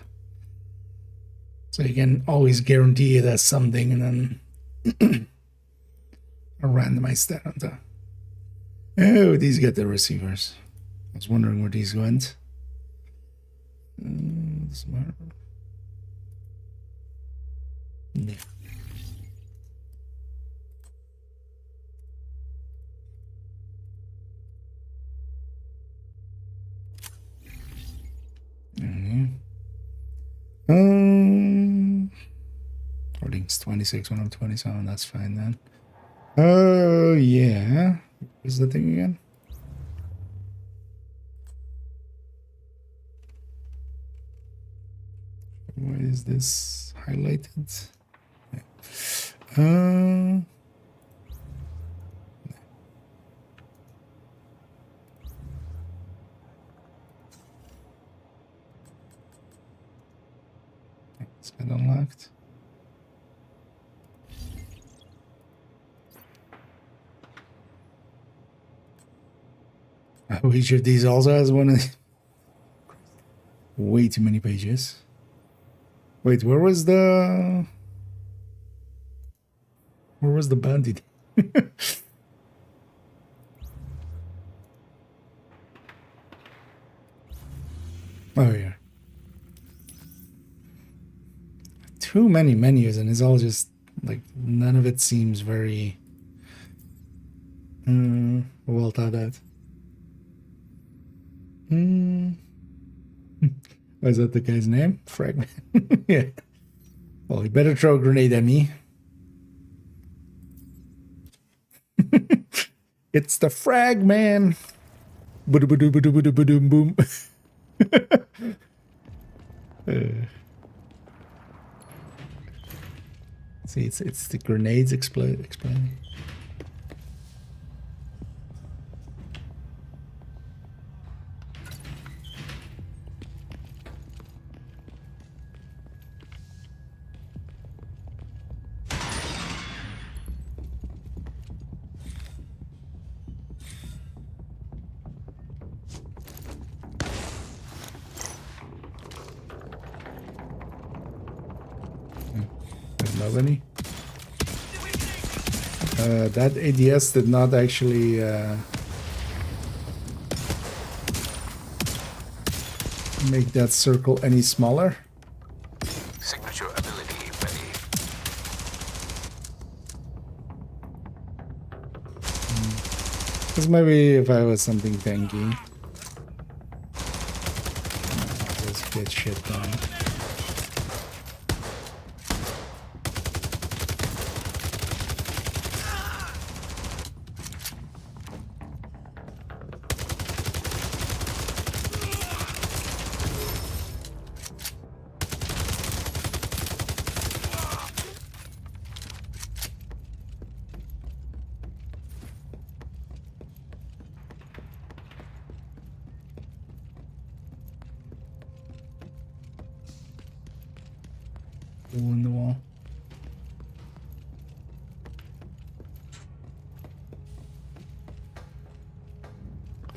So you can always guarantee it as something and then a randomized stat on top. Oh, these get the receivers. I was wondering where these went. Smart. Yeah. Holdings 26 when I'm 27. That's fine then. Oh yeah. What's the thing again? Why is this highlighted? It's been unlocked. Each of these also has one of these. Way too many pages. Wait, where was the bandit? Oh yeah. Too many menus and it's all just like none of it seems very well thought out. Is that the guy's name? Fragment. Yeah. Well, you better throw a grenade at me. It's the frag man. Boom boom. See, it's the grenades exploding. Nobody. That ADS did not actually make that circle any smaller. Signature ability ready. Because maybe if I was something tanky, just get shit done. In the wall.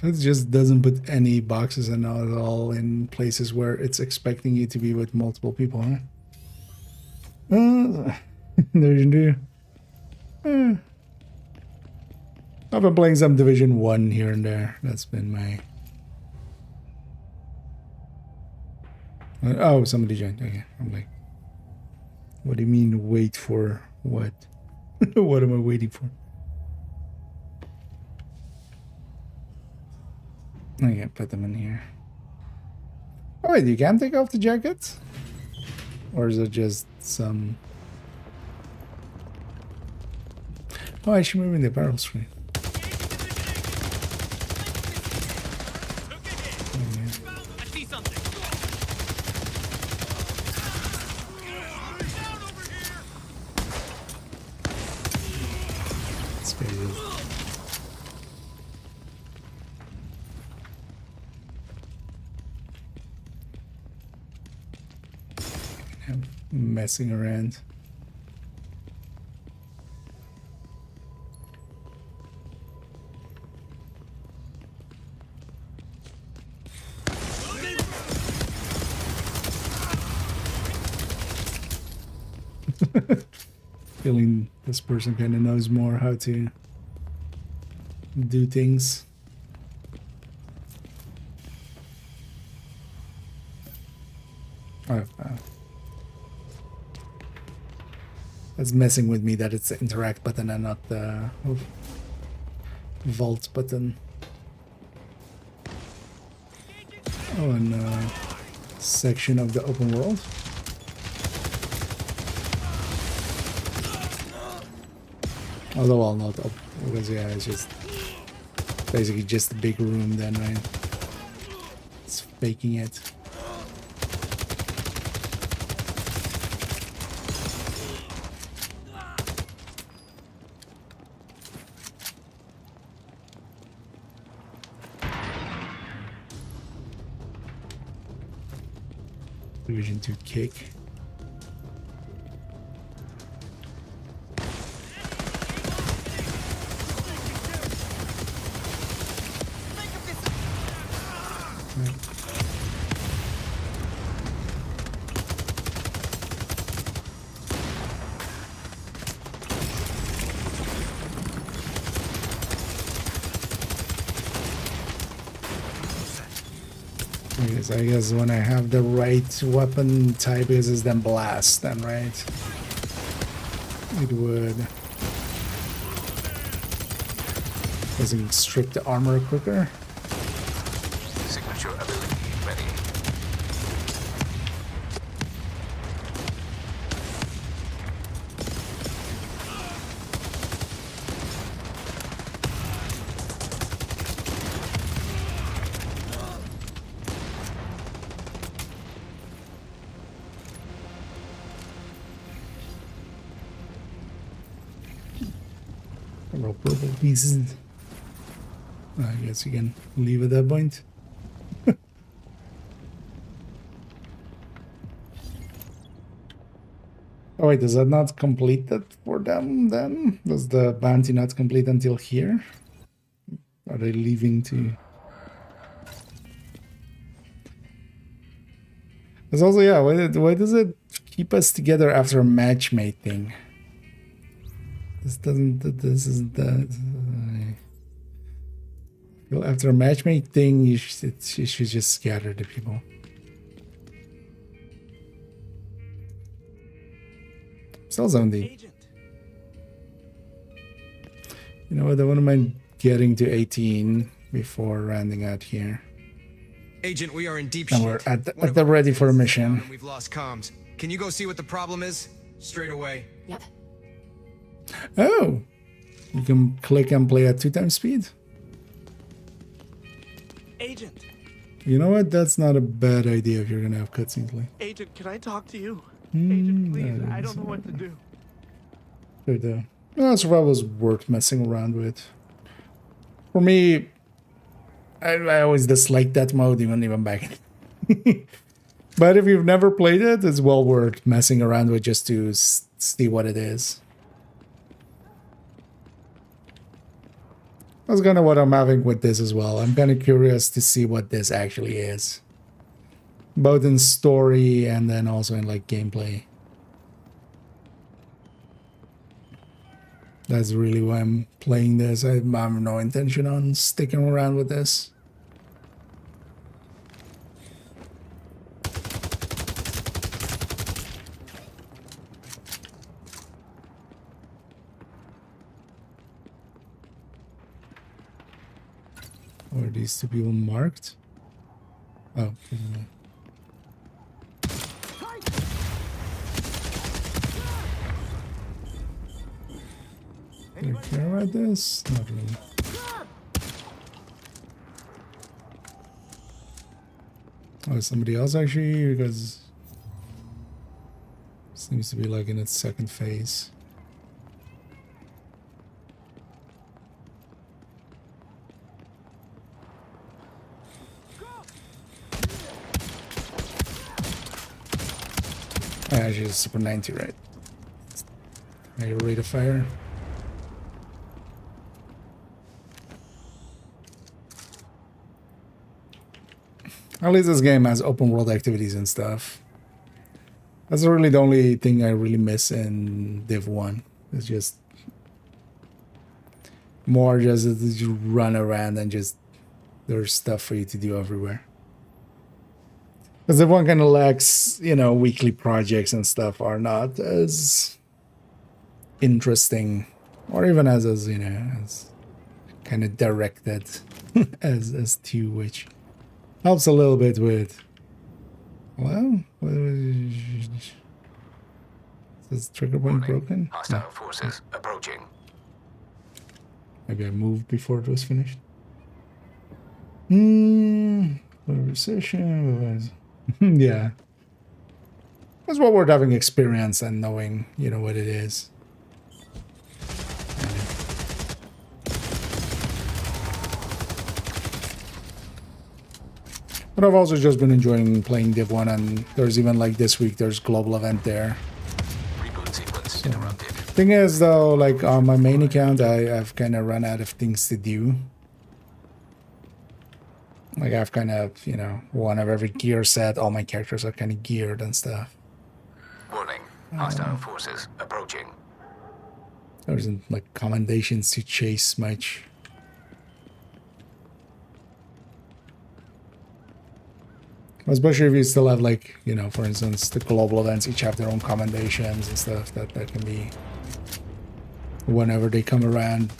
It just doesn't put any boxes and not at all in places where it's expecting you to be with multiple people, huh? There's do. I've been playing some Division 1 here and there. That's been my... Oh, somebody joined. Okay, I'm like... What do you mean wait for what? What am I waiting for? I can't put them in here. Oh wait, you can take off the jackets? Or is it just some... Oh, I should move in the barrel screen. Messing around. Feeling this person kind of knows more how to do things. Oh, it's messing with me that it's the interact button and not the vault button. Oh, and section of the open world. Although I'll not up because yeah, it's just basically just a big room then, right? It's faking it. Division 2 kick. I guess when I have the right weapon type is then blast, then right? It would. Doesn't strip the armor quicker. Signature ability ready. Several purple pieces. I guess you can leave at that point. Oh wait, does that not complete that for them then? Does the bounty not complete until here? Are they leaving to... There's also, yeah, why does it keep us together after a matchmate thing? This isn't that... Well, after a matchmate thing, you should just scatter the people. Still 70. You know what, I wouldn't mind getting to 18 before rounding out here. Agent, we are in deep And shit. we're at the ready for a mission. We've lost comms. Can you go see what the problem is? Straight away. Yep. Oh! You can click and play at 2 times speed. Agent. You know what? That's not a bad idea if you're gonna have cutscenes like. Agent, can I talk to you? Agent, please. I don't know what to do. But survival is worth messing around with. For me, I always disliked that mode, even back in. But if you've never played it, it's well worth messing around with just to see what it is. That's kind of what I'm having with this as well. I'm kind of curious to see what this actually is. Both in story and then also in like gameplay. That's really why I'm playing this. I have no intention on sticking around with this. Or are these 2 people marked? Oh, okay. Do you care about this? Not really. Oh, somebody else actually, because seems to be like in its second phase. Actually, it's Super 90, right? Higher rate of fire. At least this game has open world activities and stuff. That's really the only thing I really miss in Div 1. It's just more just you run around and just there's stuff for you to do everywhere. Because Div 1 kind of lacks, you know, weekly projects and stuff are not as interesting or even as you know, as kind of directed as 2, which helps a little bit with, well, is this trigger point broken? Hostile forces approaching. Maybe I moved before it was finished. Recession. Yeah. That's what we're having experience and knowing, you know, what it is. But I've also just been enjoying playing Div 1, and there's even like this week, there's global event there. Reboot sequence interrupted. Thing is though, like on my main account, I've kind of run out of things to do. Like I've kind of, you know, one of every gear set, all my characters are kind of geared and stuff. Warning, hostile forces approaching. There isn't like commendations to chase much. Especially if you still have, like, you know, for instance, the global events each have their own commendations and stuff. That can be whenever they come around.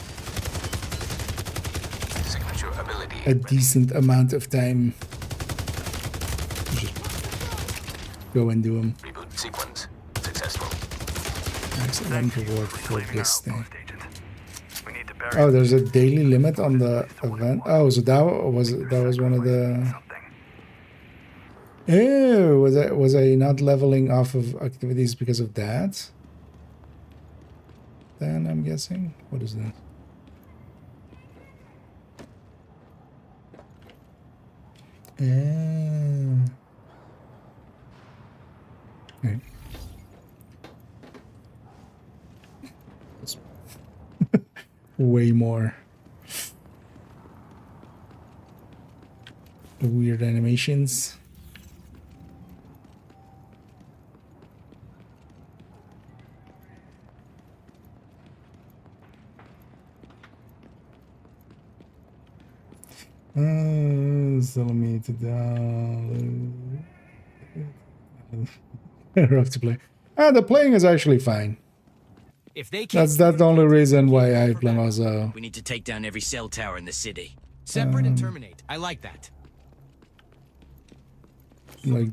Signature ability. A decent amount of time. Just go and do them. Reboot sequence successful. Excellent reward for this thing. Oh, there's a daily limit on the event. Oh, so that was one of the. Oh, was I not leveling off of activities because of that? Then I'm guessing. What is that? Okay. Way more weird animations. Still me to down. Rough to play. The playing is actually fine. If they can't That's the only reason why I play also. we need to take down every cell tower in the city. Separate and terminate. I like that. Like,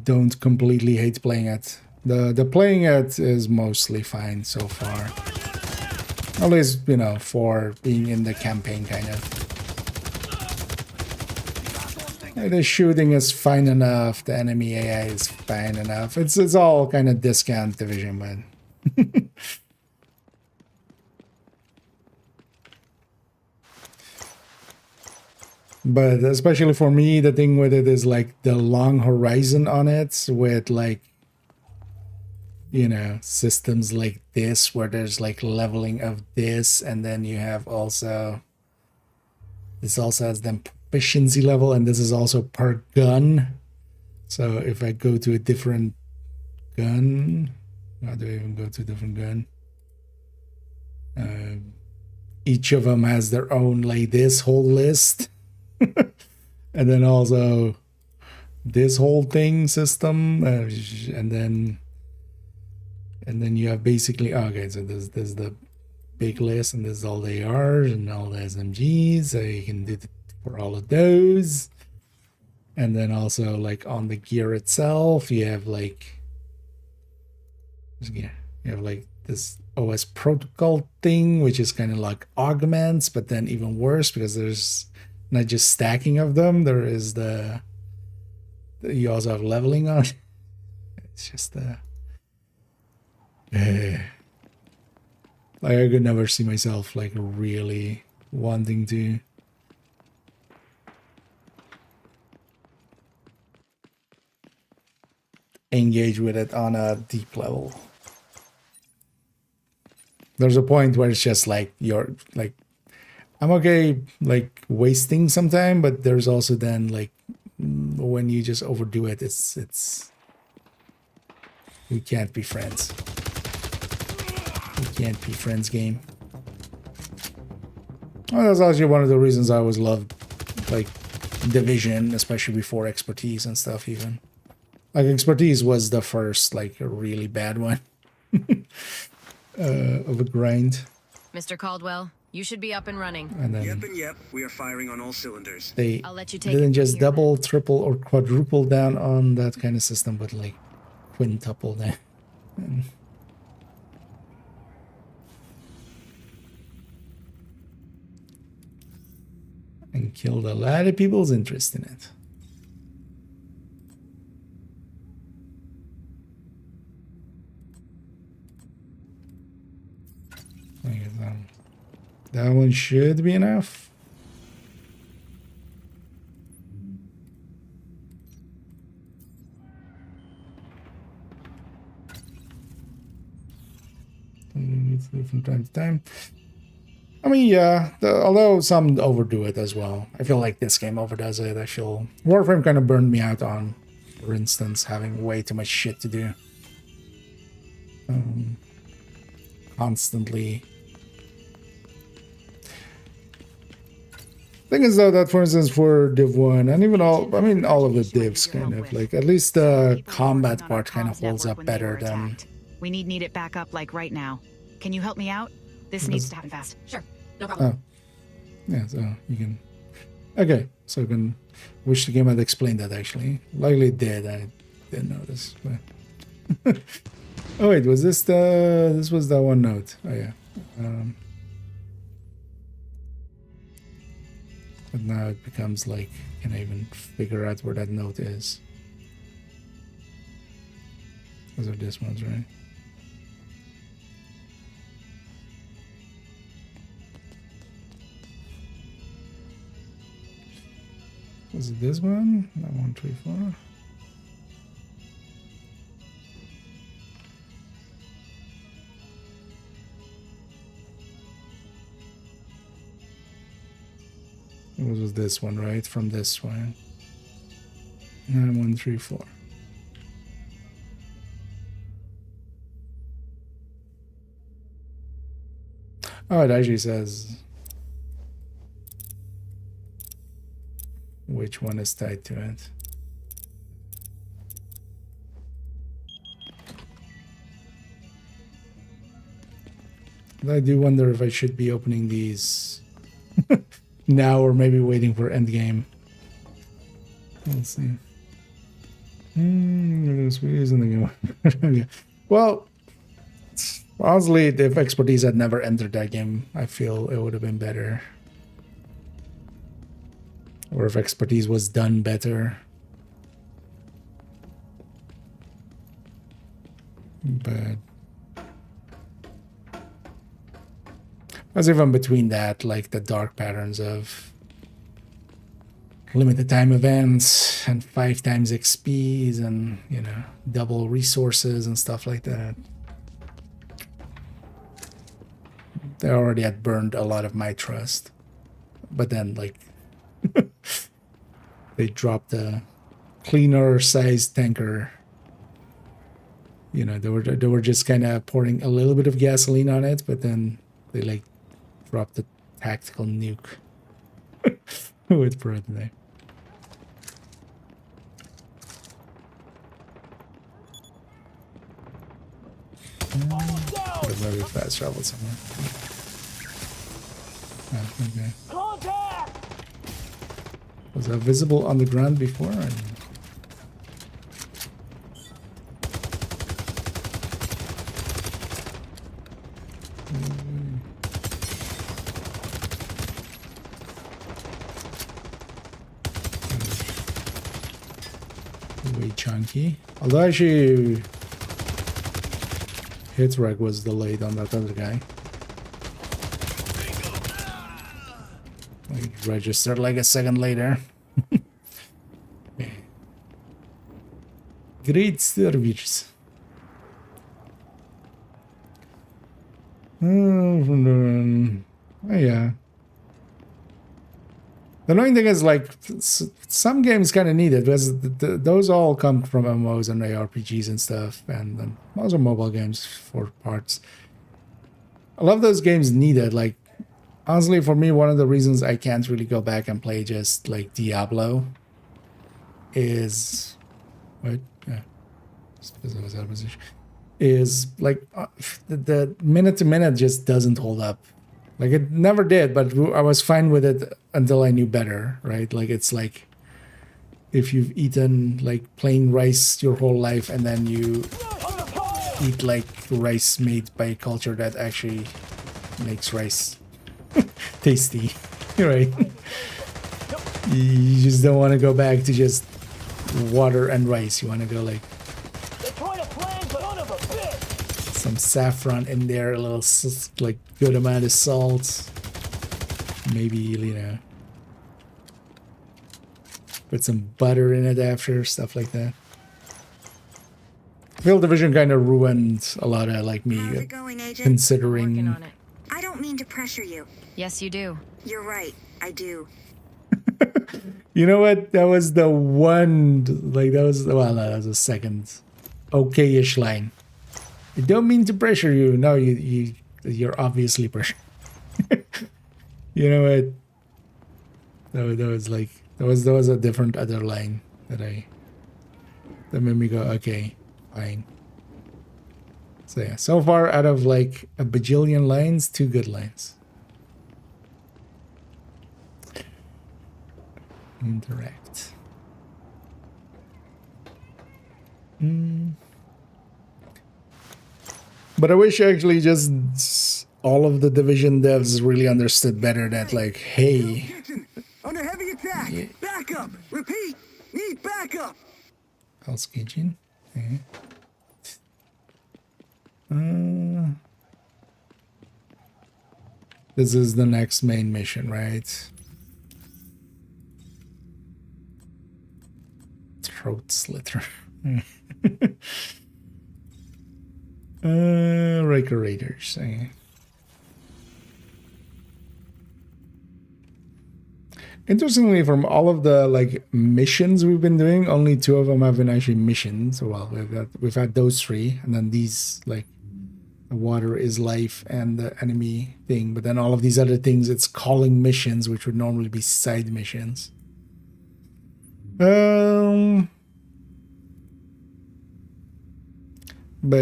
don't completely hate playing it. The playing it is mostly fine so far. At least, you know, for being in the campaign kind of. The shooting is fine enough. The enemy AI is fine enough. It's all kind of discount Division, man. But especially for me, the thing with it is like the long horizon on it with like, you know, systems like this where there's like leveling of this, and then you have also, this also has the proficiency level, and this is also per gun. So if I go to a different gun, how do I even go to a different gun? Each of them has their own, like this whole list. And then also this whole thing system, and then you have basically, okay, so there's the big list, and this is all the ARs and all the SMGs, so you can do it for all of those. And then also like on the gear itself, you have like, you have like this OS protocol thing, which is kind of like augments, but then even worse because there's not just stacking of them, there is you also have leveling on. It's just like I could never see myself like really wanting to engage with it on a deep level. There's a point where it's just like you're like, I'm okay like wasting some time, but there's also then like when you just overdo it, it's we can't be friends. We can't be friends game. Well, that's actually one of the reasons I always loved like Division, especially before Expertise and stuff even. Like Expertise was the first like a really bad one of a grind. Mr. Caldwell, you should be up and running. And then Yep, we are firing on all cylinders. They I'll let you take didn't it just from here, double, triple, or quadruple down on that kind of system, but like quintuple down. And killed a lot of people's interest in it. That one should be enough. From time to time. I mean, yeah, although some overdo it as well. I feel like this game overdoes it. I feel Warframe kind of burned me out on, for instance, having way too much shit to do. Constantly. Thing is though that, for instance, for Div 1 and even all of the divs kind of like, at least the combat part kind of holds up better than. We need it back up like right now. Can you help me out? This needs to happen fast. Sure, no problem. Oh, yeah. So you can. Okay, so you can. Wish the game had explained that actually. Likely it did. I didn't notice. But oh wait, was this the? This was that one note. Oh yeah. But now it becomes like, can I even figure out where that note is? Those are this ones, right? Was it this one? Not 134. It was this one, right? From this one. 9134. Oh, it actually says which one is tied to it. I do wonder if I should be opening these now or maybe waiting for endgame. We'll see. Well, honestly, if expertise had never entered that game, I feel it would have been better. Or if expertise was done better. But as even between that, like the dark patterns of limited time events and 5 times XPs and, you know, double resources and stuff like that. They already had burned a lot of my trust. But then, like, they dropped a cleaner sized tanker. You know, they were just kind of pouring a little bit of gasoline on it, but then they, like, dropped the tactical nuke with prototype. Maybe fast travel somewhere. Oh, okay. Contact! Was that visible on the ground before? Or... way chunky. Although actually hit reg was delayed on that other guy. Like registered like a second later. Great service. Oh yeah. The annoying thing is, like, some games kind of need it because those all come from MMOs and ARPGs and stuff, and those are mobile games for parts. A lot of those games need it. Like, honestly, for me, one of the reasons I can't really go back and play just like Diablo is, what? Yeah, because I was out of position. Is like the minute to minute just doesn't hold up. Like, it never did, but I was fine with it until I knew better, right? Like, it's like if you've eaten, like, plain rice your whole life and then you eat, like, rice made by a culture that actually makes rice tasty, right? You just don't want to go back to just water and rice. You want to go, like, some saffron in there, a little, like, good amount of salt, maybe, you know, put some butter in it after, stuff like that. Field Division kind of ruined a lot of, like, me considering. I don't mean to pressure you. Yes, you do. You're right. I do. You know what? That was the one, like, that was, well, no, that was the second okay-ish line. I don't mean to pressure you. No, you're obviously pressured. You know what? That was like, that was a different other line that made me go, okay, fine. So yeah, so far out of like a bajillion lines, 2 good lines. Interact. But I wish actually just all of the Division devs really understood better that, like, hey, under heavy attack. Yeah. Backup. Repeat. Need backup. Hell's Kitchen. Okay. This is the next main mission, right? throat slitter. Recurators. Okay. Interestingly, from all of the like missions we've been doing, only 2 of them have been actually missions. Well, we've had those 3, and then these like the water is life and the enemy thing. But then all of these other things, it's calling missions, which would normally be side missions. But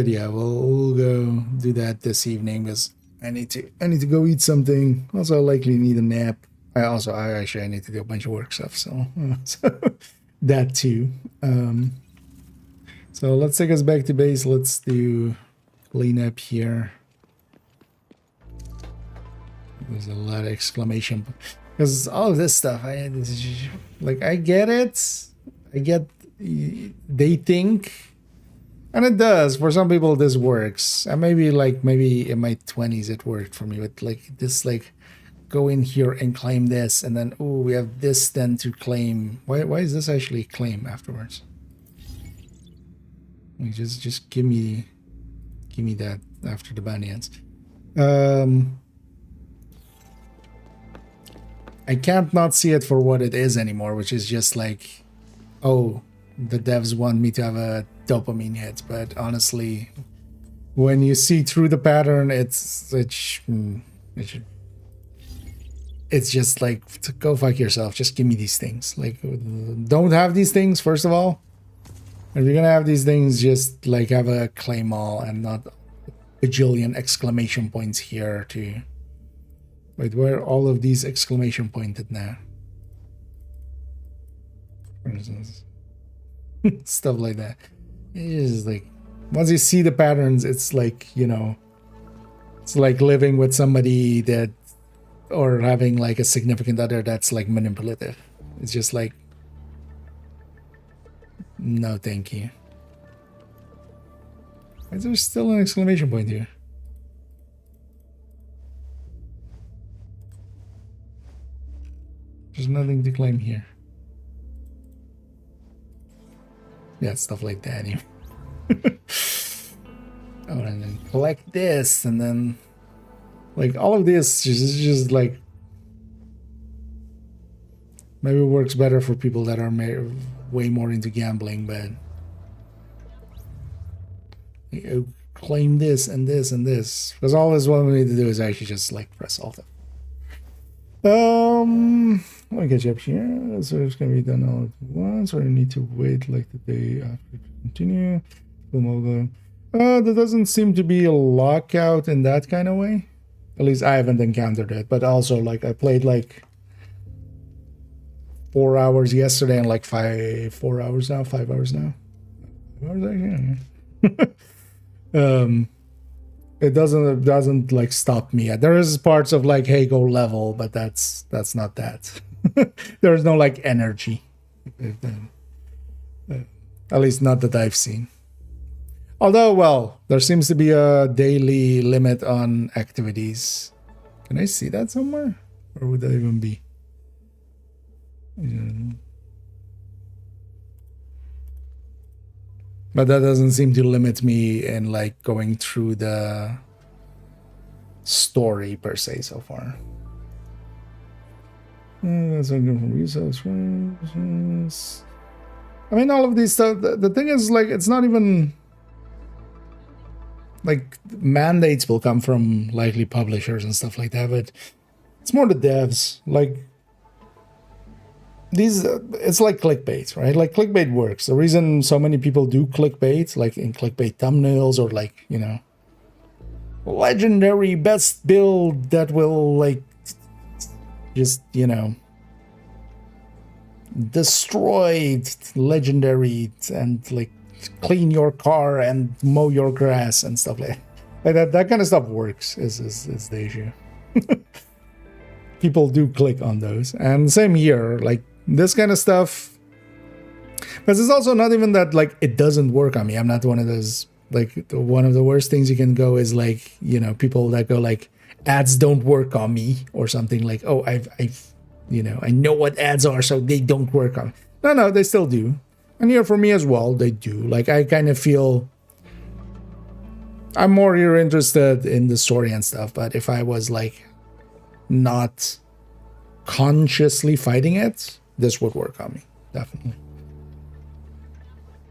yeah, we'll go do that this evening because I need to go eat something. Also, I likely need a nap. I need to do a bunch of work stuff, so that too. So let's take us back to base. Let's do clean up here. There's a lot of exclamation because all of this stuff. I get it. I get they think, and it does for some people. This works, and maybe in my 20s it worked for me. But like this, like. Go in here and claim this, and then we have this then to claim. Why is this actually claim afterwards? Just give me that after the bounty ends. I can't not see it for what it is anymore, which is just like, oh, the devs want me to have a dopamine hit, but honestly, when you see through the pattern, it's just like, go fuck yourself. Just give me these things. Like, don't have these things, first of all. If you're gonna have these things, just like have a claim all and not a bajillion exclamation points here to... Wait, where are all of these exclamation pointed now? For instance. Stuff like that. It's just like, once you see the patterns, it's like, you know, it's like living with somebody that, or having like a significant other that's like manipulative. It's just like, no thank you. Is there still an exclamation point here? There's nothing to claim here. Yeah, stuff like that anyway. Oh, and then collect this, and then like all of this is just like, maybe it works better for people that are way more into gambling, but you claim this and this and this, because all this one we need to do is actually just like press Alt. Let me catch up here. So it's gonna be done all at once, or you need to wait like the day after to continue. There doesn't seem to be a lockout in that kind of way. At least I haven't encountered it. But also, like, I played like 4 hours yesterday and like 5 hours now. 5 hours now. 5 hours actually. It doesn't like stop me. There is parts of like, hey, go level, but that's not that. There's no like energy, at least not that I've seen. Although, well, there seems to be a daily limit on activities. Can I see that somewhere, or would that even be? But that doesn't seem to limit me in like going through the story per se so far. That's a good resource. I mean, all of these stuff. The thing is, like, it's not even like mandates will come from likely publishers and stuff like that, but it's more the devs. Like these, it's like clickbait, right? Like clickbait works. The reason so many people do clickbait, like in clickbait thumbnails, or like, you know, legendary best build that will like just, you know, destroy legendary and like clean your car and mow your grass and stuff like that. That kind of stuff works is the issue. People do click on those, and same here, like this kind of stuff. But it's also not even that like it doesn't work on me. I'm not one of those, like, one of the worst things you can go is like, you know, people that go like, ads don't work on me or something, like, oh, I've you know, I know what ads are, so they don't work on me. No, they still do. And here for me as well, they do. Like, I kind of feel I'm more here interested in the story and stuff, but if I was like not consciously fighting it, this would work on me, definitely.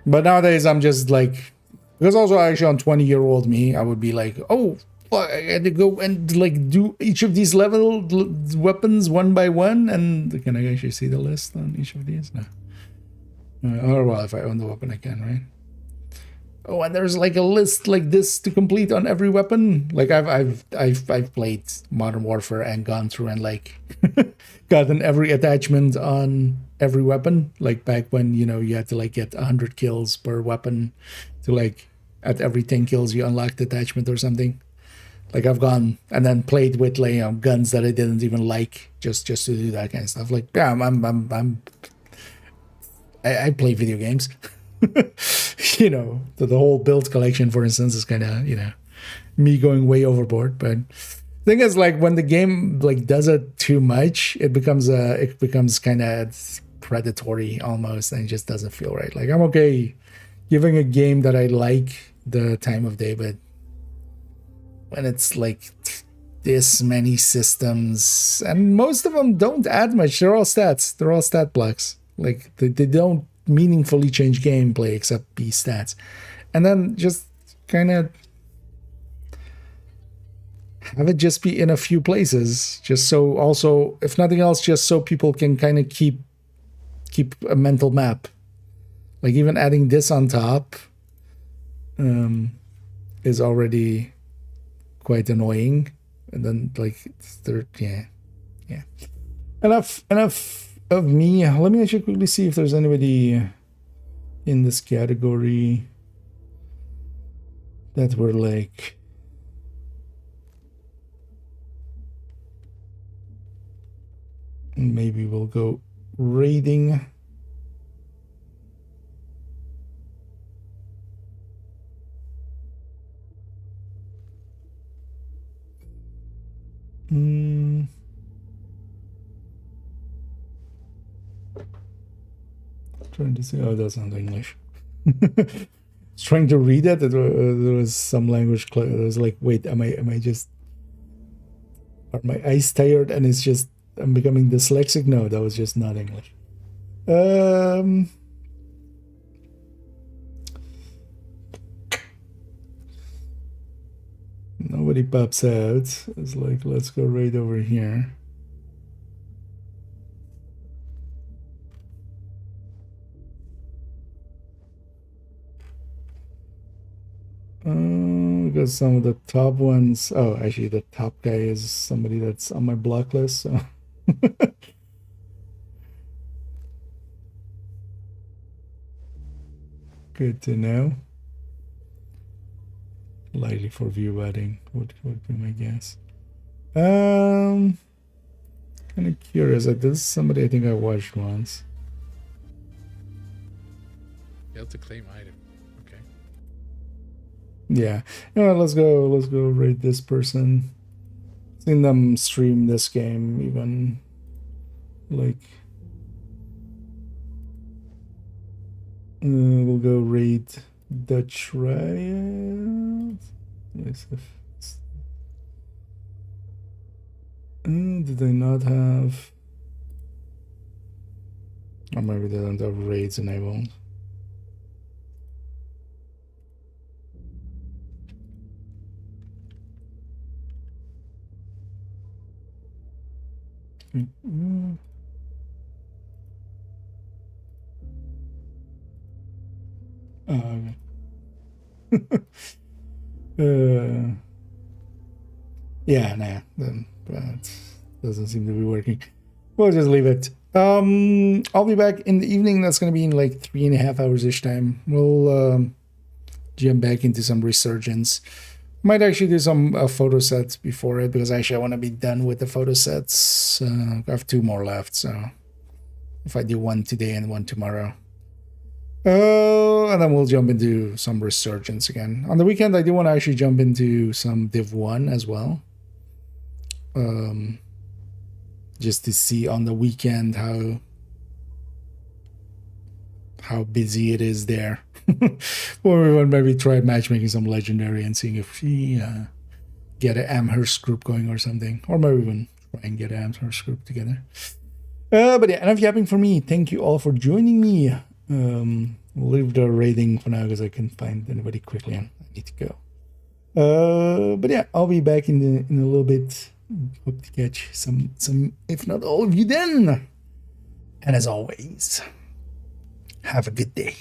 But nowadays I'm just like, because also actually on 20-year-old me, I would be like, oh fuck, I had to go and like do each of these level weapons one by one. And can I actually see the list on each of these? No. Oh well, if I own the weapon I can, right? Oh, and there's like a list like this to complete on every weapon. Like I've played Modern Warfare and gone through and like gotten every attachment on every weapon. Like back when, you know, you had to like get 100 kills per weapon to like at every 10 kills you unlock the attachment or something. Like I've gone and then played with like, you know, guns that I didn't even like just to do that kind of stuff. Like yeah, I play video games. You know, the whole build collection, for instance, is kind of, you know, me going way overboard. But the thing is, like, when the game like does it too much, it becomes kind of predatory almost, and it just doesn't feel right. Like I'm okay giving a game that I like the time of day, but when it's like this many systems, and most of them don't add much. They're all stats. They're all stat blocks. Like they don't meaningfully change gameplay except be stats, and then just kind of have it just be in a few places, just so also, if nothing else, just so people can kind of keep a mental map. Like even adding this on top is already quite annoying, and then like yeah enough of me. Let me actually quickly see if there's anybody in this category that were like maybe we'll go raiding. Trying to see. Oh, that's not English. Trying to read it. There was some language. It was like, wait, am I just? Are my eyes tired? And it's just I'm becoming dyslexic. No, that was just not English. Nobody pops out. It's like, let's go right over here. Because some of the top ones. Oh, actually, the top guy is somebody that's on my block list. So. Good to know. Likely for view adding would be my guess. Kind of curious. This is somebody I think I watched once. Failed to claim item. Okay. Yeah. You know what, let's go rate this person. Seen them stream this game even like we'll go rate Dutch Riot. Did they not have, or maybe they don't have raids enabled. Okay. Yeah, nah, then that doesn't seem to be working. We'll just leave it. I'll be back in the evening. That's gonna be in like 3.5 hours ish time. We'll jump back into some Resurgence. Might actually do some photo sets before it, because actually I want to be done with the photo sets. I have 2 more left, so if I do one today and one tomorrow. And then we'll jump into some Resurgence again. On the weekend, I do want to actually jump into some Div 1 as well. Just to see on the weekend how busy it is there. Or we want maybe try matchmaking some legendary and seeing if we get an Amherst group going or something, or maybe even try and get an Amherst group together. But yeah, enough yapping for me. Thank you all for joining me. We'll leave the raiding for now because I can't find anybody quickly and I need to go. But yeah, I'll be back in a little bit. Hope to catch some, if not all of you then. And as always, have a good day.